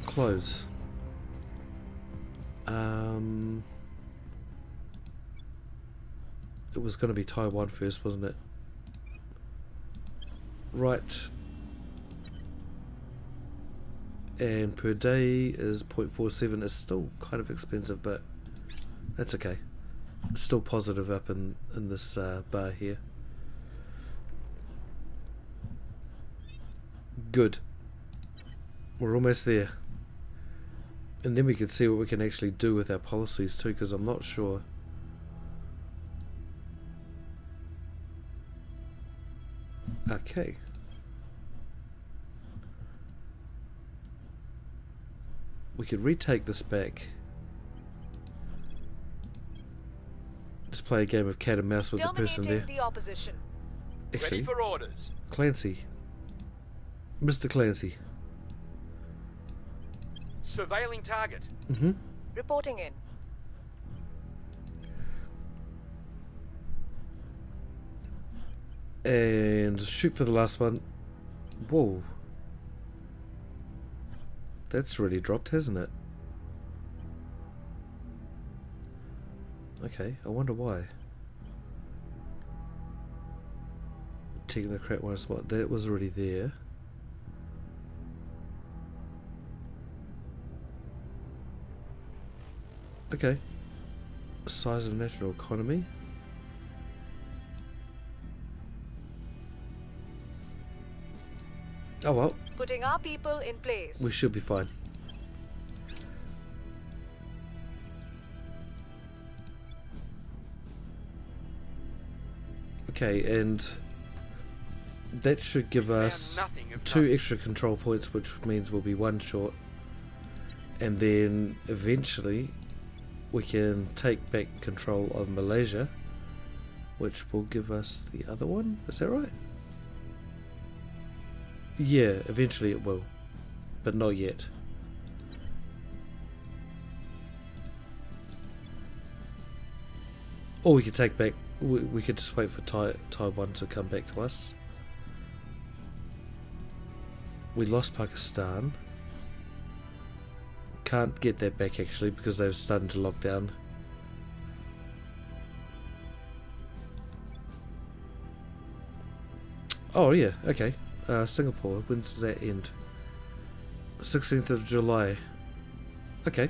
Close. It was going to be Taiwan first, wasn't it? Right. And per day is 0.47. It's still kind of expensive, but that's okay. It's still positive up in this bar here. Good. We're almost there. And then we can see what we can actually do with our policies too, because I'm not sure. Okay. We could retake this back. Just play a game of cat and mouse with the person there. The opposition. Actually, Ready for orders. Clancy. Mr. Clancy. Surveilling target. Reporting in. And shoot for the last one. Whoa. That's really dropped, hasn't it? Okay, I wonder why. Technocrat one spot. That was already there. Okay. Size of national economy. Oh well. Putting our people in place. We should be fine. Okay, and that should give us 2 extra control points, which means we'll be 1 short. And then eventually we can take back control of Malaysia, which will give us the other one. Is that right? Yeah, eventually it will, but not yet. Or we could take back, we could just wait for Taiwan to come back to us. We lost Pakistan. Can't get that back actually because they've started to lock down. Oh yeah, okay. Singapore, when does that end? 16th of July. Okay.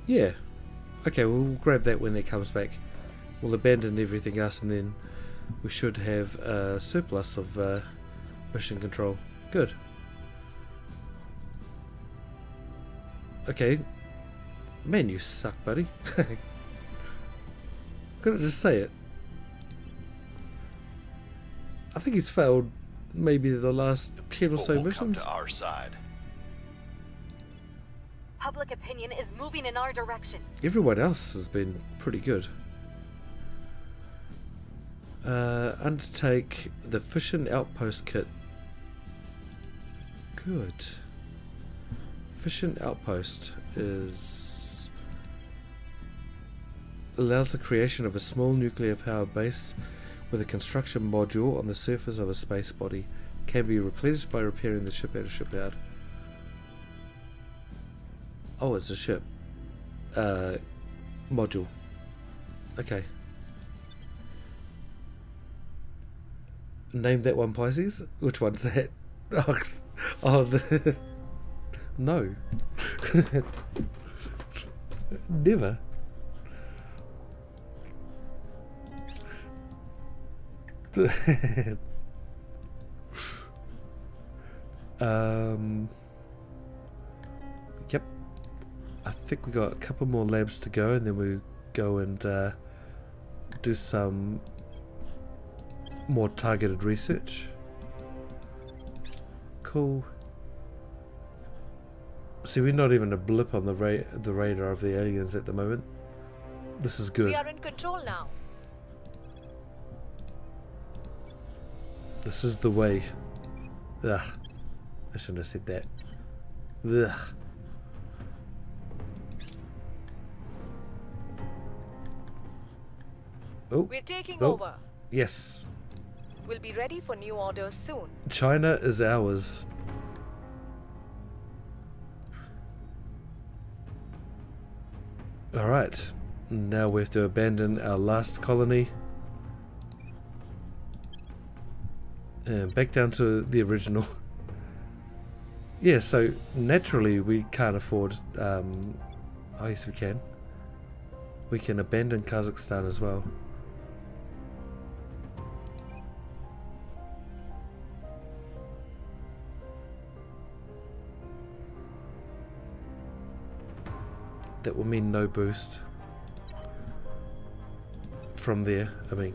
Yeah. Okay, we'll grab that when it comes back. We'll abandon everything else and then we should have a surplus of mission control. Good. Okay. Man, you suck, buddy. Couldn't just say it. I think he's failed maybe the last 10 or so we'll missions. come to our side. Public opinion is moving in our direction. Everyone else has been pretty good. Undertake the Fission Outpost Kit. Good. Fission Outpost allows the creation of a small nuclear power base with a construction module on the surface of a space body. Can be replenished by repairing the ship at a shipyard. Oh, it's a ship. Module. Okay. Name that one, Pisces. Which one's that? No. Never. Yep. I think we got a couple more labs to go, and then we go and do some more targeted research. Cool. See, we're not even a blip on the radar of the aliens at the moment. This is good. We are in control now. This is the way. Ugh. I shouldn't have said that. Ugh. Oh. We're taking Oh. over. Yes. We'll be ready for new orders soon. China is ours. Alright. Now we have to abandon our last colony. And back down to the original. Yeah, so naturally we can't afford... oh yes we can. We can abandon Kazakhstan as well. That will mean no boost from there, I mean.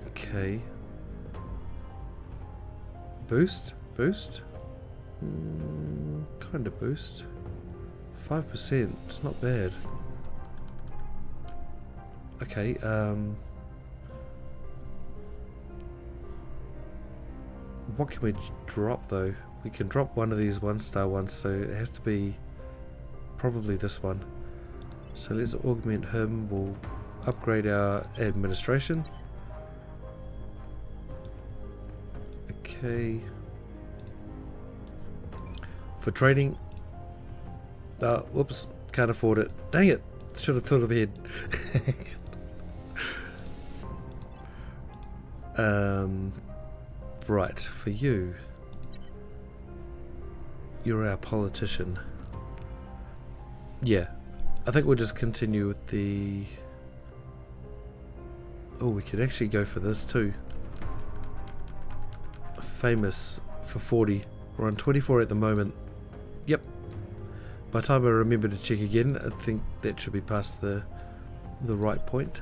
Okay. Boost? Boost? Kind of boost. 5%, it's not bad. Okay, what can we drop though? We can drop one of these 1-star ones, so it has to be probably this one. So let's augment him. We'll upgrade our administration. Okay. For trading. Whoops. Can't afford it. Dang it. Should have thought of it. Right. For you. You're our politician. Yeah. I think we'll just continue with the... Oh, we could actually go for this too. Famous for 40. We're on 24 at the moment. Yep. By the time I remember to check again, I think that should be past the right point.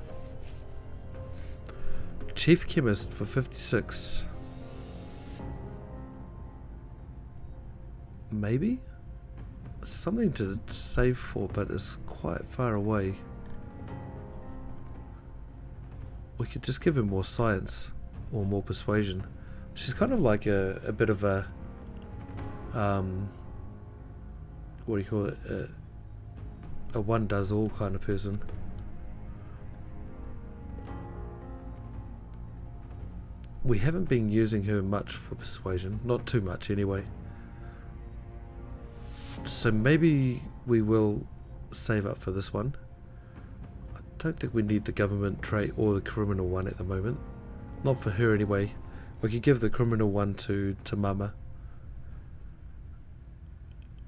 Chief Chemist for 56. Maybe? Something to save for, but it's quite far away. We could just give him more science or more persuasion. She's kind of like a bit of a what do you call it? A one does all kind of person. We haven't been using her much for persuasion, not too much anyway. So maybe we will save up for this one. I don't think we need the government trait or the criminal one at the moment. Not for her anyway. We could give the criminal one to Mama.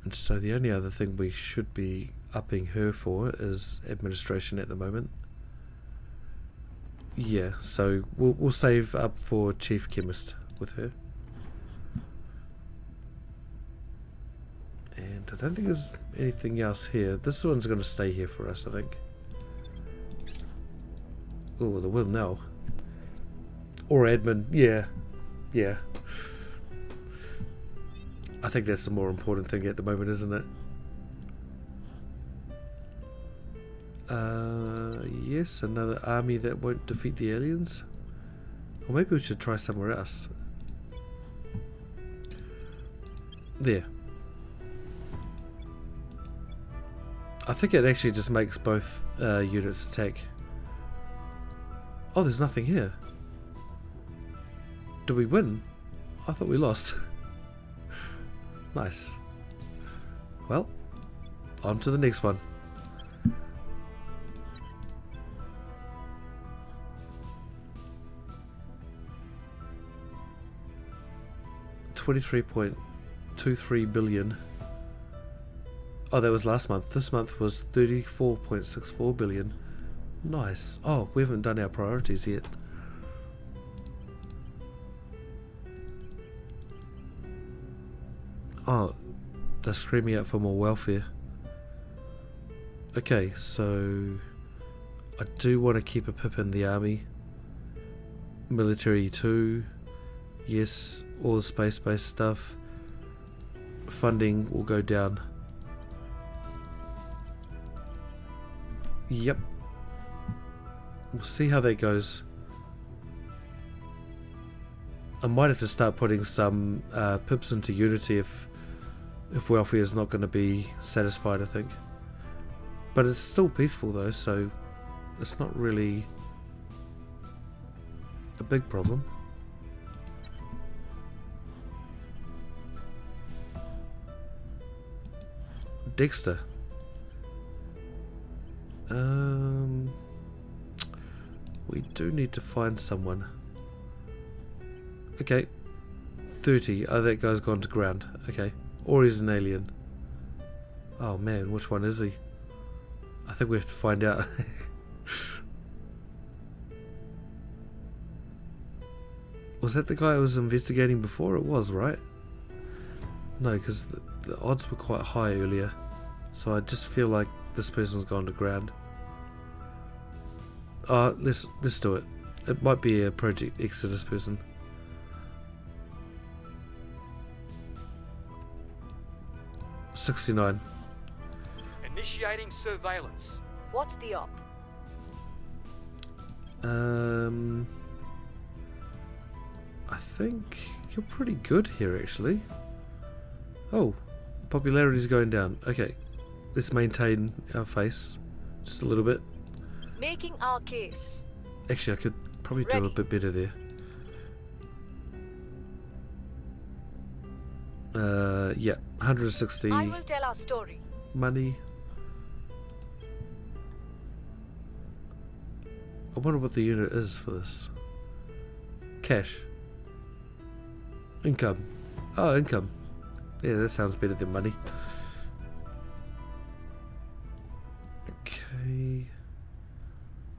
And so the only other thing we should be upping her for is administration at the moment. Yeah, so we'll save up for Chief Chemist with her. And I don't think there's anything else here. This one's going to stay here for us, I think. Oh, the will now. Or admin, yeah. Yeah. I think that's the more important thing at the moment, isn't it? Yes, another army that won't defeat the aliens. Or maybe we should try somewhere else. There. I think it actually just makes both units attack. Oh, there's nothing here. Did we win? I thought we lost. Nice. Well, on to the next one. $23.23 billion. Oh, that was last month. This month was 34.64 billion. Nice. Oh, we haven't done our priorities yet. Oh, they're screaming out for more welfare. Okay, so I do want to keep a pip in the army. Military 2. Yes, all the space-based stuff. Funding will go down. Yep. We'll see how that goes. I might have to start putting some pips into Unity if welfare is not going to be satisfied, I think. But it's still peaceful though, so it's not really a big problem. Dexter. We do need to find someone. Okay. 30. Oh, that guy's gone to ground. Okay. Or he's an alien. Oh man, which one is he? I think we have to find out. Was that the guy I was investigating before? It was, right? No, because the odds were quite high earlier. So I just feel like this person's gone to ground. Let's do it. It might be a Project Exodus person. $69. Initiating surveillance. What's the op? I think you're pretty good here, actually. Oh, popularity's going down. Okay, let's maintain our face just a little bit. Making our case. Actually, I could probably do a bit better there. Yeah, 160. I will tell our story. Money. I wonder what the unit is for this. Cash. Income. Oh, income. Yeah, that sounds better than money. Okay.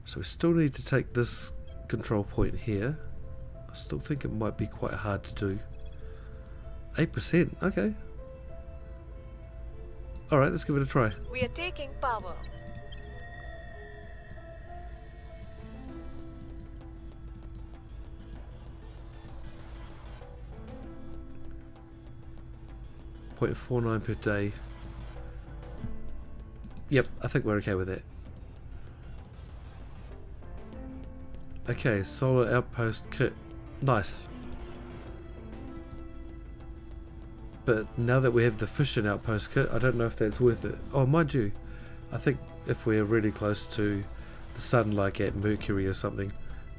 So we still need to take this control point here. I still think it might be quite hard to do. 8%. Okay. Alright, let's give it a try. We are taking power. .49 per day. Yep, I think we're okay with that. Okay, solar outpost kit. Nice. But now that we have the fission outpost kit, I don't know if that's worth it. Oh, mind you, I think if we're really close to the sun, like at Mercury or something,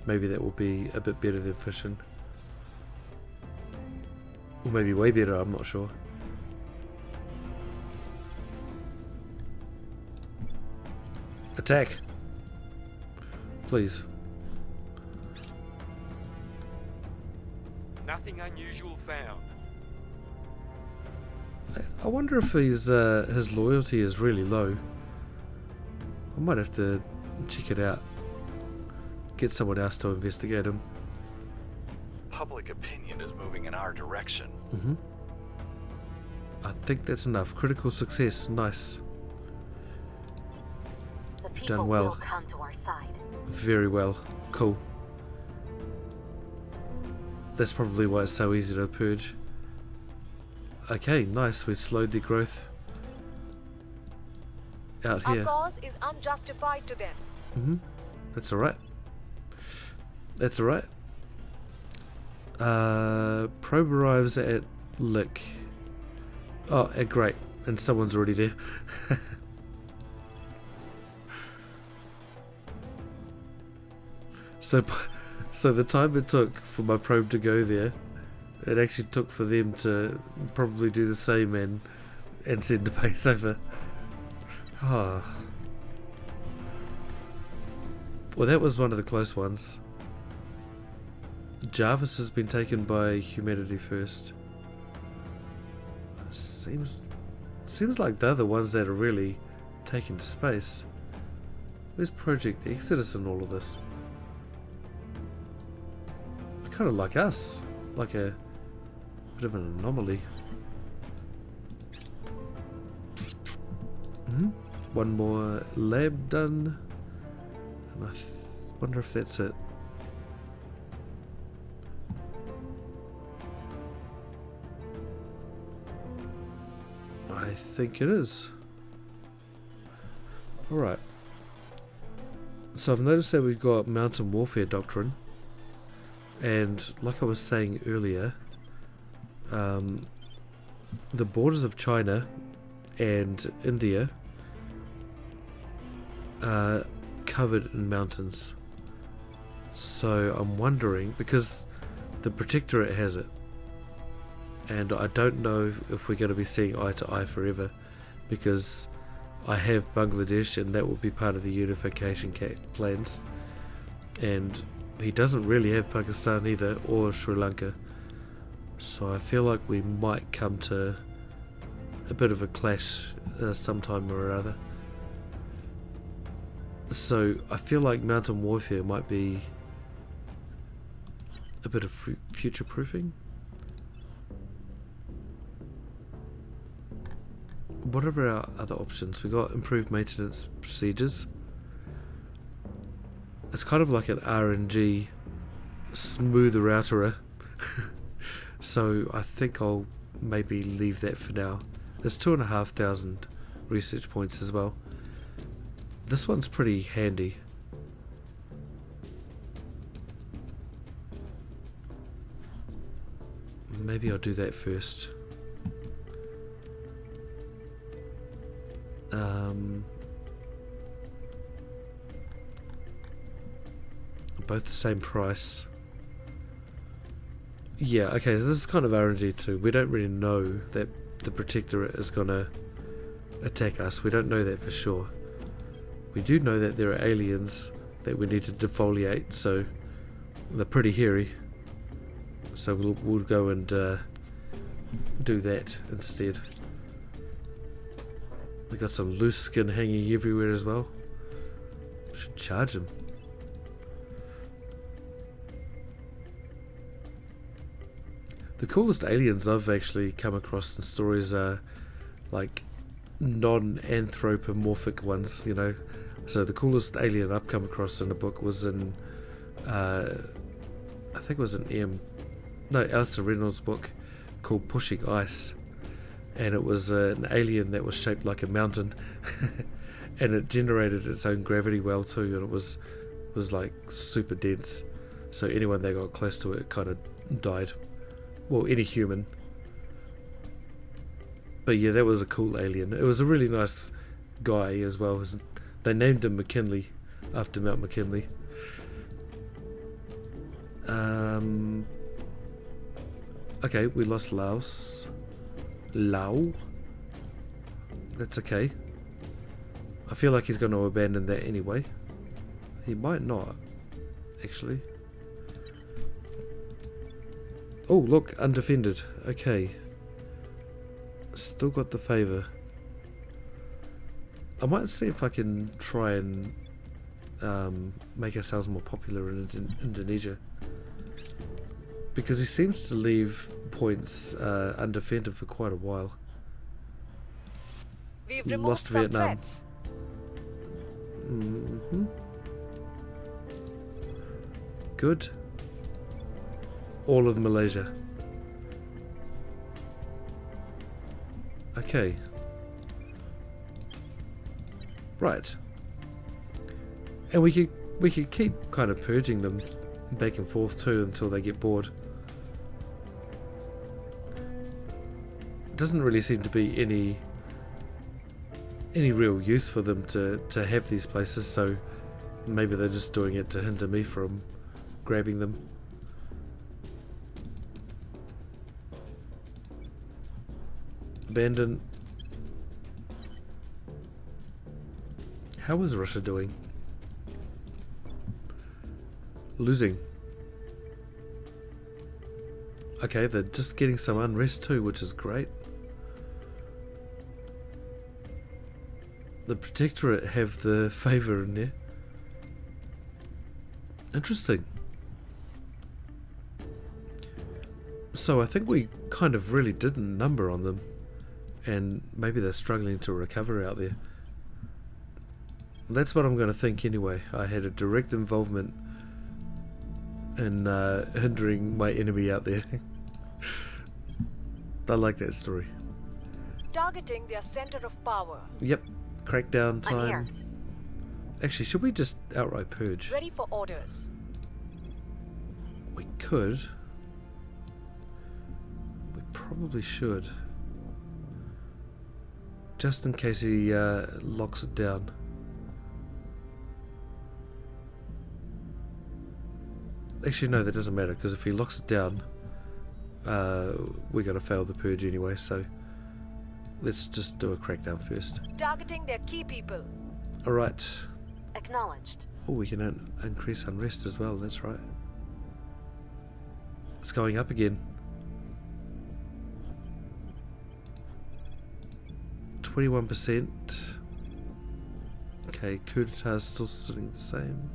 maybe that will be a bit better than fission. Or maybe way better, I'm not sure. Attack! Please. Nothing unusual found. I wonder if his loyalty is really low. I might have to check it out. Get someone else to investigate him. Public opinion is moving in our direction. I think that's enough. Critical success. Nice. The people Done well. will come to our side. Very well. Cool. That's probably why it's so easy to purge. Okay, nice. We've slowed the growth out here. Our cause is unjustified to them. That's alright. That's alright. Probe arrives at Lick. Oh, great. And someone's already there. So the time it took for my probe to go there, it actually took for them to probably do the same and send the base over. Ah. Well, that was one of the close ones. Jarvis has been taken by humanity first. Seems like they're the ones that are really taken to space. Where's Project Exodus in all of this? Kind of like us, like a bit of an anomaly. one more lab done, and I wonder if that's it. I think it is. Alright. So I've noticed that we've got mountain warfare doctrine, and like I was saying earlier, the borders of China and India are covered in mountains. So I'm wondering, because the Protectorate has it, and I don't know if we're going to be seeing eye to eye forever, because I have Bangladesh and that will be part of the unification plans, and he doesn't really have Pakistan either, or Sri Lanka. So I feel like we might come to a bit of a clash sometime or other. So I feel like mountain warfare might be a bit of future proofing. What are our other options? We got improved maintenance procedures. It's kind of like an RNG smoother outerer. So I think I'll maybe leave that for now. There's 2,500 research points as well. This one's pretty handy. Maybe I'll do that first. Both the same price. Yeah, okay, so this is kind of RNG too. We don't really know that the Protectorate is gonna attack us. We don't know that for sure. We do know that there are aliens that we need to defoliate, so they're pretty hairy. So we'll go and do that instead. We got some loose skin hanging everywhere as well. Should charge them. The coolest aliens I've actually come across in stories are like non-anthropomorphic ones, you know. So the coolest alien I've come across in a book was in I think it was an Alistair Reynolds' book called Pushing Ice, and it was an alien that was shaped like a mountain and it generated its own gravity well too, and it was like super dense, so anyone that got close to it kind of died. Well, any human. But yeah, that was a cool alien. It was a really nice guy as well. They named him McKinley after Mount McKinley. Okay, we lost Laos. Lao? That's okay. I feel like he's going to abandon that anyway. He might not, actually. Oh, look, undefended. Okay. Still got the favour. I might see if I can try and make ourselves more popular in Indonesia. Because he seems to leave points undefended for quite a while. We've removed lost some Vietnam. threats. Good. All of Malaysia. Okay. Right. And we could keep kind of purging them back and forth too until they get bored. Doesn't really seem to be any real use for them to have these places, so maybe they're just doing it to hinder me from grabbing them. Abandon. How is Russia doing? Losing. Okay, they're just getting some unrest too, which is great. The Protectorate have the favour in there. Interesting. So I think we kind of really did a number on them, and maybe they're struggling to recover out there. That's what I'm going to think anyway. I had a direct involvement in hindering my enemy out there. I like that story. Targeting their center of power. Yep. Crackdown time. I'm here. Actually, should we just outright purge? Ready for orders. We could. We probably should. Just in case he locks it down. Actually, no, that doesn't matter, because if he locks it down, we're going to fail the purge anyway, so let's just do a crackdown first. Targeting their key people. Alright. Acknowledged. Oh, we can increase unrest as well, that's right. It's going up again. 21%. Okay, coup d'etat is still sitting the same.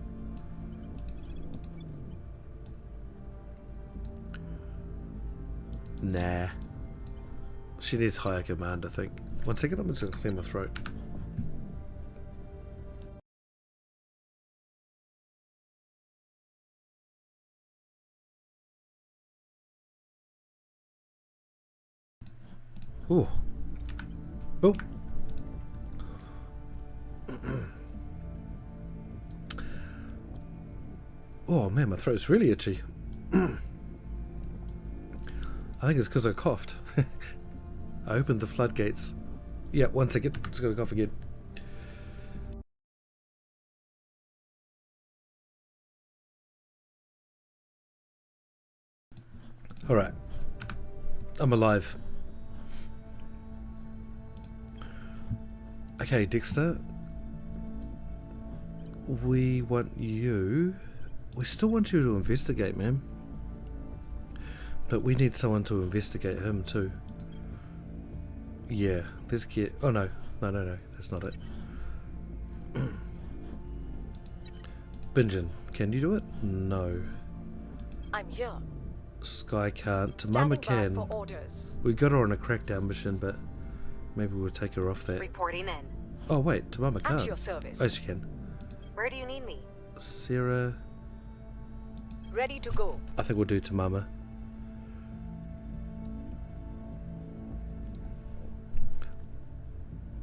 Nah. She needs higher command, I think. 1 second, I'm just going to clear my throat. Ooh. Oh. Oh man, my throat's really itchy. I think it's because I coughed. I opened the floodgates. Yeah, 1 second. Just gonna cough again. Alright. I'm alive. Okay, Dexter. We want you... We still want you to investigate, man. But we need someone to investigate him too. Yeah, let's get... Oh no. No, that's not it. Bingen, can you do it? No. I'm here. Sky can't. Tamama can. For orders. We got her on a crackdown mission, but maybe we'll take her off that. Reporting in. Oh wait, Tamama can't. At your service. Oh, she can. Where do you need me? Sarah. Ready to go. I think we'll do Tamama.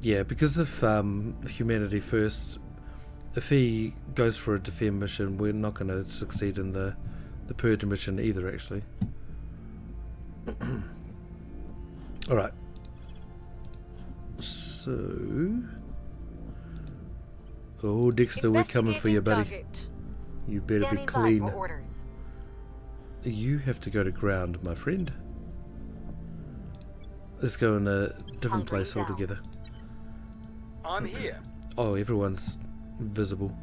Yeah, because of humanity first, if he goes for a defend mission, we're not going to succeed in the purge mission either, actually. Alright. So... Oh, Dexter, we're coming for you, buddy. Target. You better Standing be clean. by for orders. You have to go to ground, my friend. Let's go in a different place altogether. I'm here. Oh, everyone's visible.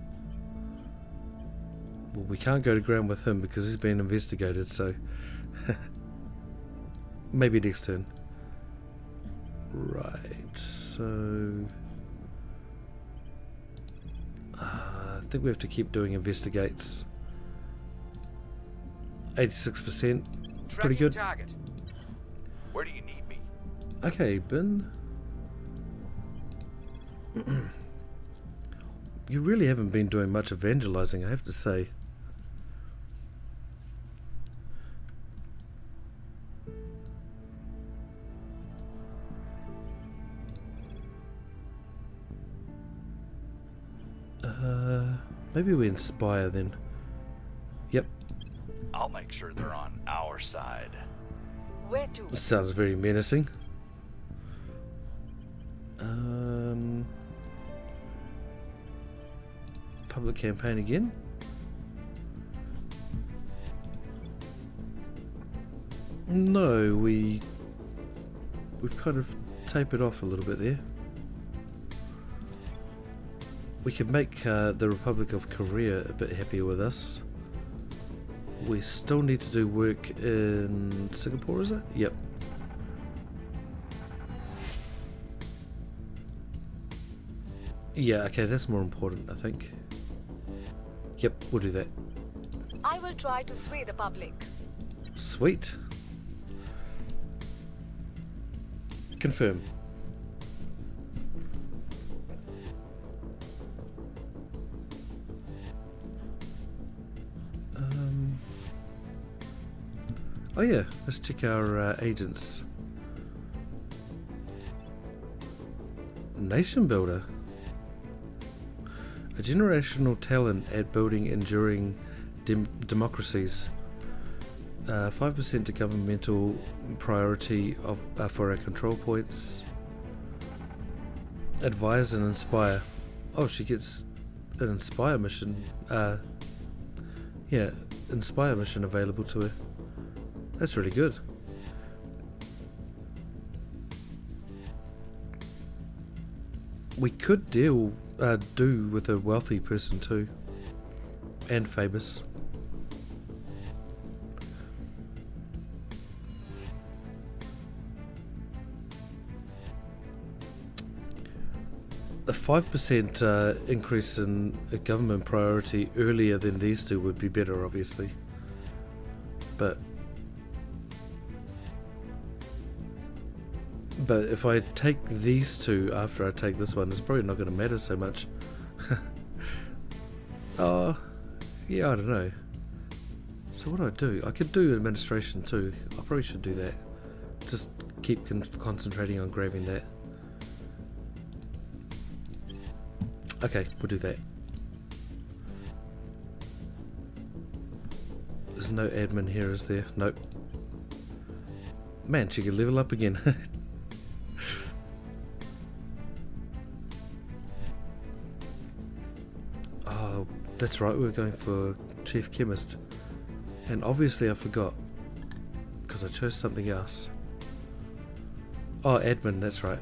Well, we can't go to ground with him because he's been investigated, so... Maybe next turn. Right, so... I think we have to keep doing investigates. 86%. Pretty good. Target. Where do you need me? Okay, Ben. You really haven't been doing much evangelizing, I have to say. Maybe we inspire then. Yep. I'll make sure they're on our side. Where to? Sounds very menacing. Public campaign again. No, we've kind of tapered off a little bit there. We could make the Republic of Korea a bit happier with us. We still need to do work in Singapore, is it? Yep. Yeah, okay, that's more important, I think. Yep, we'll do that. I will try to sway the public. Sweet. Confirm. Oh yeah, let's check our agents. Nation builder. A generational talent at building enduring democracies. 5% to governmental priority of for our control points. Advise and inspire. Oh, she gets an inspire mission. Yeah, inspire mission available to her. That's really good. We could do with a wealthy person too, and famous. A 5% increase in a government priority earlier than these two would be better, obviously. But if I take these two after I take this one, it's probably not going to matter so much. Oh, yeah, I don't know. So what do? I could do administration too. I probably should do that. Just keep concentrating on grabbing that. Okay, we'll do that. There's no admin here, is there? Nope. Man, she could level up again. Oh, that's right, we were going for Chief Chemist. And obviously I forgot, because I chose something else. Oh, admin, that's right.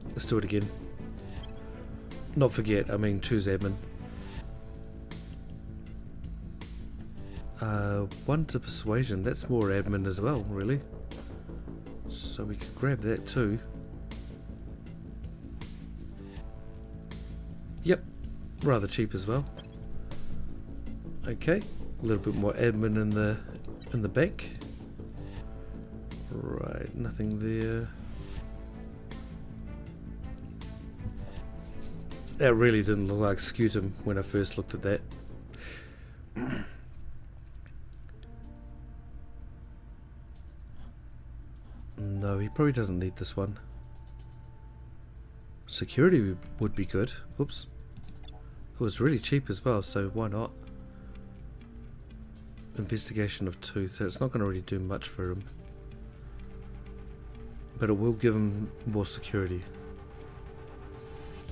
Let's do it again. Not forget, I mean choose admin. 1 to persuasion, that's more admin as well, really. So we could grab that too. Yep, rather cheap as well. Okay, a little bit more admin in the bank. Right, nothing there. That really didn't look like scutum when I first looked at that. No, he probably doesn't need this one. Security would be good. Oops. It was really cheap as well, so why not? Investigation of 2, so it's not going to really do much for him. But it will give him more security.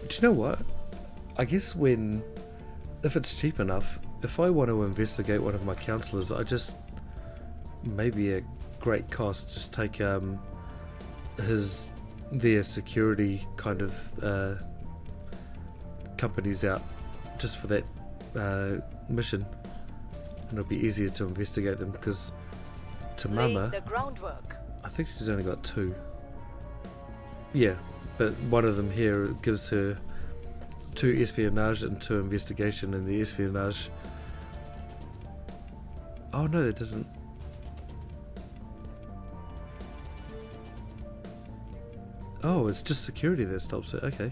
Do you know what? I guess if it's cheap enough, if I want to investigate one of my councillors, I just, maybe at great cost, just take their security kind of companies out just for that mission, and it'll be easier to investigate them, because Tamama, the groundwork. I think she's only got 2. Yeah, but one of them here gives her 2 espionage and 2 investigation, and the espionage... Oh no, it doesn't. Oh, it's just security that stops it, okay.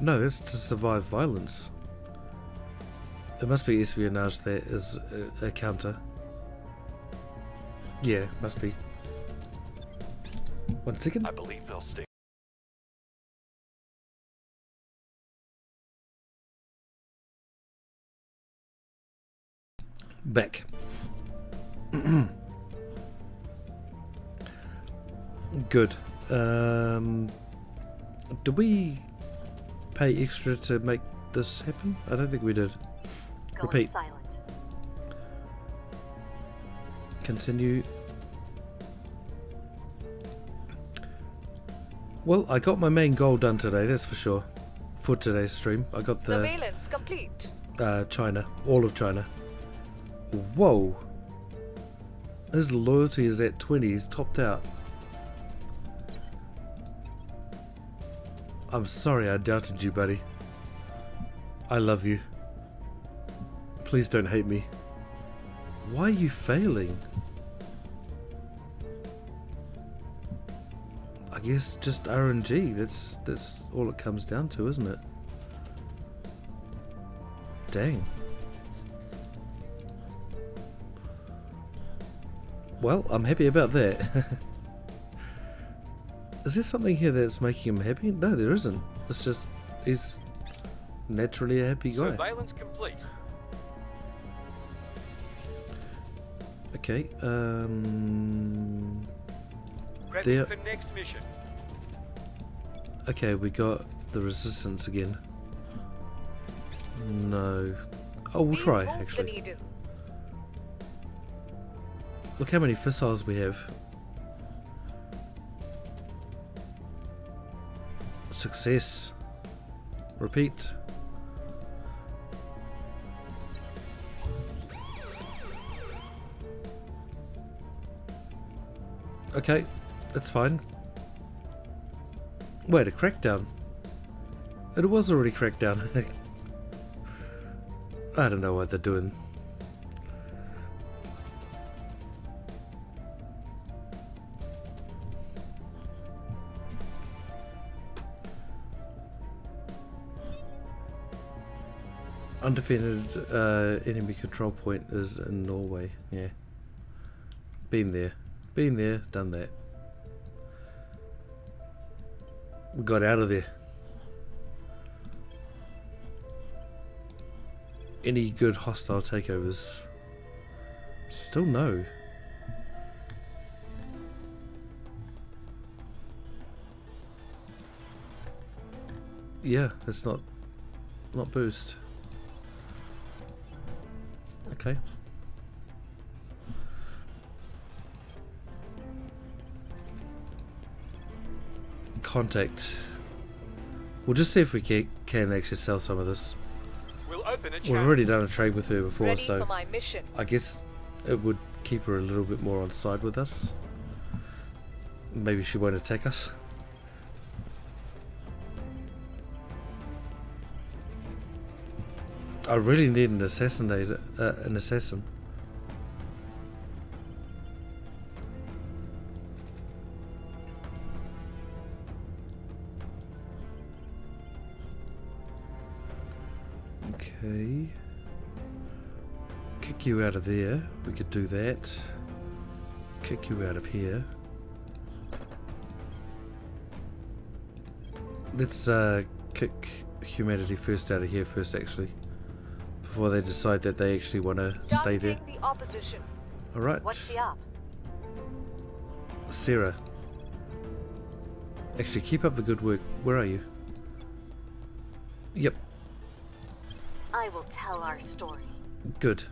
No, that's to survive violence. It must be espionage that is a counter. Yeah, must be. 1 second. I believe they'll stay. Back. Good. Do we pay extra to make this happen? I don't think we did. Repeat. Silent. Continue. Well, I got my main goal done today, that's for sure. For today's stream, I got the Surveillance complete. China, all of China. Whoa. His loyalty is at 20, he's topped out. I'm sorry I doubted you, buddy. I love you. Please don't hate me. Why are you failing? I guess just RNG, that's all it comes down to, isn't it? Dang. Well, I'm happy about that. Is there something here that's making him happy? No, there isn't. It's just he's naturally a happy guy. Surveillance complete. Okay, Ready there. for next mission. Okay, we got the resistance again. No. Oh, we'll try, Move the actually. needle. Look how many fissiles we have. Success. Repeat. Okay, that's fine. Wait, a crackdown? It was already cracked down. I don't know what they're doing. Undefeated enemy control point is in Norway. Yeah. Been there. Been there, done that. We got out of there. Any good hostile takeovers? Still no. Yeah, that's not boost. Okay. Contact. We'll just see if we can actually sell some of this. We'll open a We've channel. already done a trade with her before, Ready so for my mission. I guess it would keep her a little bit more on side with us. Maybe she won't attack us. I really need an assassin. Okay. Kick you out of there. We could do that. Kick you out of here. Let's kick humanity first out of here first, actually, before they decide that they actually want to stay there. The opposition. All right. What's the op? Sarah. Actually, keep up the good work. Where are you? Yep. I will tell our story. Good.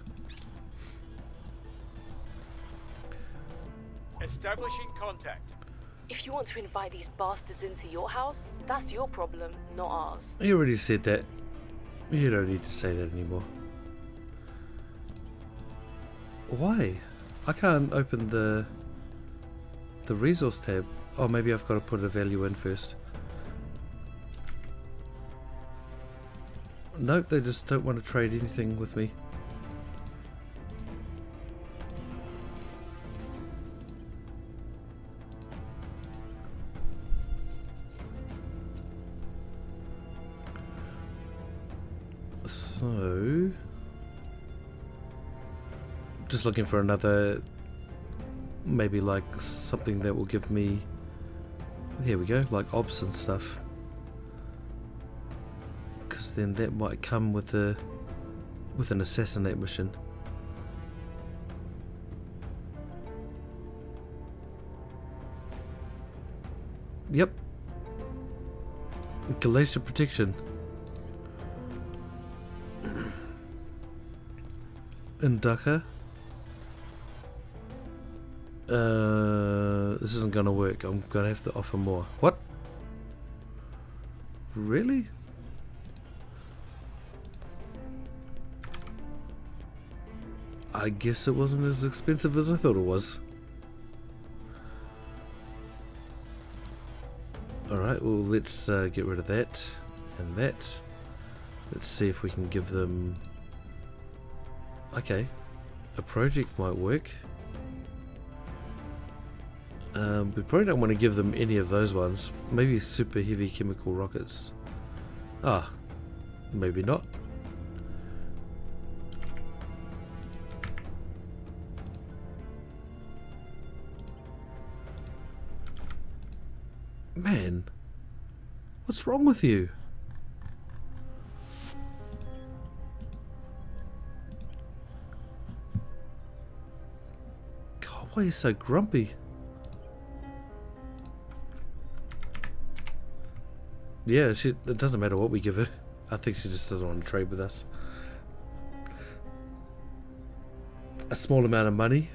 Establishing contact. If you want to invite these bastards into your house, that's your problem, not ours. You already said that. You don't need to say that anymore. Why? I can't open the resource tab. Oh, maybe I've got to put a value in first. Nope, they just don't want to trade anything with me. So, just looking for another, maybe like something that will give me, here we go, like ops and stuff, because then that might come with an assassinate mission. Yep. Glacier protection. In Dhaka. This isn't gonna work. I'm gonna have to offer more. What? Really? I guess it wasn't as expensive as I thought it was. Alright, well let's get rid of that and that. Let's see if we can give them... Okay, a project might work. We probably don't want to give them any of those ones. Maybe super heavy chemical rockets. Ah, maybe not. Man, what's wrong with you? God, why are you so grumpy? Yeah, it doesn't matter what we give her. I think she just doesn't want to trade with us. A small amount of money?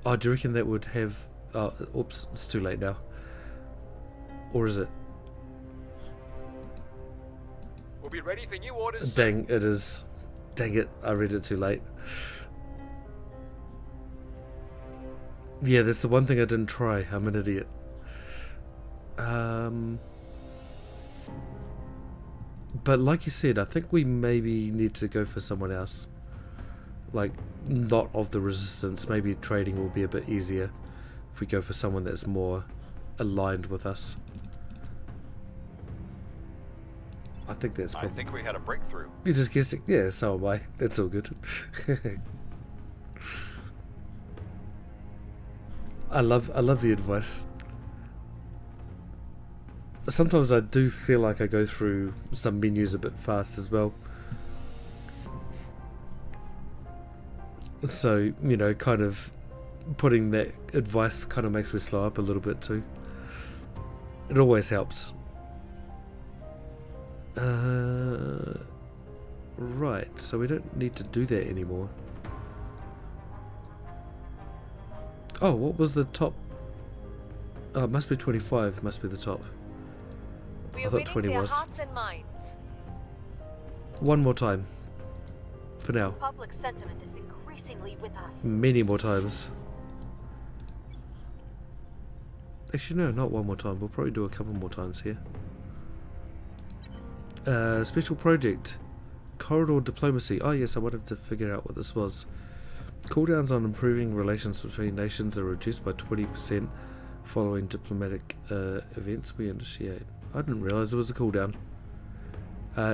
Oh, do you reckon that would have... Oh, oops, it's too late now. Or is it? We'll be ready for new orders. Dang, it is. Dang it, I read it too late. Yeah, that's the one thing I didn't try. I'm an idiot. But like you said, I think we maybe need to go for someone else. Like, not of the resistance. Maybe trading will be a bit easier if we go for someone that's more aligned with us. I think that's probably... I think we had a breakthrough. You just guessed it? Yeah, so am I. That's all good. I love the advice. Sometimes I do feel like I go through some menus a bit fast as well. So, you know, kind of putting that advice kind of makes me slow up a little bit too. It always helps. Right, so we don't need to do that anymore. Oh, what was the top? Oh, it must be 25, must be the top. We I are thought winning 20 their was. hearts and minds. One more time. For now. Public sentiment is increasingly with us. Many more times. Actually, no, not one more time. We'll probably do a couple more times here. Special project. Corridor diplomacy. Oh yes, I wanted to figure out what this was. Cooldowns on improving relations between nations are reduced by 20% following diplomatic events we initiate. I didn't realise there was a cooldown.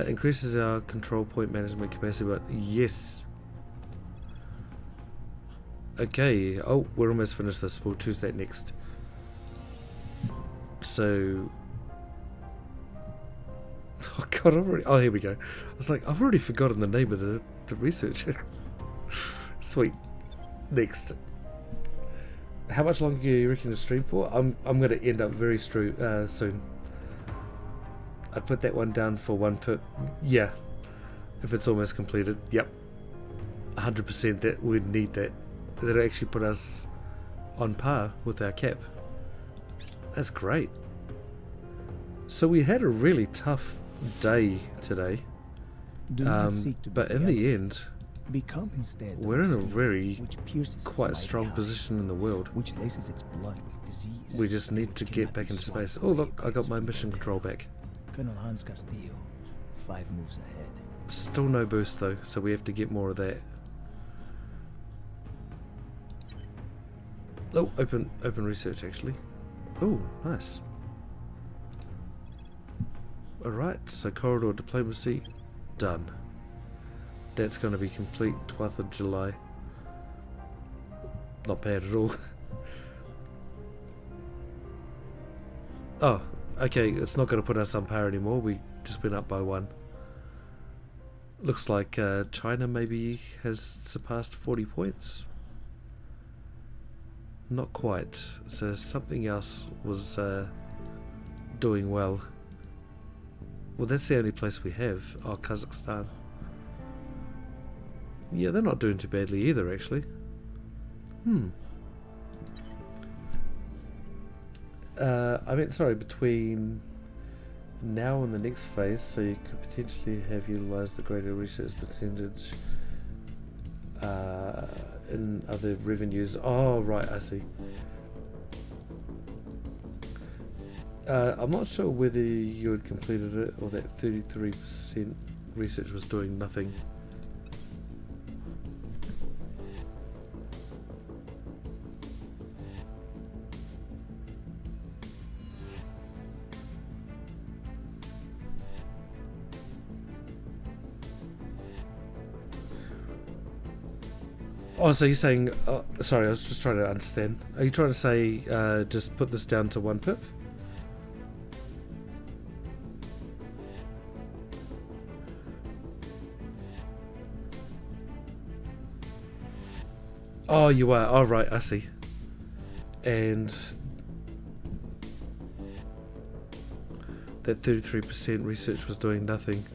Increases our control point management capacity, but yes. Okay, oh, we're almost finished this. We'll choose that next. So... Oh god, I've already... Oh, here we go. I was like, I've already forgotten the name of the research. Sweet. Next. How much longer do you reckon to stream for? I'm going to end up very soon. I'd put that one down for 1 pip. Yeah. If it's almost completed. Yep. 100% that we'd need that. That'll actually put us on par with our cap. That's great. So we had a really tough day today. Do not seek to but be in the end, become instead we're in a very quite its strong mighty position in the world. which laces its blood with disease. We just need to get back into space. Oh look, I got my mission control back. Colonel Hans Castillo, 5 moves ahead. Still no boost though, so we have to get more of that. Oh, open research actually. Oh, nice. Alright, so corridor diplomacy, done. That's going to be complete 12th of July. Not bad at all. Oh, okay, it's not going to put us on par anymore. We just went up by 1. Looks like China maybe has surpassed 40 points. Not quite. So something else was doing well. Well, that's the only place we have. Oh, Kazakhstan. Yeah, they're not doing too badly either, actually. I meant, sorry, between now and the next phase, so you could potentially have utilised the greater research percentage in other revenues. Oh, right, I see. I'm not sure whether you had completed it or that 33% research was doing nothing. Oh, so you're saying... sorry, I was just trying to understand. Are you trying to say just put this down to 1 pip? Oh, you are. Oh, right, I see. And that 33% research was doing nothing.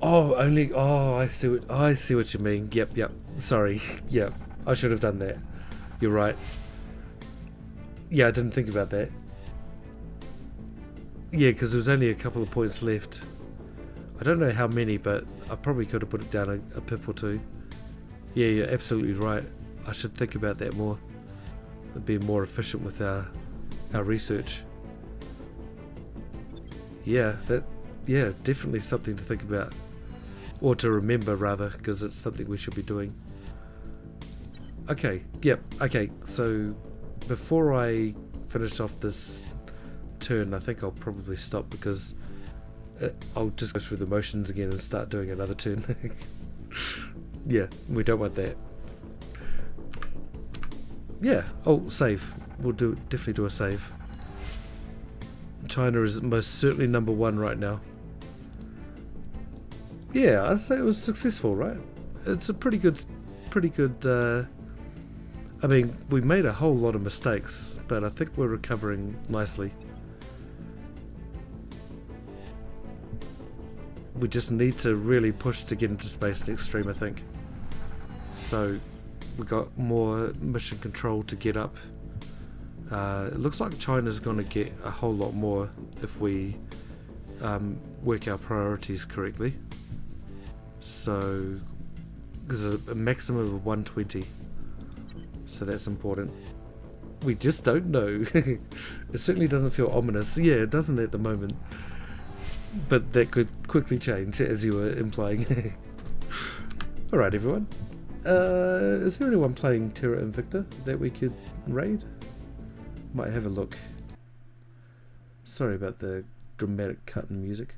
Oh, only. Oh, I see what you mean. Yep. Sorry. Yep. I should have done that. You're right. Yeah, I didn't think about that. Yeah, because there was only a couple of points left. I don't know how many, but I probably could have put it down a pip or two. Yeah, you're absolutely right. I should think about that more. Be more efficient with our research. Yeah, definitely something to think about. Or to remember, rather, because it's something we should be doing. Okay, yep, okay, so before I finish off this turn, I think I'll probably stop, because I'll just go through the motions again and start doing another turn. Yeah, we don't want that. Yeah, oh, save. We'll definitely do a save. China is most certainly number 1 right now. Yeah, I'd say it was successful, right? It's a pretty good I mean, we made a whole lot of mistakes, but I think we're recovering nicely. We just need to really push to get into space and extreme, I think. So we got more mission control to get up. It looks like China's going to get a whole lot more if we work our priorities correctly. So there's a maximum of 120. So that's important. We just don't know. It certainly doesn't feel ominous. Yeah, it doesn't at the moment. But that could quickly change, as you were implying. Alright, everyone. Is there anyone playing Terra Invicta that we could raid? Might have a look. Sorry about the dramatic cut in music.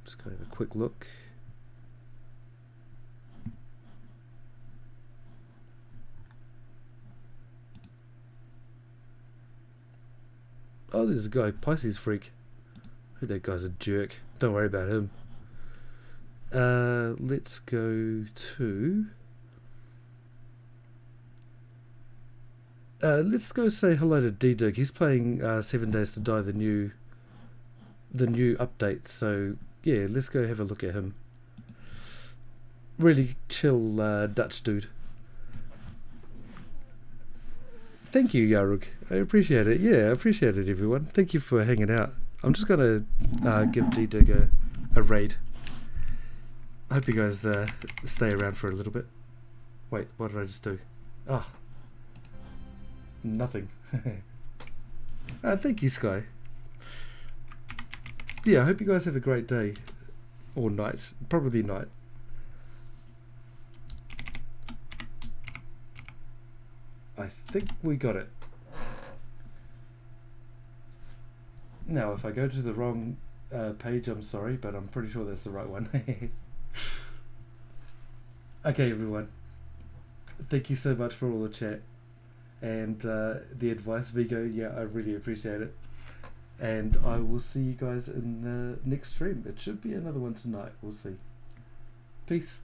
Just gonna have a quick look. Oh, there's a guy, Pisces Freak. I heard that guy's a jerk. Don't worry about him. Let's go to... let's go say hello to D-Dig. He's playing 7 Days to Die, the new update. So yeah, let's go have a look at him. Really chill Dutch dude. Thank you, Yarug. I appreciate it. Yeah, I appreciate it, everyone. Thank you for hanging out. I'm just gonna give D-Dig a raid. I hope you guys stay around for a little bit. Wait, what did I just do? Ah. Nothing. Thank you, Sky. Yeah, I hope you guys have a great day. Or night. Probably night. I think we got it. Now, if I go to the wrong page, I'm sorry, but I'm pretty sure that's the right one. Okay, everyone. Thank you so much for all the chat. And the advice, Vigo, yeah, I really appreciate it. And I will see you guys in the next stream. It should be another one tonight. We'll see. Peace.